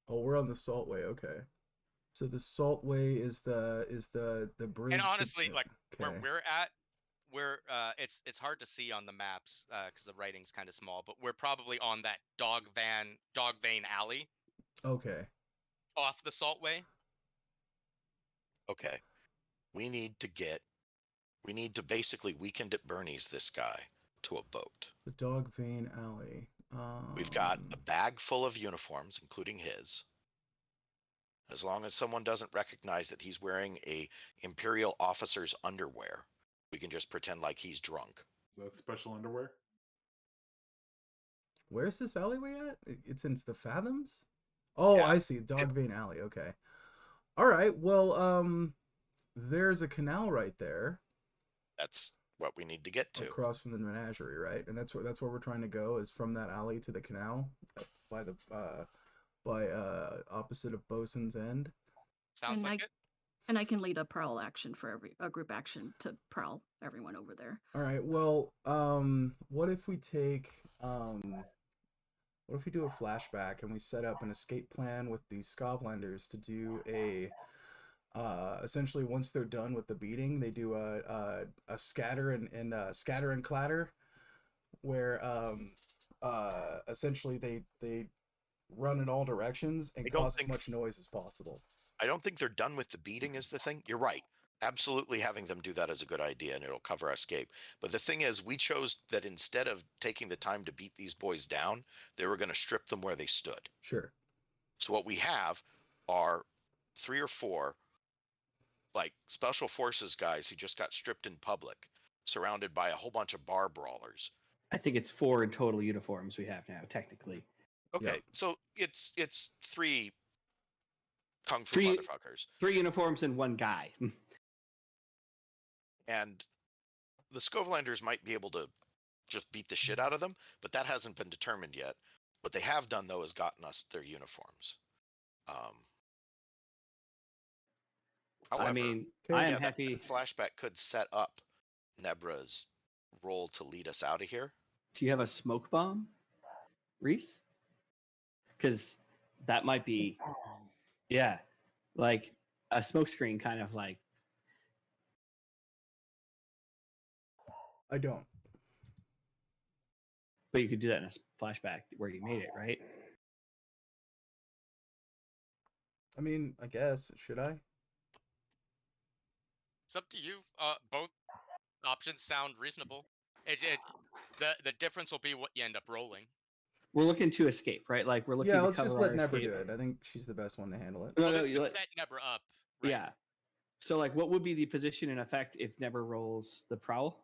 Oh, we're on the Saltway. Okay. So the Saltway is the bridge. And honestly, like where okay. we're at, it's hard to see on the maps because the writing's kind of small. But we're probably on that dog vein alley Okay. off the Saltway. Okay. We need to basically weekend at Bernie's this guy to a boat. The Dog Vein Alley. We've got a bag full of uniforms, including his. As long as someone doesn't recognize that he's wearing a Imperial officer's underwear, we can just pretend like he's drunk. Is that special underwear? Where's this alleyway at? It's in the Fathoms? Oh, Yeah. I see. Dog Vein Alley. Okay. All right. Well, there's a canal right there That's what we need to get to. across from the menagerie, right? And that's where we're trying to go, is from that alley to the canal by the opposite of Bosun's End. Sounds like it. And I can lead a prowl action for a group action to prowl everyone over there. All right. Well, what if we take what if we do a flashback and we set up an escape plan with these Scovlanders to do a essentially once they're done with the beating, they do a scatter and scatter and clatter, where essentially they run in all directions and cause as much noise as possible. I don't think they're done with the beating is the thing. You're right. Absolutely having them do that is a good idea and it'll cover escape. But the thing is, we chose that instead of taking the time to beat these boys down, they were going to strip them where they stood. Sure. So what we have are 3 or 4 like special forces guys who just got stripped in public, surrounded by a whole bunch of bar brawlers. I think it's 4 in total uniforms we have now, technically. Okay, Yeah. so it's 3 kung fu 3 motherfuckers. 3 uniforms and 1 guy. And the Scovelanders might be able to just beat the shit out of them, but that hasn't been determined yet. What they have done, though, is gotten us their uniforms. However, I mean, Okay. I am that happy. flashback could set up Nebra's role to lead us out of here. Do you have a smoke bomb, Reese? Because that might be, yeah, like a smoke screen, kind of like. I don't. But you could do that in a flashback where you made it, right? I mean, I guess. Should I? It's up to you. Both options sound reasonable. The difference will be what you end up rolling. We're looking to escape, right? Like we're looking Yeah, to let's cover just let our Nebra escape. do it. I think she's the best one to handle it. No, Well, no, let's you let, set Nebra up. Right? yeah. So, like, what would be the position in effect if Nebra rolls the prowl?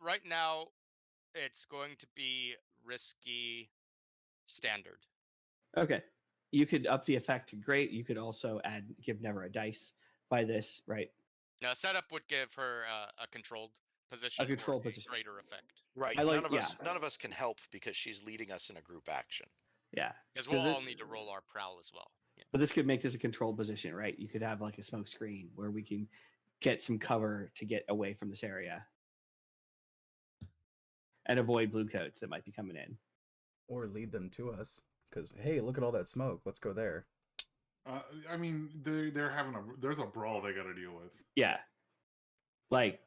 Right now, it's going to be risky standard. Okay. You could up the effect to great. You could also give Nebra a dice by this, right? Now, setup would give her a controlled position. controlled for position. Greater effect. Right. I like- None of us can help because she's leading us in a group action. Yeah. Because So we'll thi- all need to roll our prowl as well. Yeah. But this could make this a controlled position, right? You could have like a smoke screen where we can get some cover to get away from this area and avoid blue coats that might be coming in. Or lead them to us. Because, hey, look at all that smoke. Let's go there. I mean, they're having there's a brawl they got to deal with. Yeah, like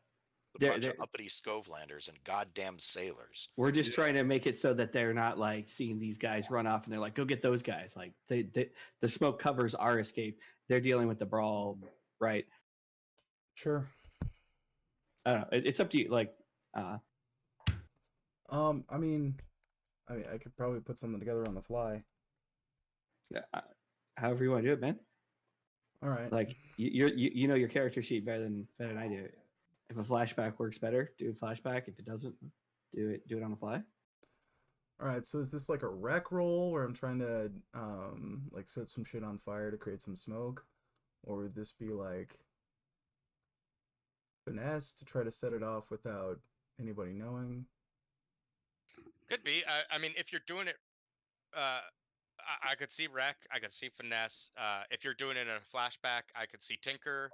A bunch of uppity Scovelanders and goddamn sailors. we're just trying to make it so that they're not like seeing these guys run off and they're like, go get those guys. Like the smoke covers our escape. They're dealing with the brawl, right? Sure. I don't know. It's up to you. Like, I mean, I could probably put something together on the fly. however you want to do it, man. All right. Like you know your character sheet better than I do. If a flashback works better, do a flashback. If it doesn't, do it on the fly. All right. So is this like a rec roll where I'm trying to like set some shit on fire to create some smoke, or would this be like finesse to try to set it off without anybody knowing? Could be. I mean, if you're doing it, I could see Rec. I could see Finesse. If you're doing it in a flashback, I could see Tinker.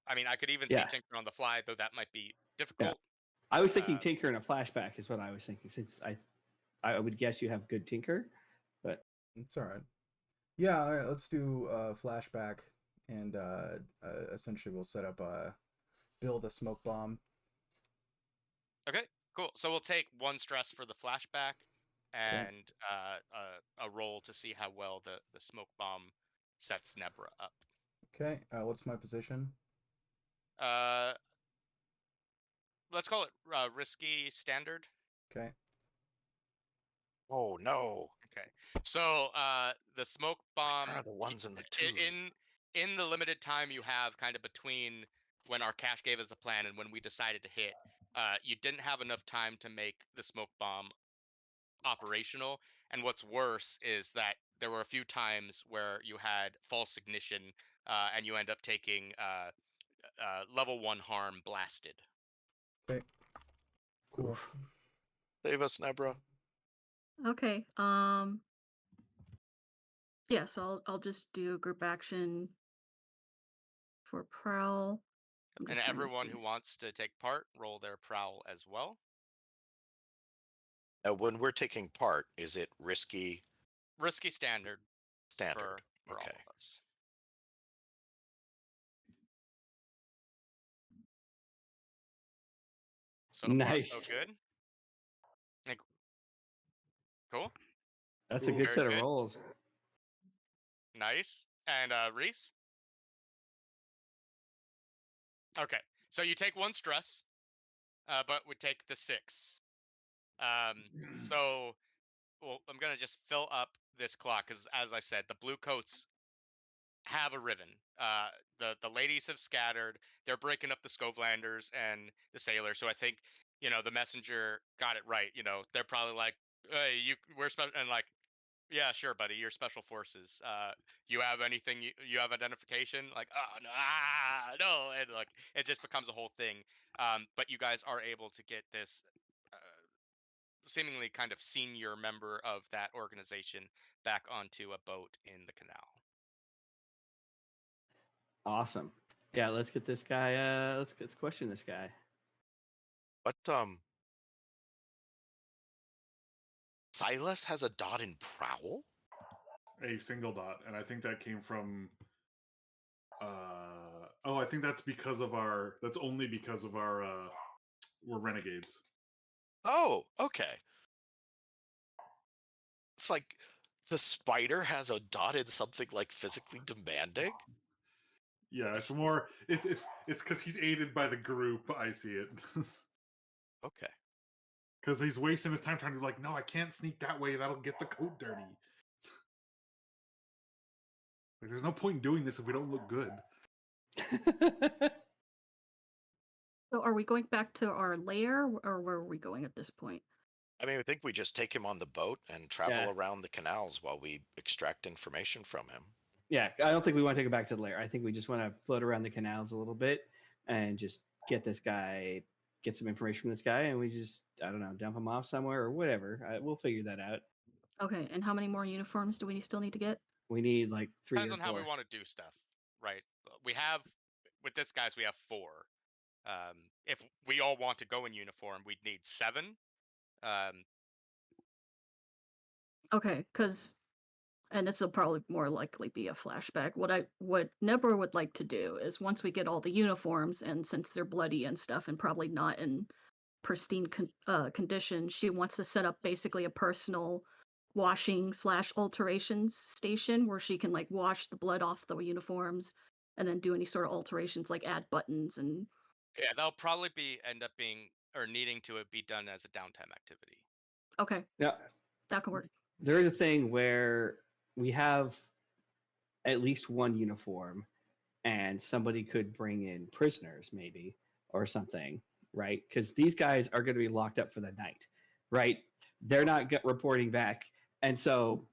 I mean, I could even see Tinker on the fly, though that might be difficult. Yeah. I was thinking Tinker in a flashback is what I was thinking. Since I would guess you have good Tinker, but it's all right. Yeah, all right, let's do a flashback, and essentially we'll set up build a smoke bomb. Okay, cool. So we'll take 1 stress for the flashback, and a roll to see how well the smoke bomb sets Nebra up. Okay, what's my position? Let's call it risky standard. Okay. Oh no. Okay. So the smoke bomb The ones in the tube. in the limited time you have kind of between when our cache gave us a plan and when we decided to hit, you didn't have enough time to make the smoke bomb operational. And what's worse is that there were a few times where you had false ignition and you end up taking level 1 harm blasted. Okay. Cool. Save us, Nebra. Okay. Yeah, so I'll just do group action for Prowl. And everyone who wants to take part, roll their Prowl as well. Now, when we're taking part, is it risky? Risky standard. Standard. For okay. all of us. So nice. Far, so good. Cool. That's a good set of rolls. Nice. And Reese? Okay. So you take 1 stress, but we take the 6. So I'm going to just fill up this clock because, as I said, the blue coats have arriven. The ladies have scattered. They're breaking up the Scovelanders and the sailors. So I think, the messenger got it right. They're probably like, hey, we're special, and like, yeah, sure, buddy, you're special forces. You have anything? You have identification? Like, no, and like it just becomes a whole thing. But you guys are able to get this seemingly kind of senior member of that organization back onto a boat in the canal. Awesome. Yeah, let's get this guy. Let's question this guy. What Silas has a dot in Prowl? A single dot, and I think that came from I think that's only because of our we're renegades. Oh, okay. It's like the spider has a dot in something like physically demanding. Yeah, it's more it's because he's aided by the group. I see it. Okay. Because he's wasting his time trying to no, I can't sneak that way. That'll get the coat dirty. Like, there's no point in doing this if we don't look good. So are we going back to our lair, or where are we going at this point? I mean, I think we just take him on the boat and travel around the canals while we extract information from him. Yeah, I don't think we want to take it back to the lair. I think we just want to float around the canals a little bit and just get some information from this guy, and we just, I don't know, dump him off somewhere or whatever. We'll figure that out. Okay, and how many more uniforms do we still need to get? We need like 3 Depends or 4. on how we want to do stuff, right? We have with this guys we have 4. If we all want to go in uniform, we'd need 7. Okay, and this will probably more likely be a flashback. What Nebra would like to do is once we get all the uniforms, and since they're bloody and stuff and probably not in pristine condition, she wants to set up basically a personal washing / alterations station where she can like wash the blood off the uniforms and then do any sort of alterations like add buttons and Yeah, they'll probably end up being or needing to be done as a downtime activity. okay, Now, that can work. there is a thing where we have at least one uniform, and somebody could bring in prisoners, maybe, or something, right? Because these guys are going to be locked up for the night, right? They're not reporting back, and so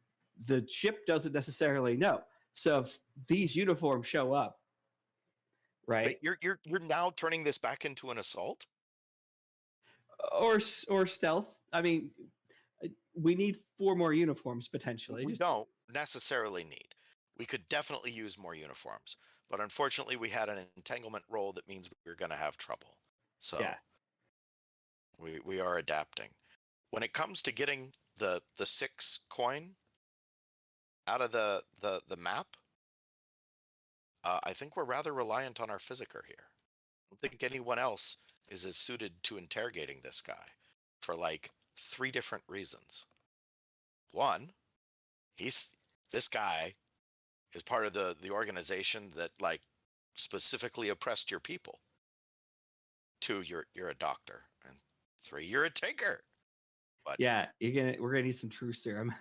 the ship doesn't necessarily know. So if these uniforms show up, right, Wait, you're now turning this back into an assault? or stealth. I mean, we need 4 more uniforms potentially. We don't necessarily need. We could definitely use more uniforms, but unfortunately, we had an entanglement roll that means we're going to have trouble. So Yeah. we are adapting. When it comes to getting the 6 coin out of the map, I think we're rather reliant on our physiker here. I don't think anyone else is as suited to interrogating this guy for like 3 different reasons. One, this guy is part of the organization that like specifically oppressed your people. 2, you're a doctor, and 3, you're a tinker. But Yeah, we're gonna need some truth serum.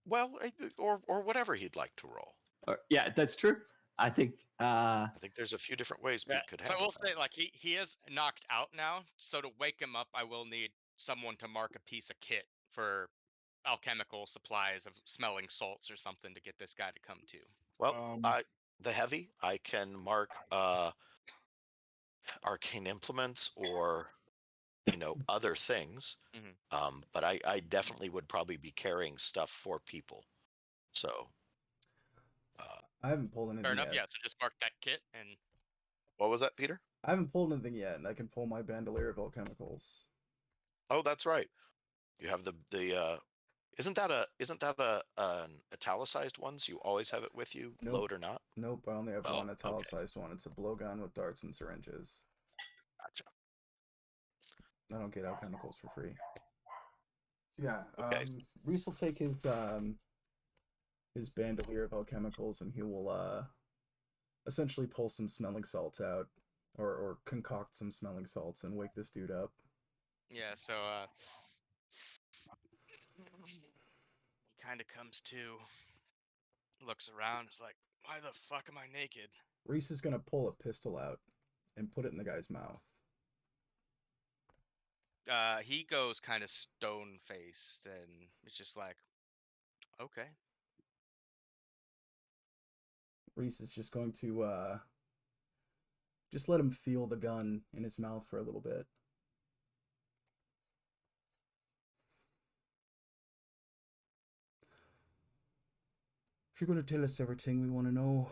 well, or whatever he'd like to roll. Yeah, that's true. I think. I think there's a few different ways Pete could So I handle will that. say, like, he is knocked out now. So to wake him up, I will need someone to mark a piece of kit for alchemical supplies of smelling salts or something to get this guy to come to. Well, the heavy, I can mark arcane implements or other things. Mhm. But I definitely would probably be carrying stuff for people. So I haven't pulled anything Fair enough. yet. Yeah. So just mark that kit and. what was that, Peter? I haven't pulled anything yet, and I can pull my bandolier of alchemicals. Oh, that's right. You have the isn't that an italicized one? So you always have it with you, Nope. load or not? Nope, I only have Oh, one okay. italicized one. It's a blowgun with darts and syringes. Gotcha. I don't get alchemicals for free. So yeah, Okay. Reese will take his bandolier of alchemicals, and he will essentially pull some smelling salts out, or concoct some smelling salts and wake this dude up. Yeah. So he kind of comes to, looks around, is like, "Why the fuck am I naked?" Reese is gonna pull a pistol out and put it in the guy's mouth. He goes kind of stone faced, and it's just like, okay. Reese is just going to just let him feel the gun in his mouth for a little bit. You're going to tell us everything we want to know.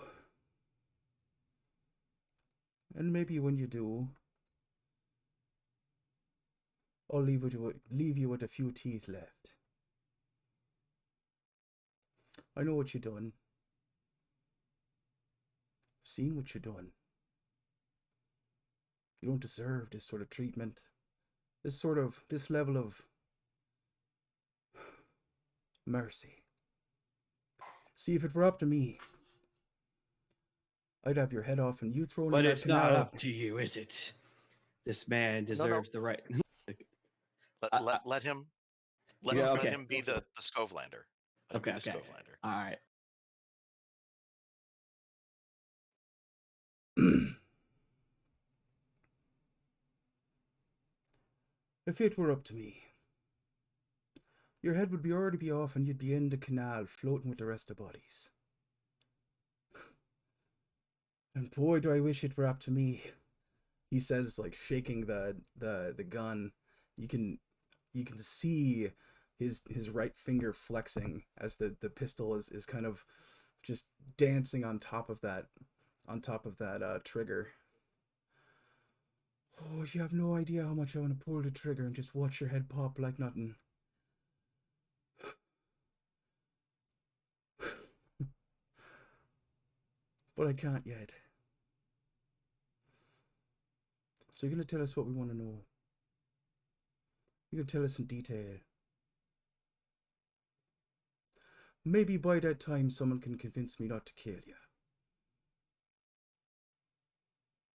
And maybe when you do, I'll leave you with a few teeth left. I know what you're doing. I've seen what you're doing. You don't deserve this sort of treatment. This level of mercy. See, if it were up to me, I'd have your head off and you thrown But in that it's not canal. up to you, is it? This man deserves the right. Let him be the Scovelander. Let him be the Scovelander. All right. If it were up to me, your head would already be off and you'd be in the canal floating with the rest of bodies. And boy, do I wish it were up to me. He says, like, shaking the gun. You can see his right finger flexing as the pistol is kind of just dancing on top of that on top of that trigger. Oh, you have no idea how much I want to pull the trigger and just watch your head pop like nothing. But I can't yet. So you're going to tell us what we want to know. You're going to tell us in detail. Maybe by that time someone can convince me not to kill you.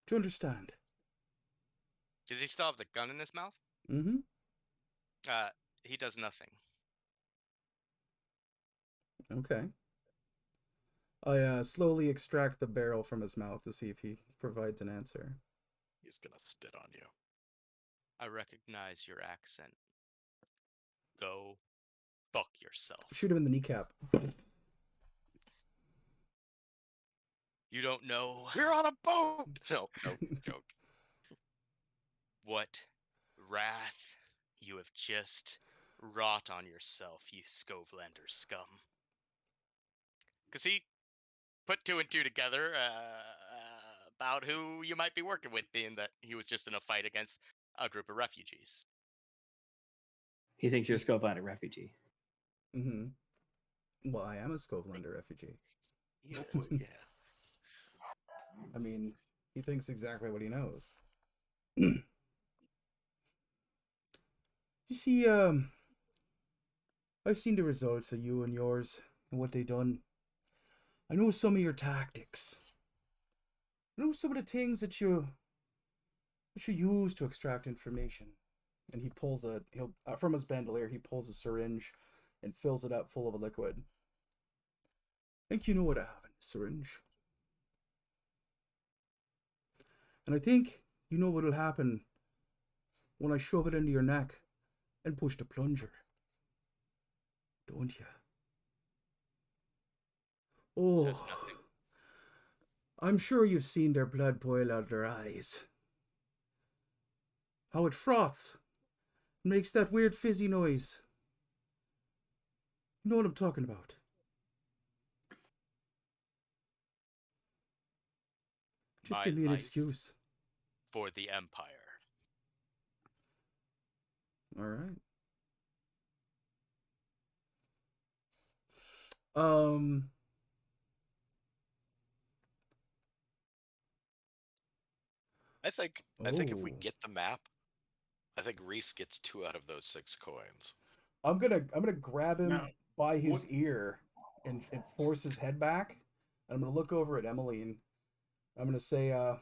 Do you understand? Does he still have the gun in his mouth? Mm-hmm. He does nothing. Okay. I slowly extract the barrel from his mouth to see if he provides an answer. He's gonna spit on you. I recognize your accent. Go fuck yourself. Shoot him in the kneecap. You don't know We're on a boat. No joke. what wrath you have just wrought on yourself, you Skovelander scum. Because he put 2 and 2 together about who you might be working with, being that he was just in a fight against a group of refugees. He thinks you're a Scovelander refugee. Mm-hmm. Well, I am a Skovelander refugee. Oh, yeah. I mean, he thinks exactly what he knows. You see, I've seen the results of you and yours and what they done. I know some of your tactics. I know some of the things that you use to extract information. And he pulls from his bandolier, he pulls a syringe and fills it up full of a liquid. I think you know what I have in the syringe. And I think you know what'll happen when I shove it into your neck and push the plunger. Don't you? Oh, Says nothing. I'm sure you've seen their blood boil out of their eyes. How it froths. Makes that weird fizzy noise. You know what I'm talking about. Just My give me an life excuse. for the Empire. All right. I think if we Oh. get the map, I think Reese gets 2 out of those 6 coins. I'm gonna grab him Now, by his what- ear and force his head back. And I'm gonna look over at Emmeline. I'm gonna say, I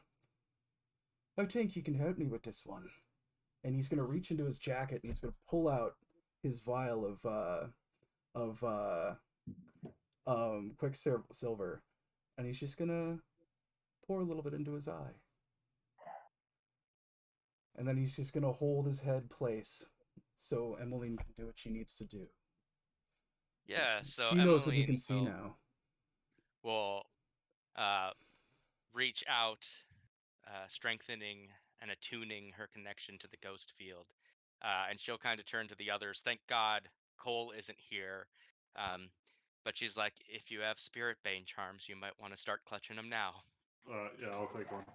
think you can help me with this one. And he's gonna reach into his jacket and he's gonna pull out his vial of quicksilver, and he's just gonna pour a little bit into his eye. And then he's just gonna hold his head place so Emmeline can do what she needs to do. Yeah, so she knows what he Emmeline can see now. will reach out, strengthening and attuning her connection to the ghost field. And she'll kind of turn to the others. Thank God Cole isn't here. But she's like, if you have Spirit Bane charms, you might want to start clutching them now. Yeah, I'll take one.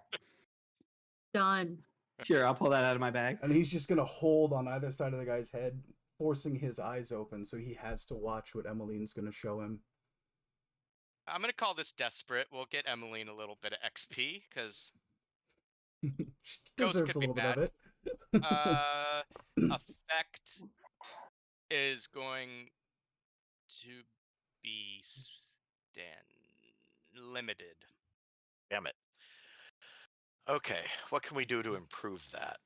Done. Sure, I'll pull that out of my bag. And he's just gonna hold on either side of the guy's head, forcing his eyes open so he has to watch what Emmeline's gonna show him. I'm going to call this desperate. We'll get Emmeline a little bit of XP, because She Ghost deserves could a be little bit of it. effect is going to be limited. Damn it. Okay, what can we do to improve that?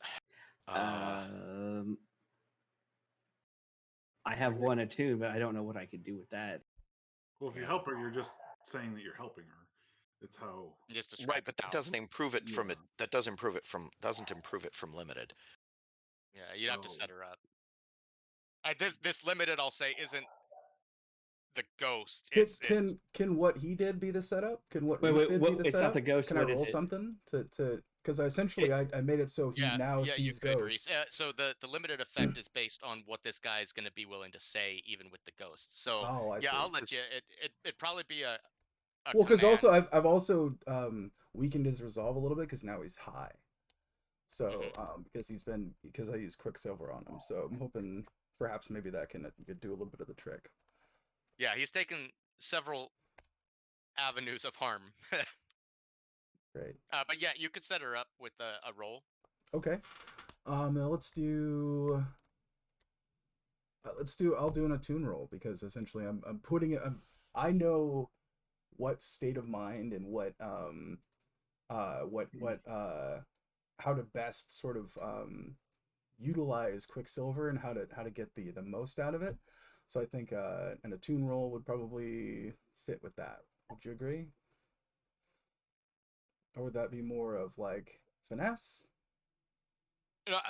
I have one attune, but I don't know what I could do with that. Well, if you help her, you're just saying that you're helping her. It's how. Just describe Right, but the that power. doesn't improve it from Yeah. it. That doesn't improve it from limited. Yeah, you'd have to No. set her up. This limited, I'll say, isn't the ghost. It's Can what he did be the setup? Can what Wait, Reese wait, did what- be the it's not setup? the ghost, Can I what is roll it? something to because essentially I made it so he now yeah, you sees could, Reese. ghosts. So the limited effect is based on what this guy is going to be willing to say, even with the ghost. So Oh, I yeah, see. I'll let you. It'd probably be a a Well, because command. also I've also weakened his resolve a little bit because now he's high. So because I use Quicksilver on him, so I'm hoping perhaps maybe that could do a little bit of the trick. Yeah, he's taken several avenues of harm. Great. But yeah, you could set her up with a roll. Okay. Now let's do. I'll do an attune roll because essentially I'm putting it. I know what state of mind and what how to best sort of utilize Quicksilver and how to get the most out of it. So I think an attune roll would probably fit with that. Would you agree? Or would that be more of like finesse?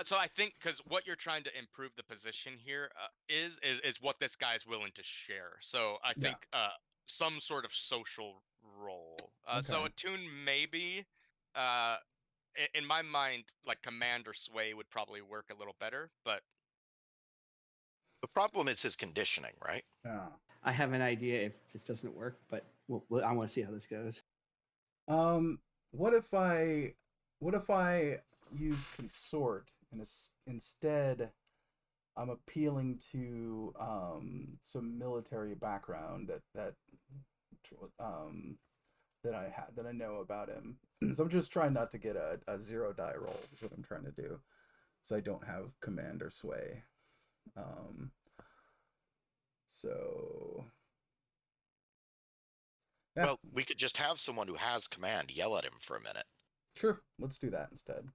So I think because what you're trying to improve the position here is what this guy's willing to share. So I Yeah. think some sort of social role. So Okay. attune maybe. In my mind, like command or sway would probably work a little better, but The problem is his conditioning, right? Yeah. I have an idea if this doesn't work, but I want to see how this goes. What if I use consort and instead I'm appealing to some military background that I know about him. So I'm just trying not to get a 0 die roll is what I'm trying to do. So I don't have command or sway. So yeah. Well, we could just have someone who has command yell at him for a minute. Sure, let's do that instead.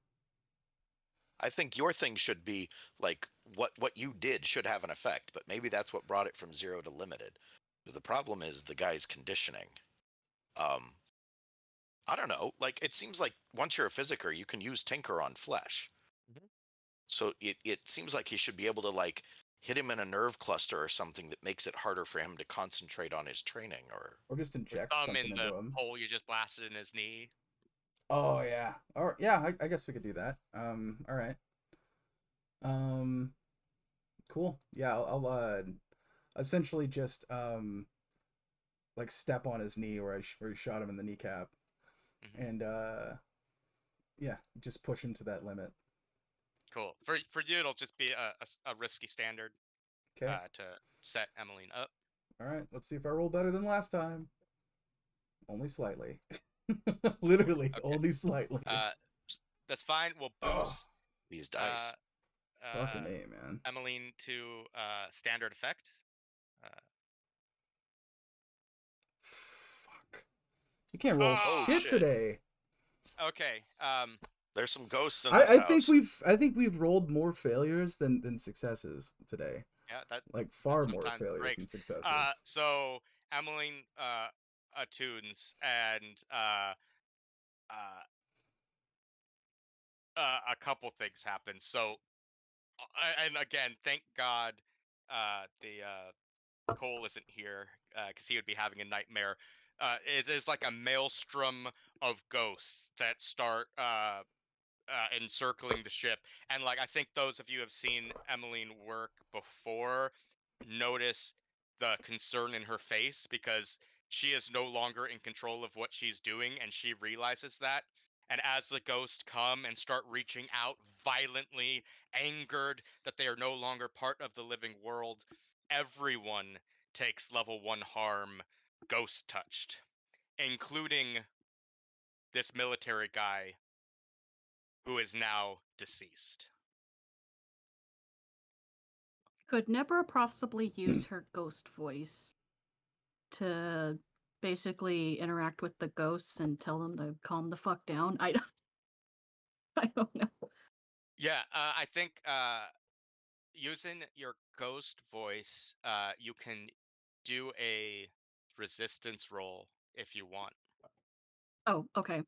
I think your thing should be like what you did should have an effect, but maybe that's what brought it from 0 to limited. The problem is the guy's conditioning. I don't know. Like it seems like once you're a physiker, you can use Tinker on flesh. Mhm. So it seems like he should be able to like hit him in a nerve cluster or something that makes it harder for him to concentrate on his training or just inject thumb something in into the him. hole you just blasted in his knee. Oh yeah. Or yeah, I guess we could do that. All right. Cool. Yeah, I'll essentially just like step on his knee where where he shot him in the kneecap, Mhm. and yeah, just push him to that limit. Cool. For you, it'll just be a risky standard Okay. to set Emmeline up. All right. Let's see if I roll better than last time. Only slightly. Literally, Okay. only slightly. That's fine. We'll Oh, boost these dice. fucking A, man. Emmeline to standard effect. Fuck. You can't roll Oh, shit shit. today. Okay. There's some ghosts in this house. I think we've rolled more failures than successes today. Yeah, that Like far more sometimes failures breaks. than successes. So Emmeline attunes and a couple things happen. So and again, thank God the Cole isn't here because he would be having a nightmare. It is like a maelstrom of ghosts that start encircling the ship, and like I think those of you who have seen Emmeline work before notice the concern in her face because she is no longer in control of what she's doing, and she realizes that. And as the ghosts come and start reaching out violently, angered that they are no longer part of the living world, everyone takes level 1 harm ghost touched, including this military guy who is now deceased. Could Nebra possibly use her ghost voice to basically interact with the ghosts and tell them to calm the fuck down? I don't know. Yeah, I think using your ghost voice, you can do a resistance roll if you want. Oh, okay.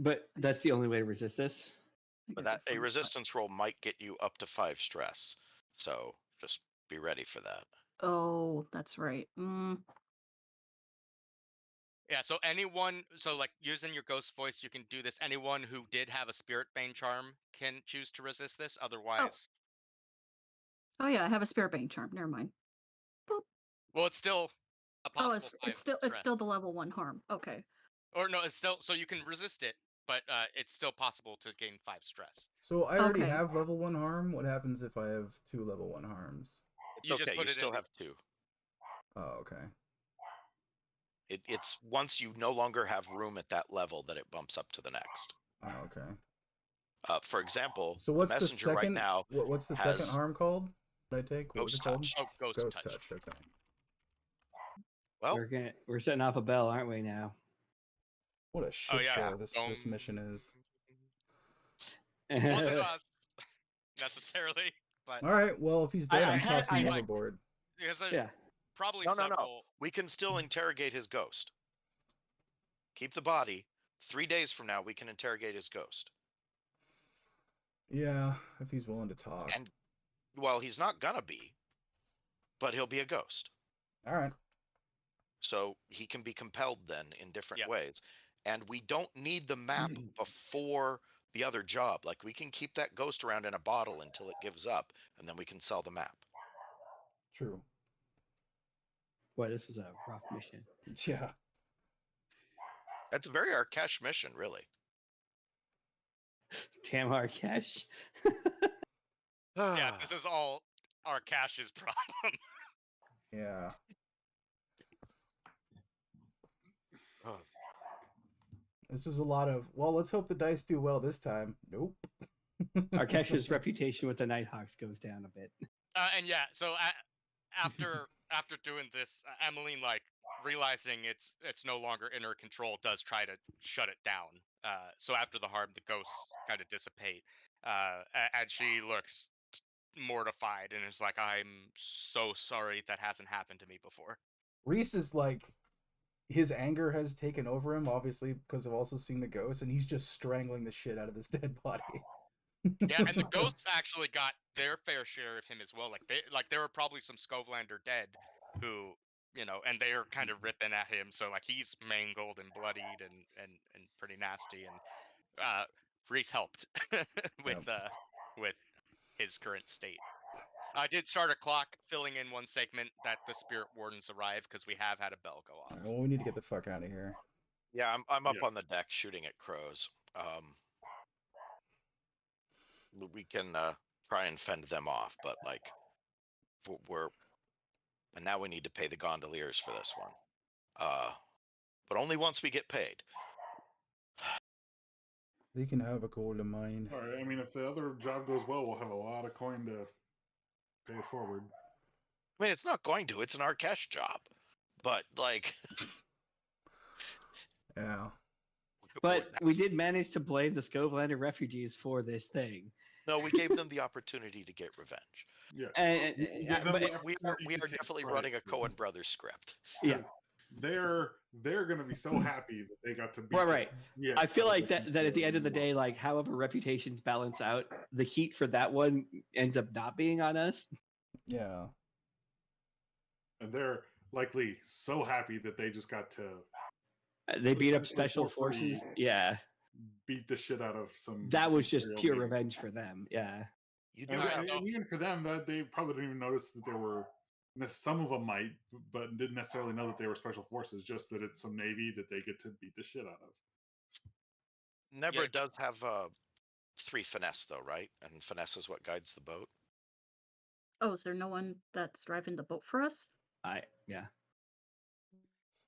But that's the only way to resist this. But that a resistance roll might get you up to 5 stress. So just be ready for that. Oh, that's right. Yeah, so like using your ghost voice, you can do this. Anyone who did have a spirit bane charm can choose to resist this. Otherwise, Oh yeah, I have a spirit bane charm. Never mind. Boop. well, it's still a Oh, possible 5 it's still stress. the level 1 harm. Okay. Or no, it's still so you can resist it, but it's still possible to gain 5 stress. So I already Okay. have level 1 harm. What happens if I have 2 level 1 harms? You just Okay, put you it still in. have 2. Oh, okay. It's once you no longer have room at that level that it bumps up to the next. Oh, okay. For example, So the what's the messenger right second? now What's the second has harm called? What I take? What was it Ghost called? Touch. Oh, ghost touch. Okay. Well, We're setting off a bell, aren't we now? What a shit yeah. show this mission is. Wasn't us necessarily, but All right. Well, if he's dead, I I'm had- tossing I him had- overboard. because there's Yeah. probably no. several. We can still interrogate his ghost. Keep the body. 3 days from now, we can interrogate his ghost. Yeah, if he's willing to talk. And well, he's not gonna be, but he'll be a ghost. All right. So he can be compelled then in different Yep. ways. And we don't need the map before the other job. Like we can keep that ghost around in a bottle until it gives up, and then we can sell the map. True. Boy, this was a rough mission. Yeah. That's a very Arkesh mission, really. Damn Arkesh. Yeah, this is all our cash's problem. Yeah. This is a lot of, well, let's hope the dice do well this time. Nope. Arkesh's reputation with the Nighthawks goes down a bit. And yeah, so after doing this, Emmeline, like realizing it's no longer in her control, does try to shut it down. So after the harm, the ghosts kind of dissipate, and she looks mortified and is like, "I'm so sorry that hasn't happened to me before." Reese is like, his anger has taken over him, obviously, because of also seeing the ghost, and he's just strangling the shit out of this dead body. Yeah, and the ghosts actually got their fair share of him as well. Like there were probably some Scovelander dead who, and they're kind of ripping at him. So like he's mangled and bloodied and pretty nasty. And Reese helped with his current state. I did start a clock filling in one segment that the spirit wardens arrived because we have had a bell go off. All right, well, we need to get the fuck out of here. Yeah, I'm up Yeah. on the deck shooting at crows. We can try and fend them off, but like and now we need to pay the gondoliers for this one. But only once we get paid. They can have a gold mine. All right. I mean, if the other job goes well, we'll have a lot of coin to pay it forward. I mean, it's not going to. It's an Arkesh job, but like. Yeah. But we did manage to blame the Scovelander refugees for this thing. No, we gave them the opportunity to get revenge. Yeah. And, We give them but- the We opportunity are to take definitely credit running a for Coen it. Brothers script. yeah. They're going to be so happy that they got to beat Right. Yeah, I feel like that at the end of the day, like however reputations balance out, the heat for that one ends up not being on us. Yeah. And they're likely so happy that they just got to They beat up Essentially special for free. forces. Yeah, beat the shit out of some. that was just Imperial pure Navy. revenge for them. Yeah. You do And, have so- and even for them, that they probably didn't even notice that there were. Some of them might, but didn't necessarily know that they were special forces. Just that it's some navy that they get to beat the shit out of. Nebra Yeah. does have 3 finesse though, right? And finesse is what guides the boat. Oh, is there no one that's driving the boat for us? Yeah.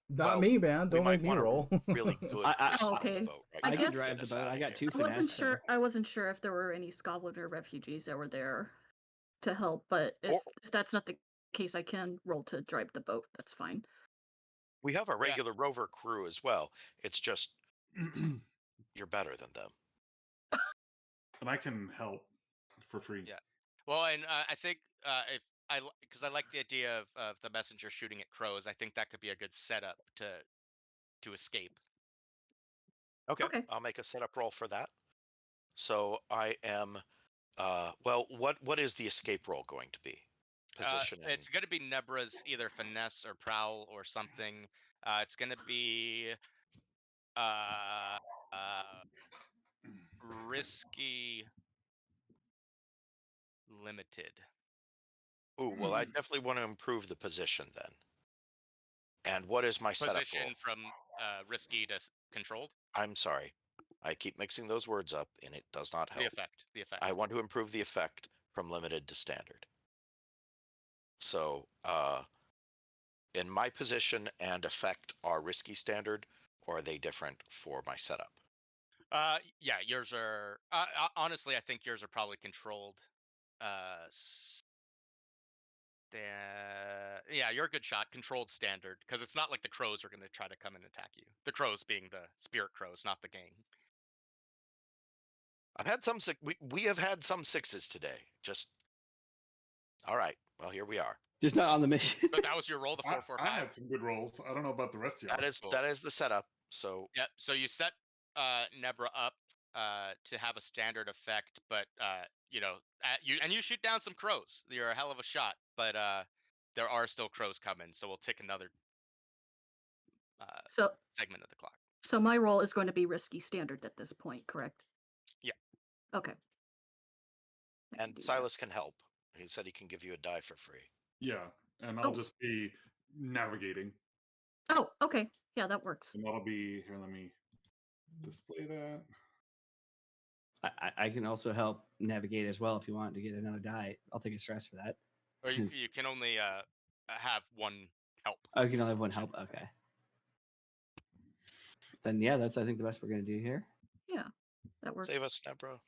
Not Well, me, man. we Don't might make me want a roll. really good I- person on okay. the boat, right? I I Get guess- can drive the finesse boat. out I of got here. 2 I wasn't finesse. sure. I wasn't sure if there were any Scovelander refugees that were there to help, but if Or- that's not the case, I can roll to drive the boat. That's fine. We have a regular rover crew as well. It's just you're better than them. And I can help for free. Yeah. Well, and I think because I like the idea of the messenger shooting at crows, I think that could be a good setup to escape. Okay. Okay. I'll make a setup roll for that. So I am. Well, what is the escape roll going to be? Positioning. It's going to be Nebra's either finesse or prowl or something. It's going to be risky limited. Ooh, well, I definitely want to improve the position then. And what is my setup Position roll? from risky to controlled. I'm sorry. I keep mixing those words up, and it does not The help. effect. The effect. I want to improve the effect from limited to standard. So, in my position and effect are risky standard, or are they different for my setup? Yeah, yours are. Honestly, I think yours are probably controlled. Yeah, you're a good shot. Controlled standard, because it's not like the crows are going to try to come and attack you. The crows being the spirit crows, not the gang. I've had some we have had some sixes today. Just all right. Well, here we are. Just not on the mission. But that was your roll, the I 445. had some good rolls. I don't know about the rest of y'all. Cool. That is the setup. So Yep. So you set Nebra up to have a standard effect, but you shoot down some crows. You're a hell of a shot, but there are still crows coming, so we'll tick another So segment of the clock. so my role is going to be risky standard at this point, correct? Yeah. Okay. I can and do that. Silas can help. He said he can give you a die for free. Yeah, and I'll Oh. just be navigating, Oh, okay. Yeah, that works. and that'll be here. Let me display that. I can also help navigate as well if you want to get another die. I'll take a stress for that. Or you can only have one help. Oh, you can only have one help. Okay. Then yeah, that's I think the best we're gonna do here. Yeah, that works. Save us, Nebra.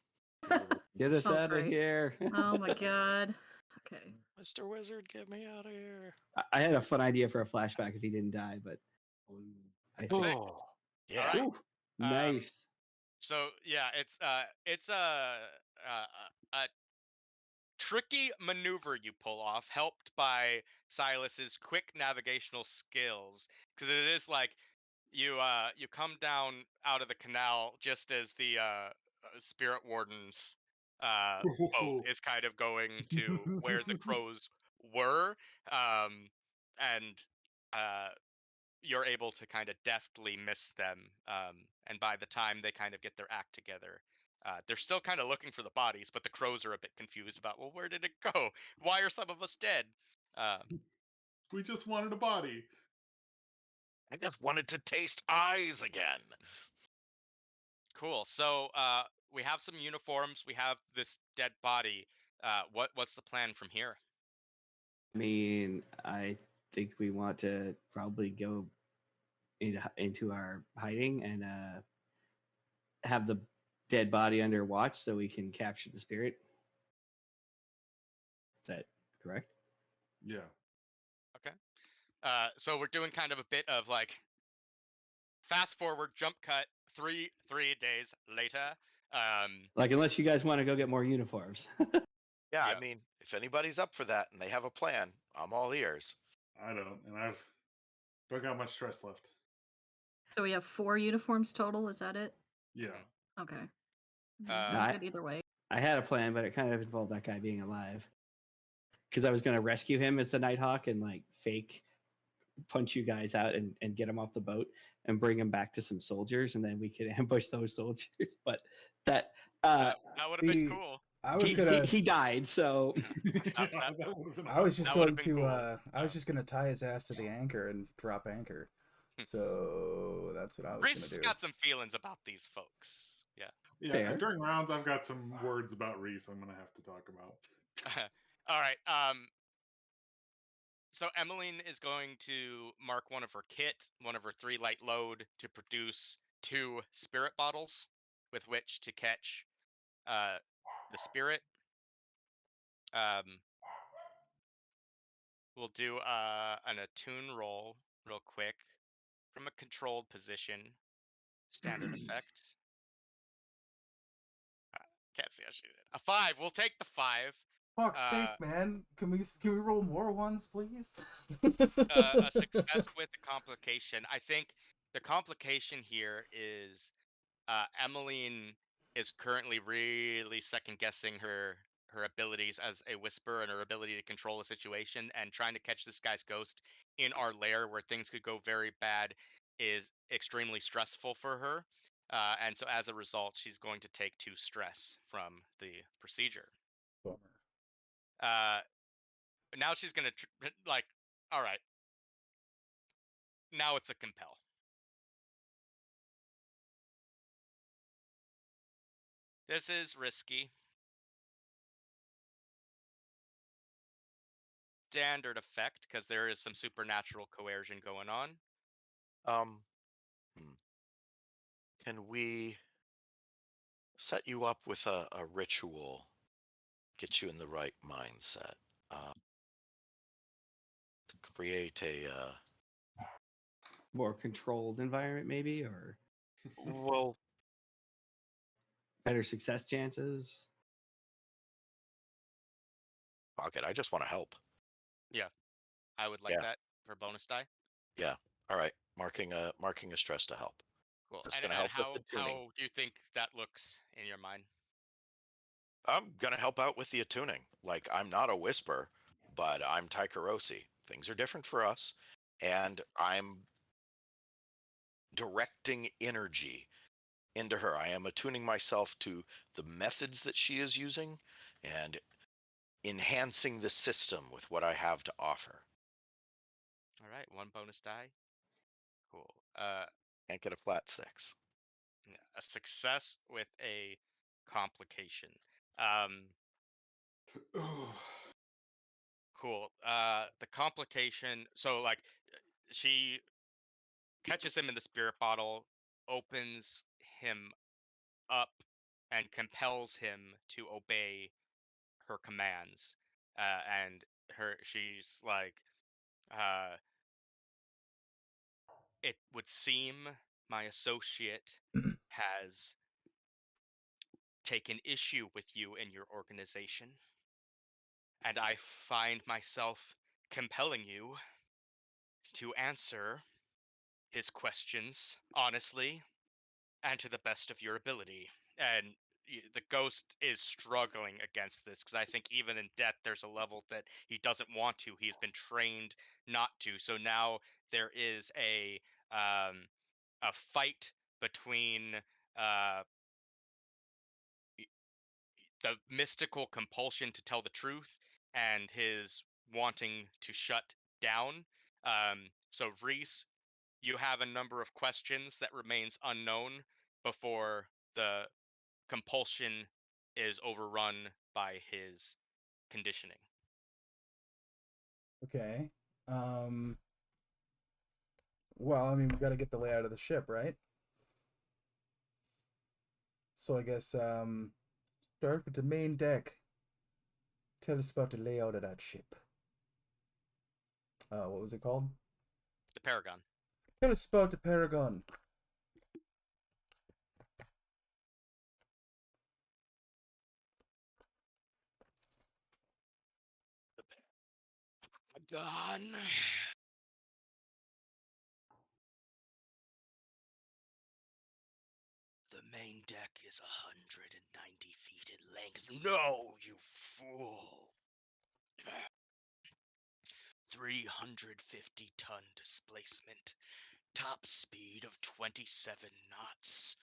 Get us Oh, out of great. here. Oh my god. Okay. Mr. Wizard, get me out of here. I had a fun idea for a flashback if he didn't die, but I Sick. think Yeah. All right. Ooh, nice. So yeah, it's a tricky maneuver you pull off, helped by Silas's quick navigational skills, because it is like you come down out of the canal just as the spirit warden's boat is kind of going to where the crows were, and you're able to kind of deftly miss them, and by the time they kind of get their act together, they're still kind of looking for the bodies, but the crows are a bit confused about, well, where did it go? Why are some of us dead? We just wanted a body. I just wanted to taste eyes again. Cool. So we have some uniforms. We have this dead body. What's the plan from here? I mean, I think we want to probably go into our hiding and have the dead body under watch so we can capture the spirit. Is that correct? Yeah. Okay. So we're doing kind of a bit of like fast forward, jump cut, three days later. Like, unless you guys want to go get more uniforms. Yeah, Yeah. I mean, if anybody's up for that and they have a plan, I'm all ears. I don't, and I've don't got much stress left. So we have 4 uniforms total, is that it? Yeah. Okay. Uh, I'm good either way. I had a plan, but it kind of involved that guy being alive. Because I was going to rescue him as the Nighthawk and like fake punch you guys out and get him off the boat and bring him back to some soldiers, and then we could ambush those soldiers. But that that would have been the- cool. I was gonna. he died, so That would've been I was just That going would've been to. cool. I was just gonna tie his ass to the anchor and drop anchor. So that's what I was Reese has gonna do. got some feelings about these folks. Yeah. Yeah, Fair. during rounds, I've got some words about Reese I'm gonna have to talk about. All right. So Emmeline is going to mark one of her kit, one of her 3 light load, to produce 2 spirit bottles with which to catch the spirit. We'll do an attune roll real quick from a controlled position. Standard effect. Can't see how she did. A 5. We'll take the 5. Fuck's sake, man! Can we roll more ones, please? A success with a complication. I think the complication here is Emmeline is currently really second guessing her abilities as a whisperer and her ability to control a situation, and trying to catch this guy's ghost in our lair where things could go very bad is extremely stressful for her. And so as a result, she's going to take 2 stress from the procedure. Bummer. Now she's gonna like, all right, now it's a compel. This is risky. Standard effect, because there is some supernatural coercion going on. Can we set you up with a ritual, get you in the right mindset? Create a More controlled environment, maybe, or well, better success chances. fuck it. I just want to help. Yeah, I would like Yeah. that for bonus die. Yeah. All right. Marking a stress to help. Cool. Just And, gonna and help with how the tuning. how do you think that looks in your mind? I'm gonna help out with the attuning. Like, I'm not a whisper, but I'm Taikarosi. Things are different for us, and I'm directing energy into her. I am attuning myself to the methods that she is using and enhancing the system with what I have to offer. All right, 1 bonus die. Cool. Can't get a flat 6. Yeah, a success with a complication. Um, cool. The complication. So like, she catches him in the spirit bottle, opens him up, and compels him to obey her commands. And she's like, uh, it would seem my associate has taken issue with you and your organization, and I find myself compelling you to answer his questions honestly and to the best of your ability. And the ghost is struggling against this because I think even in death there's a level that he doesn't want to. He's been trained not to. So now there is a fight between uh, the mystical compulsion to tell the truth and his wanting to shut down. So Reese, you have a number of questions that remains unknown before the compulsion is overrun by his conditioning. Okay. Well, I mean, we got to get the layout of the ship, right? So I guess start with the main deck. Tell us about the layout of that ship. What was it called? The Paragon. Tell us about the Paragon. Paragon. The main deck is 190 feet in length. No, you fool. 350-ton displacement. Top speed of 27 knots.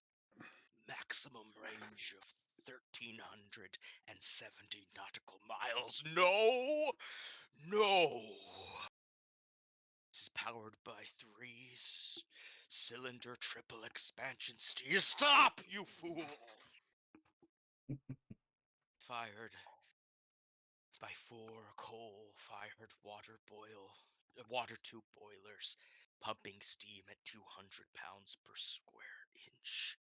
Maximum range of 1,370 nautical miles. No! No! This is powered by 3 cylinder triple expansion steers. Stop, you fool! Fired by 4 coal-fired water tube boilers, pumping steam at 200 pounds per square inch.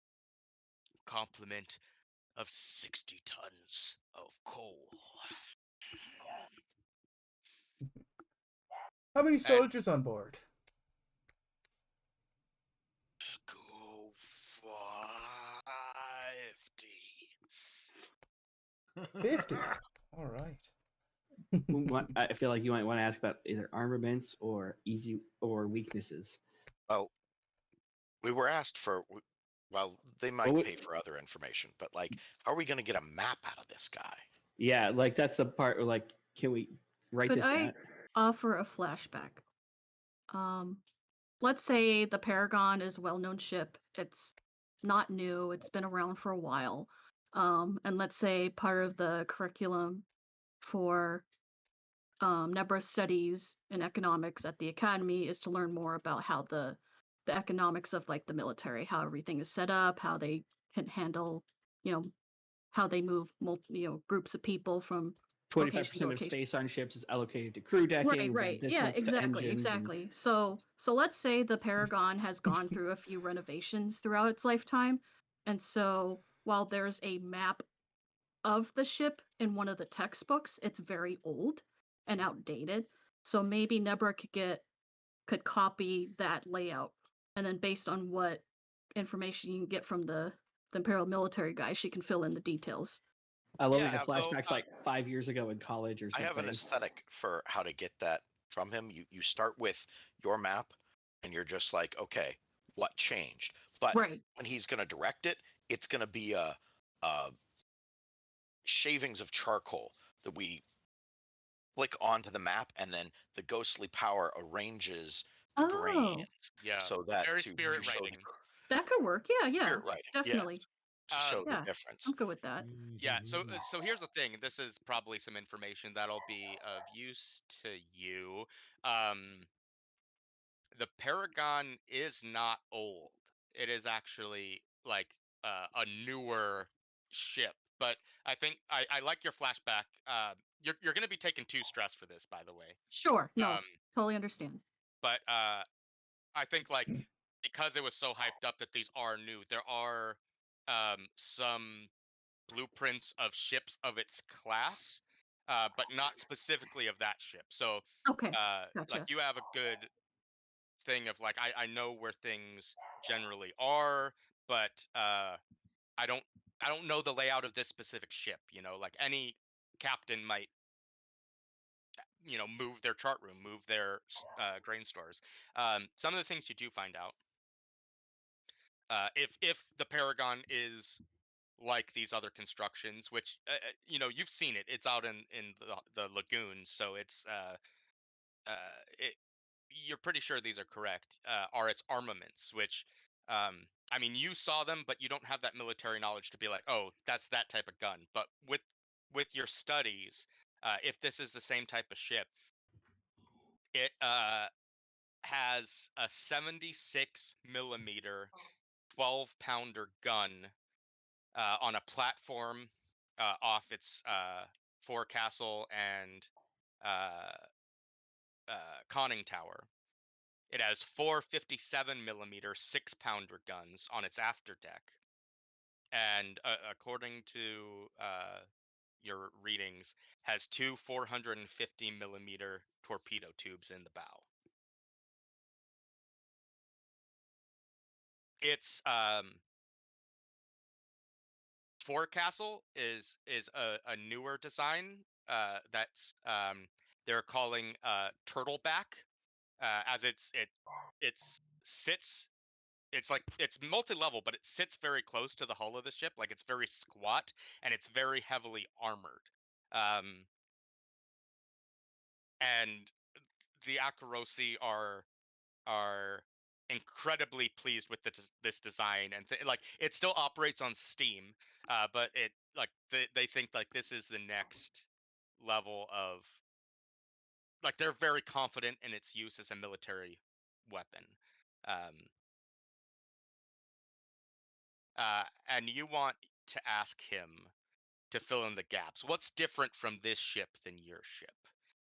Complement of 60 tons of coal. How many soldiers on board? Go 50. 50. All right. I feel like you might want to ask about either armaments or easy or weaknesses. Well, we were asked for. Well, they might pay for other information, but like, how are we going to get a map out of this guy? Yeah, like that's the part where like, can we write Could this I down? offer a flashback? Let's say the Paragon is a well-known ship. It's not new. It's been around for a while. And let's say part of the curriculum for Nebra studies in economics at the academy is to learn more about how the economics of like the military, how everything is set up, how they can handle, you know, how they move groups of people from location to 25% of location. space on ships is allocated to crew decking. Right. This Yeah, much to exactly, engines. exactly. So let's say the Paragon has gone through a few renovations throughout its lifetime, and so while there's a map of the ship in one of the textbooks, it's very old and outdated. So maybe Nebra could copy that layout, and then based on what information you can get from the Imperial Military guy, she can fill in the details. I love Yeah, the have- flashbacks like 5 years ago in college or I have an something. aesthetic for how to get that from him. You start with your map, and you're just like, okay, what changed? But Right. when he's going to direct it, it's going to be a shavings of charcoal that we flick onto the map, and then the ghostly power arranges the Oh, grains yeah. so that Very to spirit show writing. that could work. Yeah, yeah, spirit writing, definitely. yes, to show the Yeah, difference. I'm good with that. Yeah, so here's the thing. This is probably some information that'll be of use to you. Um, the Paragon is not old. It is actually like a newer ship. But I think I like your flashback. You're going to be taking 2 stress for this, by the way. Sure. No, Um, totally understand. but I think like because it was so hyped up that these are new, there are some blueprints of ships of its class, but not specifically of that ship. So Okay, like gotcha. you have a good thing of like I know where things generally are, but I don't know the layout of this specific ship. You know, like any captain might move their chart room, move their grain stores. Some of the things you do find out, if the Paragon is like these other constructions, which you've seen it. It's out in the lagoon, so it, you're pretty sure these are correct. Are its armaments, which I mean, you saw them, but you don't have that military knowledge to be like, oh, that's that type of gun. But with your studies, if this is the same type of ship, it has a 76 millimeter 12-pounder gun on a platform off its forecastle and uh, conning tower. It has 4 57 millimeter 6-pounder guns on its afterdeck, and according to your readings, has 2 450 millimeter torpedo tubes in the bow. Its forecastle is a newer design that's they're calling turtleback, as it sits. It's like it's multi-level, but it sits very close to the hull of the ship. Like it's very squat and it's very heavily armored. Um, and the Akarosi are incredibly pleased with this design, and like it still operates on Steam, but it like they think like this is the next level of, like, they're very confident in its use as a military weapon. Um, and you want to ask him to fill in the gaps. What's different from this ship than your ship?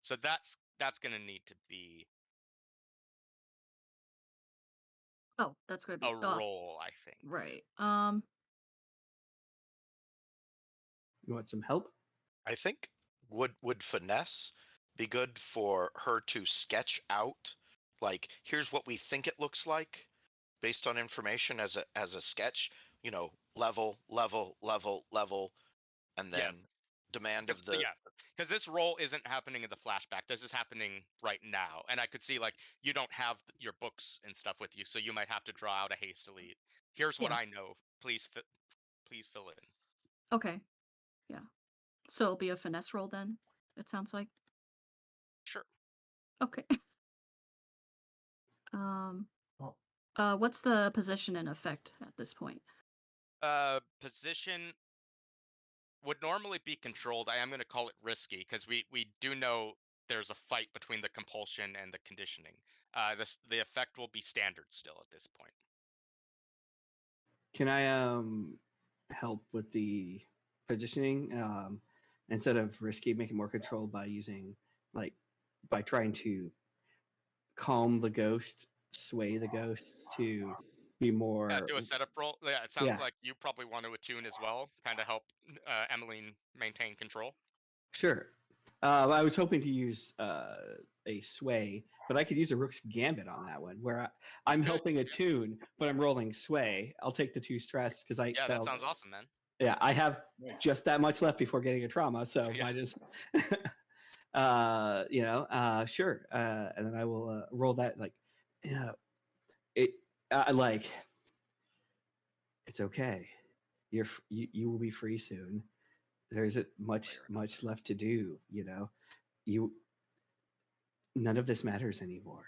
So that's going to need to be Oh, that's gonna be a roll, I think. right. You want some help? I think would finesse be good for her to sketch out, like, here's what we think it looks like based on information as a sketch, level, and Yeah. then demand of the Yeah, because this role isn't happening in the flashback. This is happening right now, and I could see like you don't have your books and stuff with you, so you might have to draw out a hastily. Here's what Yeah. I know. Please fill in. Okay. Yeah. So it'll be a finesse roll then, it sounds like. Sure. Okay. What's the position and effect at this point? Position would normally be controlled. I am going to call it risky because we do know there's a fight between the compulsion and the conditioning. The effect will be standard still at this point. Can I help with the positioning instead of risky, make it more controlled by using by trying to calm the ghost, sway the ghost to be more. Yeah, do a setup roll. Yeah, it sounds Yeah. like you probably want to attune as well, kind of help Emmeline maintain control. Sure. I was hoping to use a sway, but I could use a Rook's Gambit on that one, where I'm Good, helping yeah. attune, but I'm rolling sway. I'll take the 2 stress because Yeah, that sounds awesome, man. Yeah, I have Nice. just that much left before getting a trauma, so Yeah. might as sure. And then I will roll that it's okay. You will be free soon. There isn't much left to do. None of this matters anymore,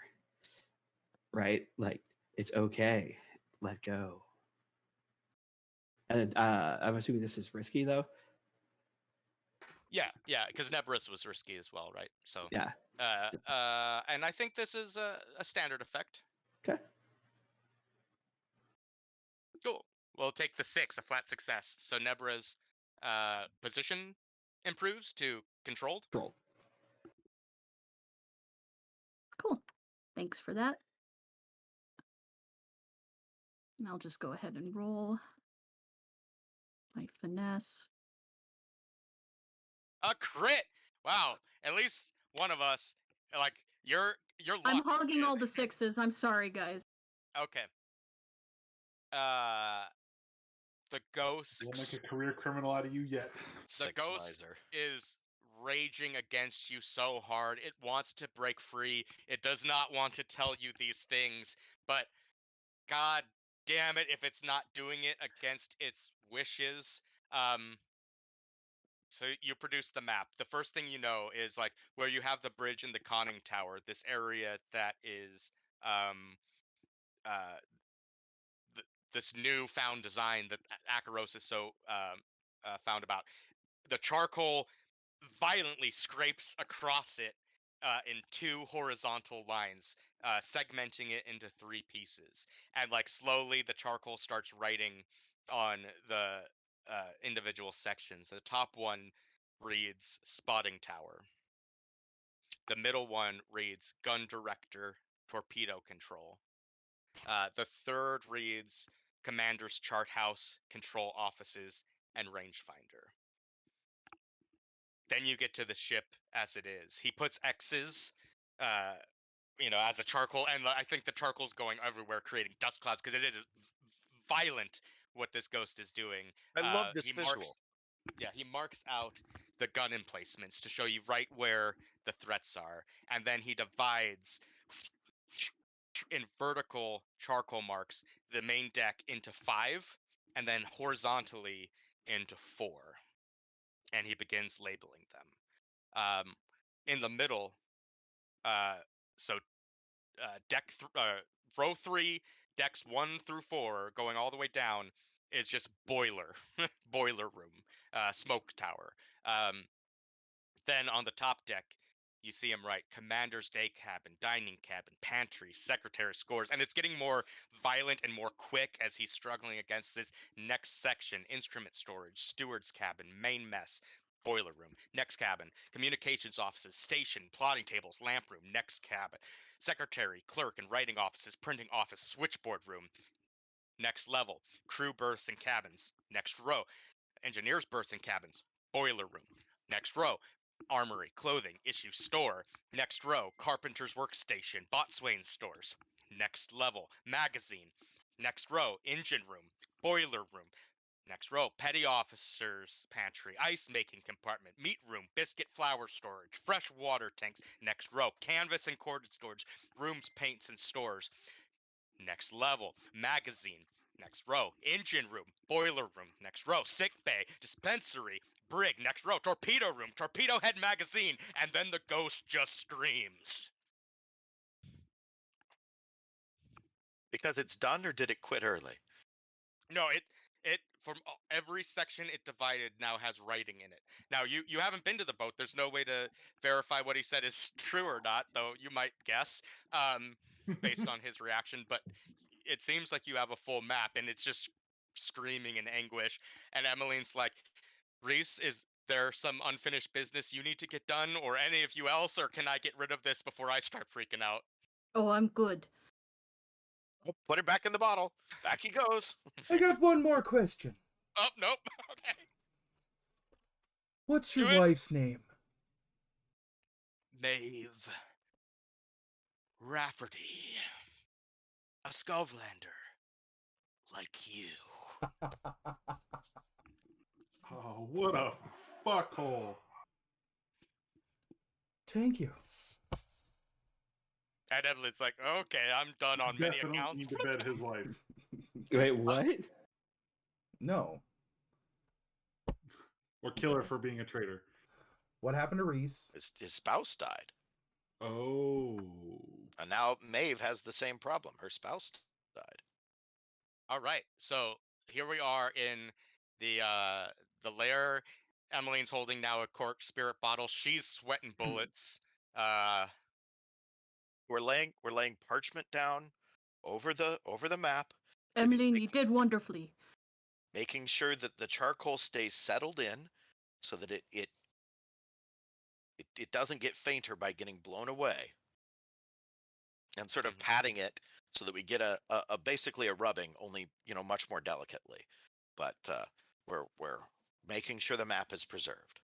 right? Like it's okay. Let go. And I'm assuming this is risky though. Yeah, because Nebra was risky as well, right? So Yeah. and I think this is a standard effect. Okay. Cool. We'll take the 6, a flat success. So Nebra's position improves to controlled. Roll. Cool. Thanks for that. And I'll just go ahead and roll my finesse. A crit! Wow. At least one of us, like you're I'm luck hogging is- all the 6s. I'm sorry, guys. Okay. The ghost. We'll make a career criminal out of you yet. The Six ghost miser. is raging against you so hard. It wants to break free. It does not want to tell you these things, but god damn it if it's not doing it against its wishes. So you produce the map. The first thing you know is like where you have the bridge and the conning tower, this area that is this new found design that Akaros is so found about. The charcoal violently scrapes across it in 2 horizontal lines, segmenting it into 3 pieces. And like slowly the charcoal starts writing on the individual sections. The top one reads spotting tower. The middle one reads gun director, torpedo control. The third reads commander's chart house, control offices, and rangefinder. Then you get to the ship as it is. He puts X's, as a charcoal, and I think the charcoal's going everywhere, creating dust clouds because it is violent what this ghost is doing. I love this visual. He marks out the gun emplacements to show you right where the threats are, and then he divides in vertical charcoal marks the main deck into 5, and then horizontally into 4, and he begins labeling them. In the middle, row 3, decks 1 through 4, going all the way down, is just boiler, boiler room, smoke tower. Then on the top deck, you see him write commander's day cabin, dining cabin, pantry, secretary scores, and it's getting more violent and more quick as he's struggling against this next section: instrument storage, steward's cabin, main mess, boiler room, next cabin, communications offices, station, plotting tables, lamp room, next cabin, secretary, clerk and writing offices, printing office, switchboard room, next level, crew berths and cabins, next row, engineers berths and cabins, boiler room, next row, armory, clothing, issue store, next row, carpenter's workstation, boatswain stores, next level, magazine, next row, engine room, boiler room, next row, petty officer's pantry, ice making compartment, meat room, biscuit flour storage, fresh water tanks, next row, canvas and corded storage, rooms, paints and stores, next level, magazine, next row, engine room, boiler room, next row, sick bay, dispensary, brig, next row, torpedo room, torpedo head magazine, and then the ghost just screams. Because it's done, or did it quit early? No, from every section it divided now has writing in it. Now you haven't been to the boat. There's no way to verify what he said is true or not, though you might guess based on his reaction. But it seems like you have a full map, and it's just screaming in anguish. And Emmeline's like, Reese, is there some unfinished business you need to get done, or any of you else, or can I get rid of this before I start freaking out? Oh, I'm good. Put it back in the bottle. Back he goes. I got one more question. Oh, nope. Okay. What's your Do it. wife's name? Maeve Rafferty. A Skovlander. Like you. Oh, what a fuckhole. Thank you. And Evelyn's like, okay, I'm done on many Definitely accounts. need to bed his wife. Wait, what? No. Or kill her for being a traitor. What happened to Reese? His spouse died. Oh. And now Maeve has the same problem. Her spouse died. All right, so here we are in the lair. Emmeline's holding now a cork spirit bottle. She's sweating bullets. We're laying parchment down over the map, Emmeline, you did wonderfully. making sure that the charcoal stays settled in so that it doesn't get fainter by getting blown away. And sort of patting it so that we get a basically a rubbing, only much more delicately. But we're making sure the map is preserved.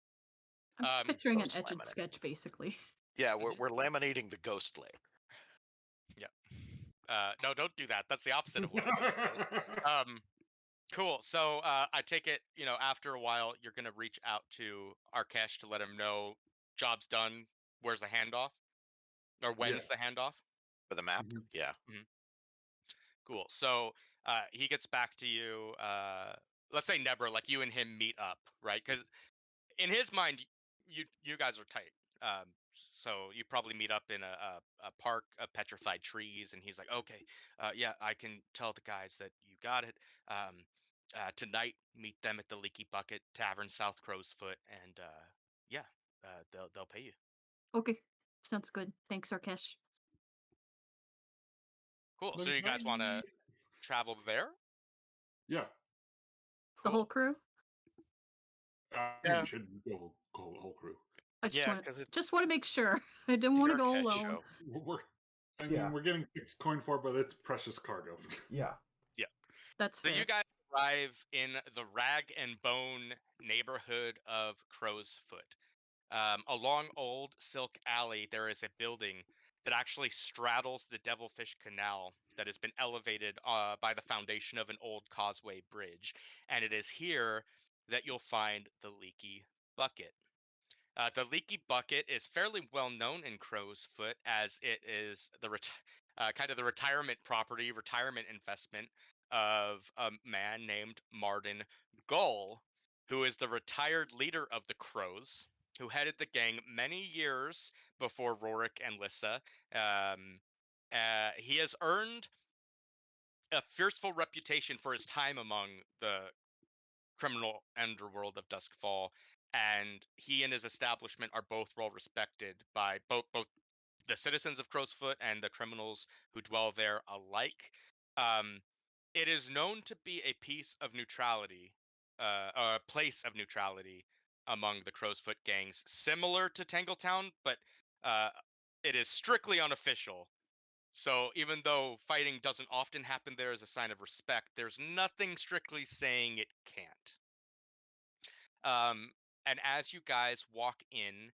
I'm just picturing an ghost etched laminate. sketch, basically. Yeah, we're laminating the ghost layer. No, don't do that. That's the opposite of what a ghost is. Cool. So I take it, after a while, you're gonna reach out to Arkesh to let him know job's done. Where's the handoff? Or when's the handoff? For the map. Mhm. Yeah. Cool. So he gets back to you. Let's say Nebra, like you and him meet up, right? Because in his mind, you guys are tight. So you probably meet up in a park of petrified trees, and he's like, okay, yeah, I can tell the guys that you got it. Tonight, meet them at the Leaky Bucket Tavern, South Crow's Foot, and yeah, they'll pay you. Okay, sounds good. Thanks, Arkesh. Cool. Look So at you guys want to my- travel there? Yeah. The whole crew? Yeah. We should go the whole crew. I just Yeah, want 'cause it's just want to make sure. I didn't want to go Arkesh alone. show. We're getting 6 coin for it, but it's precious cargo. Yeah. That's So fair. you guys arrive in the Rag and Bone neighborhood of Crow's Foot. Along Old Silk Alley, there is a building that actually straddles the Devilfish Canal that has been elevated by the foundation of an old causeway bridge. And it is here that you'll find the Leaky Bucket. The Leaky Bucket is fairly well known in Crow's Foot, as it is the kind of the retirement investment of a man named Martin Gull, who is the retired leader of the Crows, who headed the gang many years before Rorik and Lissa. He has earned a fearful reputation for his time among the criminal underworld of Duskfall, and he and his establishment are both well respected by both the citizens of Crowsfoot and the criminals who dwell there alike. It is known to be a piece of neutrality, a place of neutrality among the Crowsfoot gangs, similar to Tangletown, but uh, it is strictly unofficial. So even though fighting doesn't often happen there as a sign of respect, there's nothing strictly saying it can't. And as you guys walk in,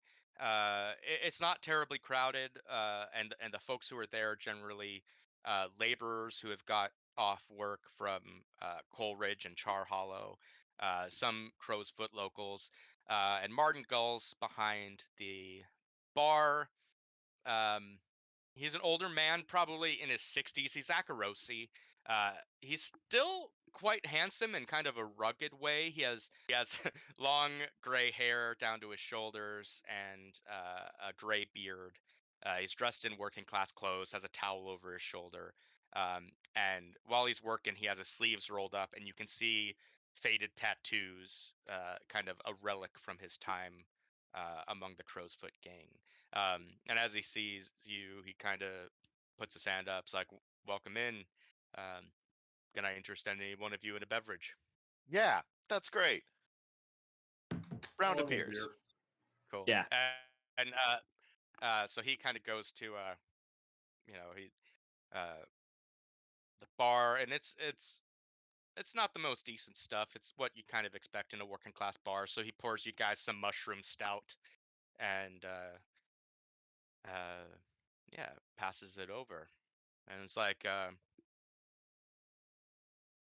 it's not terribly crowded, and the folks who are there are generally laborers who have got off work from Coleridge and Char Hollow, some Crow's Foot locals, and Martin Gull's behind the bar. Um, he's an older man, probably in his 60s. He's Akarosi. He's still quite handsome in kind of a rugged way. He has long gray hair down to his shoulders and a gray beard. He's dressed in working class clothes, has a towel over his shoulder. And while he's working, he has his sleeves rolled up, and you can see faded tattoos, kind of a relic from his time among the Crow's Foot gang. And as he sees you, he kind of puts his hand up. It's like, "Welcome in. Um, can I interest any one of you in a beverage?" Yeah, that's great. Round of I'll have a beers. beer. Cool. Yeah. And so he kind of goes to he the bar, and it's not the most decent stuff. It's what you kind of expect in a working class bar. So he pours you guys some mushroom stout, and uh, yeah, passes it over. And it's like,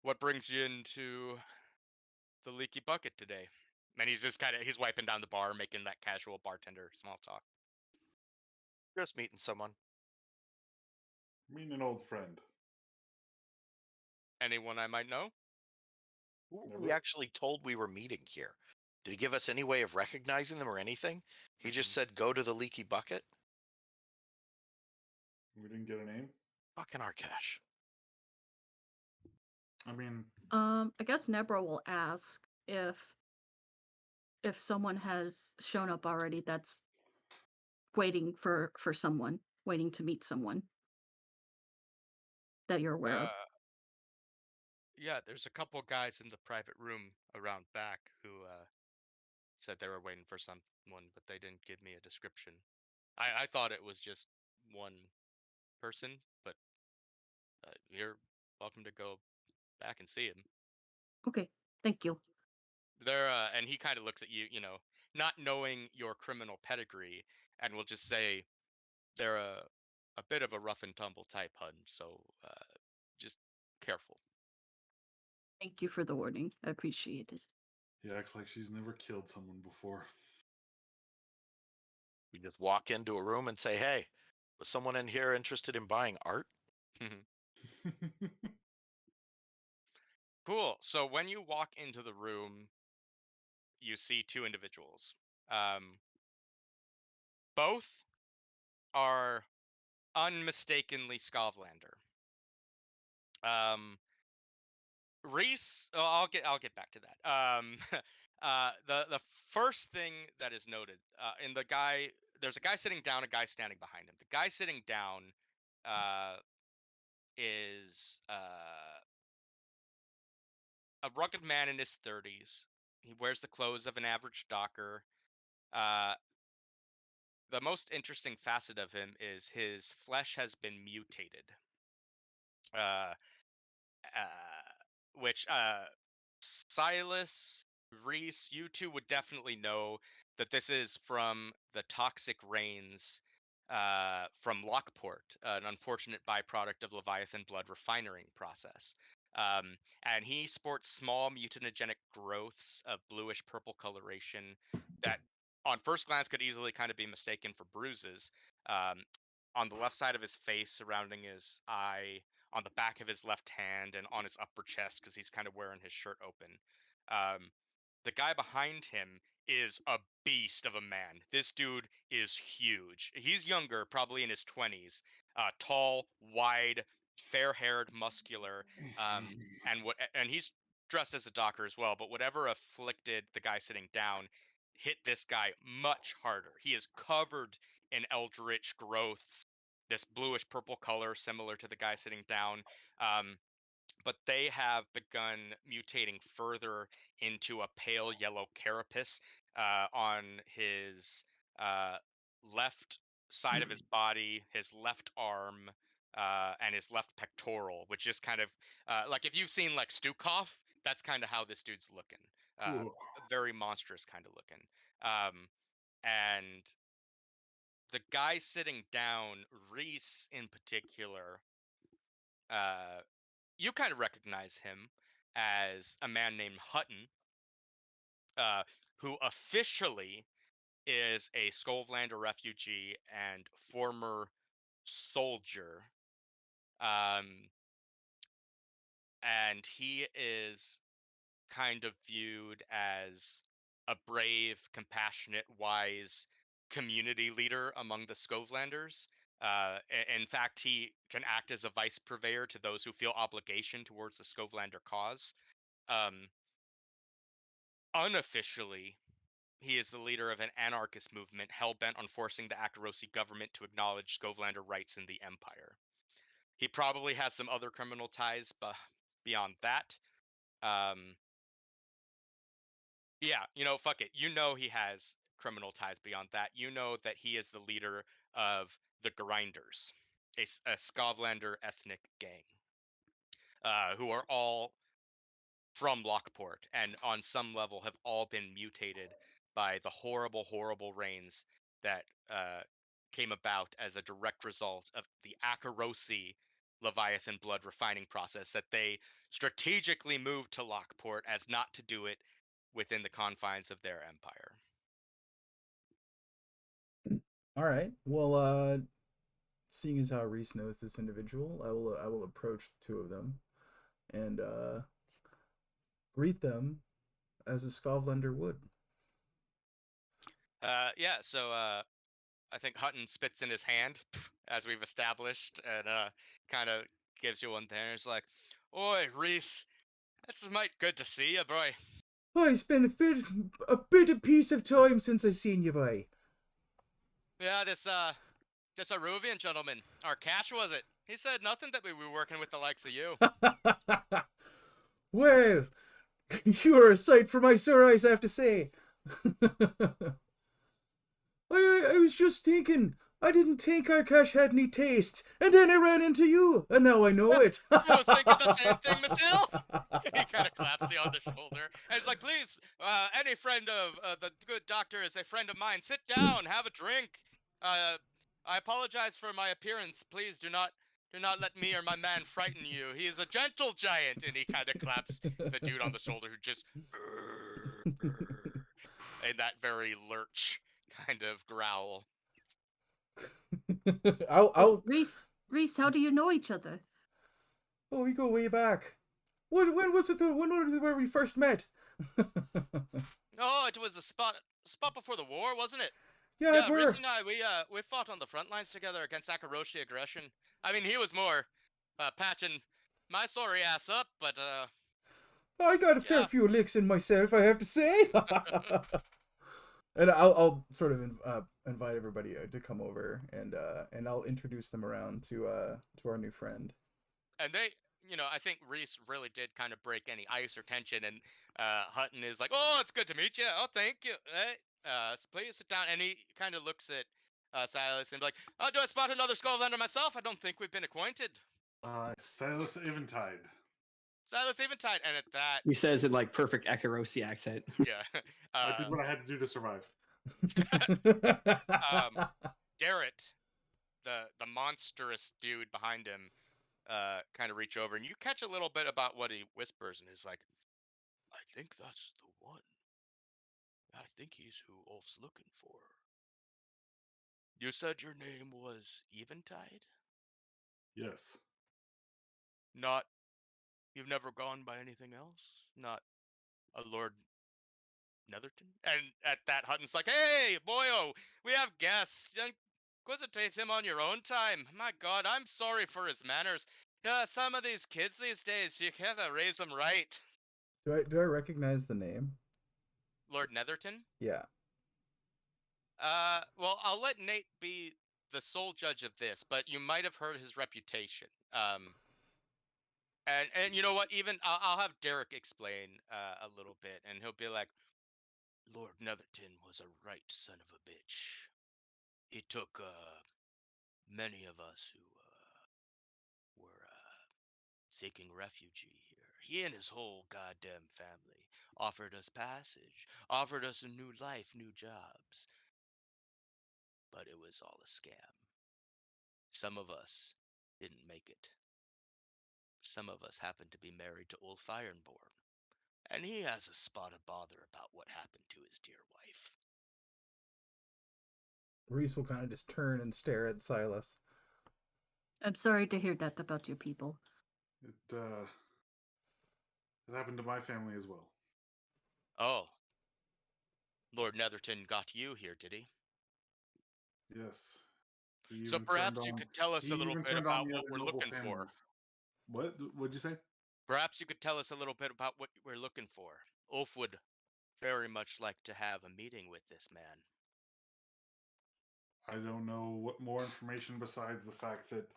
"What brings you into the leaky bucket today?" And he's just he's wiping down the bar, making that casual bartender small talk. Just meeting someone. Meeting an old friend. Anyone I might know? Who were Never. we actually told we were meeting here? Did he give us any way of recognizing them or anything? He just Mhm. said, "Go to the leaky bucket." We didn't get a name. Fucking Arkesh. I mean, I guess Nebra will ask if someone has shown up already that's waiting for someone, waiting to meet someone that you're aware of. Yeah, there's a couple guys in the private room around back who said they were waiting for someone, but they didn't give me a description. I thought it was just one person, but you're welcome to go back and see him. Okay, thank you. They're and he kind of looks at you, not knowing your criminal pedigree, and will just say they're a bit of a rough and tumble type, hun. So just careful. Thank you for the warning. I appreciate it. he acts like she's never killed someone before. We just walk into a room and say, "Hey, was someone in here interested in buying art?" Cool. So when you walk into the room, you see two individuals. Um, both are unmistakably Skovlander. Reese, oh, I'll get back to that. The first thing that is noted in the guy, there's a guy sitting down, a guy standing behind him. The guy sitting down uh, is a rugged man in his 30s. He wears the clothes of an average docker. Uh, the most interesting facet of him is his flesh has been mutated. Uh, uh, which Silas, Reese, you two would definitely know that this is from the toxic rains from Lockport, an unfortunate byproduct of Leviathan blood refining process. And he sports small mutagenic growths of bluish purple coloration that, on first glance, could easily kind of be mistaken for bruises. Um, on the left side of his face, surrounding his eye, on the back of his left hand, and on his upper chest because he's kind of wearing his shirt open. Um, the guy behind him is a beast of a man. This dude is huge. He's younger, probably in his 20s. Tall, wide, fair-haired, muscular, and he's dressed as a docker as well. But whatever afflicted the guy sitting down hit this guy much harder. He is covered in eldritch growths, this bluish purple color, similar to the guy sitting down. Um, but they have begun mutating further into a pale yellow carapace on his uh, left side of his body, his left arm, and his left pectoral, which is kind of like if you've seen like Stukov, that's kind of how this dude's looking. Uh, Cool. Very monstrous kind of looking. And the guy sitting down, Reese in particular, uh, you kind of recognize him as a man named Hutton, uh, who officially is a Skovlander refugee and former soldier. Um, and he is kind of viewed as a brave, compassionate, wise community leader among the Skovlanders. In fact, he can act as a vice purveyor to those who feel obligation towards the Skovlander cause. Unofficially, he is the leader of an anarchist movement hell-bent on forcing the Akarosi government to acknowledge Skovlander rights in the Empire. He probably has some other criminal ties beyond that. Yeah, fuck it. He has criminal ties beyond that. That he is the leader of the Grinders, a Skovlander ethnic gang, who are all from Lockport and on some level have all been mutated by the horrible, horrible rains that came about as a direct result of the Akarosi Leviathan blood refining process that they strategically moved to Lockport as not to do it within the confines of their empire. All right. Well, seeing as how Reese knows this individual, I will approach the two of them and greet them as a Skovlander would. Yeah, so I think Hutton spits in his hand, as we've established, and kind of gives you one there. It's like, "Oi, Reese, it's might good to see you, boy." Oh, it's been a bit of piece of time since I seen you, boy. Yeah, this Aruvian gentleman, our cash was it? He said nothing that we were working with the likes of you. Well, you are a sight for my sore eyes, I have to say. I was just thinking, I didn't think our cash had any taste, and then I ran into you, and now I know it. I was thinking the same thing myself. He kind of claps you on the shoulder and he's like, "Please, any friend of the good doctor is a friend of mine. Sit down, have a drink. I apologize for my appearance. Please do not let me or my man frighten you. He is a gentle giant." And he kind of claps the dude on the shoulder who just in that very lurch kind of growl. I'll. Reese, how do you know each other? Oh, we go way back. When was it? When was it where we first met? Oh, it was a spot before the war, wasn't it? Yeah, Reese and I, we fought on the front lines together against Akaroshi aggression. I mean, he was more patching my sorry ass up, but I got a fair few licks in myself, I have to say. And I'll sort of invite everybody to come over, and I'll introduce them around to our new friend. And they, I think Reese really did kind of break any ice or tension, and Hutton is like, "Oh, it's good to meet you. Oh, thank you. Hey, please sit down." And he kind of looks at Silas and be like, "Oh, do I spot another Skovlander myself? I don't think we've been acquainted." Silas Eventide. Silas Eventide, and at that, He says in like perfect Akarosi accent. yeah, I did what I had to do to survive. Darrett, the monstrous dude behind him, kind of reach over, and you catch a little bit about what he whispers, and is like, "I think that's the one. I think he's who Ulf's looking for. You said your name was Eventide? Yes. Not, you've never gone by anything else? Not a Lord Netherton?" And at that, Hutton's like, "Hey, boyo, we have guests. Inquisitate him on your own time. My God, I'm sorry for his manners. Some of these kids these days, you gotta raise them right." Do I recognize the name? Lord Netherton? Yeah. Well, I'll let Nate be the sole judge of this, but you might have heard his reputation. And you know what? Even I'll have Derek explain a little bit, and he'll be like, "Lord Netherton was a right son of a bitch. He took many of us who were seeking refuge here. He and his whole goddamn family offered us passage, offered us a new life, new jobs, but it was all a scam. Some of us didn't make it. Some of us happened to be married to old Ironborn, and he has a spot of bother about what happened to his dear wife." Reese will kind of just turn and stare at Silas. I'm sorry to hear that about your people. It happened to my family as well. "Oh, Lord Netherton got you here, did he?" Yes. He So even turned perhaps you on. could tell us He a little even bit turned on about the what other we're noble looking for. families. What? What'd you say? Perhaps you could tell us a little bit about what we're looking for. Ulf would very much like to have a meeting with this man. I don't know what more information besides the fact that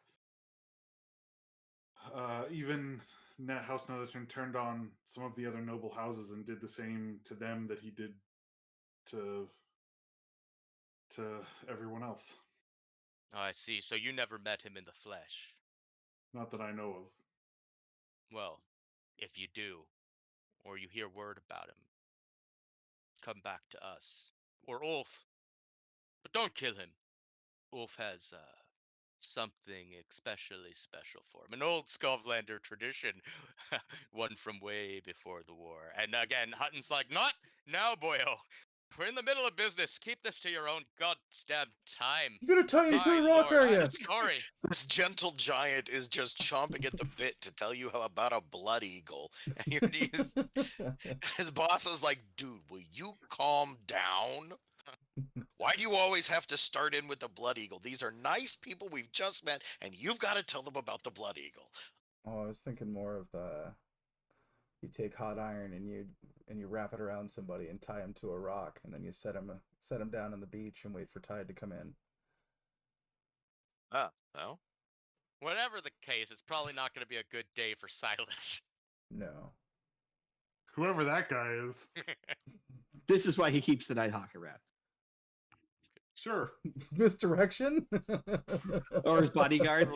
even House Netherton turned on some of the other noble houses and did the same to them that he did to everyone else. Oh, I see. So you never met him in the flesh. Not that I know of. Well, if you do, or you hear word about him, come back to us. Or Ulf. But don't kill him. Ulf has something especially special for him. An old Skovlander tradition, one from way before the war. And again, Hutton's like, not now, boyo. We're in the middle of business. Keep this to your own goddamn time. You gonna tie me to My a rock, lord, are I'm you? sorry. This gentle giant is just chomping at the bit to tell you how about a blood eagle. And his boss is like, dude, will you calm down? Why do you always have to start in with the blood eagle? These are nice people we've just met, and you've got to tell them about the blood eagle. Oh, I was thinking more of you take hot iron and you wrap it around somebody and tie him to a rock, and then you set him down on the beach and wait for tide to come in. No? Whatever the case, it's probably not going to be a good day for Silas. No. Whoever that guy is. This is why he keeps the Nighthawk around. Sure. Misdirection? Or his bodyguard.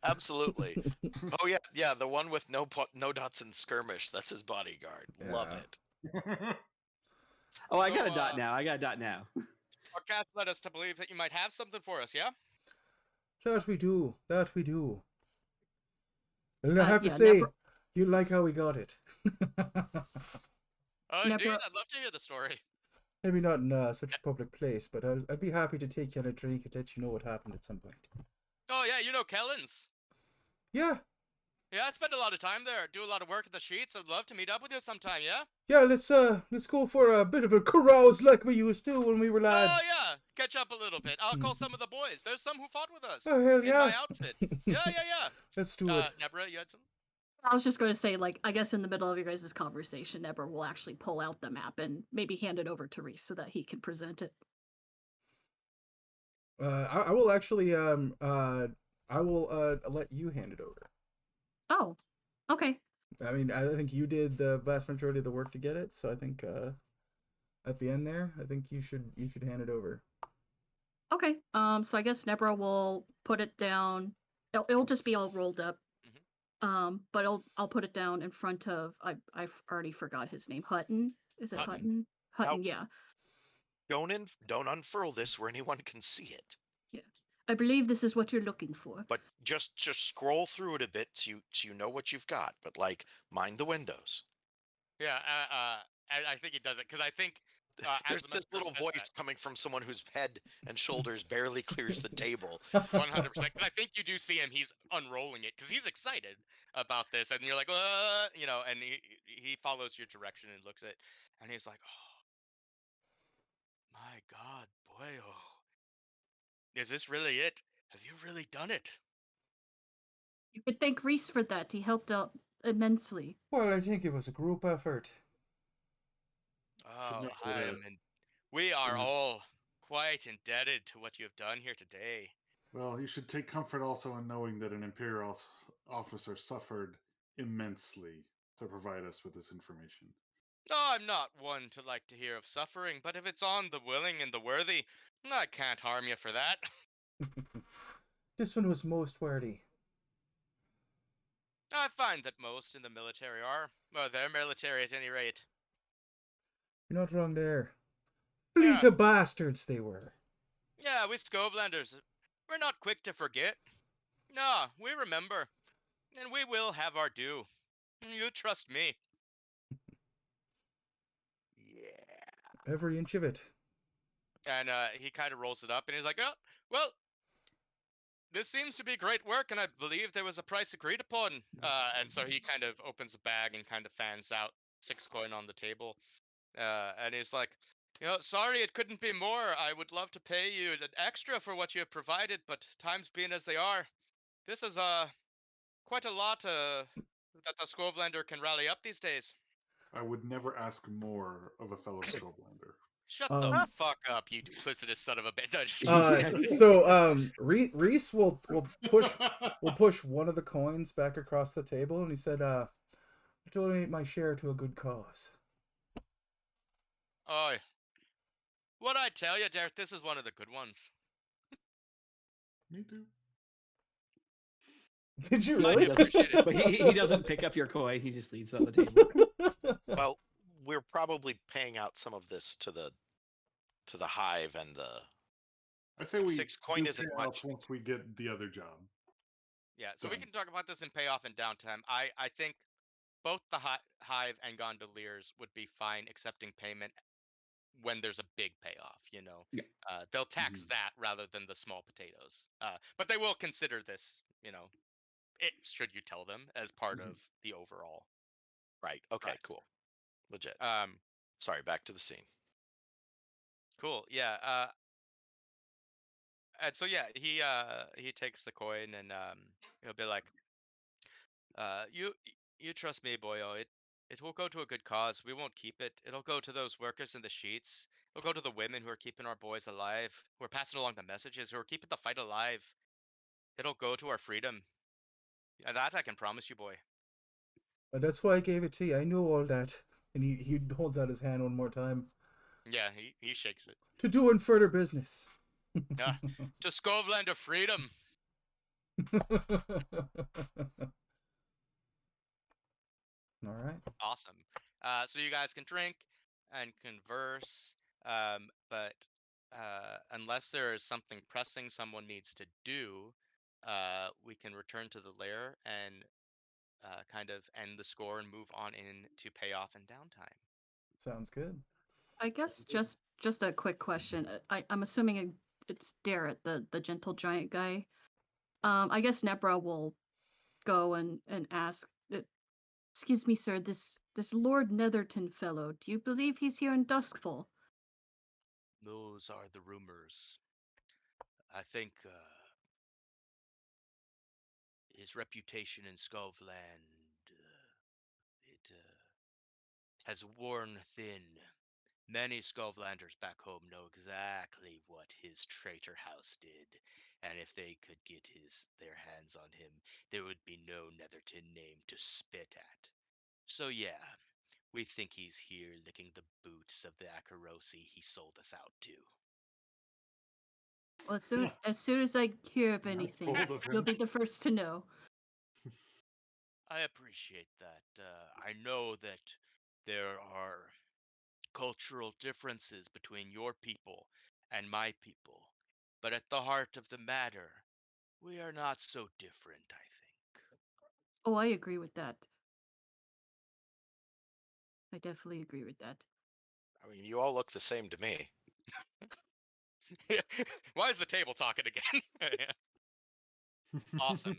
Absolutely. Oh yeah, the one with no dots in skirmish. That's his bodyguard. Love Yeah. it. Oh, I got So, a dot now. I got a dot now. Our cast led us to believe that you might have something for us, yeah? That we do. And I have to Yeah, say, Nebra- you like how we got it. Oh, indeed, Nebra- I'd love to hear the story. Maybe not in such a public place, but I'd be happy to take you on a drink and let you know what happened at some point. Oh, yeah, you know Kellens. Yeah, Yeah, I spend a lot of time there. Do a lot of work at the sheets. I'd love to meet up with you sometime, yeah? let's go for a bit of a carouse like we used to when we were lads. Oh, yeah. Catch up a little bit. I'll call some of the boys. There's some who fought with us. Oh, hell In yeah. my outfit. Yeah. Let's do it. Nebra, you had some? I was just going to say, like, I guess in the middle of your guys' conversation, Nebra will actually pull out the map and maybe hand it over to Reese so that he can present it. I will actually I will let you hand it over. Oh, okay. I mean, I think you did the vast majority of the work to get it, so I think at the end there, I think you should hand it over. Okay. So I guess Nebra will put it down. It'll just be all rolled up. But I'll put it down in front of I've already forgot his name. Hutton. Is it Hutton? Hutton, yeah. Don't unfurl this where anyone can see it. Yeah. I believe this is what you're looking for. But just scroll through it a bit so you know what you've got. But like, mind the windows. Yeah, I think he does it, because I think... There's this little voice coming from someone whose head and shoulders barely clears the table. 100%, because I think you do see him. He's unrolling it, because he's excited about this, and you're like, and he follows your direction and looks at, and he's like, oh, my God, boy, oh. Is this really it? Have you really done it? You could thank Reese for that. He helped out immensely. Well, I think it was a group effort. Oh, know we are all quite indebted to what you have done here today. Well, you should take comfort also in knowing that an Imperial officer suffered immensely to provide us with this information. No, I'm not one to like to hear of suffering, but if it's on the willing and the worthy, I can't harm you for that. This one was most worthy. I find that most in the military are. Well, they're military at any rate. You're not wrong there. Fleet of bastards they were. Yeah, we Skovlanders, we're not quick to forget. No, we remember. And we will have our due. You trust me. Yeah. Every inch of it. And he kind of rolls it up, and he's like, oh, well, this seems to be great work, and I believe there was a price agreed upon. And so he kind of opens a bag and kind of fans out 6 coin on the table. And he's like, Sorry it couldn't be more. I would love to pay you an extra for what you have provided, but times being as they are, this is quite a lot that the Skovelander can rally up these days. I would never ask more of a fellow Skovelander. Shut the Um, fuck up, you duplicitous son of a bitch. No, just Reese will push one of the coins back across the table, and he said, "Donate my share to a good cause." Oh, what I tell you, Derek, this is one of the good ones. Me too. Did you He really? doesn't- appreciate it. But he doesn't pick up your coin. He just leaves it on the table. Well, we're probably paying out some of this to the hive and the. I say we 6 coin do isn't payouts much. once we get the other job. Yeah, so we Done. can talk about this in payoff and downtime. I think both the Hive and Gondoliers would be fine accepting payment when there's a big payoff, Yeah. They'll tax Mhm. that rather than the small potatoes. But they will consider this, should you tell them, as part Mhm. of the overall Right. Okay. price. Cool. Legit. Um, Sorry. Back to the scene. cool. Yeah. And so yeah, he takes the coin and he'll be like, you trust me, boyo. It will go to a good cause. We won't keep it. It'll go to those workers in the sheets. It'll go to the women who are keeping our boys alive, who are passing along the messages, who are keeping the fight alive. It'll go to our freedom. And that I can promise you, boy. That's why I gave it to you. I knew all that. And he holds out his hand one more time. Yeah, he shakes it. To doing further business. To Scoveland of freedom. All right. Awesome. So you guys can drink and converse, but unless there is something pressing someone needs to do, we can return to the lair and kind of end the score and move on into payoff and downtime. Sounds good. I guess just a quick question. I'm assuming it's Darrett, the gentle giant guy. I guess Nebra will go and ask. Excuse me, sir. This Lord Netherton fellow. Do you believe he's here in Duskfall? Those are the rumors. I think his reputation in Skovland, it has worn thin. Many Skovlanders back home know exactly what his traitor house did, and if they could get their hands on him, there would be no Netherton name to spit at. So yeah, we think he's here licking the boots of the Akarosi he sold us out to. Well, as soon as I hear of That's anything, bold of you'll him. be the first to know. I appreciate that. I know that there are cultural differences between your people and my people, but at the heart of the matter, we are not so different, I Oh, I agree with that. I definitely agree with that. I mean, you all look the same to me. think. Why is the table talking again? Awesome.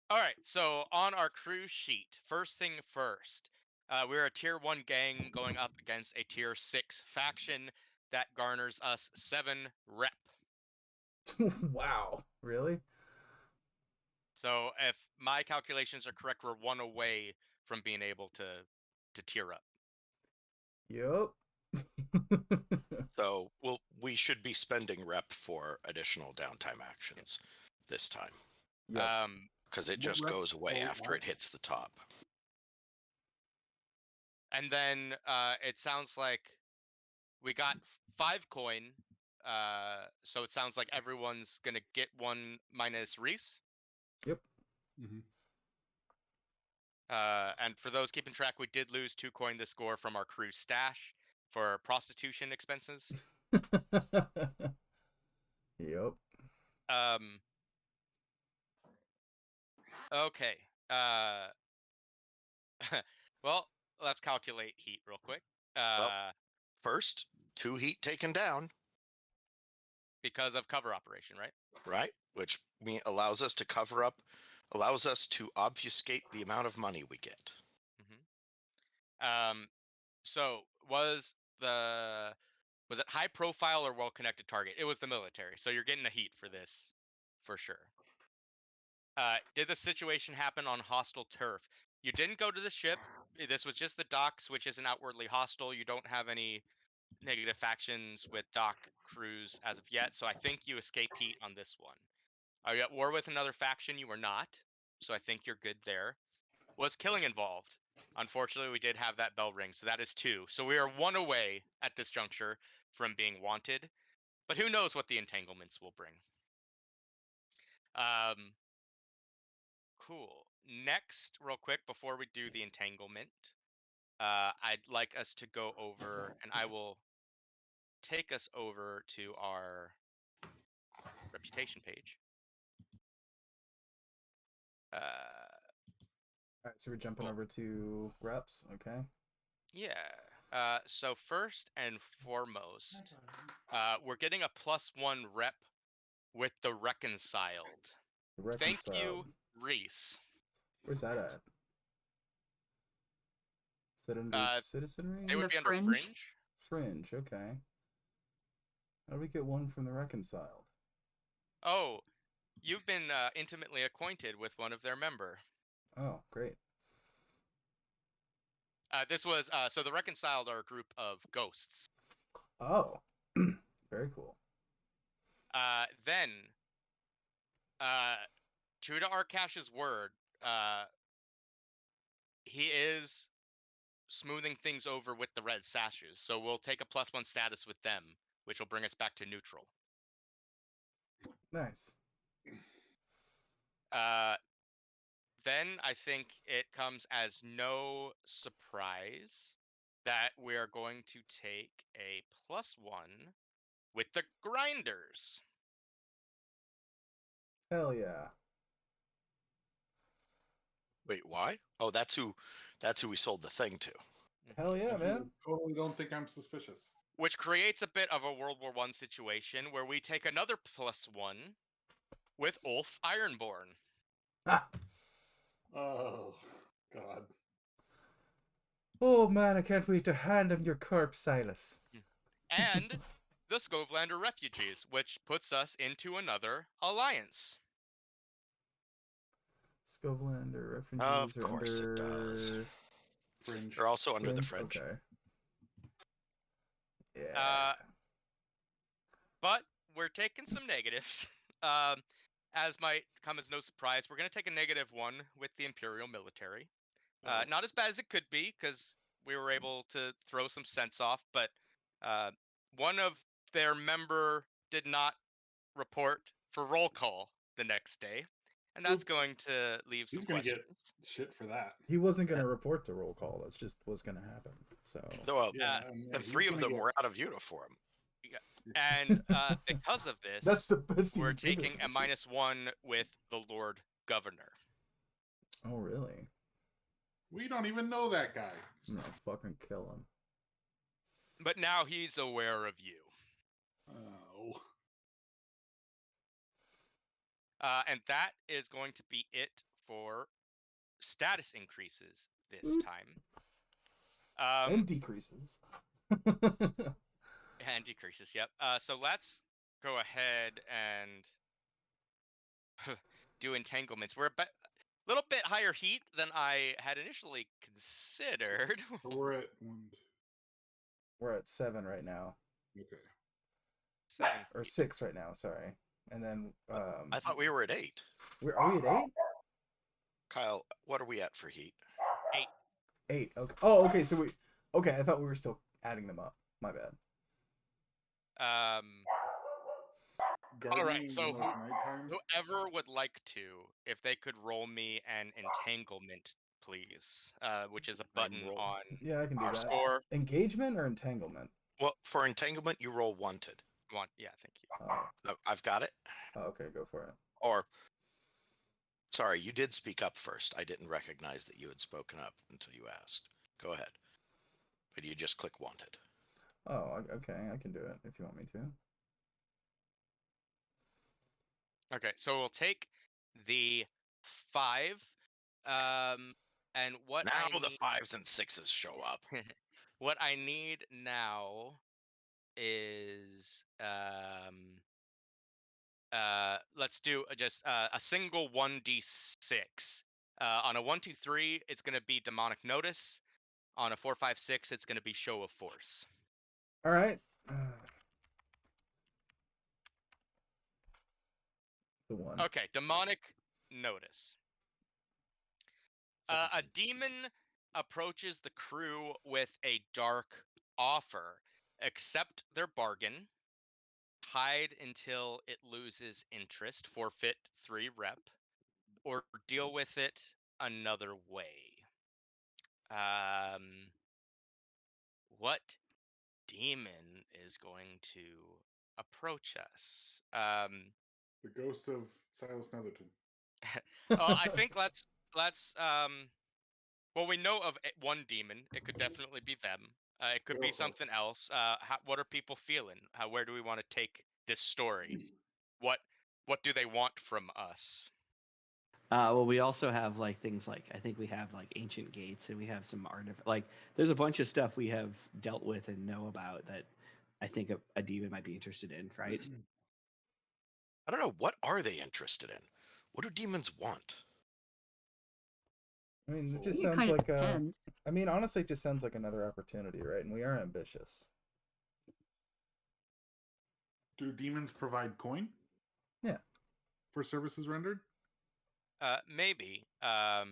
All right, so on our crew sheet, first thing first, we're a tier 1 gang going up against a tier 6 faction that garners us 7 rep. Wow. Really? So if my calculations are correct, we're 1 away from being able to tier up. Yup. So we should be spending rep for additional downtime actions this time Yep. because it What just rep goes away go after on? it hits the top. And then it sounds like we got 5 coin. So it sounds like everyone's gonna get 1 minus Reese. Yep. Mhm. And for those keeping track, we did lose 2 coin this score from our crew stash for prostitution expenses. Yep. Okay. Well, let's calculate heat real quick. First, 2 heat taken down, Because of cover operation, right? right? Which allows us to cover up, allows us to obfuscate the amount of money we get. So was the Was it high profile or well connected target? It was the military, so you're getting a heat for this, for sure. Did the situation happen on hostile turf? You didn't go to the ship. This was just the docks, which isn't outwardly hostile. You don't have any negative factions with dock crews as of yet, so I think you escape heat on this one. Are you at war with another faction? You were not, so I think you're good there. Was killing involved? Unfortunately, we did have that bell ring, so that is 2. So we are 1 away at this juncture from being wanted, but who knows what the entanglements will bring. Cool. Next, real quick, before we do the entanglement, I'd like us to go over, and I will take us over to our reputation page. All right, so we're jumping Cool. over to reps. Okay. Yeah. So first and foremost, we're getting a +1 rep with the reconciled. Thank you, Reconciled. Reese. Where's that at? Is that under citizenry? They In would the be under fringe? fringe. Fringe. Okay. How do we get one from the reconciled? Oh, you've been intimately acquainted with one of their member. Oh, great. This was so the reconciled are a group of ghosts. Oh, very cool. Then, true to Arkash's word, he is smoothing things over with the Red Sashes. So we'll take a +1 status with them, which will bring us back to neutral. Nice. Then I think it comes as no surprise that we are going to take a +1 with the Grinders. Hell yeah. Wait, why? Oh, that's who we sold the thing to. Hell yeah, man. Totally don't think I'm suspicious. Which creates a bit of a World War I situation where we take another +1 with Ulf Ironborn. Ah. Oh, God. Oh man, I can't wait to hand him your corpse, Silas. And the Skovlander refugees, which puts us into another alliance. Scovelander refugees Of are course it does. under Fringe. They're also under the fringe. Okay. Yeah. But we're taking some negatives. As might come as no surprise, we're going to take a -1 with the Imperial Military. Not as bad as it could be, because we were able to throw some sense off, but one of their member did not report for roll call the next day, and that's Oops. going to leave some He's gonna questions. get shit for that. He wasn't gonna report to roll call. That's just what's gonna happen. So. Well, Yeah, and 3 of them were out of uniform. And because of this, That's we're even bigger taking a issue. -1 with the Lord Governor. Oh really? We don't even know that guy. I'm gonna fucking kill him. But now he's aware of you. Oh. And that is going to be it for status increases this time. And decreases. And decreases, yep. So let's go ahead and do entanglements. We're a little bit higher heat than I had initially considered. So we're at 1. We're at 7 right now. Okay. 7 Or heat. 6 right now, sorry. And then I thought we were at 8. are we at 8? Kyle, what are we at for heat? 8. Okay. Oh, okay. So I thought we were still adding them up. My bad. All right. So even though it's nighttime? whoever would like to, if they could roll me an entanglement, please, which is a button roll. on Yeah, I can do our that. score. Engagement or entanglement? Well, for entanglement, you roll wanted. Yeah, thank you. I've got it. Oh, okay, go for it. Or, sorry, you did speak up first. I didn't recognize that you had spoken up until you asked. Go ahead. But you just click wanted. Oh, okay, I can do it if you want me to. Okay, so we'll take the 5, and what Now I the need, 5s and 6s show up. what I need now is let's do just a single 1d6. On a 1, 2, 3, it's going to be demonic notice. On a 4, 5, 6, it's going to be show of force. All right. The one. Okay, demonic notice. A demon approaches the crew with a dark offer. Accept their bargain. Hide until it loses interest. Forfeit 3 rep. Or deal with it another way. What demon is going to approach us? The ghost of Silas Netherton. I think let's well, we know of one demon. It could definitely be them. It could be something else. What are people feeling? Where do we want to take this story? What do they want from us? Well, we also have like things like I think we have like ancient gates, and we have some like there's a bunch of stuff we have dealt with and know about that I think a demon might be interested in, right? I don't know. What are they interested in? What do demons want? I mean, it I just think it sounds kind of like depends. I mean, honestly, it just sounds like another opportunity, right? And we are ambitious. Do demons provide coin? Yeah. For services rendered? Maybe. I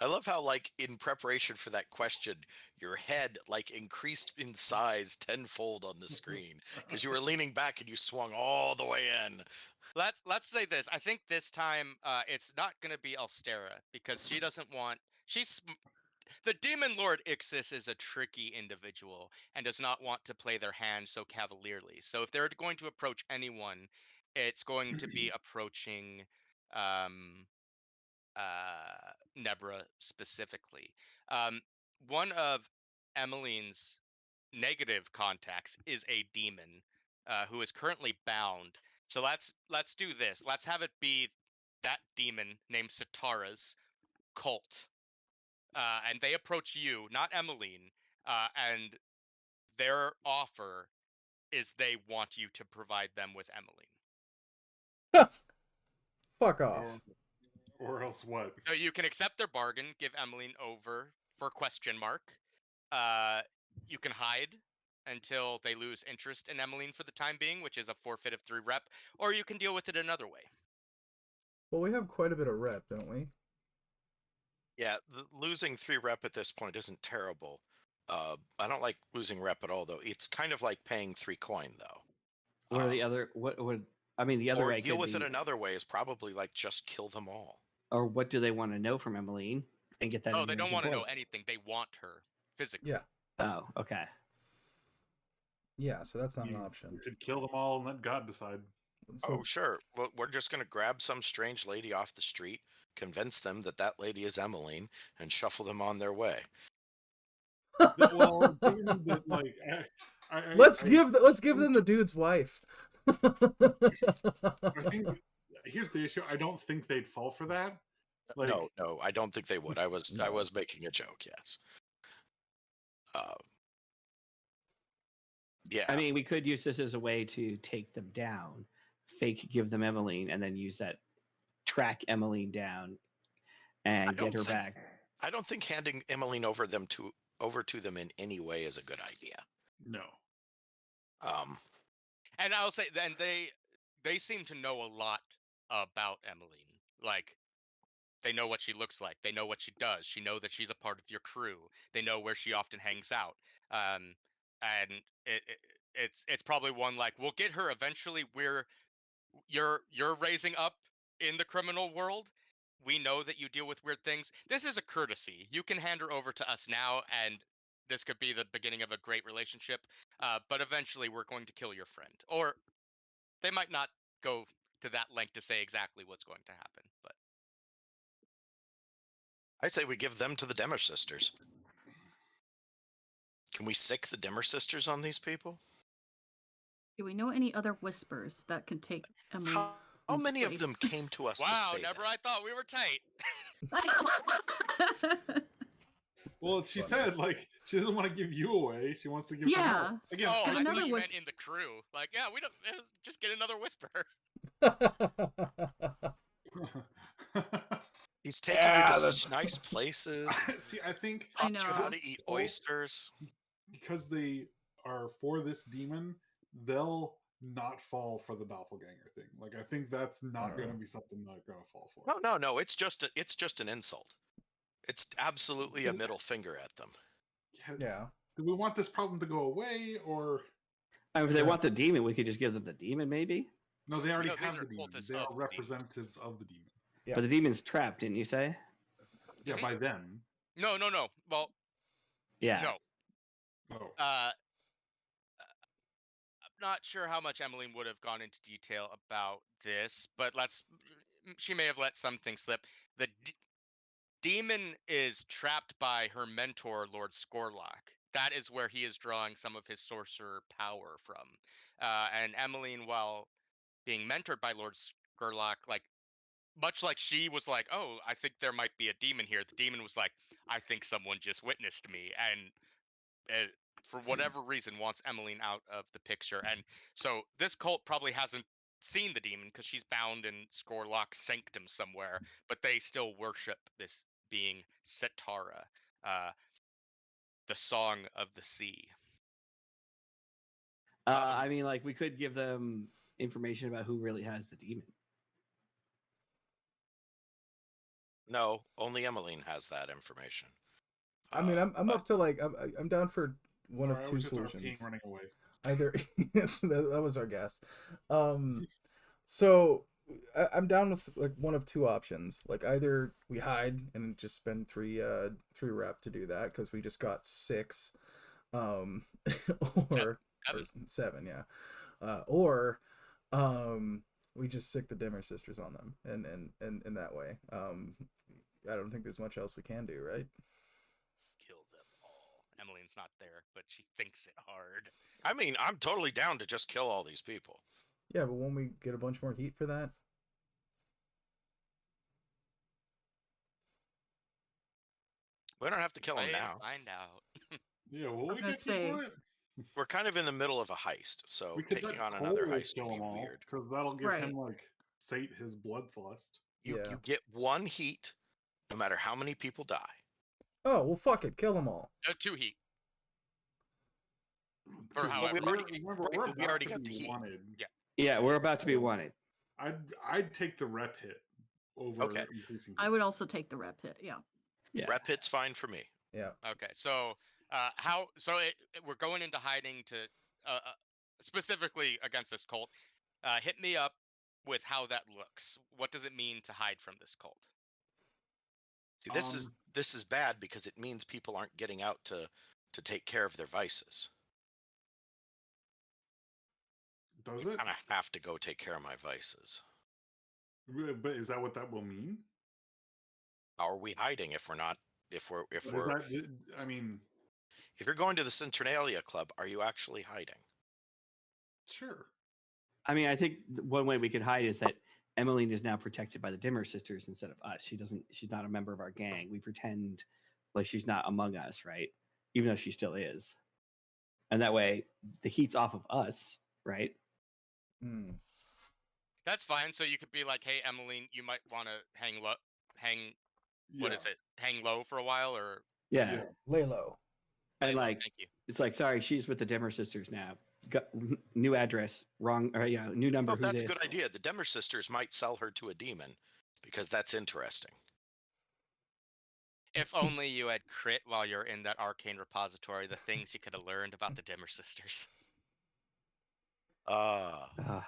love how, like, in preparation for that question, your head like increased in size tenfold on the screen because you were leaning back and you swung all the way in. Let's say this. I think this time it's not going to be Alstera because she doesn't want. The Demon Lord Ixis is a tricky individual and does not want to play their hand so cavalierly. So if they're going to approach anyone, it's going to be approaching Nebra specifically. One of Emmeline's negative contacts is a demon who is currently bound. So let's do this. Let's have it be that demon named Sitara's cult. And they approach you, not Emmeline, and their offer is they want you to provide them with Emmeline. Fuck off. Or else what? So you can accept their bargain, give Emmeline over for question mark. You can hide until they lose interest in Emmeline for the time being, which is a forfeit of 3 rep, or you can deal with it another way. Well, we have quite a bit of rep, don't we? Yeah, losing 3 rep at this point isn't terrible. I don't like losing rep at all, though. It's kind of like paying 3 coin, though. What are the other? What would I mean? The other Or way deal could with be, it another way is probably like just kill them all. or what do they want to know from Emmeline and get that? Oh, they don't want to know report? anything. They want her physically. Yeah. Oh, okay. Yeah, so that's not an You option. could kill them all and let God decide. So, Oh, sure. Well, we're just going to grab some strange lady off the street, convince them that that lady is Emmeline, and shuffle them on their way. Well, given that, like, let's give them the dude's wife. I think here's the issue. I don't think they'd fall for that. Like, No, I don't think they would. I was making a joke. Yes. Yeah. I mean, we could use this as a way to take them down, fake give them Emmeline, and then use that track Emmeline down and get her back. I don't think handing Emmeline over to them in any way is a good idea. no. And I'll say, and they seem to know a lot about Emmeline. Like, they know what she looks like. They know what she does. She know that she's a part of your crew. They know where she often hangs out. And it's probably one like, we'll get her eventually. You're raising up in the criminal world. We know that you deal with weird things. This is a courtesy. You can hand her over to us now, and this could be the beginning of a great relationship. But eventually, we're going to kill your friend. Or they might not go to that length to say exactly what's going to happen. But I say we give them to the Dimmer sisters. Can we sick the Dimmer sisters on these people? Do we know any other whispers that can take Emily? How many of them came to us to wow, say Nebra, that? I thought we were tight. Well, she Funny. said like she doesn't want to give you away. She wants to give someone Yeah. else. Again, Oh, But I another thought you was- meant in the crew. Like, yeah, we don't just get another whisper. He's taking you Yeah, to that's- such nice places. See, I think I Taught you how know. to eat Well, oysters. because they are for this demon, they'll not fall for the doppelganger thing. Like I think that's not going to be something they're going to fall for. No. It's just an insult. It's absolutely a middle finger at them. Yeah. Do we want this problem to go away, or I mean, if they Yeah. want the demon, we could just give them the demon, maybe. no? They already No, these have are the demon. cultists They of are the demon. representatives of the demon. Yeah. But the demon's trapped, didn't you say? Yeah, Mhm. by them. No. Well, Yeah. no. Oh, I'm not sure how much Emmeline would have gone into detail about this, but she may have let something slip. The demon is trapped by her mentor, Lord Scorlock. That is where he is drawing some of his sorcerer power from. And Emmeline, while being mentored by Lord Scorlock, like much like she was like, "Oh, I think there might be a demon here." The demon was like, "I think someone just witnessed me," and for whatever reason wants Emmeline out of the picture. And so this cult probably hasn't seen the demon because she's bound in Scorlock's sanctum somewhere, but they still worship this being Setara, uh, the Song of the Sea. I mean, like we could give them information about who really has the demon. No, only Emmeline has that information. I mean, I'm but- up to like I'm down for one sorry, of I two was just solutions. running away. Either that was our guess. So I'm down with like one of two options. Like either we hide and just spend three rep to do that because we just got 6, or seven, yeah, or we just sick the Dimmer sisters on them, and in that way, I don't think there's much else we can do, right? Kill them all. Emmeline's not there, but she thinks it hard. I mean, I'm totally down to just kill all these people. Yeah, but won't we get a bunch more heat for that? We don't have to kill them Wait and now. find out. Yeah, well, was we gonna get say- for it. We're kind of in the middle of a heist, so We could taking let on another Cole heist kill would be them all, weird. because that'll give Right. him like sate his bloodlust. You Yeah. get 1 heat, no matter how many people die. Oh well, fuck it, kill them all. 2 heat. But Or however we already- remember, right, we're but we about already to got be the heat. wanted. Yeah, we're about to be wanted. I'd take the rep hit over Okay. increasing. I would also take the rep hit. Yeah. Yeah. Rep hit's fine for me. Yeah. Okay, so we're going into hiding to specifically against this cult. Hit me up with how that looks. What does it mean to hide from this cult? See, this is bad because it means people aren't getting out to take care of their vices. Does I it? kind of have to go take care of my vices. But is that what that will mean? How are we hiding if we're not? If But is we're that, I mean, if you're going to the Centralia Club, are you actually hiding? sure. I mean, I think one way we could hide is that Emmeline is now protected by the Dimmer sisters instead of us. She's not a member of our gang. We pretend like she's not among us, right? Even though she still is. And that way the heat's off of us, right? Hmm. That's fine. So you could be like, "Hey, Emmeline, you might want to hang low. What is it? Hang low for a while, or Yeah. Yeah. Lay low. And Lay low, like thank you." it's like, sorry, she's with the Dimmer sisters now. Got new address, wrong, or new number. Well, Who that's a this? good idea. The Demmer sisters might sell her to a demon because that's interesting. If only you had crit while you're in that arcane repository, the things you could have learned about the Dimmer sisters. Ah,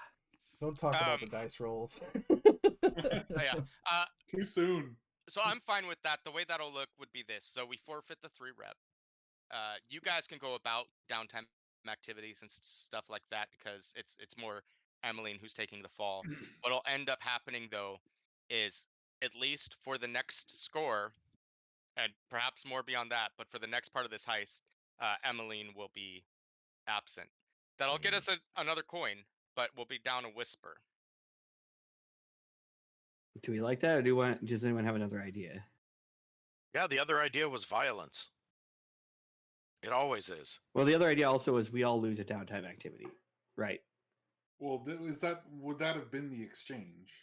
Don't talk about the Um, dice rolls. But yeah. Too soon. So I'm fine with that. The way that'll look would be this. So we forfeit the 3 rep. You guys can go about downtime activities and stuff like that because it's more Emmeline who's taking the fall. What'll end up happening though is at least for the next score, and perhaps more beyond that, but for the next part of this heist, Emmeline will be absent. That'll get us another coin, but we'll be down a whisper. do we like that, or does anyone have another idea? Yeah, the other idea was violence. It always is. Well, the other idea also is we all lose a downtime activity, right? Well, would that have been the exchange?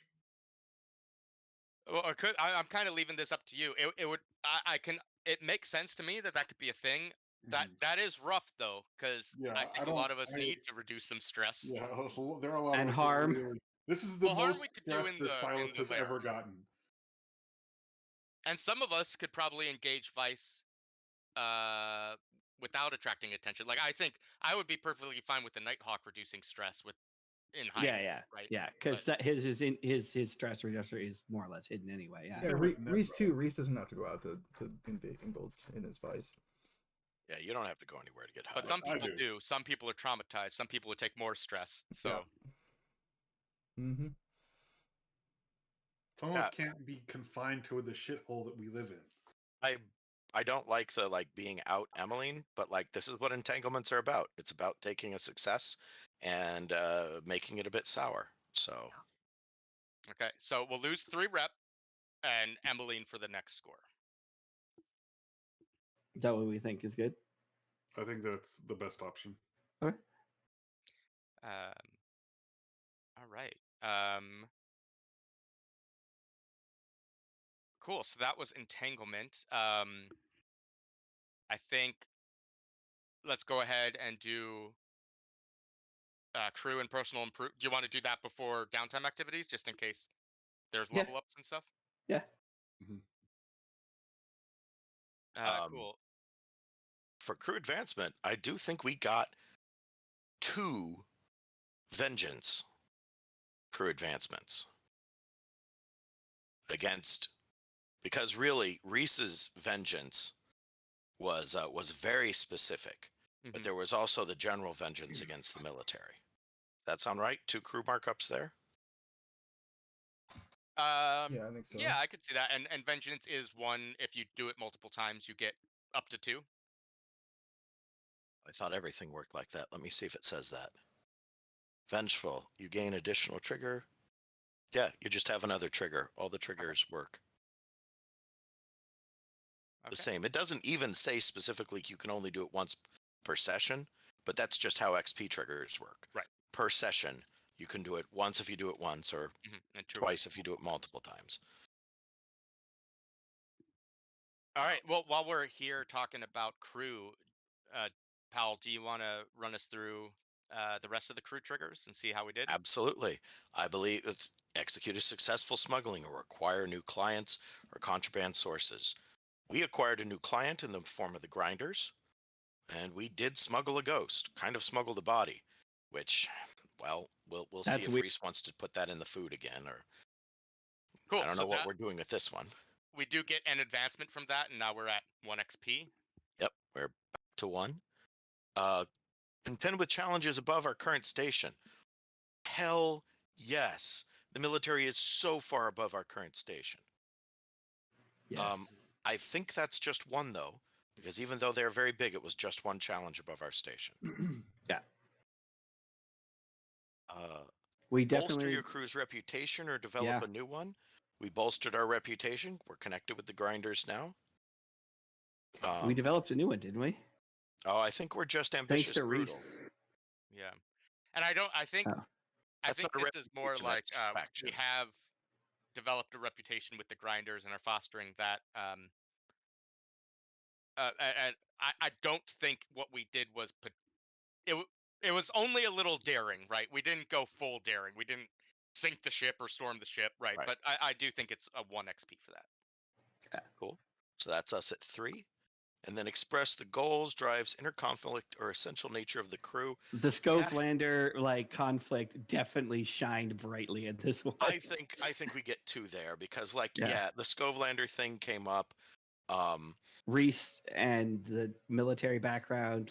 Well, I'm kind of leaving this up to you. It would. I can. It makes sense to me that could be a thing. That is rough though, because Yeah, I I think a don't. lot of us need to reduce some stress. Yeah, there are a lot And of us that harm. really. This is the Well, harm most we could do stress in that the Silas has lair. ever gotten. And some of us could probably engage vice without attracting attention. Like I think I would be perfectly fine with the Nighthawk reducing stress in hiding. Right. Yeah, because But- his stress reducer is more or less hidden anyway. Yeah. Yeah, Same with Reese Nebra. too. Reese doesn't have to go out to indulge in his vice. Yeah, you don't have to go anywhere to get high. But some I people do. do. Some people are traumatized. Some people would take more stress. So Mm-hmm. Some of us can't be confined to the shithole that we live in. I don't like the being out Emmeline, but this is what entanglements are about. It's about taking a success and making it a bit sour. So okay, so we'll lose 3 rep and Emmeline for the next score. Is that what we think is good? I think that's the best option. Okay. All right. Cool. So that was entanglement. I think let's go ahead and do crew and personal improve. Do you want to do that before downtime activities, just in case there's Yeah. level ups and stuff? Yeah. Cool. for crew advancement, I do think we got 2 vengeance crew advancements against, because really Reese's vengeance was very specific, but Mhm. there was also the general vengeance against the military. That sound right? 2 crew markups there. Yeah, I think so. Yeah, I could see that. And vengeance is 1. If you do it multiple times, you get up to 2. I thought everything worked like that. Let me see if it says that. Vengeful, you gain additional trigger. Yeah, you just have another trigger. All the triggers work the Okay. same. It doesn't even say specifically you can only do it once per session, but that's just how XP triggers work. Right. Per session, you can do it once if you do it once, or And 2 twice if you do it multiple times. All right. Well, while we're here talking about crew, Powell, do you want to run us through the rest of the crew triggers and see how we did? Absolutely. I believe it's execute a successful smuggling or acquire new clients or contraband sources. We acquired a new client in the form of the grinders, and we did smuggle a ghost, kind of smuggled a body, which, well, we'll see That's if weird. Reese wants to put that in the food again, or Cool. I don't so know what that, we're doing with this one. we do get an advancement from that, and now we're at 1 XP. Yep, we're back to 1. Contend with challenges above our current station. Hell yes. The military is so far above our current station. Yes. I think that's just 1 though, because even though they're very big, it was just 1 challenge above our station. Yeah. Bolster We definitely your crew's reputation or develop a new one. We bolstered our reputation. We're connected with the grinders now. we developed a new one, didn't we? Oh, I think we're just Thanks ambitious to brutal. Reese. Yeah. And I think Oh. That's think not a this is more reputation, like that's we faction. have developed a reputation with the grinders and are fostering that. And I don't think what we did was it was only a little daring, right? We didn't go full daring. We didn't sink the ship or storm the ship, right? Right. But I do think it's a 1 XP for that. Cool. So that's us at 3. And then express the goals, drives, inner conflict, or essential nature of the crew. The Scovelander conflict definitely shined brightly in this one. I think we get 2 there because Yeah. the Scovelander thing came up. Reese and the military background,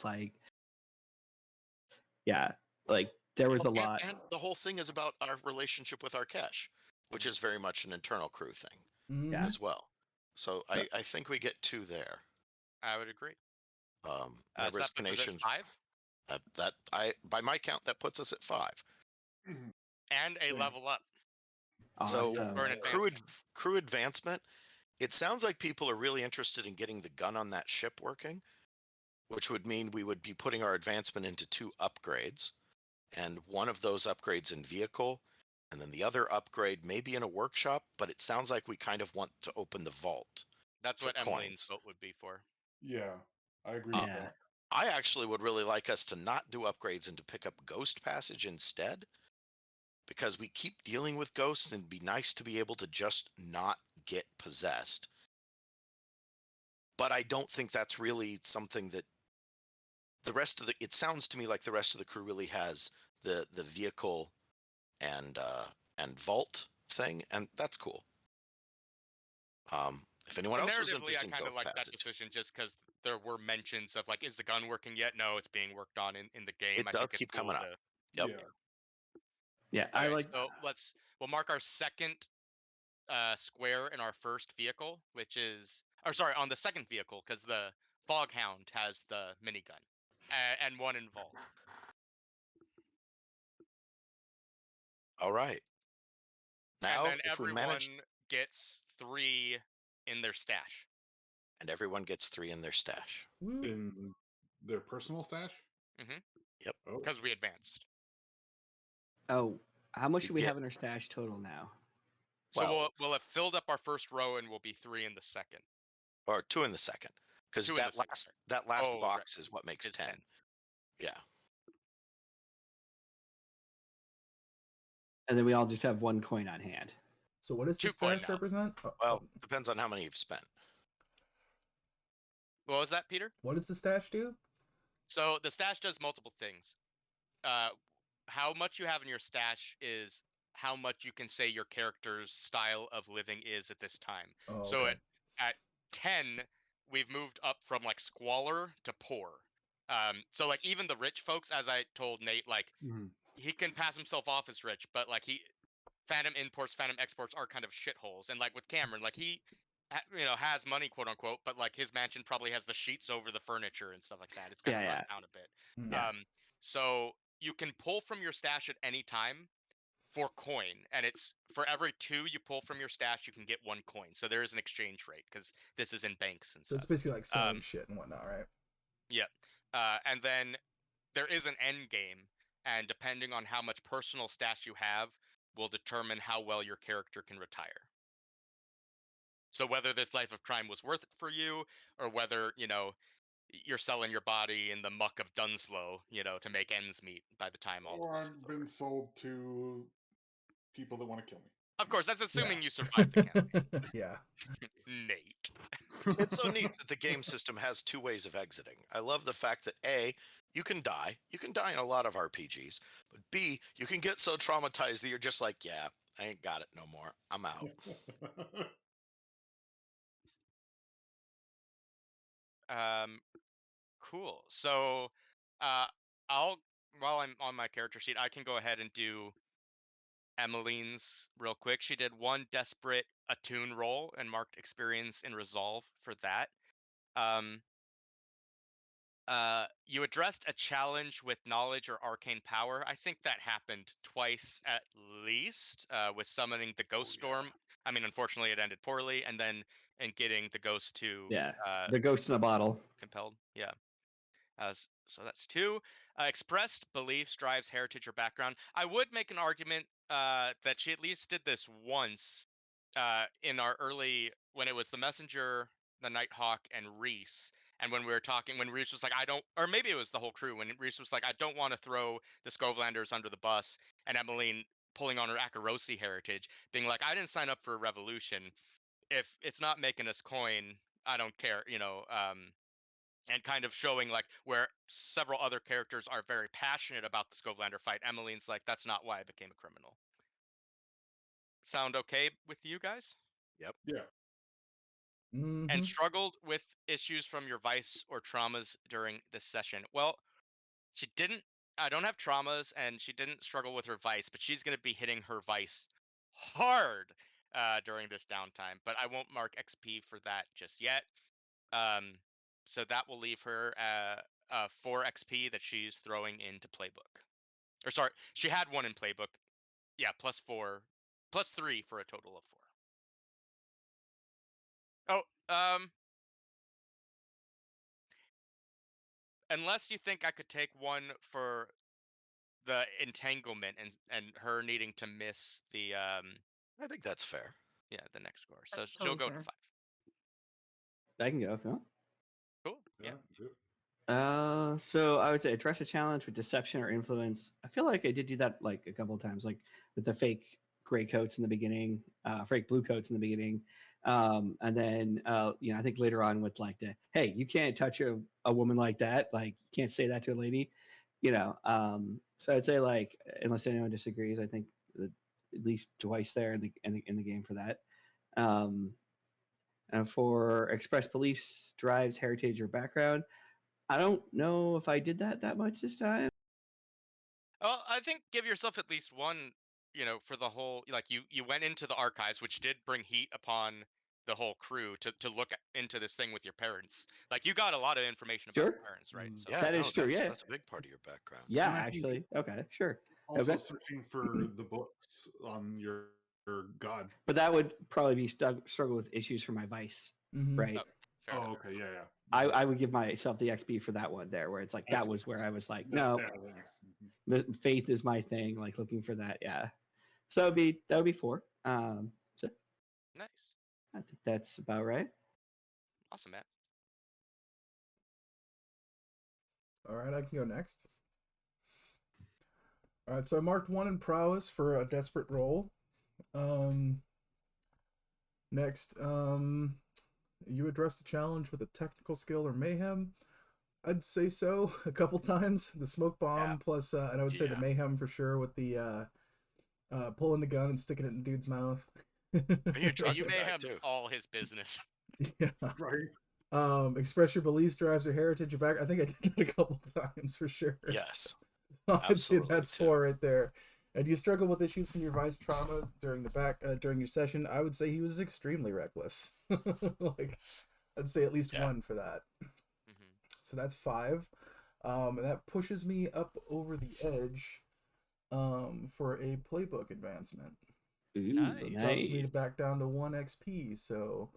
there was a lot. And the whole thing is about our relationship with Arkesh, which is very much an internal crew thing Yeah. as well. So I think we get 2 there. I would agree. So that Risk puts us at Nations. 5 By my count, that puts us at 5. and a level up. So Awesome. Or an crew advancement. It sounds like people are really interested in getting the gun on that ship working. which would mean we would be putting our advancement into 2 upgrades, and one of those upgrades in vehicle, and then the other upgrade maybe in a workshop, but it sounds like we kind of want to open the vault. That's for what Emmeline's coins. vote would be for. Yeah, I agree with Yeah. that. I actually would really like us to not do upgrades and to pick up Ghost Passage instead, because we keep dealing with ghosts and it'd be nice to be able to just not get possessed. But I don't think that's really something that the rest of the, it sounds to me like the rest of the crew really has the vehicle and vault thing, and that's cool. If anyone And else was narratively, I interested in kind of Ghost like that Passage, decision just because there were mentions of like, is the gun working yet? No, it's being worked on in the game. it I does think it's keep cool coming up. to. Yep. Yeah. Yeah, I Okay, like. so we'll mark our second square in our first vehicle, which is, or sorry, on the second vehicle, because the Foghound has the minigun, and one in vault. All right. And Now, then if we everyone manage, gets 3 in their stash. and everyone gets 3 in their stash. Woo. In their personal stash. Mhm. Yep. Oh, Because we advanced. Oh, how much You do we get- have in our stash total now? So Well, we'll have filled up our first row and we'll be 3 in the second. or 2 in the second, because 2 in the that second. last Sorry. that last Oh, box right. is what makes Is 10. 10. Yeah. And then we all just have 1 coin on hand. So what does the 2 coin stash now. represent? Well, depends on how many you've spent. What was that, Peter? What does the stash do? So the stash does multiple things. How much you have in your stash is how much you can say your character's style of living is at this time. Oh, So okay. at 10, we've moved up from like squalor to poor. So like even the rich folks, as I told Nate, like mhm. he can pass himself off as rich, but like Phantom imports, Phantom exports are kind of shitholes. And like with Cameron, like he has money, quote unquote, but like his mansion probably has the sheets over the furniture and stuff like that. It's kind of run down a bit. Mm. Yeah. So you can pull from your stash at any time for coin, and it's for every 2 you pull from your stash, you can get 1 coin. So there is an exchange rate because this is in banks and So stuff. it's basically like selling shit and whatnot, right? Yep. And then there is an end game, and depending on how much personal stash you have, will determine how well your character can retire. So whether this life of crime was worth it for you, or whether you're selling your body in the muck of Dunslow, to make ends meet by the time all Or of this is I've over. been sold to people that want to kill me. Of course, that's assuming Yeah. you survive the campaign. Yeah. Nate. It's so neat that the game system has 2 ways of exiting. I love the fact that A, you can die. You can die in a lot of RPGs. But B, you can get so traumatized that you're just like, yeah, I ain't got it no more. I'm out. Cool. So, I'll while I'm on my character sheet, I can go ahead and do Emmeline's real quick. She did 1 desperate attune roll and marked experience in resolve for that. Um, you addressed a challenge with knowledge or arcane power. I think that happened twice at least, with summoning the ghost storm. I mean, unfortunately, it ended poorly, and then getting the ghost to Yeah. The ghost in a bottle. compelled. Yeah. So that's 2. Expressed beliefs drives heritage or background. I would make an argument that she at least did this once in our early, when it was the messenger, the Nighthawk, and Reese. And when we were talking, when Reese was like, I don't, or maybe it was the whole crew, when Reese was like, I don't want to throw the Skovlanders under the bus, and Emmeline pulling on her Akarosi heritage, being like, I didn't sign up for a revolution. If it's not making us coin, I don't care, and kind of showing like where several other characters are very passionate about the Skovlander fight. Emmeline's like, that's not why I became a criminal. Sound okay with you guys? Yep. Yeah. Mhm. And struggled with issues from your vice or traumas during this session. Well, she didn't. I don't have traumas, and she didn't struggle with her vice, but she's going to be hitting her vice hard during this downtime. But I won't mark XP for that just yet. So that will leave her 4 XP that she's throwing into playbook. Or sorry, she had 1 in playbook. Yeah, +4, +3 for a total of 4. Oh, unless you think I could take one for the entanglement and her needing to miss the I think that's fair. the next score. So That's she'll totally go to fair. 5. I can go if you want. Cool. Yeah. Yeah. do it. So I would say address a challenge with deception or influence. I feel like I did do that like a couple of times, like with the fake gray coats in the beginning, fake blue coats in the beginning, and then I think later on with like the hey, you can't touch a woman like that, like you can't say that to a lady, So I'd say like unless anyone disagrees, I think at least twice there in the game for that. Um, and for express beliefs, drives, heritage, or background. I don't know if I did that much this time. Well, I think give yourself at least one, for the whole like you went into the archives, which did bring heat upon the whole crew to look into this thing with your parents. Like you got a lot of information about Sure. your parents, right? So Yeah, That no, is true. Yeah. that's a big part of your background. Yeah, And I think actually. Okay, sure. also Okay. searching for the books on your god. But that would probably be struggle with issues for my vice, Mhm. right? Oh, fair Oh, enough. okay, yeah. I would give myself the XP for that one there, where it's like I that see. was where I was like, Yeah, no, yeah, thanks. faith is my thing. Like looking for that. Yeah. So that would be 4. So Nice. I think that's about right. Awesome, man. All right, I can go next. All right, so I marked 1 in prowess for a desperate roll. Next, you addressed a challenge with a technical skill or mayhem. I'd say so a couple times. The smoke bomb Yeah. plus, and I would say the Yeah. mayhem for sure with the pulling the gun and sticking it in dude's mouth. And you Yeah, drugged you the may guy have too. all his business. Yeah. Right. Express your beliefs, drives, or heritage. Your back. I think I did that a couple times for sure. Yes. I'd say Absolutely, that's too. 4 right there. And you struggle with issues from your vice trauma during your session. I would say he was extremely reckless. Like, I'd say at least Yeah. 1 for that. Mhm. So that's 5. And that pushes me up over the edge for a playbook advancement. Ooh, Nice. So it causes me to nice. back down to 1 XP. So,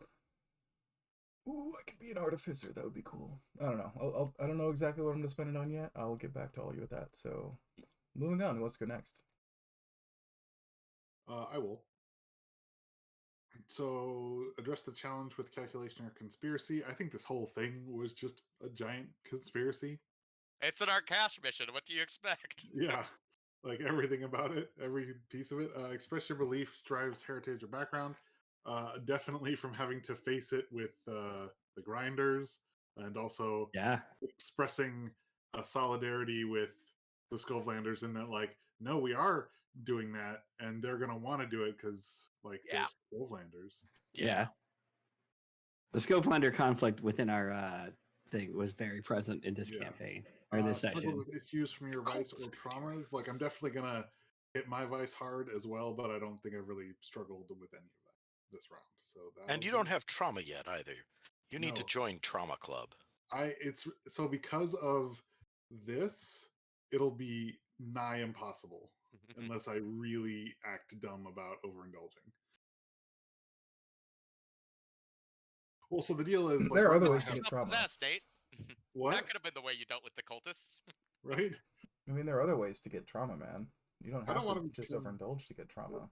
I could be an artificer. That would be cool. I don't know. I don't know exactly what I'm going to spend it on yet. I'll get back to all you with that. So, moving on. Let's go next. I will. So, address the challenge with calculation or conspiracy. I think this whole thing was just a giant conspiracy. It's an Arcash mission. What do you expect? Yeah, like everything about it, every piece of it. Express your beliefs, drives, heritage, or background. Definitely from having to face it with the grinders, and also Yeah. expressing a solidarity with the Skovlanders in that, like, no, we are doing that, and they're gonna want to do it because, like, Yeah. they're Skovlanders. Yeah. The Scopelander conflict within our thing was very present in this Yeah. campaign or this Struggle session. with issues from your vice or traumas. Like, I'm definitely gonna hit my vice hard as well, but I don't think I've really struggled with any of that this round. So that And you don't have trauma yet either. You need to No. join Trauma Club. it's so because of this, it'll be nigh impossible unless I really act dumb about overindulging. Well, so the deal is, like, There are right other now I ways to have- get trauma. Possessed, Nate. What? That could have been the way you dealt with the cultists. Right? I mean, there are other ways to get trauma, man. You don't I have don't to wanna be just too- overindulge to get trauma.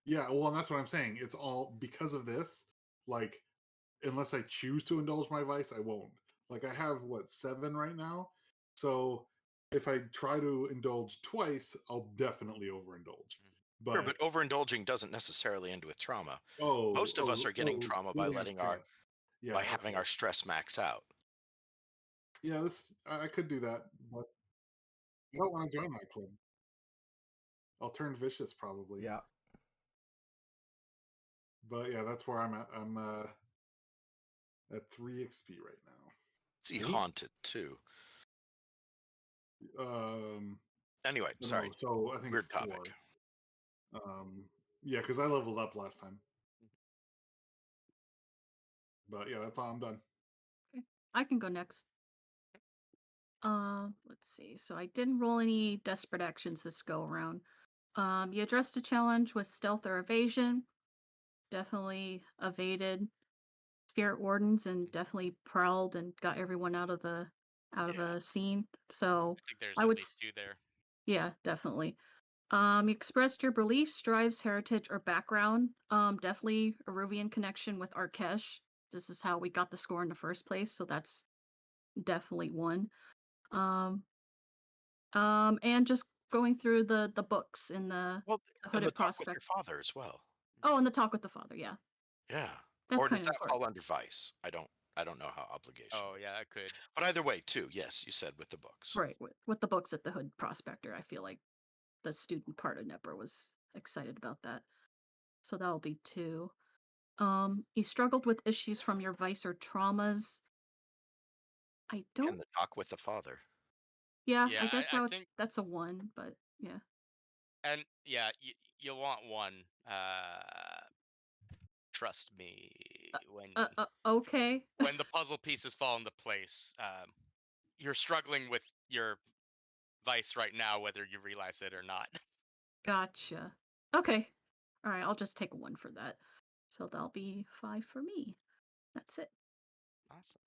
Yeah, well, and that's what I'm saying. It's all because of this. Like, unless I choose to indulge my vice, I won't. Like, I have, 7 right now? So if I try to indulge twice, I'll definitely overindulge. Sure, but overindulging doesn't necessarily end with trauma. oh, Most of us are getting trauma by leading us past. Yeah, by having okay. our stress max out. Yeah, I could do that, but I don't want to join that club. I'll turn vicious probably. Yeah. But yeah, that's where I'm at. I'm at 3 XP right now. See, Ooh. haunted too. Anyway, No, sorry. so I think Weird 4. topic. Yeah, because I leveled up last time. But yeah, that's all. I'm done. I can go next. Let's see. So I didn't roll any desperate actions this go around. You addressed a challenge with stealth or evasion. Definitely evaded spirit wardens and definitely prowled and got everyone out of the out of Yeah. a scene. So I think there's I at would, least 2 there. yeah, definitely. You expressed your beliefs, drives, heritage, or background. Definitely a Ruvian connection with Arkesh. This is how we got the score in the first place, so that's definitely one. Um, and just going through the books in the Well, and the Hooded talk with your Prospect. father as well. Oh, and the talk with the father. Yeah, Yeah. that's Or does kind of that important. fall under vice? I don't know how obligation. Oh, yeah, it could. But either way, too. Yes, you said with the books. Right, with the books at the Hood Prospector, I feel like the student part of Nebra was excited about that. So that'll be 2. You struggled with issues from your vice or traumas. I don't. And the talk with the father. Yeah, Yeah, I guess I think that's a 1, but yeah. and yeah, you'll want 1, trust me, Okay. when the puzzle pieces fall into place, you're struggling with your vice right now, whether you realize it or not. Gotcha. Okay. All right, I'll just take a 1 for that. So that'll be 5 for me. That's it. Awesome.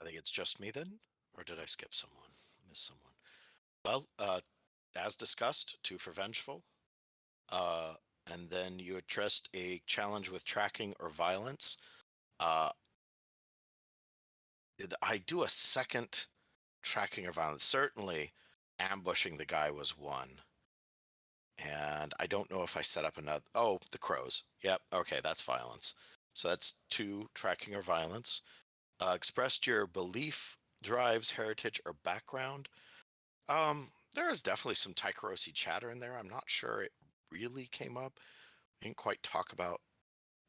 I think it's just me then, or did I skip someone? Miss someone? Well, as discussed, 2 for vengeful. And then you addressed a challenge with tracking or violence. Did I do a second tracking or violence? Certainly, ambushing the guy was 1. And I don't know if I set up another. Oh, the crows. Yep. Okay, that's violence. So that's 2 tracking or violence. Expressed your belief, drives, heritage, or background. There is definitely some Tycherosi chatter in there. I'm not sure it really came up. We didn't quite talk about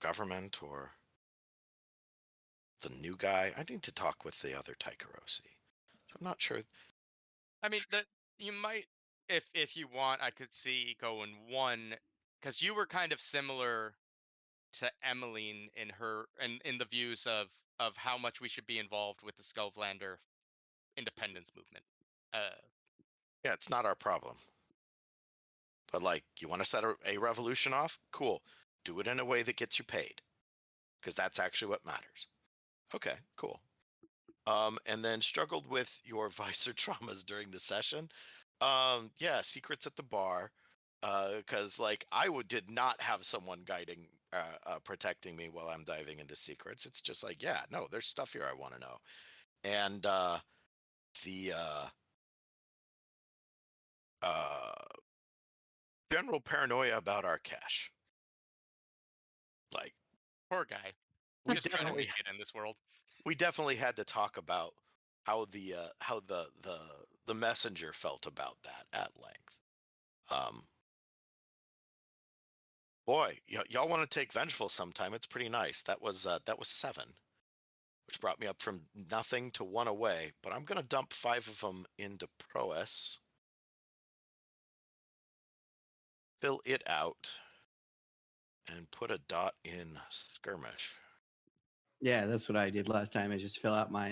government or the new guy. I need to talk with the other Tycherosi. So I'm not sure. I mean, that you might, if you want, I could see going 1, because you were kind of similar to Emmeline in her and in the views of how much we should be involved with the Skovlander independence movement. Uh, Yeah, it's not our problem. But like, you want to set a revolution off? Cool. Do it in a way that gets you paid, because that's actually what matters. Okay, cool. And then struggled with your vice or traumas during the session. Yeah, secrets at the bar. Because like did not have someone guiding, protecting me while I'm diving into secrets. It's just like, yeah, no, there's stuff here I want to know. And the uh, general paranoia about our cash. Like, poor guy, we just trying to definitely make it in this world. we definitely had to talk about how the messenger felt about that at length. Boy, y'all want to take vengeful sometime? It's pretty nice. That was 7, which brought me up from nothing to 1 away. But I'm gonna dump 5 of them into prowess, fill it out, and put a dot in skirmish. Yeah, that's what I did last time. I just fill out my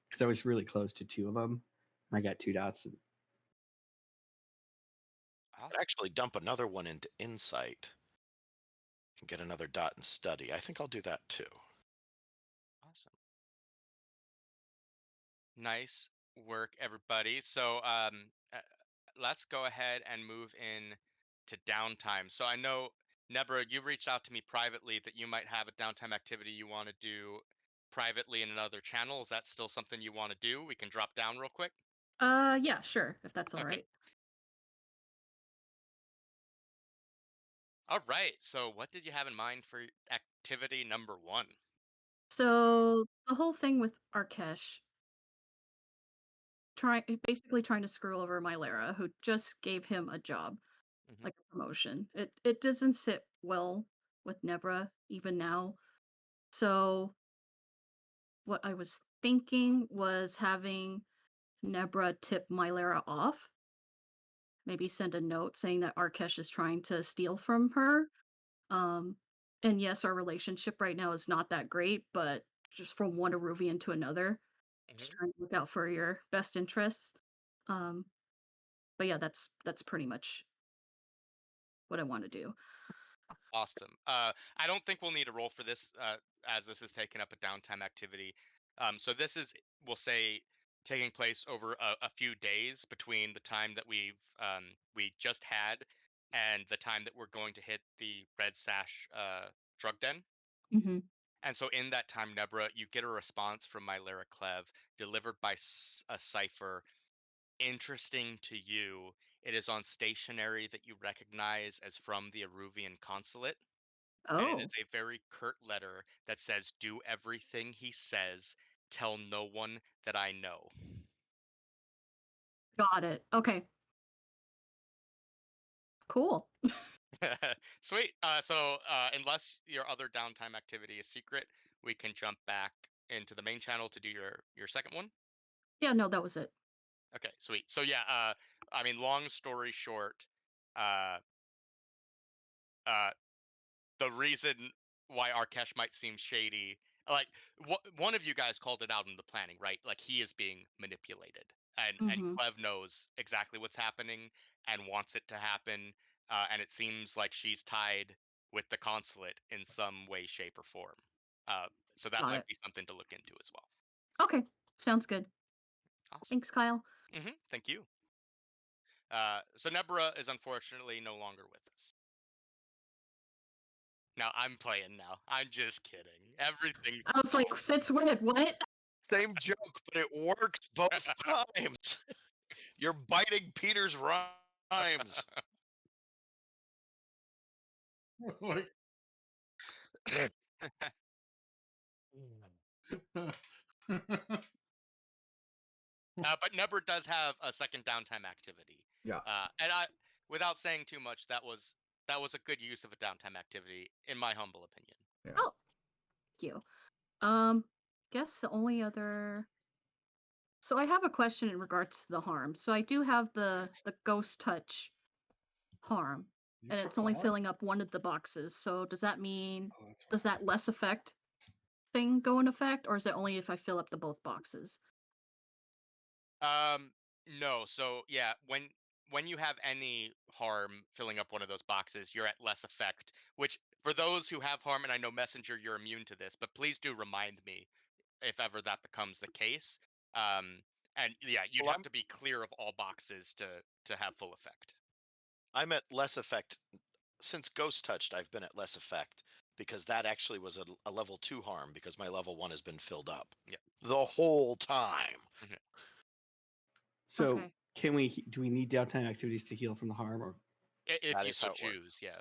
because I was really close to 2 of them. I got 2 dots. Awesome. Actually, dump another one into insight and get another dot in study. I think I'll do that too. Awesome. Nice work, everybody. So let's go ahead and move in to downtime. So I know, Nebra, you reached out to me privately that you might have a downtime activity you want to do privately in another channel. Is that still something you want to do? We can drop down real quick. Yeah, sure, if that's all Okay. right. All right. So what did you have in mind for activity number 1? So the whole thing with Arkesh basically trying to screw over Mylera, who just gave him a job, Hmm. like a promotion. It doesn't sit well with Nebra even now. So what I was thinking was having Nebra tip Mylera off, maybe send a note saying that Arkesh is trying to steal from her. Um, and yes, our relationship right now is not that great, but just from one Aruvian to another, just Hmm. trying to look out for your best interests. Um, but yeah, that's pretty much what I want to do. Awesome. I don't think we'll need a roll for this, as this is taking up a downtime activity. So this is, we'll say, taking place over a few days between the time that we just had and the time that we're going to hit the Red Sash drug den. Mm-hmm. And so in that time, Nebra, you get a response from my Lyric Clev delivered by a cipher. Interesting to you, it is on stationery that you recognize as from the Aruvian consulate. And it Oh, is a very curt letter that says, "Do everything he says. Tell no one that I know." got it. Okay, cool. Sweet. So unless your other downtime activity is secret, we can jump back into the main channel to do your second one. Yeah, no, that was it. Okay, sweet. So yeah, I mean, long story short, uh, uh, the reason why Arkesh might seem shady, like one of you guys called it out in the planning, right? Like he is being manipulated, and Mm-hmm. Clev knows exactly what's happening and wants it to happen, and it seems like she's tied with the consulate in some way, shape, or form. So that Got might it. be something to look into as well. Okay, sounds good. Awesome. Thanks, Kyle. Thank you. So Nebra is unfortunately no longer with us. Now I'm playing now. I'm just kidding. Everything's I was like, since when? What? Same joke, but it works both times. You're biting Peter's rhymes. Like, But Nebra does have a second downtime activity. Yeah. And without saying too much, that was a good use of a downtime activity, in my humble opinion. Yeah. Oh, thank you. Guess the only other. So I have a question in regards to the harm. So I do have the ghost touch harm, you and took it's the only harm? filling up one of the boxes. So does that mean Oh, that's does right. that less effect thing go in effect, or is it only if I fill up the both boxes? No. So yeah, when you have any harm filling up one of those boxes, you're at less effect. Which, for those who have harm, and I know Messenger, you're immune to this, but please do remind me if ever that becomes the case. And yeah, you'd Well, have to be clear of all boxes to have full effect. I'm at less effect since Ghost Touched. I've been at less effect because that actually was a level 2 harm because my level 1 has been filled up Yeah. the whole time. So Okay. can we? Do we need downtime activities to heal from the harm, or? If That you is so how it works. choose, yeah.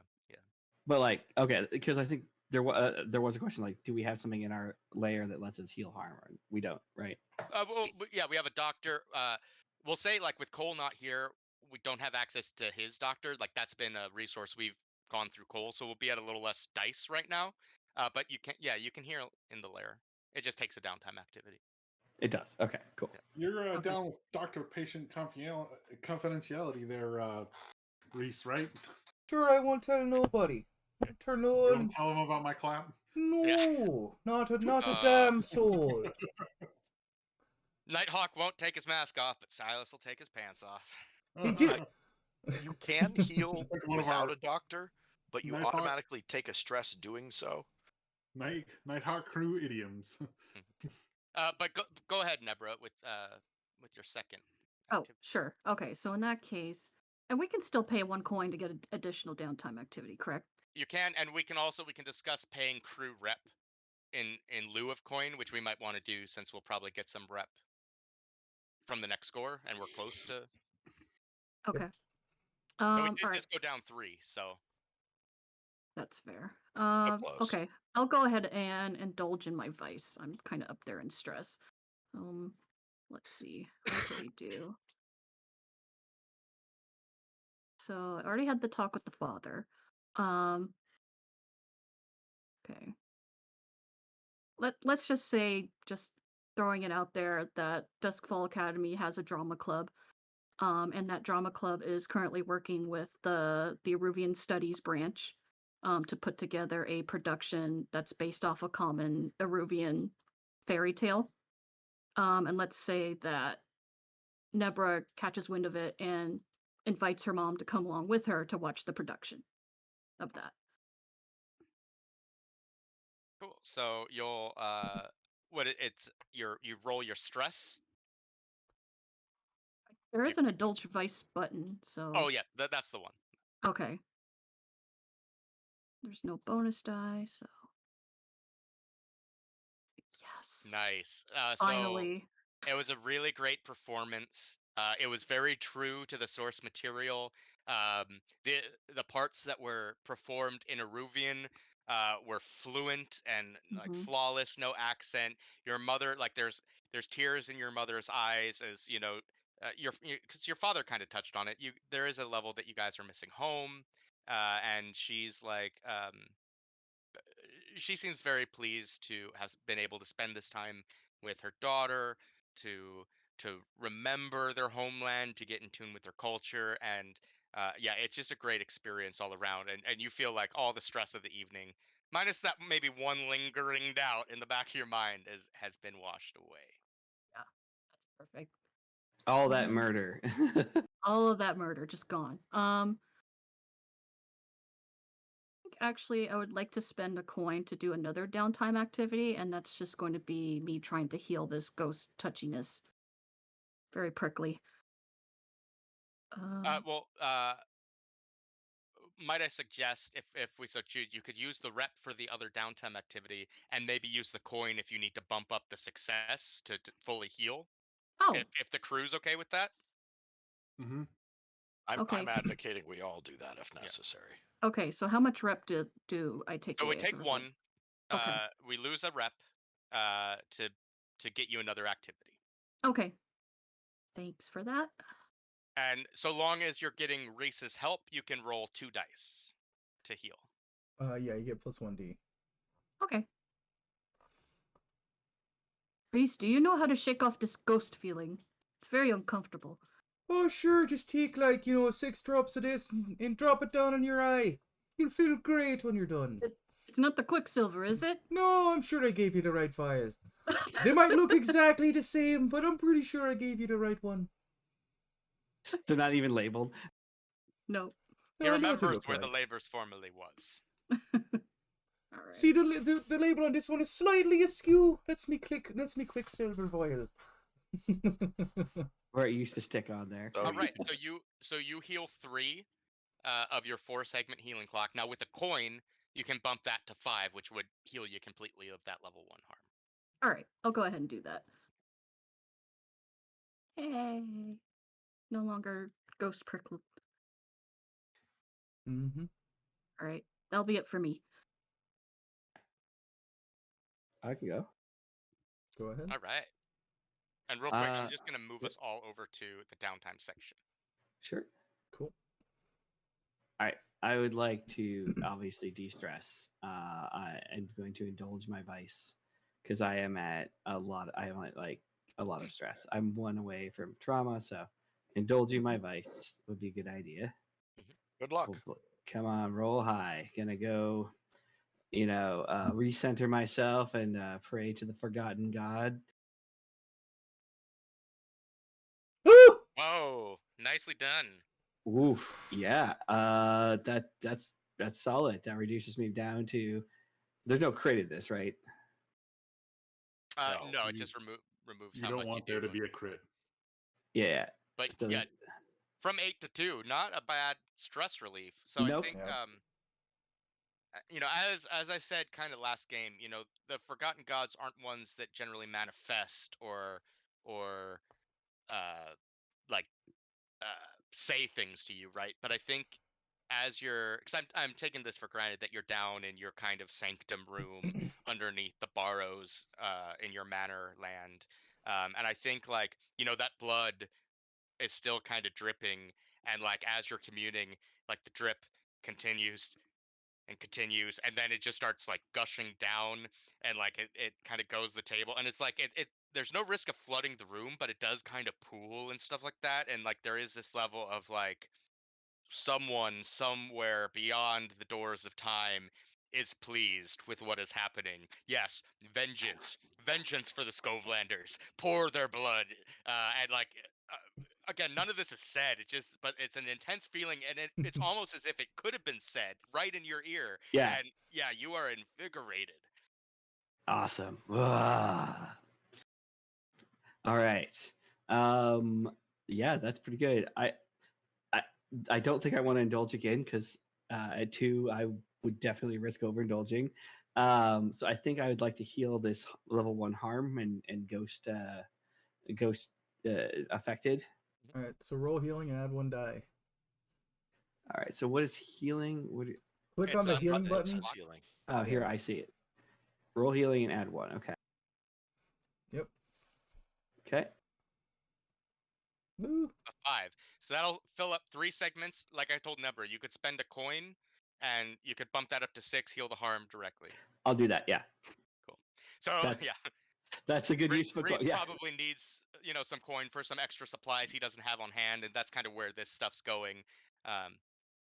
But like, okay, because I think there was a question like, do we have something in our layer that lets us heal harm, or we don't, right? Well, yeah, we have a doctor. We'll say, like, with Cole not here, we don't have access to his doctor. Like, that's been a resource we've gone through Cole, so we'll be at a little less dice right now. But you can hear in the lair. It just takes a downtime activity. It does. Okay, cool. Yeah. You're Okay. down with doctor-patient confidentiality there, Reese, right? Sure, I won't tell nobody. Won't tell no You one. don't tell them about my clap. No, not a Uh, damn soul. Nighthawk won't take his mask off, but Silas will take his pants off. He did. You can heal It's like one of without our a doctor, but you Nighthawk, automatically take a stress doing so. Nighthawk crew idioms. But go ahead, Nebra, with your second Oh, activity. sure. Okay, so in that case, and we can still pay 1 coin to get an additional downtime activity, correct? You can, and we can discuss paying crew rep in lieu of coin, which we might want to do since we'll probably get some rep from the next score, and we're close to. Okay. But we All did right. just go down 3, so That's fair. Close. Okay. I'll go ahead and indulge in my vice. I'm kind of up there in stress. Let's see. What could we do? So I already had the talk with the father. Okay. Let's just say, just throwing it out there, that Duskfall Academy has a drama club. And that drama club is currently working with the Aruvian Studies branch to put together a production that's based off a common Aruvian fairy tale. And let's say that Nebra catches wind of it and invites her mom to come along with her to watch the production of that. cool. So you'll it's you roll your stress. There Do is you- an indulge vice button, so Oh yeah, that's the one. okay. There's no bonus die, so yes. Nice. So Finally. it was a really great performance. It was very true to the source material. The parts that were performed in Aruvian were fluent and like Mhm. flawless, no accent. Your mother, like there's tears in your mother's eyes as you know, because your father kind of touched on it. There is a level that you guys are missing home, and she's like, she seems very pleased to have been able to spend this time with her daughter, to remember their homeland, to get in tune with their culture, and yeah, it's just a great experience all around. And you feel like all the stress of the evening, minus that maybe one lingering doubt in the back of your mind, has been washed away. Yeah, that's perfect. All that Mhm. murder. All of that murder just gone. Actually, I would like to spend a coin to do another downtime activity, and that's just going to be me trying to heal this ghost touchiness. Very prickly. Well, might I suggest, if we so choose, you could use the rep for the other downtime activity, and maybe use the coin if you need to bump up the success to fully heal. Oh, If the crew's okay with that. Mm-hmm. I'm okay. advocating we all do that if Yeah. necessary. Okay, so how much rep do I take So we away as a take result? one. Okay. We lose a rep to get you another activity. Okay. Thanks for that. And so long as you're getting Reese's help, you can roll 2 dice to heal. Yeah, you get plus 1d. Okay. Reese, do you know how to shake off this ghost feeling? It's very uncomfortable. Oh, sure, just take 6 drops of this and drop it down on your eye. You'll feel great when you're done. It's not the Quicksilver, is it? No, I'm sure I gave you the right vial. They might look exactly the same, but I'm pretty sure I gave you the right one. They're not even labeled. No. He No, I know what they remembers look where the like. labors formerly was. All right. See, the label on this one is slightly askew. Let's me Quicksilver vial. Where it used to stick on there. So All you right, can- so you heal 3 of your 4-segment healing clock. Now with a coin, you can bump that to 5, which would heal you completely of that level 1 harm. All right, I'll go ahead and do that. Hey. No longer ghost prickle. Mm-hmm. All right, that'll be it for me. I can go. Go ahead. All right. And real quick, I'm Uh, just going to move yep. us all over to the downtime section. Sure. Cool. All right. I would like to obviously de-stress. I'm going to indulge my vice because I am at a lot. I am at like a lot of stress. I'm one away from trauma, so indulging my vice would be a good idea. good luck. Hopefully. Come on, roll high. Gonna go. Recenter myself and pray to the forgotten god. Woo! Whoa, nicely done. Oof. Yeah. That's solid. That reduces me down to. There's no crit in this, right? No, No, it just removes You how don't much want you there do. to be a crit. Yeah. But So yeah, from 8 to 2, not a bad stress relief. So Nope. I think Yeah. as I said kind of last game, the forgotten gods aren't ones that generally manifest or uh like say things to you, right? But I think as you're, because I'm taking this for granted that you're down in your kind of sanctum room underneath the barrows in your manor land, and I think like that blood is still kind of dripping, and like as you're communing, like the drip continues and continues, and then it just starts like gushing down, and like it kind of goes the table, and it's like it there's no risk of flooding the room, but it does kind of pool and stuff like that, and like there is this level of like someone somewhere beyond the doors of time is pleased with what is happening. Yes, vengeance for the Skovlanders. Pour their blood, and like again, none of this is said. But it's an intense feeling, and it's almost as if it could have been said right in your ear. Yeah. And yeah, you are invigorated. Awesome. Ah. All right. Yeah, that's pretty good. I, I don't think I want to indulge again because at 2 I would definitely risk overindulging. So I think I would like to heal this level 1 harm and ghost affected. All right, so roll healing and add 1 die. All right. So what is healing? Click It's on the on healing button. button. It's healing. Oh, here Yeah. I see it. Roll healing and add 1. Okay. Yep. Okay. Woo. A 5. So that'll fill up 3 segments. Like I told Nebra, you could spend a coin, and you could bump that up to 6, heal the harm directly. I'll do that. Yeah. Cool. So That's- yeah, That's a good use of a Reese coin. Yeah. probably needs some coin for some extra supplies he doesn't have on hand, and that's kind of where this stuff's going.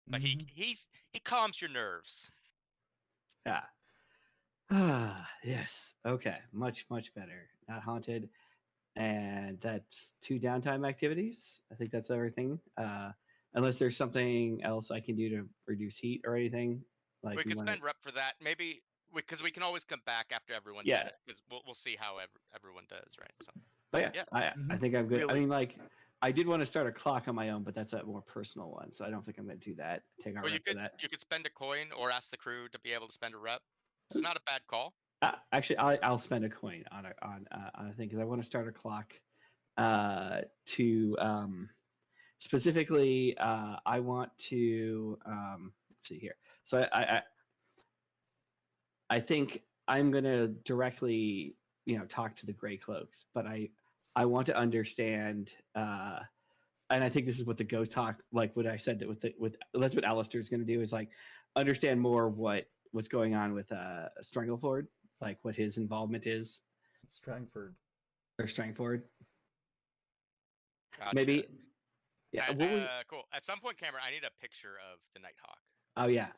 But Mhm. he calms your nerves. Yeah. Ah, yes. Okay. Much better. Not haunted. And that's 2 downtime activities. I think that's everything. Unless there's something else I can do to reduce heat or anything. Like We could wanna- spend rep for that, maybe, because we can always come back after everyone's Yeah. done it, because we'll see how everyone does, right? So But yeah, Yeah. I Mhm. think I'm good. I Really? mean, like, I did want to start a clock on my own, but that's a more personal one, so I don't think I'm going to do that. Take our well, rep for that. you could spend a coin or ask the crew to be able to spend a rep. It's not a bad call. Actually, I'll spend a coin on a thing because I want to start a clock. To specifically, I want to let's see here. So I think I'm going to directly talk to the gray cloaks, but I want to understand. And I think this is what the ghost talk, like what I said that with that's what Alistair's going to do is like understand more what's going on with Strangleford, like what his involvement is Strangford. or Strangford. Gotcha. Maybe. Yeah. What was? Cool. At some point, Cameron, I need a picture of the Nighthawk. Oh yeah.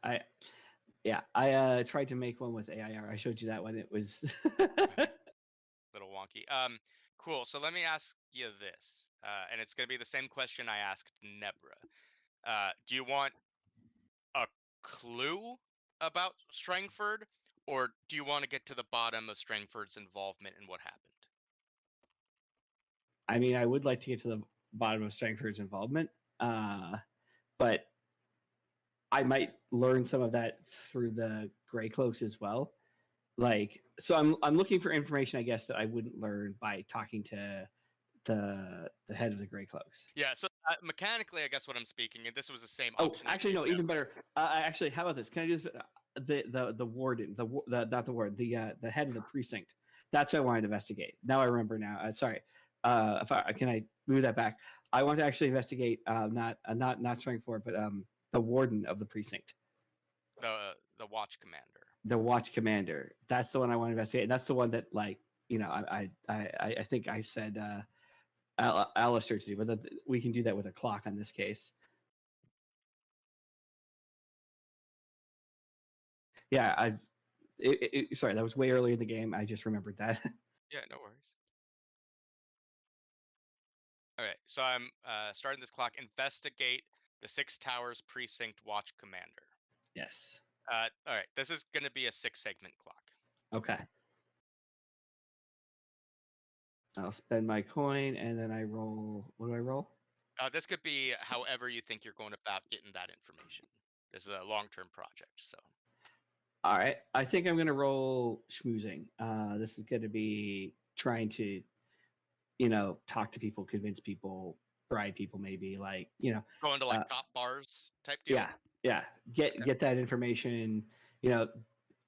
I tried to make one with AIR. I showed you that one. It was. Little wonky. Cool. So let me ask you this, and it's going to be the same question I asked Nebra. Do you want a clue about Strangford, or do you want to get to the bottom of Strangford's involvement and what happened? I mean, I would like to get to the bottom of Strangford's involvement, but I might learn some of that through the Grey Cloaks as well. Like, so I'm looking for information, I guess, that I wouldn't learn by talking to the head of the Grey Cloaks. Yeah. So mechanically, I guess what I'm speaking, and this was the same Oh, option. I actually, gave no, Nebra. even better. Actually, how about this? Can I do this? The warden, not the warden, the head of the precinct. That's what I wanted to investigate. Now I remember. Now, sorry. Can I move that back? I want to actually investigate not Strangford, but the warden of the precinct. The watch commander. The watch commander. That's the one I want to investigate. And that's the one that, like, I think I said Alistair to do, but we can do that with a clock on this case. Yeah, sorry, that was way early in the game. I just remembered that. Yeah, no worries. All right, so I'm starting this clock. Investigate the 6 Towers Precinct Watch Commander. Yes. All right, this is going to be a 6-segment clock. Okay. I'll spend my coin and then I roll. What do I roll? This could be however you think you're going about getting that information. This is a long-term project, so. All right. I think I'm going to roll schmoozing. This is going to be trying to, talk to people, convince people, bribe people, maybe like, Going to like cop bars type deal? Yeah. Get that information.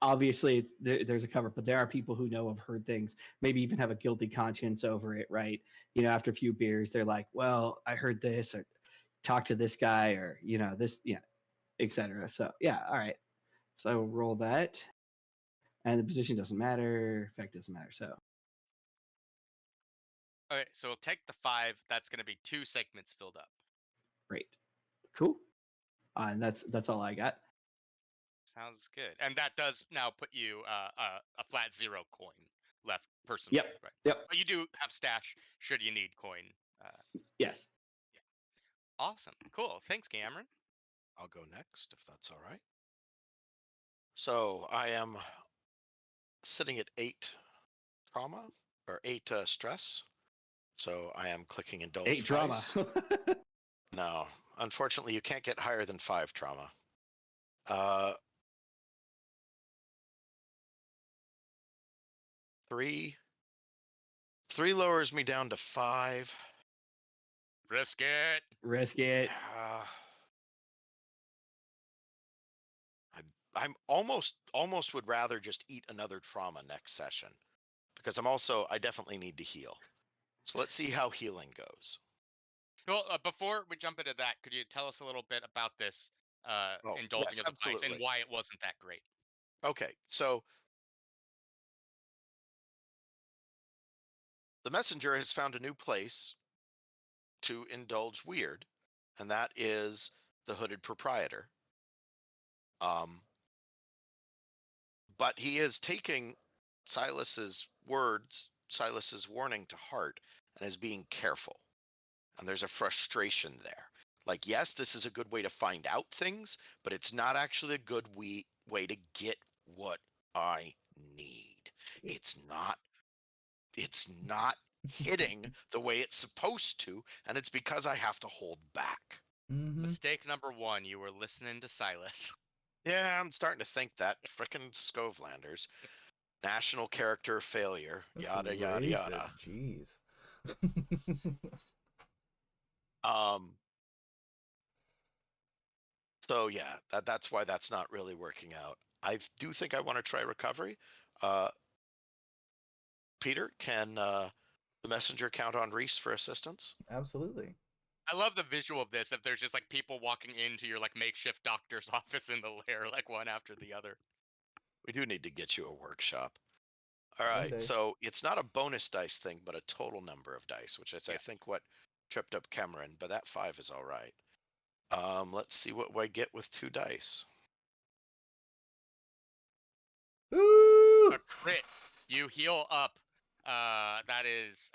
Obviously there's a cover, but there are people who know have heard things, maybe even have a guilty conscience over it, right? After a few beers, they're like, well, I heard this, or talk to this guy, or this, etc. So yeah, all right. So roll that, and the position doesn't matter, effect doesn't matter. So Okay, so we'll take the 5. That's going to be 2 segments filled up. great, cool, and that's all I got. Sounds good. And that does now put you a flat 0 coin left personally, Yep. right? Yep. But you do have stash should you need coin. Yes. Awesome. Cool. Thanks, Cameron. I'll go next if that's all right. So I am sitting at 8 trauma or 8 stress. So I am clicking indulge 8 trauma. dice. No, unfortunately, you can't get higher than 5 trauma. 3 lowers me down to 5. Risk it. Risk it. I'm almost would rather just eat another trauma next session because I definitely need to heal. So let's see how healing goes. Well, before we jump into that, could you tell us a little bit about this indulging Yes, of the dice and absolutely. why it wasn't that great? Okay, so the messenger has found a new place to indulge weird, and that is the hooded proprietor. But he is taking Silas's words, Silas's warning to heart, and is being careful. And there's a frustration there. Like, yes, this is a good way to find out things, but it's not actually a good way to get what I need. It's not hitting the way it's supposed to, and it's because I have to hold back. Mm-hmm. Mistake number 1, you were listening to Silas. Yeah, I'm starting to think that. Frickin' Scovelanders. National character failure. That's Yada, yada, yada. Jeez. So yeah, that's why that's not really working out. I do think I want to try recovery. Peter, can the messenger count on Reese for assistance? Absolutely. I love the visual of this. If there's just like people walking into your like makeshift doctor's office in the lair, like one after the other. We do need to get you a workshop. All One right, day. so it's not a bonus dice thing, but a total number of dice, which is I Yeah. think what tripped up Cameron. But that 5 is all right. Let's see what I get with 2 dice. Ooh! A crit. You heal up. That is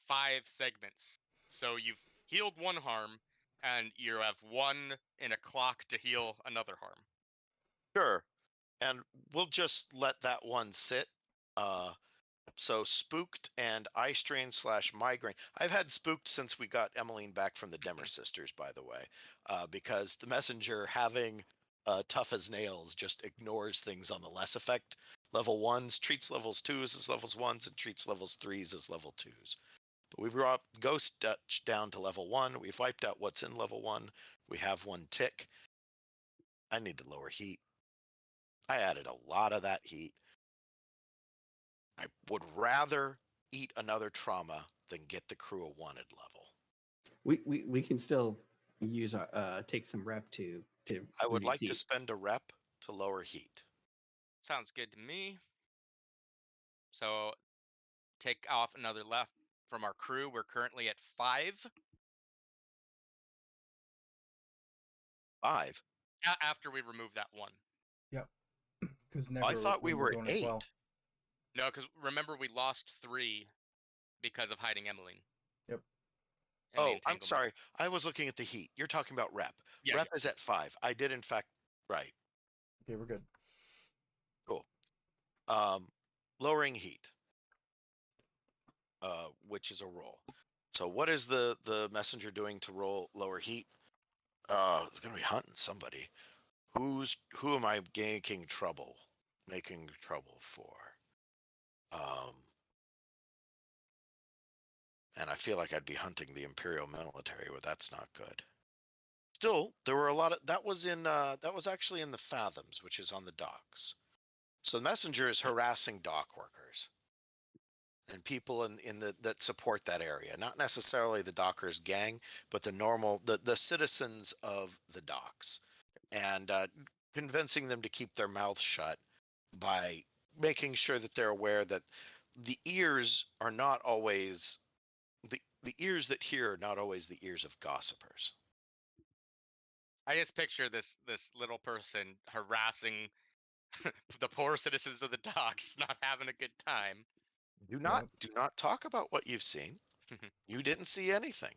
5 segments. So you've healed 1 harm, and you have 1 in a clock to heal another harm. Sure, and we'll just let that one sit. So spooked and eye strain / migraine. I've had spooked since we got Emmeline back from the Demmer sisters, by the way, because the messenger having tough as nails just ignores things on the less effect level 1s, treats levels 2s as levels 1s, and treats levels 3s as level 2s. But we've brought Ghost Dutch down to level 1. We've wiped out what's in level 1. We have 1 tick. I need to lower heat. I added a lot of that heat. I would rather eat another trauma than get the crew a wanted level. We can still use our take some rep to. I would like to heat. spend a rep to lower heat. Sounds good to me. So take off another left from our crew. We're currently at 5. 5. After we remove that 1. Yep. Because I thought we were at as 8. well. No, because remember we lost 3 because of hiding Emmeline. Yep. And the Oh, I'm entanglement. sorry. I was looking at the heat. You're talking about rep. Yeah, Rep is at 5. I did, in fact, right. Okay, we're good. Cool. Lowering heat, which is a roll. So what is the messenger doing to lower heat? It's gonna be hunting somebody. Who am I making trouble for? And I feel like I'd be hunting the Imperial Military, but that's not good. Still, there were a lot of that was actually in the Fathoms, which is on the docks. So the messenger is harassing dock workers and people that support that area, not necessarily the dockers gang, but the citizens of the docks, and convincing them to keep their mouths shut by making sure that they're aware that the ears are not always the ears that hear are not always the ears of gossipers. I just picture this little person harassing the poor citizens of the docks, not having a good time. Do not talk about what you've seen. You didn't see anything.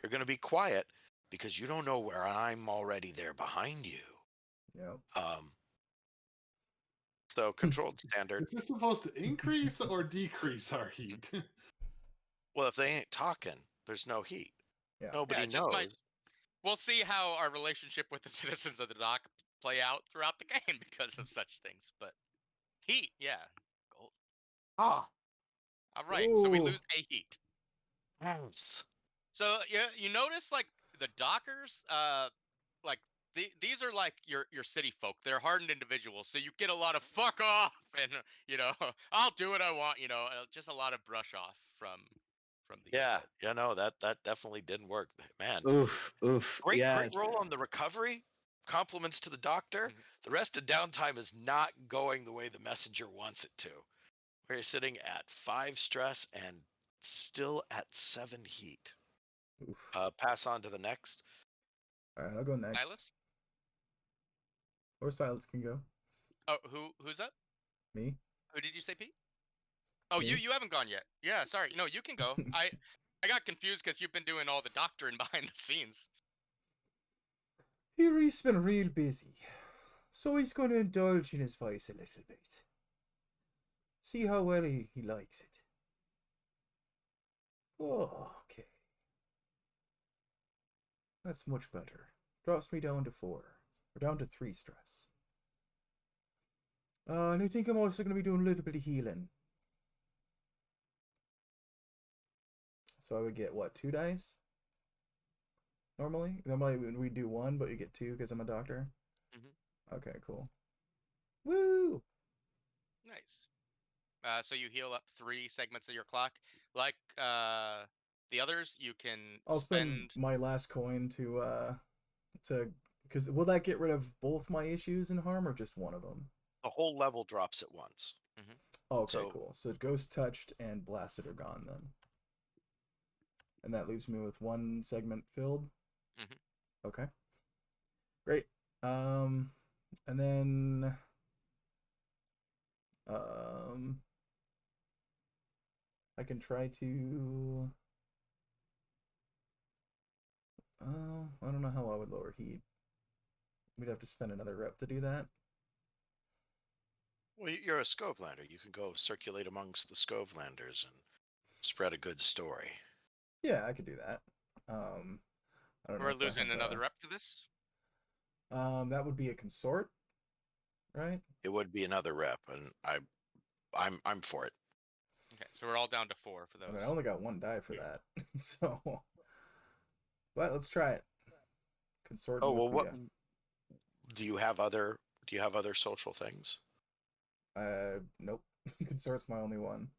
You're going to be quiet because you don't know where I'm already there behind you. Yep. So controlled standard. Is this supposed to increase or decrease our heat? Well, if they ain't talking, there's no heat. Yeah. Nobody it just knows. might. We'll see how our relationship with the citizens of the dock play out throughout the game because of such things. But heat, yeah, gold. Ah, All right, so we Ooh. lose a heat. Yes. So yeah, you notice like the dockers, like these are like your city folk. They're hardened individuals, so you get a lot of fuck off, and I'll do what I want. Just a lot of brush off from the Yeah. folk. Yeah. No, that definitely didn't work, man. Oof. Great Yeah. roll on the recovery. Compliments to the doctor. Mhm. The rest of downtime is not going the way the messenger wants it to. We're sitting at 5 stress and still at 7 heat. Oof. Pass on to the next. All right, I'll go next. Silas? Or Silas can go. Oh, who's up? Me. Who did you say, Pete? Oh, Me. you haven't gone yet. Yeah, sorry. No, you can go. I got confused because you've been doing all the doctoring behind the scenes. He's been real busy, so he's going to indulge in his vice a little bit. See how well he likes it. Oh, okay. That's much better. Drops me down to 4. Or down to 3 stress. And I think I'm also going to be doing a little bit of healing. So I would get, what, 2 dice? Normally we do 1, but you get 2 because I'm a doctor? Mhm. Okay, cool. Woo! Nice. So you heal up 3 segments of your clock. Like the others, you can I'll spend my last coin to because will that get rid of both my issues and harm or just one of them? The whole level drops at once. Oh, okay, So- cool. So Ghost Touched and Blasted are gone then. And that leaves me with 1 segment filled? Mhm. Okay. Great. And then I can try to I don't know how I would lower heat. We'd have to spend another rep to do that. Well, you're a Scovelander. You can go circulate amongst the Scovelanders and spread a good story. Yeah, I could do that. I don't know We're if I losing have another rep for this. that would be a consort, right? It would be another rep, and I'm for it. Okay, so we're all down to 4 for those. I mean, I only got 1 die for that, so. But let's try it. Consort. Oh well, what do you have other? Do you have other social things? Nope. Consort's my only one.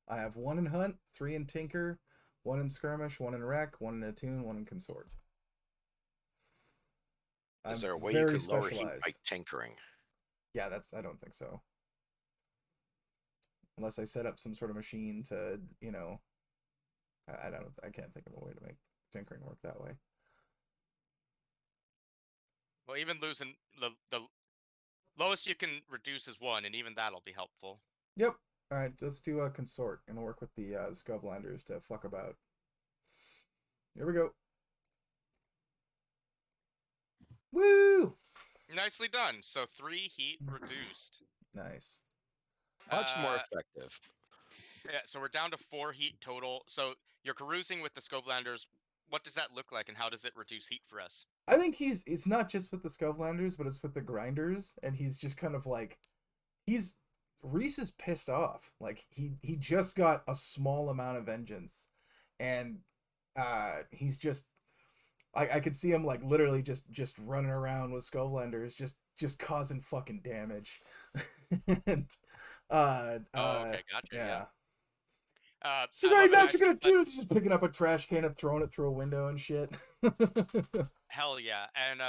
I have 1 in Hunt, 3 in Tinker, 1 in Skirmish, 1 in Wreck, 1 in Attune, 1 in Consort. Is I'm there a way you very can lower heat by specialized. tinkering? Yeah, I don't think so. Unless I set up some sort of machine to, I can't think of a way to make tinkering work that way. Well, even losing the lowest you can reduce is 1, and even that'll be helpful. Yep. All right, let's do a consort and work with the Scovelanders to fuck about. Here we go. Woo! Nicely done. So 3 heat reduced. Nice. Much more Uh, effective. Yeah, so we're down to 4 heat total. So you're carousing with the Scovelanders. What does that look like, and how does it reduce heat for us? I think it's not just with the Scovelanders, but it's with the Grinders, and he's just kind of like, Reese is pissed off. Like he just got a small amount of vengeance, and he's just, I could see him like literally just running around with Scovelanders, just causing fucking damage. And Okay, gotcha. yeah. So So now what you're gonna do is just picking up a trash can and throwing it through a window and shit. Hell yeah. And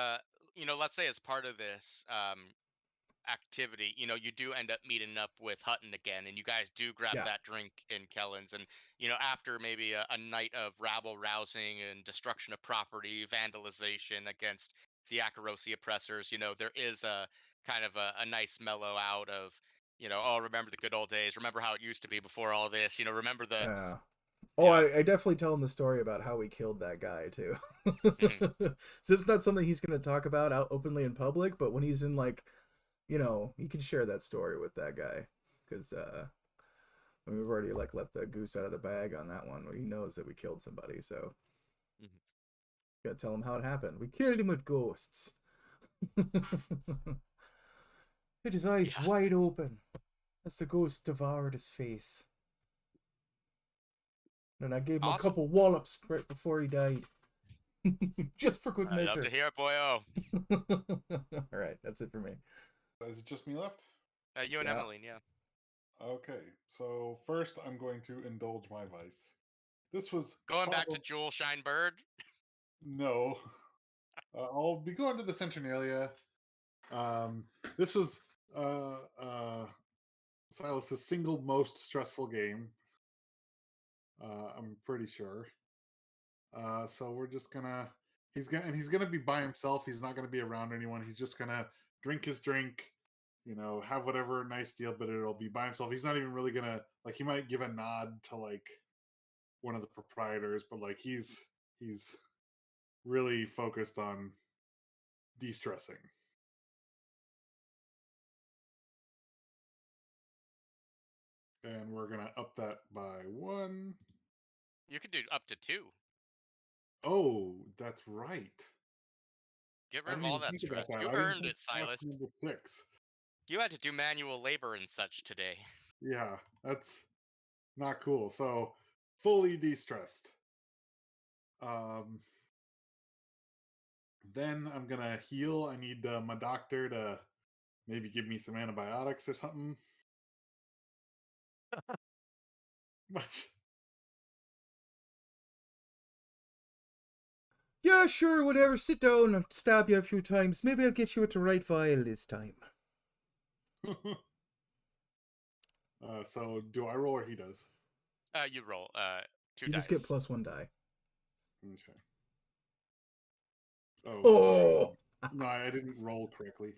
let's say as part of this activity, you do end up meeting up with Hutton again, and you guys do grab Yeah. that drink in Kellen's, and after maybe a night of rabble rousing and destruction of property, vandalization against the Akarosi oppressors, there is a kind of a nice mellow out of, oh, remember the good old days, remember how it used to be before all this, remember the Yeah. Oh, Yeah. I definitely tell him the story about how we killed that guy too. Mhm. So it's not something he's going to talk about out openly in public, but when he's in like you know, you can share that story with that guy, because we've already like let the goose out of the bag on that one. He knows that we killed somebody, so gotta tell him how it happened. We killed him with ghosts. With his eyes wide open as the ghost devoured his face. And I gave him a couple wallops right before he died. Just for good measure. I love to hear it, boyo. All right, that's it for me. Is it just me left? You and Emmeline, yeah. Okay, so first I'm going to indulge my vice. This was going back to Jewel Shinebird. No, I'll be going to the Centernalia. This was Silas's single most stressful game. I'm pretty sure. So we're just gonna he's gonna be by himself. He's not gonna be around anyone. He's just gonna drink his drink, you know, have whatever nice deal, but it'll be by himself. He's not even really gonna like. He might give a nod to like one of the proprietors, but like he's really focused on de-stressing. And we're gonna up that by 1. You could do up to 2. Oh, that's right. Get rid of all that stress. You earned it, Silas. Number 6. You had to do manual labor and such today. Yeah, that's not cool. So fully de-stressed. Then I'm gonna heal. I need my doctor to maybe give me some antibiotics or something. But yeah, sure, whatever. Sit down and stab you a few times. Maybe I'll get you with the right vial this time. So do I roll or he does? You roll 2 you dice. Just get +1 die. Okay. Oh. Sorry. No, I didn't roll correctly.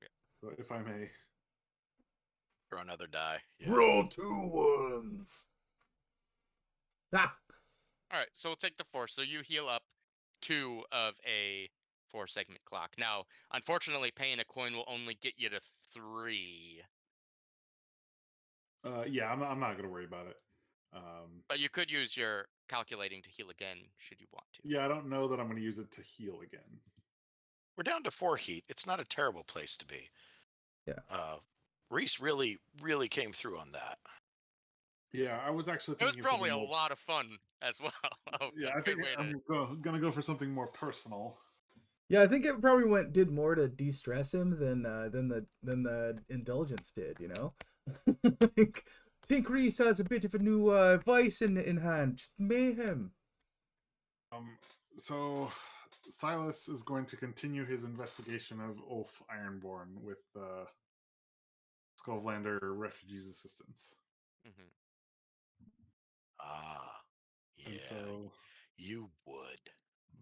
Yeah. So if I may. Throw another die. Yeah. Roll 2 ones. Ah. All right, so we'll take the 4. So you heal up 2 of a 4-segment clock. Now, unfortunately, paying a coin will only get you to 3. Yeah, I'm not gonna worry about it. But you could use your calculating to heal again, should you want to. Yeah, I don't know that I'm gonna use it to heal again. We're down to 4 heat. It's not a terrible place to be. Yeah. Reese really came through on that. Yeah, I was actually It was thinking probably a lot of fun as well. Yeah, I think I'm gonna go for something more personal. Yeah, I think it probably did more to de-stress him than the indulgence did. You know, I think Reese has a bit of a new vice in hand. Just mayhem. So Silas is going to continue his investigation of Ulf Ironborn with Skovlander Refugees Assistance. Mm-hmm. Yeah. And so you would.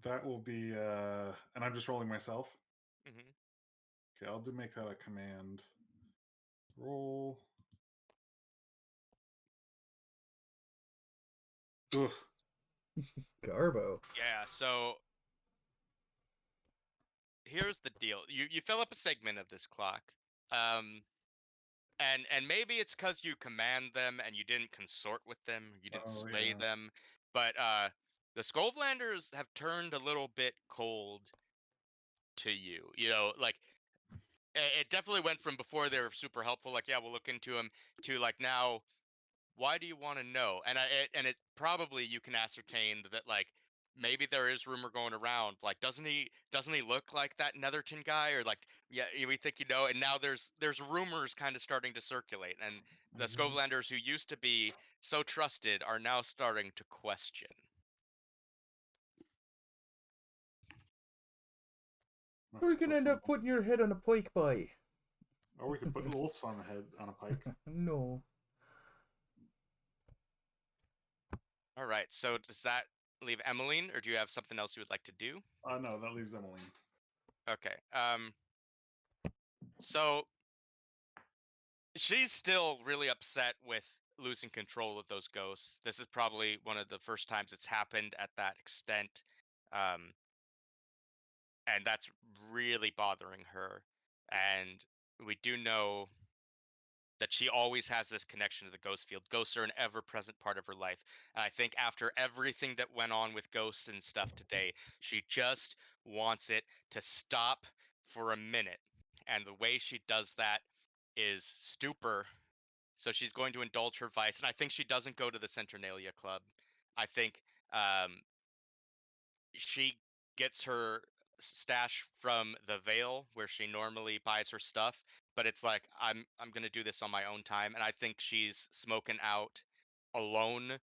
That will be, and I'm just rolling myself. Mm-hmm. Okay, I'll make that a command roll. Ugh. Garbo. Yeah, so here's the deal. You fill up a segment of this clock. And maybe it's because you command them and you didn't consort with them, you didn't sway them. But the Skovlanders have turned a little bit cold to you. You know, like it definitely went from before they were super helpful, like, yeah, we'll look into them, to like now, why do you want to know? And it probably you can ascertain that like maybe there is rumor going around, like doesn't he look like that Netherton guy, or like, yeah, we think you know. And now there's rumors kind of starting to circulate, and the Skovlanders who used to be so trusted are now starting to question. We're gonna end up putting your head on a pike by. Or we could put Wolf's on a head on a pike. No. All right, so does that leave Emmeline, or do you have something else you would like to do? No, that leaves Emmeline. Okay. So she's still really upset with losing control of those ghosts. This is probably one of the first times it's happened at that extent. And that's really bothering her. And we do know that she always has this connection to the ghost field. Ghosts are an ever-present part of her life. And I think after everything that went on with ghosts and stuff today, she just wants it to stop for a minute. And the way she does that is stupor. So she's going to indulge her vice. And I think she doesn't go to the Centernalia Club. I think she gets her stash from the Vale where she normally buys her stuff, but it's like I'm going to do this on my own time, and I think she's smoking out alone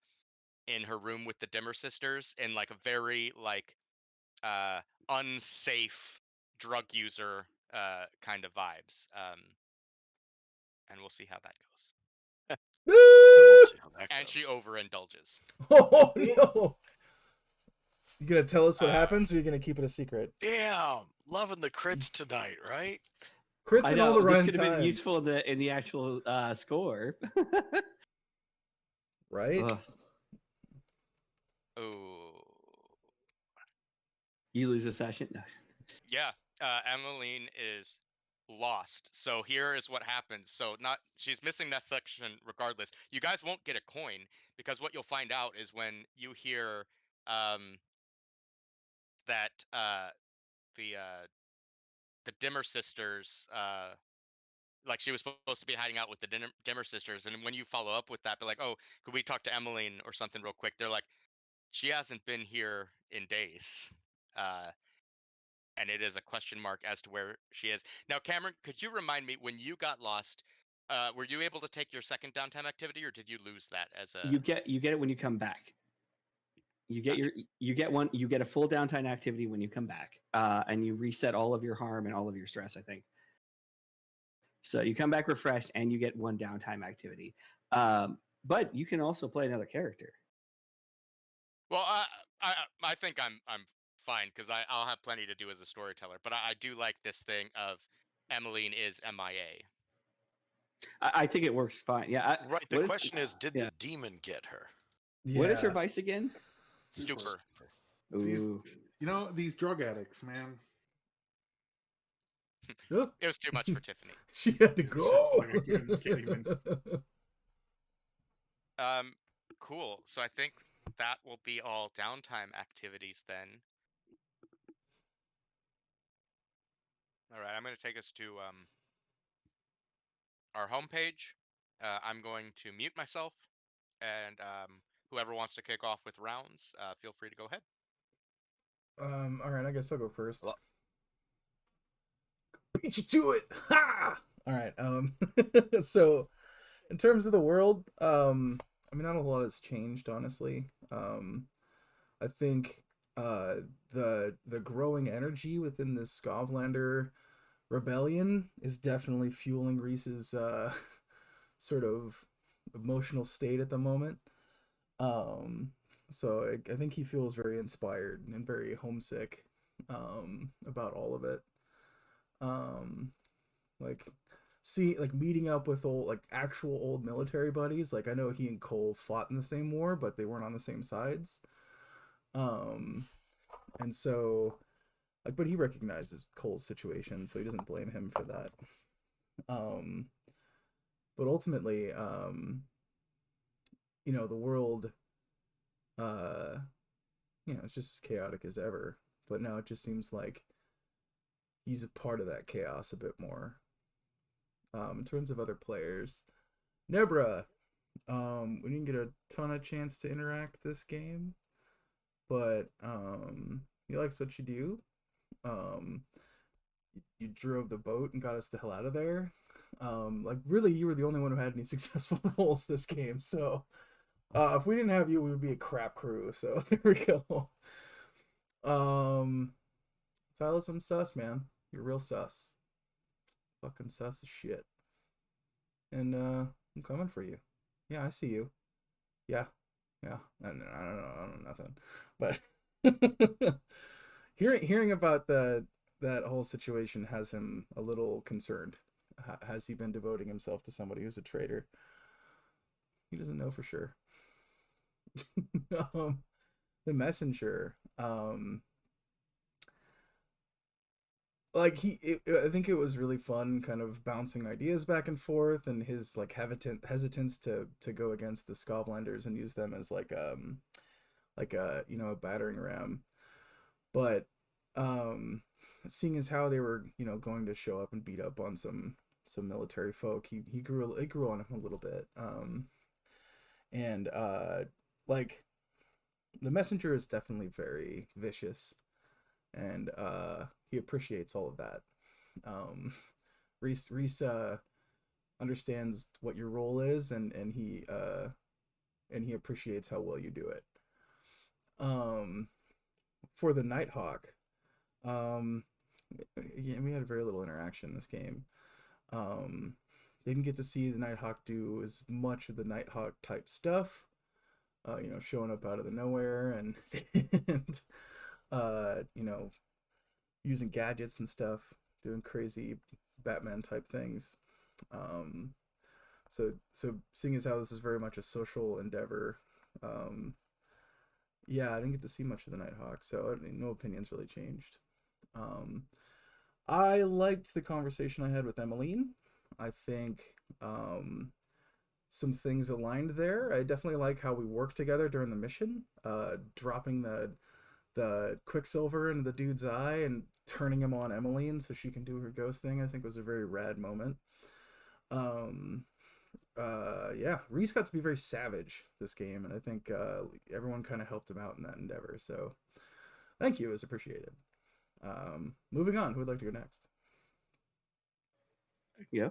in her room with the Dimmer sisters in like a very like uh unsafe drug user kind of vibes. And we'll see how that goes. We'll see how that And she goes. overindulges. Oh no! You gonna tell us what Uh, happens, or you gonna keep it a secret? Damn, loving the crits tonight, right? Crits I and all know the this run could have been times, useful in the actual score. right? Ugh, oh. you lose a session. No. Yeah, Emmeline is lost. So here is what happens. So not she's missing that section regardless. You guys won't get a coin because what you'll find out is when you hear um, that the Dimmer sisters like she was supposed to be hiding out with the Dimmer sisters, and when you follow up with that, be like, oh, could we talk to Emmeline or something real quick? They're like, she hasn't been here in days. Uh, and it is a question mark as to where she is. Now, Cameron, could you remind me when you got lost, were you able to take your second downtime activity, or did you lose that as a? You get it when you come back. You get Gotcha. you get a full downtime activity when you come back, and you reset all of your harm and all of your stress. I think so. You come back refreshed, and you get one downtime activity. But you can also play another character. Well, I think I'm fine because I'll have plenty to do as a storyteller. But I do like this thing of Emmeline is MIA. I think it works fine. Yeah. Right. The question is, did the demon get her? What is her Yeah. vice again? Stupor. These, Ooh. these drug addicts, man. Look, It was too much for Tiffany. she had to It's go. just like I can't even. Cool. So I think that will be all downtime activities then. All right, I'm going to take us to our homepage. I'm going to mute myself, and whoever wants to kick off with rounds, feel free to go ahead. All right, I guess I'll go first. Well- Beat you to it. Ha! All right. So in terms of the world, I mean, not a lot has changed, honestly. I think the growing energy within the Skovlander rebellion is definitely fueling Reese's sort of emotional state at the moment. So I think he feels very inspired and very homesick about all of it. Like meeting up with actual old military buddies. Like I know he and Cole fought in the same war, but they weren't on the same sides. And so but he recognizes Cole's situation, so he doesn't blame him for that. But ultimately, the world, it's just as chaotic as ever. But now it just seems like he's a part of that chaos a bit more. In terms of other players, Nebra, we didn't get a ton of chance to interact this game, but he likes what you do. You drove the boat and got us the hell out of there. Really, you were the only one who had any successful roles this game. So, if we didn't have you, we would be a crap crew. So there we go. Silas, I'm sus, man. You're real sus. Fucking sus as shit. And I'm coming for you. Yeah, I see you. Yeah. I don't know nothing. But hearing about that whole situation has him a little concerned. Has he been devoting himself to somebody who's a traitor? He doesn't know for sure. The messenger. like I think it was really fun, kind of bouncing ideas back and forth, and his like hesitance to go against the Scovlanders and use them as like a a battering ram. But seeing as how they were going to show up and beat up on some military folk, he grew on him a little bit. And like the messenger is definitely very vicious, and he appreciates all of that. Reese understands what your role is, and he appreciates how well you do it. For the Nighthawk, yeah, we had very little interaction in this game. Didn't get to see the Nighthawk do as much of the Nighthawk type stuff. Showing up out of the nowhere and and using gadgets and stuff, doing crazy Batman type things. So seeing as how this is very much a social endeavor, yeah, I didn't get to see much of the Nighthawk, so no opinions really changed. I liked the conversation I had with Emmeline. I think some things aligned there. I definitely like how we worked together during the mission, dropping the Quicksilver into the dude's eye and turning him on Emmeline so she can do her ghost thing. I think was a very rad moment. Yeah, Reese got to be very savage this game, and I think everyone kind of helped him out in that endeavor. So thank you, it was appreciated. Moving on, who would like to go next? Yeah.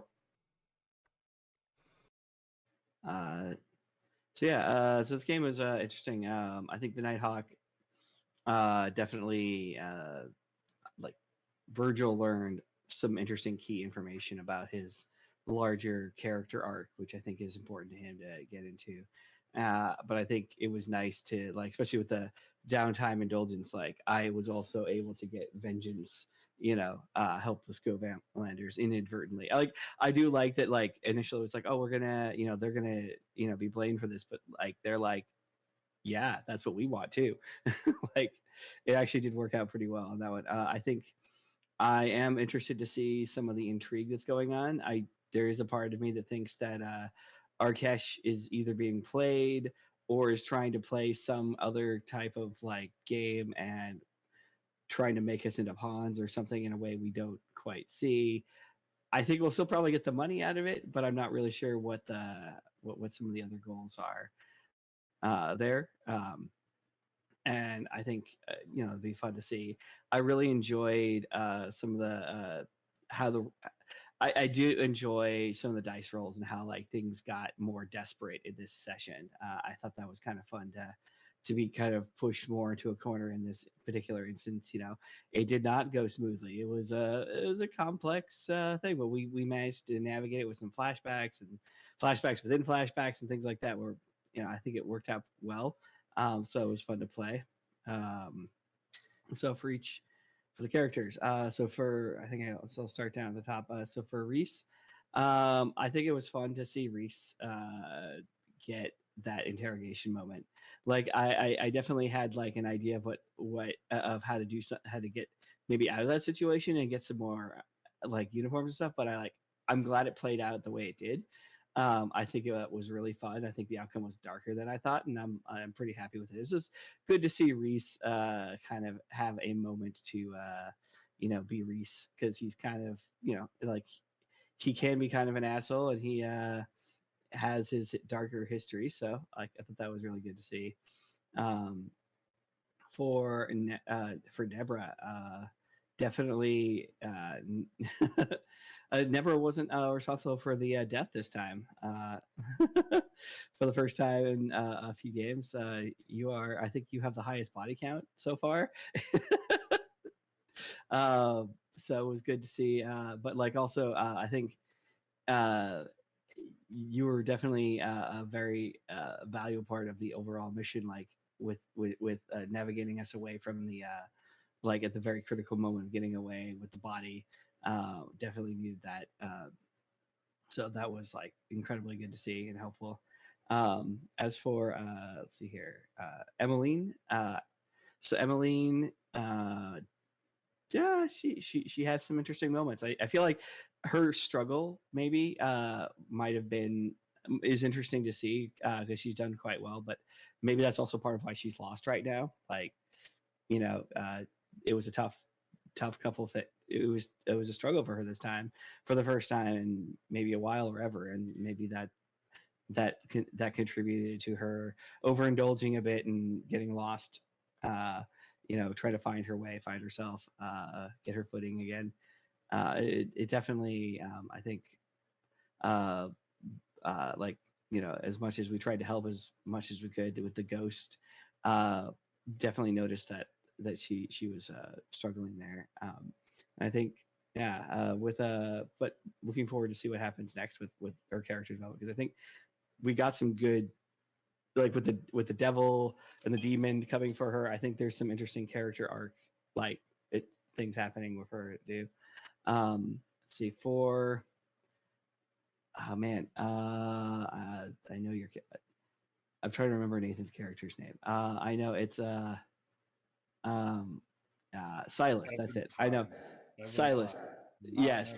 So this game was interesting. I think the Nighthawk definitely like Virgil learned some interesting key information about his larger character arc, which I think is important to him to get into. But I think it was nice to like, especially with the downtime indulgence, like I was also able to get vengeance, help the Scovlanders inadvertently. I do like that, like initially it was like, oh, we're gonna, they're gonna, be blamed for this, but like they're like, yeah, that's what we want too. Like it actually did work out pretty well on that one. I think I am interested to see some of the intrigue that's going on. There is a part of me that thinks that Arkesh is either being played or is trying to play some other type of like game and trying to make us into pawns or something in a way we don't quite see. I think we'll still probably get the money out of it, but I'm not really sure what some of the other goals are there. And I think it'd be fun to see. I really enjoyed some of the how the I do enjoy some of the dice rolls and how like things got more desperate in this session. I thought that was kind of fun to be kind of pushed more into a corner in this particular instance. It did not go smoothly. It was a complex thing, but we managed to navigate it with some flashbacks and flashbacks within flashbacks and things like that. Where I think it worked out well. So it was fun to play. So for the characters, so for I think I'll start down at the top. So for Reese, I think it was fun to see Reese get that interrogation moment. Like I definitely had like an idea of what of how to how to get maybe out of that situation and get some more like uniforms and stuff. But I'm glad it played out the way it did. I think it was really fun. I think the outcome was darker than I thought, and I'm pretty happy with it. It's just good to see Reese kind of have a moment to be Reese, because he's kind of like he can be kind of an asshole, and he has his darker history. So I thought that was really good to see. For Nebra, definitely Nebra wasn't responsible for the death this time. For the first time in a few games, I think you have the highest body count so far. So it was good to see. But like also, I think you were definitely a very valuable part of the overall mission, like with navigating us away from the like at the very critical moment of getting away with the body. Definitely needed that. So that was like incredibly good to see and helpful. As for let's see here, Emmeline. So Emmeline yeah, she has some interesting moments. I feel like her struggle maybe might have been is interesting to see because she's done quite well, but maybe that's also part of why she's lost right now. Like, you know, it was a tough couple thing. It was a struggle for her this time for the first time in maybe a while or ever, and maybe that contributed to her overindulging a bit and getting lost. Trying to find her way, find herself, get her footing again. It definitely, I think, uh, like as much as we tried to help as much as we could with the ghost, uh, definitely noticed that she was struggling there. I think, yeah, but looking forward to see what happens next with her character development, because I think we got some good, like with the devil and the demon coming for her. I think there's some interesting character arc, like things happening with her too. Let's see, for oh man, I know you're. I'm trying to remember Nathan's character's name. I know it's um, Silas. That's it. I know Silas. Yes,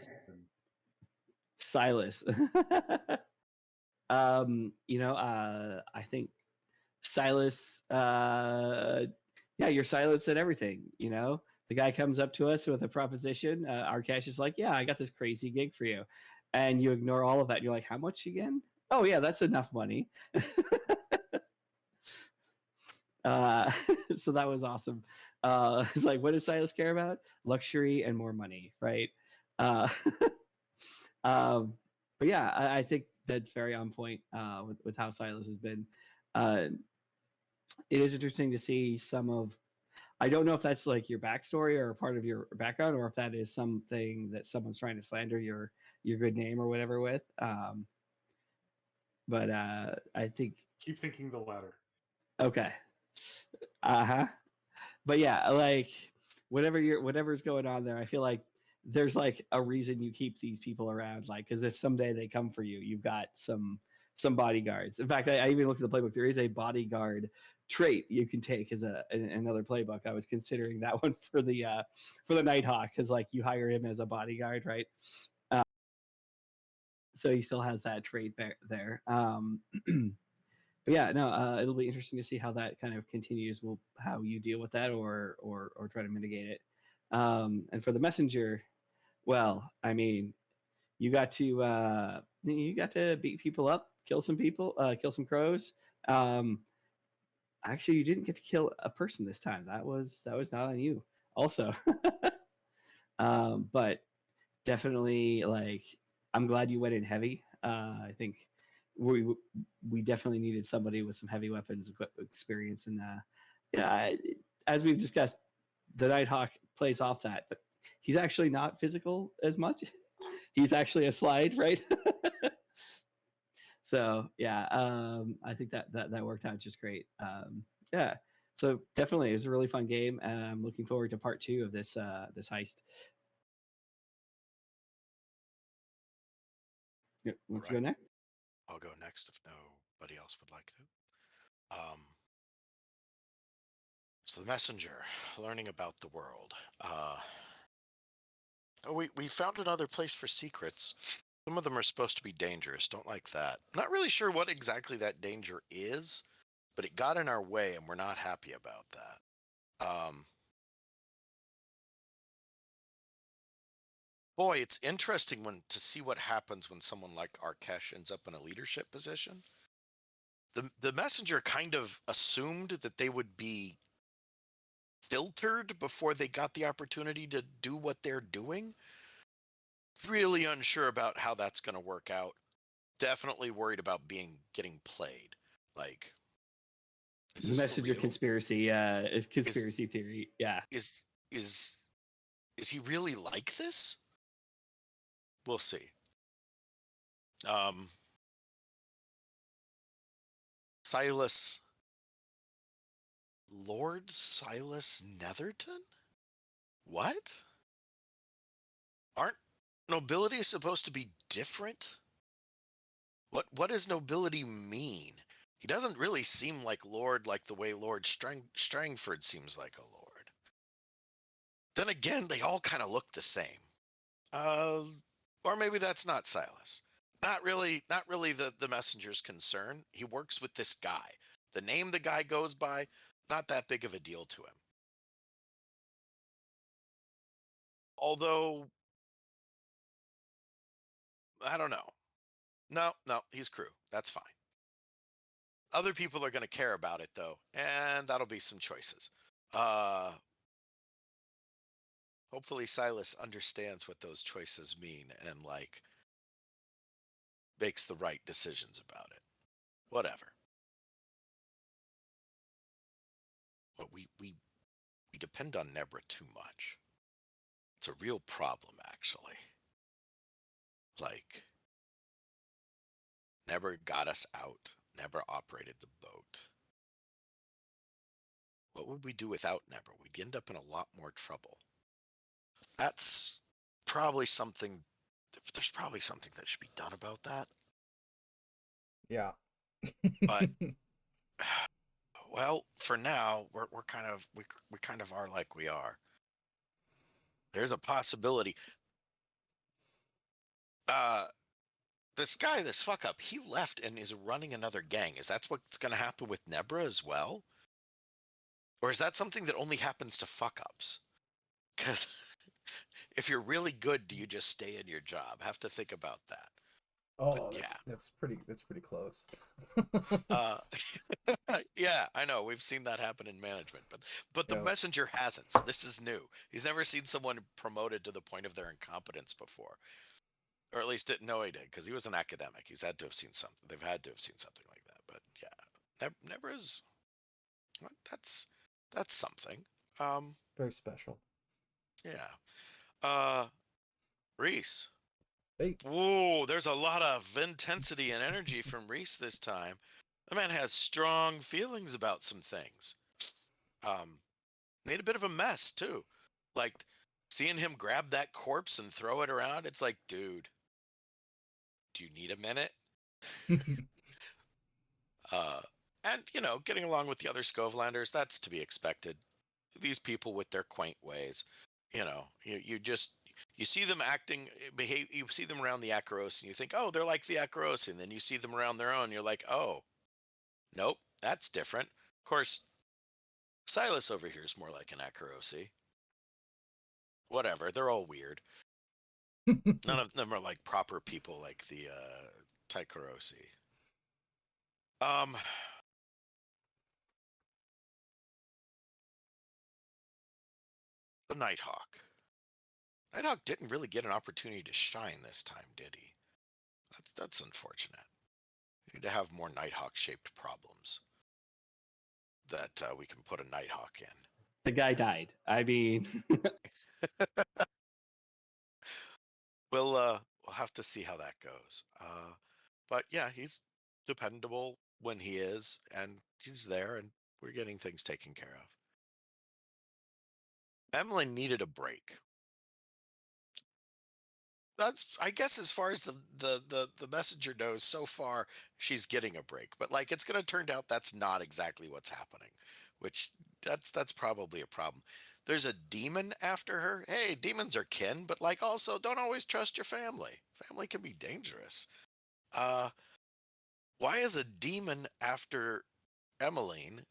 Silas. I think Silas. Yeah, you're Silas at everything. The guy comes up to us with a proposition. Arkesh is like, "Yeah, I got this crazy gig for you," and you ignore all of that. You're like, "How much again?" "Oh yeah, that's enough money." uh, so that was awesome. It's like, what does Silas care about? Luxury and more money, right? Uh, um, but yeah, I think that's very on point with how Silas has been. Uh, it is interesting to see some of. I don't know if that's like your backstory or part of your background, or if that is something that someone's trying to slander your good name or whatever with. But I think Keep thinking the latter. okay. Uh-huh. But yeah, like whatever's going on there, I feel like there's like a reason you keep these people around, like, because if someday they come for you, you've got some bodyguards. In fact, I even looked at the playbook. There is a bodyguard trait you can take as another playbook. I was considering that one for the Nighthawk, because like you hire him as a bodyguard, right? So he still has that trait there. But yeah, no, it'll be interesting to see how that kind of continues. How you deal with that, or try to mitigate it. And for the messenger, well, I mean, you got to beat people up, kill some people, kill some crows. Actually, you didn't get to kill a person this time. That was not on you. Also, but definitely, like, I'm glad you went in heavy. I think we definitely needed somebody with some heavy weapons experience, and as we've discussed, the Nighthawk plays off that, but he's actually not physical as much. He's actually a slide, right? So yeah, I think that worked out just great. Yeah, so definitely, it was a really fun game, and I'm looking forward to part 2 of this heist. Yep, let's go next. I'll go next if nobody else would like to. So the messenger, learning about the world. We found another place for secrets. Some of them are supposed to be dangerous. Don't like that. Not really sure what exactly that danger is, but it got in our way, and we're not happy about that. Boy, it's interesting to see what happens when someone like Arkesh ends up in a leadership position. The messenger kind of assumed that they would be filtered before they got the opportunity to do what they're doing. Really unsure about how that's going to work out. Definitely worried about getting played. Like, is The this for messenger real? conspiracy is conspiracy theory. Yeah. Is he really like this? We'll see. Silas, Lord Silas Netherton? What? Aren't nobility supposed to be different? What does nobility mean? He doesn't really seem like Lord, like the way Lord Strangford seems like a Lord. Then again, they all kind of look the same. Or maybe that's not Silas. Not really the messenger's concern. He works with this guy. The name the guy goes by, not that big of a deal to him. Although, I don't know. No, he's crew. That's fine. Other people are going to care about it, though, and that'll be some choices. Hopefully Silas understands what those choices mean and, like, makes the right decisions about it. Whatever. But we depend on Nebra too much. It's a real problem, actually. Like, Nebra got us out. Nebra operated the boat. What would we do without Nebra? We'd end up in a lot more trouble. That's probably something. There's probably something that should be done about that. Yeah. But well, for now, we kind of are like we are. There's a possibility. This guy, this fuck up, he left and is running another gang. Is that what's going to happen with Nebra as well? Or is that something that only happens to fuck ups? Because if you're really good, do you just stay in your job? Have to think about that. Oh, yeah. that's pretty close. Yeah, I know. We've seen that happen in management, but the Yeah. messenger hasn't. So this is new. He's never seen someone promoted to the point of their incompetence before. Or at least didn't know he did, because he was an academic. He's had to have seen something. They've had to have seen something like that. But yeah, Nebra's that's something. Very special. Yeah. Reese. Hey. Whoa, there's a lot of intensity and energy from Reese this time. The man has strong feelings about some things. Made a bit of a mess too. Like seeing him grab that corpse and throw it around, it's like, dude, do you need a minute? And getting along with the other Scovelanders, that's to be expected. These people with their quaint ways, you see them behave. You see them around the Akaros, and you think, oh, they're like the Akaros, and then you see them around their own, you're like, oh, nope, that's different. Of course, Silas over here is more like an Akarosi. Whatever, they're all weird. None of them are like proper people like the Taikarosi. The Nighthawk. Nighthawk didn't really get an opportunity to shine this time, did he? That's unfortunate. We need to have more Nighthawk-shaped problems that we can put a Nighthawk in. The guy died. I mean, we'll have to see how that goes. But yeah, he's dependable when he is, and he's there, and we're getting things taken care of. Emily needed a break. That's, I guess, as far as the messenger knows, so far she's getting a break. But like, it's going to turn out that's not exactly what's happening, which that's probably a problem. There's a demon after her. Hey, demons are kin, but like, also don't always trust your family. Family can be dangerous. Why is a demon after Emmeline?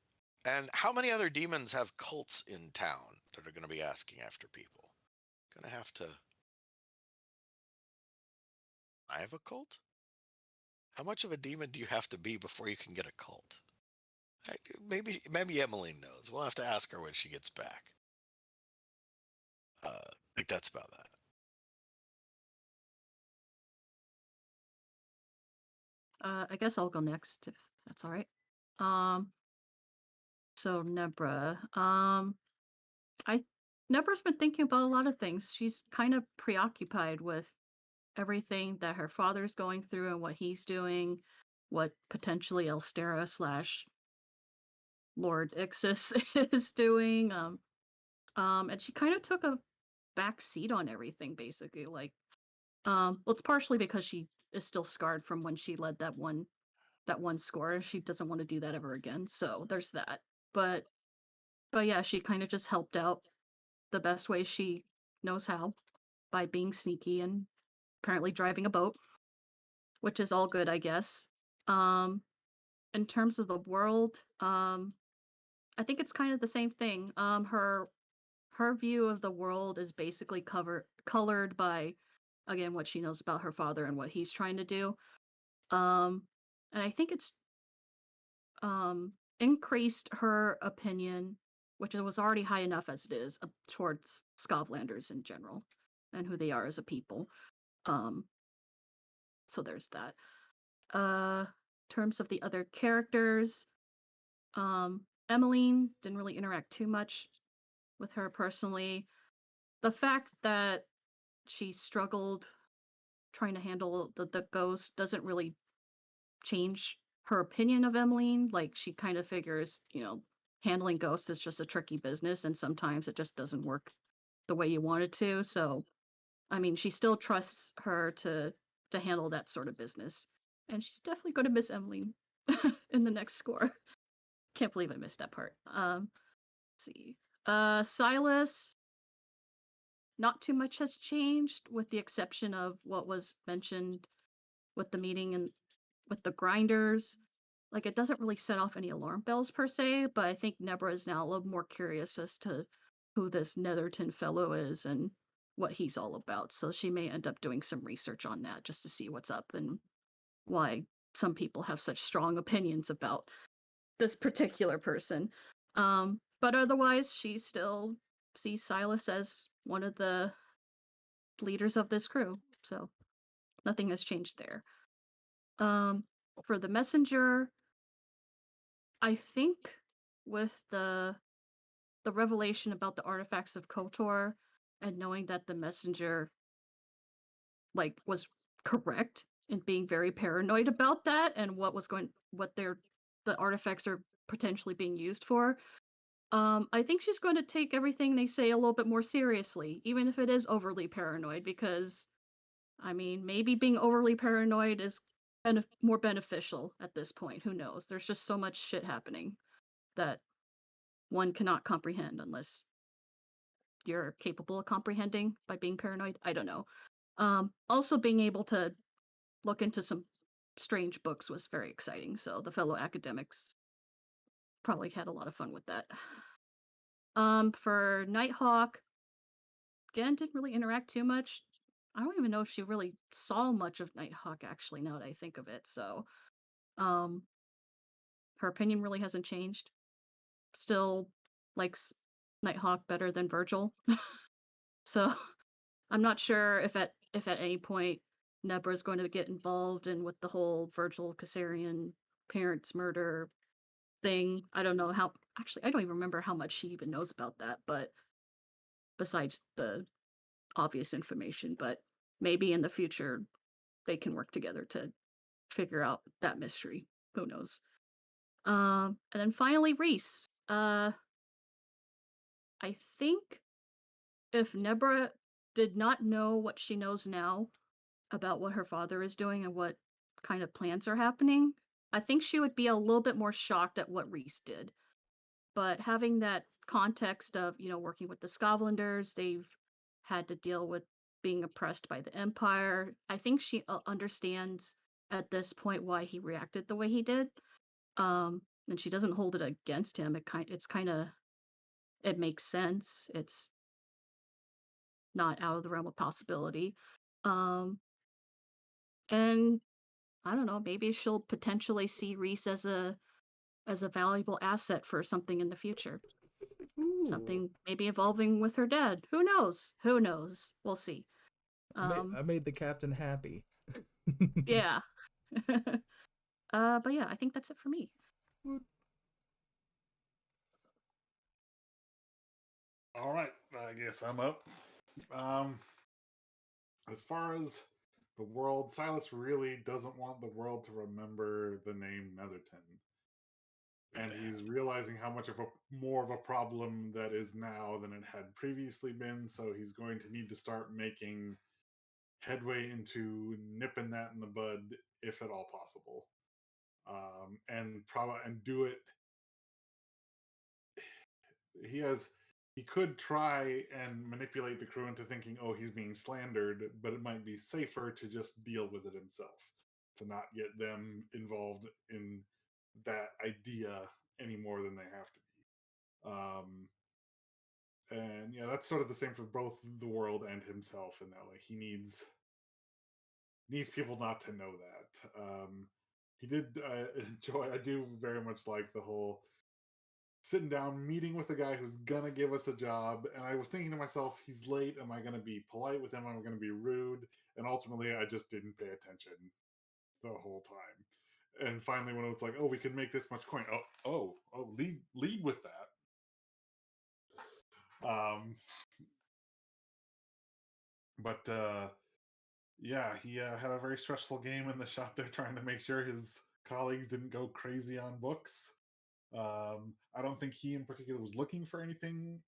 And how many other demons have cults in town that are going to be asking after people? Gonna have to. I have a cult? How much of a demon do you have to be before you can get a cult? Maybe Emmeline knows. We'll have to ask her when she gets back. I think that's about that. I guess I'll go next if that's all right. So Nebra. Nebra's been thinking about a lot of things. She's kind of preoccupied with everything that her father's going through and what he's doing, what potentially Elstera / Lord Ixis is doing. And she kind of took a back seat on everything, basically. Like, well, it's partially because she is still scarred from when she led that one score. She doesn't want to do that ever again. So there's that. But yeah, she kind of just helped out the best way she knows how, by being sneaky and apparently driving a boat, which is all good, I guess. In terms of the world, I think it's kind of the same thing. Her view of the world is basically colored by, again, what she knows about her father and what he's trying to do. And I think it's increased her opinion, which it was already high enough as it is, towards Scotlanders in general and who they are as a people. Um, so there's that. In terms of the other characters, Emmeline didn't really interact too much with her personally. The fact that she struggled trying to handle the ghost doesn't really change her opinion of Emmeline. Like, she kind of figures, handling ghosts is just a tricky business, and sometimes it just doesn't work the way you want it to. So, I mean, she still trusts her to handle that sort of business, and she's definitely going to miss Emmeline in the next score. Can't believe I missed that part. Let's see. Silas, not too much has changed, with the exception of what was mentioned with the meeting and with the grinders. Like, it doesn't really set off any alarm bells per se, but I think Nebra is now a little more curious as to who this Netherton fellow is and what he's all about. So she may end up doing some research on that just to see what's up and why some people have such strong opinions about this particular person. But otherwise, she still sees Silas as one of the leaders of this crew. So nothing has changed there. For the messenger, I think with the revelation about the artifacts of KOTOR and knowing that the messenger was correct in being very paranoid about that and what the artifacts are potentially being used for. I think she's going to take everything they say a little bit more seriously, even if it is overly paranoid, because I mean, maybe being overly paranoid is more beneficial at this point. Who knows? There's just so much shit happening that one cannot comprehend unless you're capable of comprehending by being paranoid. I don't know. Also, being able to look into some strange books was very exciting. So the fellow academics probably had a lot of fun with that. For Nighthawk, again, didn't really interact too much. I don't even know if she really saw much of Nighthawk, actually, now that I think of it. So, her opinion really hasn't changed. Still likes Nighthawk better than Virgil. So, I'm not sure if at any point Nebra is going to get involved in with the whole Virgil Caesarion parents murder thing. I don't know how. Actually, I don't even remember how much she even knows about that. But besides the obvious information, but maybe in the future they can work together to figure out that mystery. Who knows? And then finally, Reese. I think if Nebra did not know what she knows now about what her father is doing and what kind of plans are happening, I think she would be a little bit more shocked at what Reese did. But having that context of, working with the Scotlanders, they've had to deal with being oppressed by the Empire. I think she understands at this point why he reacted the way he did. And she doesn't hold it against him. It makes sense. It's not out of the realm of possibility. Um, and I don't know, maybe she'll potentially see Reese as a valuable asset for something in the future. Ooh. Something maybe evolving with her dad. Who knows? Who knows? We'll see. I made the captain happy. Yeah. But yeah, I think that's it for me. All right, I guess I'm up. As far as the world, Silas really doesn't want the world to remember the name Netherton. And he's realizing how much of more of a problem that is now than it had previously been. So he's going to need to start making headway into nipping that in the bud, if at all possible, and do it. He has he could try and manipulate the crew into thinking, oh, he's being slandered, but it might be safer to just deal with it himself, to not get them involved in that idea any more than they have to be. And yeah, that's sort of the same for both the world and himself, in that like he needs people not to know that. He did enjoy. I do very much like the whole sitting down, meeting with a guy who's gonna give us a job. And I was thinking to myself, he's late. Am I gonna be polite with him? Am I gonna be rude? And ultimately, I just didn't pay attention the whole time. And finally, when it was like, oh, we can make this much coin. Oh, lead with that. But yeah, he had a very stressful game in the shop there, trying to make sure his colleagues didn't go crazy on books. I don't think he in particular was looking for anything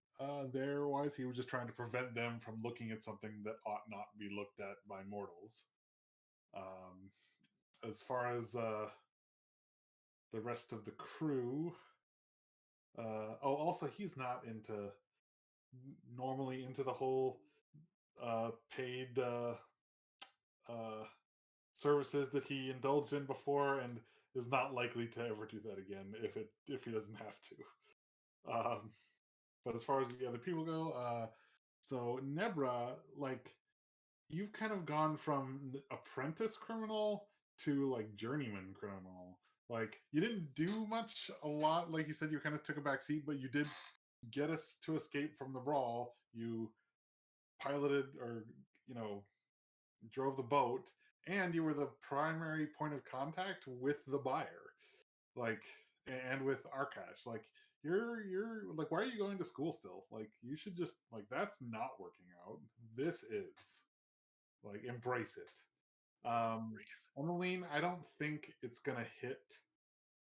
there wise. He was just trying to prevent them from looking at something that ought not be looked at by mortals. As far as the rest of the crew, also he's not normally into the whole paid services that he indulged in before, and is not likely to ever do that again if he doesn't have to. But as far as the other people go, so Nebra, like, you've kind of gone from apprentice criminal to like journeyman criminal. Like, you didn't do a lot. Like you said, you kind of took a back seat, but you did get us to escape from the brawl. You piloted, or drove the boat, and you were the primary point of contact with the buyer, like, and with Arkash. Like, you're like, why are you going to school still? Like, you should just, like, that's not working out. This is, like, embrace it. Emmeline, I don't think it's gonna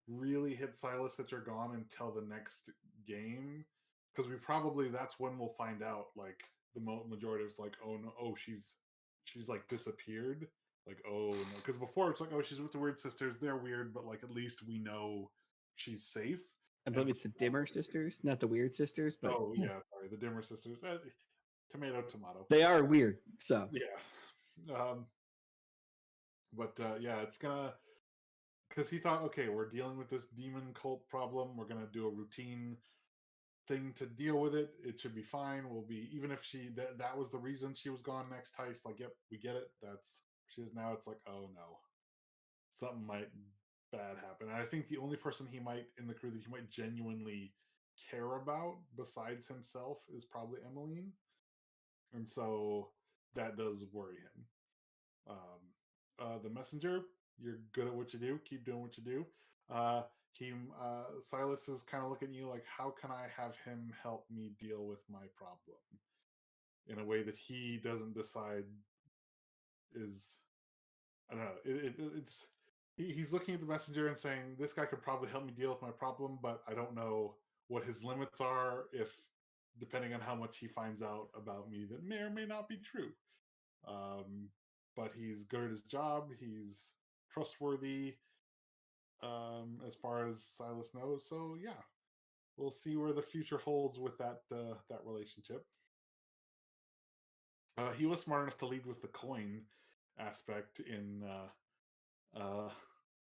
really hit Silas that you're gone until the next game, because that's when we'll find out, like, the majority is like, oh no, oh, she's like disappeared. Like, oh no, because before it's like, oh, she's with the Weird Sisters, they're weird, but like at least we know she's safe. I believe it's the Dimmer Sisters, not the Weird Sisters. But oh yeah, sorry, the Dimmer Sisters. Tomato. They are weird, so yeah. But yeah, it's gonna, because he thought, okay, we're dealing with this demon cult problem. We're gonna do a routine thing to deal with it. It should be fine. We'll be, even if that was the reason she was gone next heist. Like, yep, we get it. That's she is now. It's like, oh no, something might bad happen. And I think the only person he might in the crew that he might genuinely care about besides himself is probably Emmeline, and so that does worry him. The messenger, you're good at what you do. Keep doing what you do. Silas is kind of looking at you like, how can I have him help me deal with my problem in a way that he doesn't decide is, I don't know. He's looking at the messenger and saying, this guy could probably help me deal with my problem, but I don't know what his limits are, depending on how much he finds out about me that may or may not be true. But he's good at his job. He's trustworthy, as far as Silas knows. So yeah, we'll see where the future holds with that relationship. He was smart enough to lead with the coin aspect in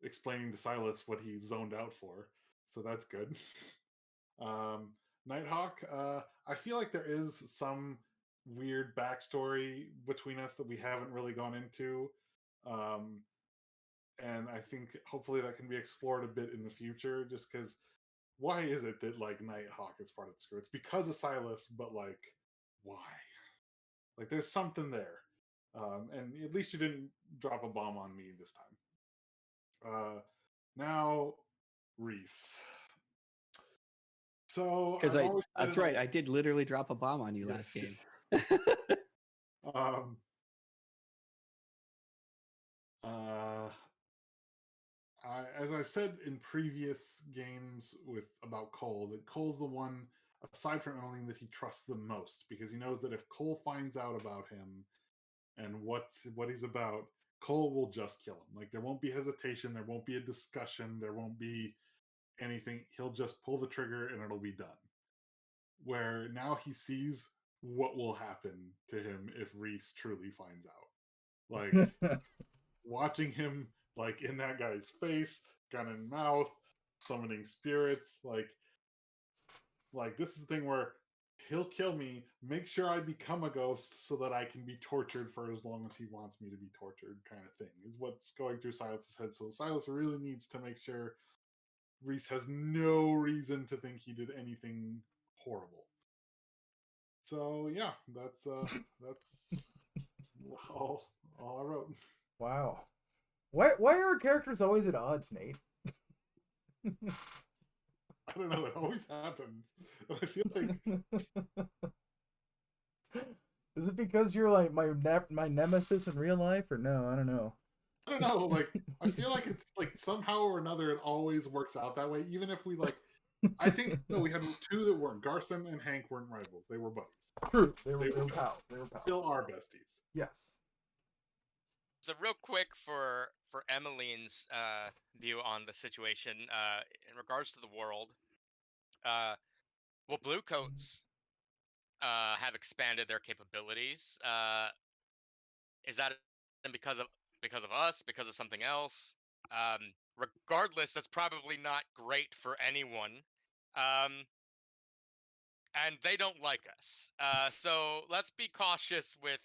explaining to Silas what he zoned out for. So that's good. Nighthawk, I feel like there is some weird backstory between us that we haven't really gone into. And I think hopefully that can be explored a bit in the future, just because why is it that like Nighthawk is part of the crew? It's because of Silas, but like, why? Like, there's something there. And at least you didn't drop a bomb on me this time. Now, Reese. So because that's right, I did literally drop a bomb on you last game. As I've said in previous games about Cole, that Cole's the one, aside from Emmeline, that he trusts the most, because he knows that if Cole finds out about him and what he's about, Cole will just kill him. Like, there won't be hesitation, there won't be a discussion, there won't be anything. He'll just pull the trigger and it'll be done. where now he sees what will happen to him if Reese truly finds out. Like watching him like in that guy's face, gun in mouth, summoning spirits, like this is the thing where he'll kill me, make sure I become a ghost so that I can be tortured for as long as he wants me to be tortured, kind of thing, is what's going through Silas's head. So Silas really needs to make sure Reese has no reason to think he did anything horrible. So yeah, that's all I wrote. Wow. Why are our characters always at odds, Nate? I don't know. It always happens. I feel like Is it because you're like my nemesis in real life, or no? I don't know. I don't know. Like I feel like it's like somehow or another it always works out that way. Even if we like, I think no, we had two that weren't. Garson and Hank weren't rivals. They were buddies. True. They were pals. They were pals. Still are besties. Yes. So real quick for Emmeline's view on the situation in regards to the world, well, Bluecoats have expanded their capabilities. Is that because of us? Because of something else? Regardless, that's probably not great for anyone. And they don't like us. So let's be cautious with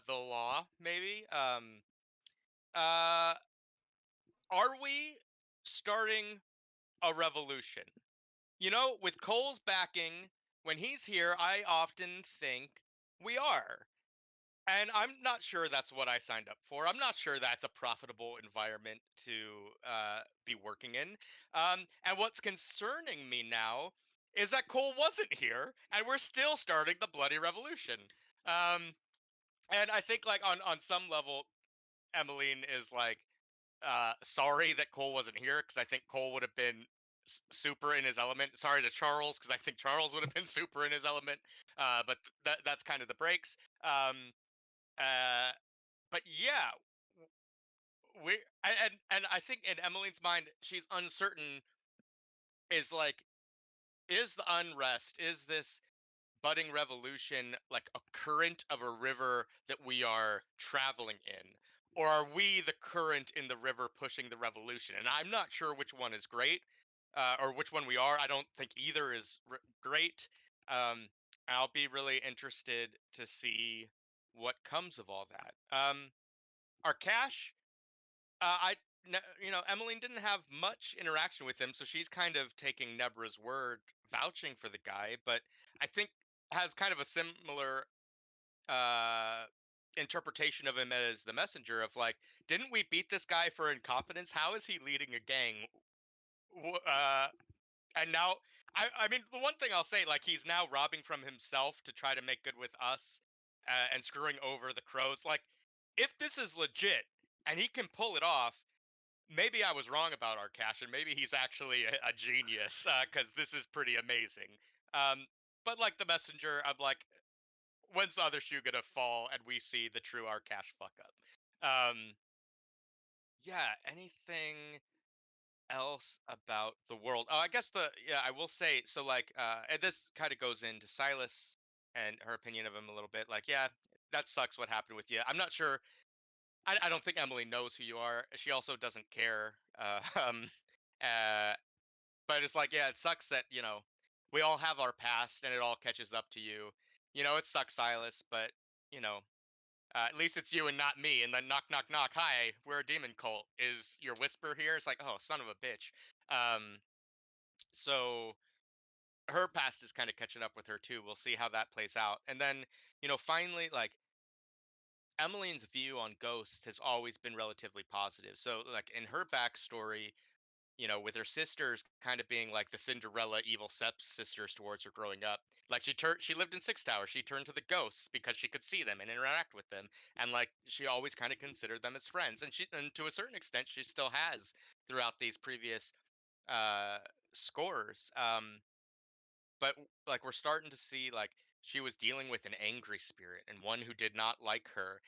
the law, maybe. Are we starting a revolution? You know, with Cole's backing, when he's here, I often think we are. And I'm not sure that's what I signed up for. I'm not sure that's a profitable environment to be working in. And what's concerning me now is that Cole wasn't here, and we're still starting the bloody revolution. And I think, like, on some level, Emmeline is like sorry that Cole wasn't here, because I think Cole would have been super in his element. Sorry to Charles, because I think Charles would have been super in his element. But that's kind of the breaks. Uh, but yeah, we and I think in Emmeline's mind, she's uncertain. Is like, is the unrest? Is this budding revolution like a current of a river that we are traveling in, or are we the current in the river pushing the revolution? And I'm not sure which one is great, or which one we are. I don't think either is great. I'll be really interested to see what comes of all that. Our cash, Emmeline didn't have much interaction with him, so she's kind of taking Nebra's word, vouching for the guy, but I think has kind of a similar uh interpretation of him as the messenger of like, didn't we beat this guy for incompetence? How is he leading a gang? And now, I mean, the one thing I'll say, like, he's now robbing from himself to try to make good with us, and screwing over the crows. Like, if this is legit and he can pull it off, maybe I was wrong about our cash, and maybe he's actually a genius, because this is pretty amazing. Um, but like the messenger, I'm like, when's the other shoe gonna fall and we see the true Arcash fuck up? Yeah, anything else about the world? Oh, I guess I will say, so like, and this kind of goes into Silas and her opinion of him a little bit. Like, yeah, that sucks what happened with you. I'm not sure. I don't think Emily knows who you are. She also doesn't care. Uh, but it's like, yeah, it sucks that, we all have our past and it all catches up to you. It sucks, Silas, but, you know, at least it's you and not me. And then knock, knock, knock. Hi, we're a demon cult. Is your whisper here? It's like, oh, son of a bitch. So her past is kind of catching up with her too. We'll see how that plays out. And then, finally, like, Emmeline's view on ghosts has always been relatively positive. So, like, in her backstory, with her sisters kind of being like the Cinderella evil stepsisters towards her growing up. Like, she lived in Six Towers. She turned to the ghosts because she could see them and interact with them, and like she always kind of considered them as friends. And to a certain extent, she still has throughout these previous uh, scores. But like, we're starting to see like she was dealing with an angry spirit and one who did not like her,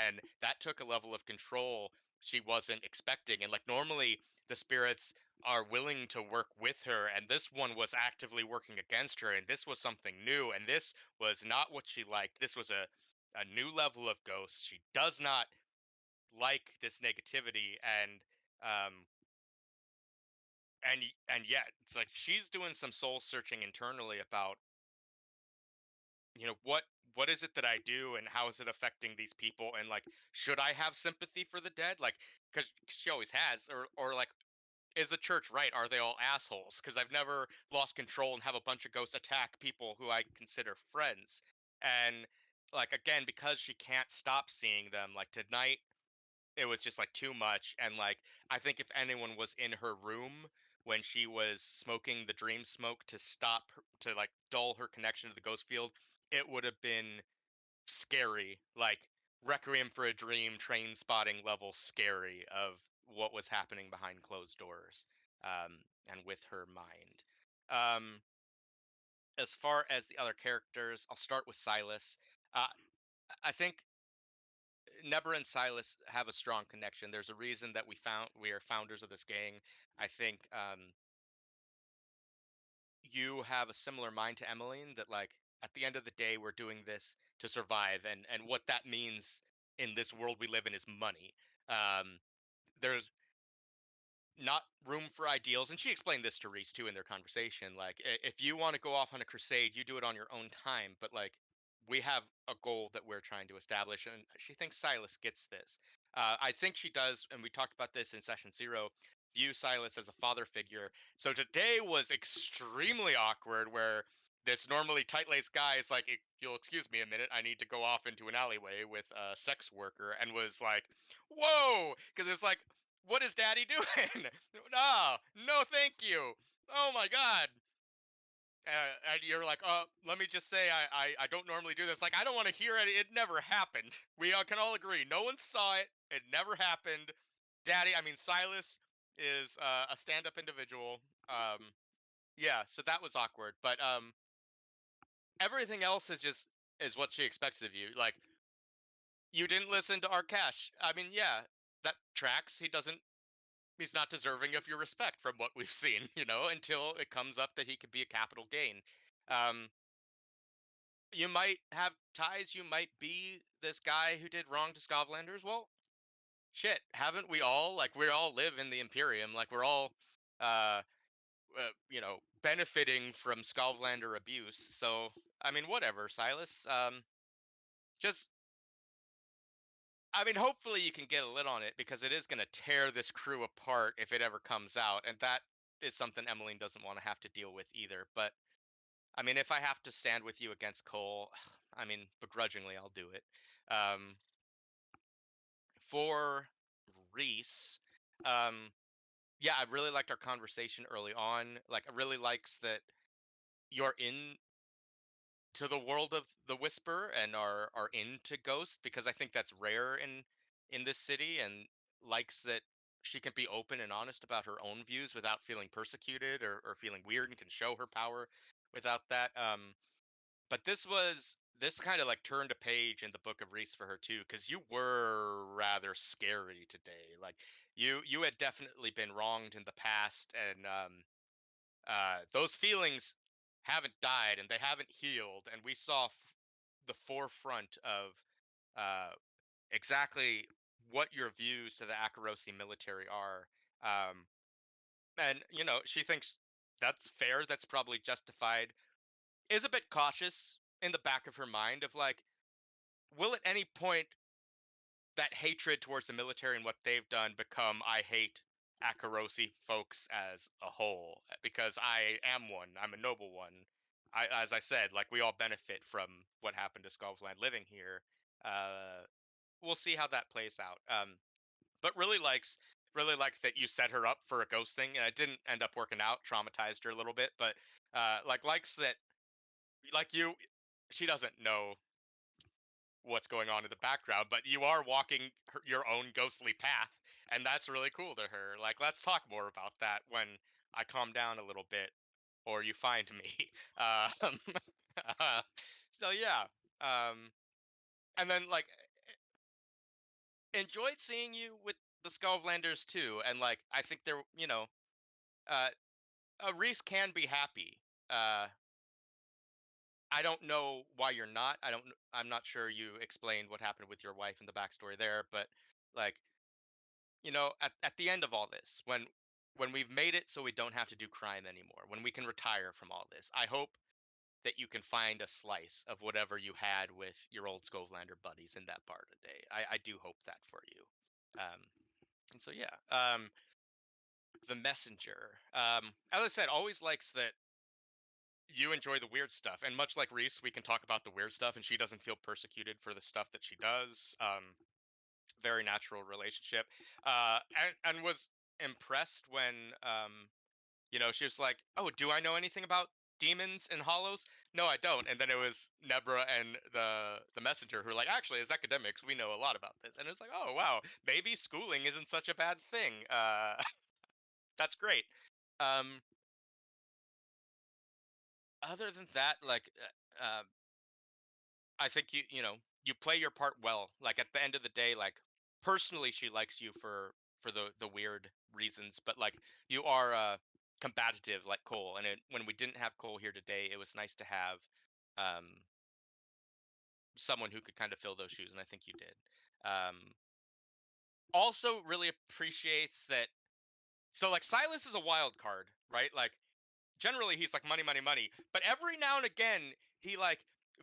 and that took a level of control she wasn't expecting. And like, normally the spirits are willing to work with her, and this one was actively working against her, and this was something new, and this was not what she liked. This was a new level of ghost. She does not like this negativity, um and yet it's like she's doing some soul searching internally about, what is it that I do, and how is it affecting these people, and like, should I have sympathy for the dead, like, because she always has, or like, is the church right? Are they all assholes? Because I've never lost control and have a bunch of ghosts attack people who I consider friends. And like, again, because she can't stop seeing them, like tonight it was just like too much. And like, I think if anyone was in her room when she was smoking the dream smoke to stop her, to like dull her connection to the ghost field, it would have been scary, like Requiem for a Dream, Train Spotting level scary of what was happening behind closed doors, and with her mind. Um, as far as the other characters, I'll start with Silas. Uh, I think Nebra and Silas have a strong connection. There's a reason that we are founders of this gang. I think you have a similar mind to Emmeline, that like, at the end of the day we're doing this to survive, and what that means in this world we live in is money. There's not room for ideals, and she explained this to Reese too in their conversation, like, if you want to go off on a crusade, you do it on your own time, but like, we have a goal that we're trying to establish, and she thinks Silas gets this. I think she does, and we talked about this in session 0, view Silas as a father figure. So today was extremely awkward, where this normally tight-laced guy is like, You'll excuse me a minute, I need to go off into an alleyway with a sex worker," and was like, whoa, because it's like, what is daddy doing? Ah, no, thank you. Oh my God. And you're like, let me just say, I don't normally do this. Like, I don't want to hear it. It never happened. We all can all agree. No one saw it. It never happened. Daddy, I mean, Silas is a stand-up individual. Yeah, so that was awkward. But everything else is what she expects of you. Like, you didn't listen to Arkash. I mean, yeah, that tracks. He's not deserving of your respect from what we've seen, until it comes up that he could be a capital gain. Um, you might have ties. You might be this guy who did wrong to Scovlanders. Well, shit, haven't we all? Like, we all live in the Imperium. Like, we're all, uh, benefiting from Scovlander abuse. So, I mean, whatever, Silas. Just I mean, hopefully you can get a lid on it, because it is going to tear this crew apart if it ever comes out, and that is something Emmeline doesn't want to have to deal with either. But I mean, if I have to stand with you against Cole, I mean, begrudgingly, I'll do it. Um, for Reese, um, yeah, I really liked our conversation early on. Like, I really likes that you're in to the world of the Whisper and are into Ghost, because I think that's rare in this city, and likes that she can be open and honest about her own views without feeling persecuted, or feeling weird, and can show her power without that. But this kind of like turned a page in the book of Reese for her too, because you were rather scary today. Like, you had definitely been wronged in the past, and those feelings haven't died, and they haven't healed, and we saw the forefront of uh, exactly what your views to the Akarosi military are. Um, and she thinks that's fair, that's probably justified. Is a bit cautious in the back of her mind of like, will at any point that hatred towards the military and what they've done become, I hate Akarosi folks as a whole, because I am one. I'm a noble one. As I said, like, we all benefit from what happened to Skovland living here. Uh, we'll see how that plays out. But really likes that you set her up for a ghost thing, and it didn't end up working out. Traumatized her a little bit, but likes that, like, she doesn't know what's going on in the background, but you are walking your own ghostly path, and that's really cool to her. Like, let's talk more about that when I calm down a little bit, or you find me. Um, so yeah, um, and then like, enjoyed seeing you with the Skovlanders too, and like, I think they're Reese can be happy. I don't know why you're not. I'm not sure you explained what happened with your wife and the backstory there, but like, at the end of all this, when we've made it so we don't have to do crime anymore, when we can retire from all this, I hope that you can find a slice of whatever you had with your old Skovelander buddies in that bar today. I do hope that for you. And so yeah, the messenger. As I said, always likes that you enjoy the weird stuff, and much like Reese, we can talk about the weird stuff, and she doesn't feel persecuted for the stuff that she does. Very natural relationship, and was impressed when she was like, "Oh, do I know anything about demons and hollows? No, I don't." And then it was Nebra and the messenger who were like, "Actually, as academics, we know a lot about this." And it's like, "Oh, wow, maybe schooling isn't such a bad thing." That's great. Um, Other than that, like, I think you play your part well. Like at the end of the day, like personally, she likes you for the weird reasons, but like you are combative like Cole. And when we didn't have Cole here today, it was nice to have um, someone who could kind of fill those shoes, and I think you did. Um, Also, really appreciates that. So like Silas is a wild card, right? Like generally he's like money, money, money. But every now and again, he like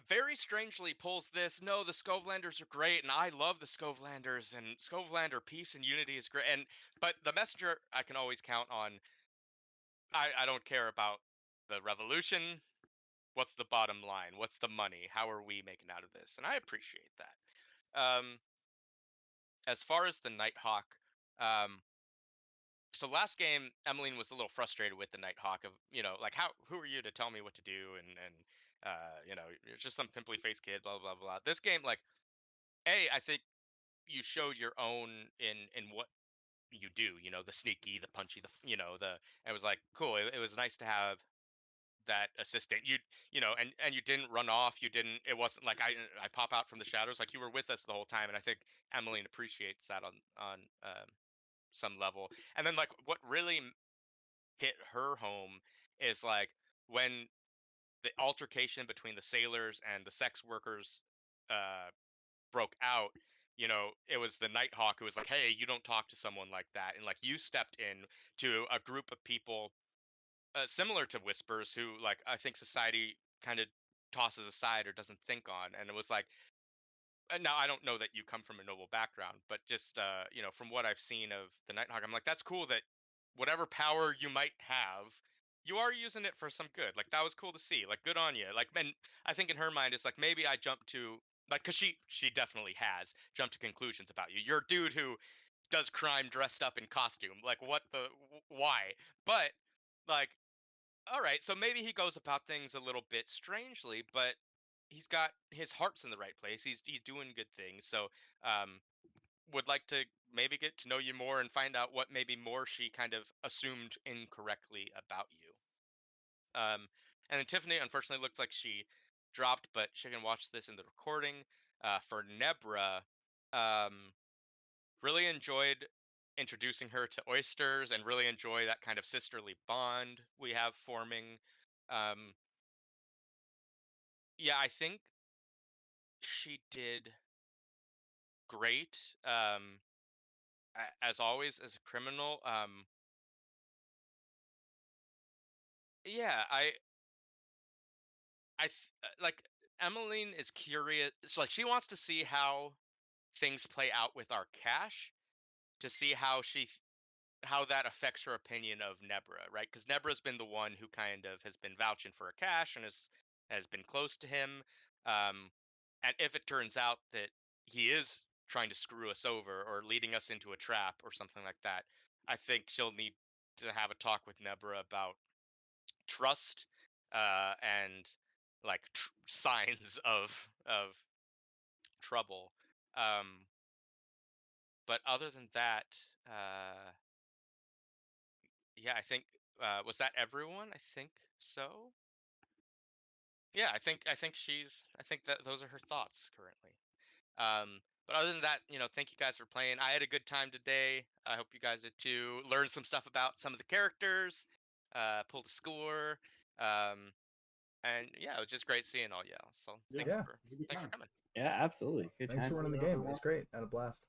very strangely pulls this. No, the Skovlanders are great, and I love the Skovlanders, and Skovelander peace and unity is great. And but the messenger, I can always count on. I don't care about the revolution. What's the bottom line? What's the money? How are we making out of this? And I appreciate that. Um, as far as the Nighthawk, um, so last game, Emmeline was a little frustrated with the Nighthawk of, like who are you to tell me what to do, and you're just some pimply faced kid, blah blah blah. This game, like, I think you showed your own in what you do. The sneaky, the punchy, the. It was like cool. It was nice to have that assistant. And you didn't run off. You didn't. It wasn't like I pop out from the shadows. Like you were with us the whole time, and I think Emmeline appreciates that on some level. And then like what really hit her home is like when the altercation between the sailors and the sex workers uh broke out. It was the Nighthawk who was like, hey, you don't talk to someone like that, and like you stepped in to a group of people similar to Whispers who, like, I think society kind of tosses aside or doesn't think on. And it was like, now I don't know that you come from a noble background, but just from what I've seen of the Nighthawk, I'm like, that's cool that whatever power you might have, you are using it for some good. Like that was cool to see. Like good on you. Like, and I think in her mind it's like maybe I jumped to like because she definitely has jumped to conclusions about you. You're a dude who does crime dressed up in costume. Like what the why? But like all right, so maybe he goes about things a little bit strangely, but he's got his heart's in the right place. He's doing good things. So, um, would like to maybe get to know you more and find out what maybe more she kind of assumed incorrectly about you. And then Tiffany, unfortunately, looks like she dropped, but she can watch this in the recording. For Nebra, um, really enjoyed introducing her to oysters and really enjoy that kind of sisterly bond we have forming. Um, yeah, I think she did great. As always, as a criminal. Yeah, like Emmeline is curious. It's like she wants to see how things play out with our cash to see how that affects her opinion of Nebra, right? Because Nebra's been the one who kind of has been vouching for Akash and has been close to him. Um, and if it turns out that he is trying to screw us over or leading us into a trap or something like that, I think she'll need to have a talk with Nebra about trust and like signs of trouble. Um, but other than that, yeah, I think was that everyone? I think so. Yeah, I think that those are her thoughts currently. Um, But other than that, thank you guys for playing. I had a good time today. I hope you guys did too. Learned some stuff about some of the characters, pulled a score, and yeah, it was just great seeing all y'all. So thanks Yeah. for It's a good thanks for time. coming. Yeah, absolutely. Good Thanks time. for running the game. It was great. I had a blast.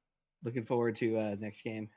Looking forward to next game.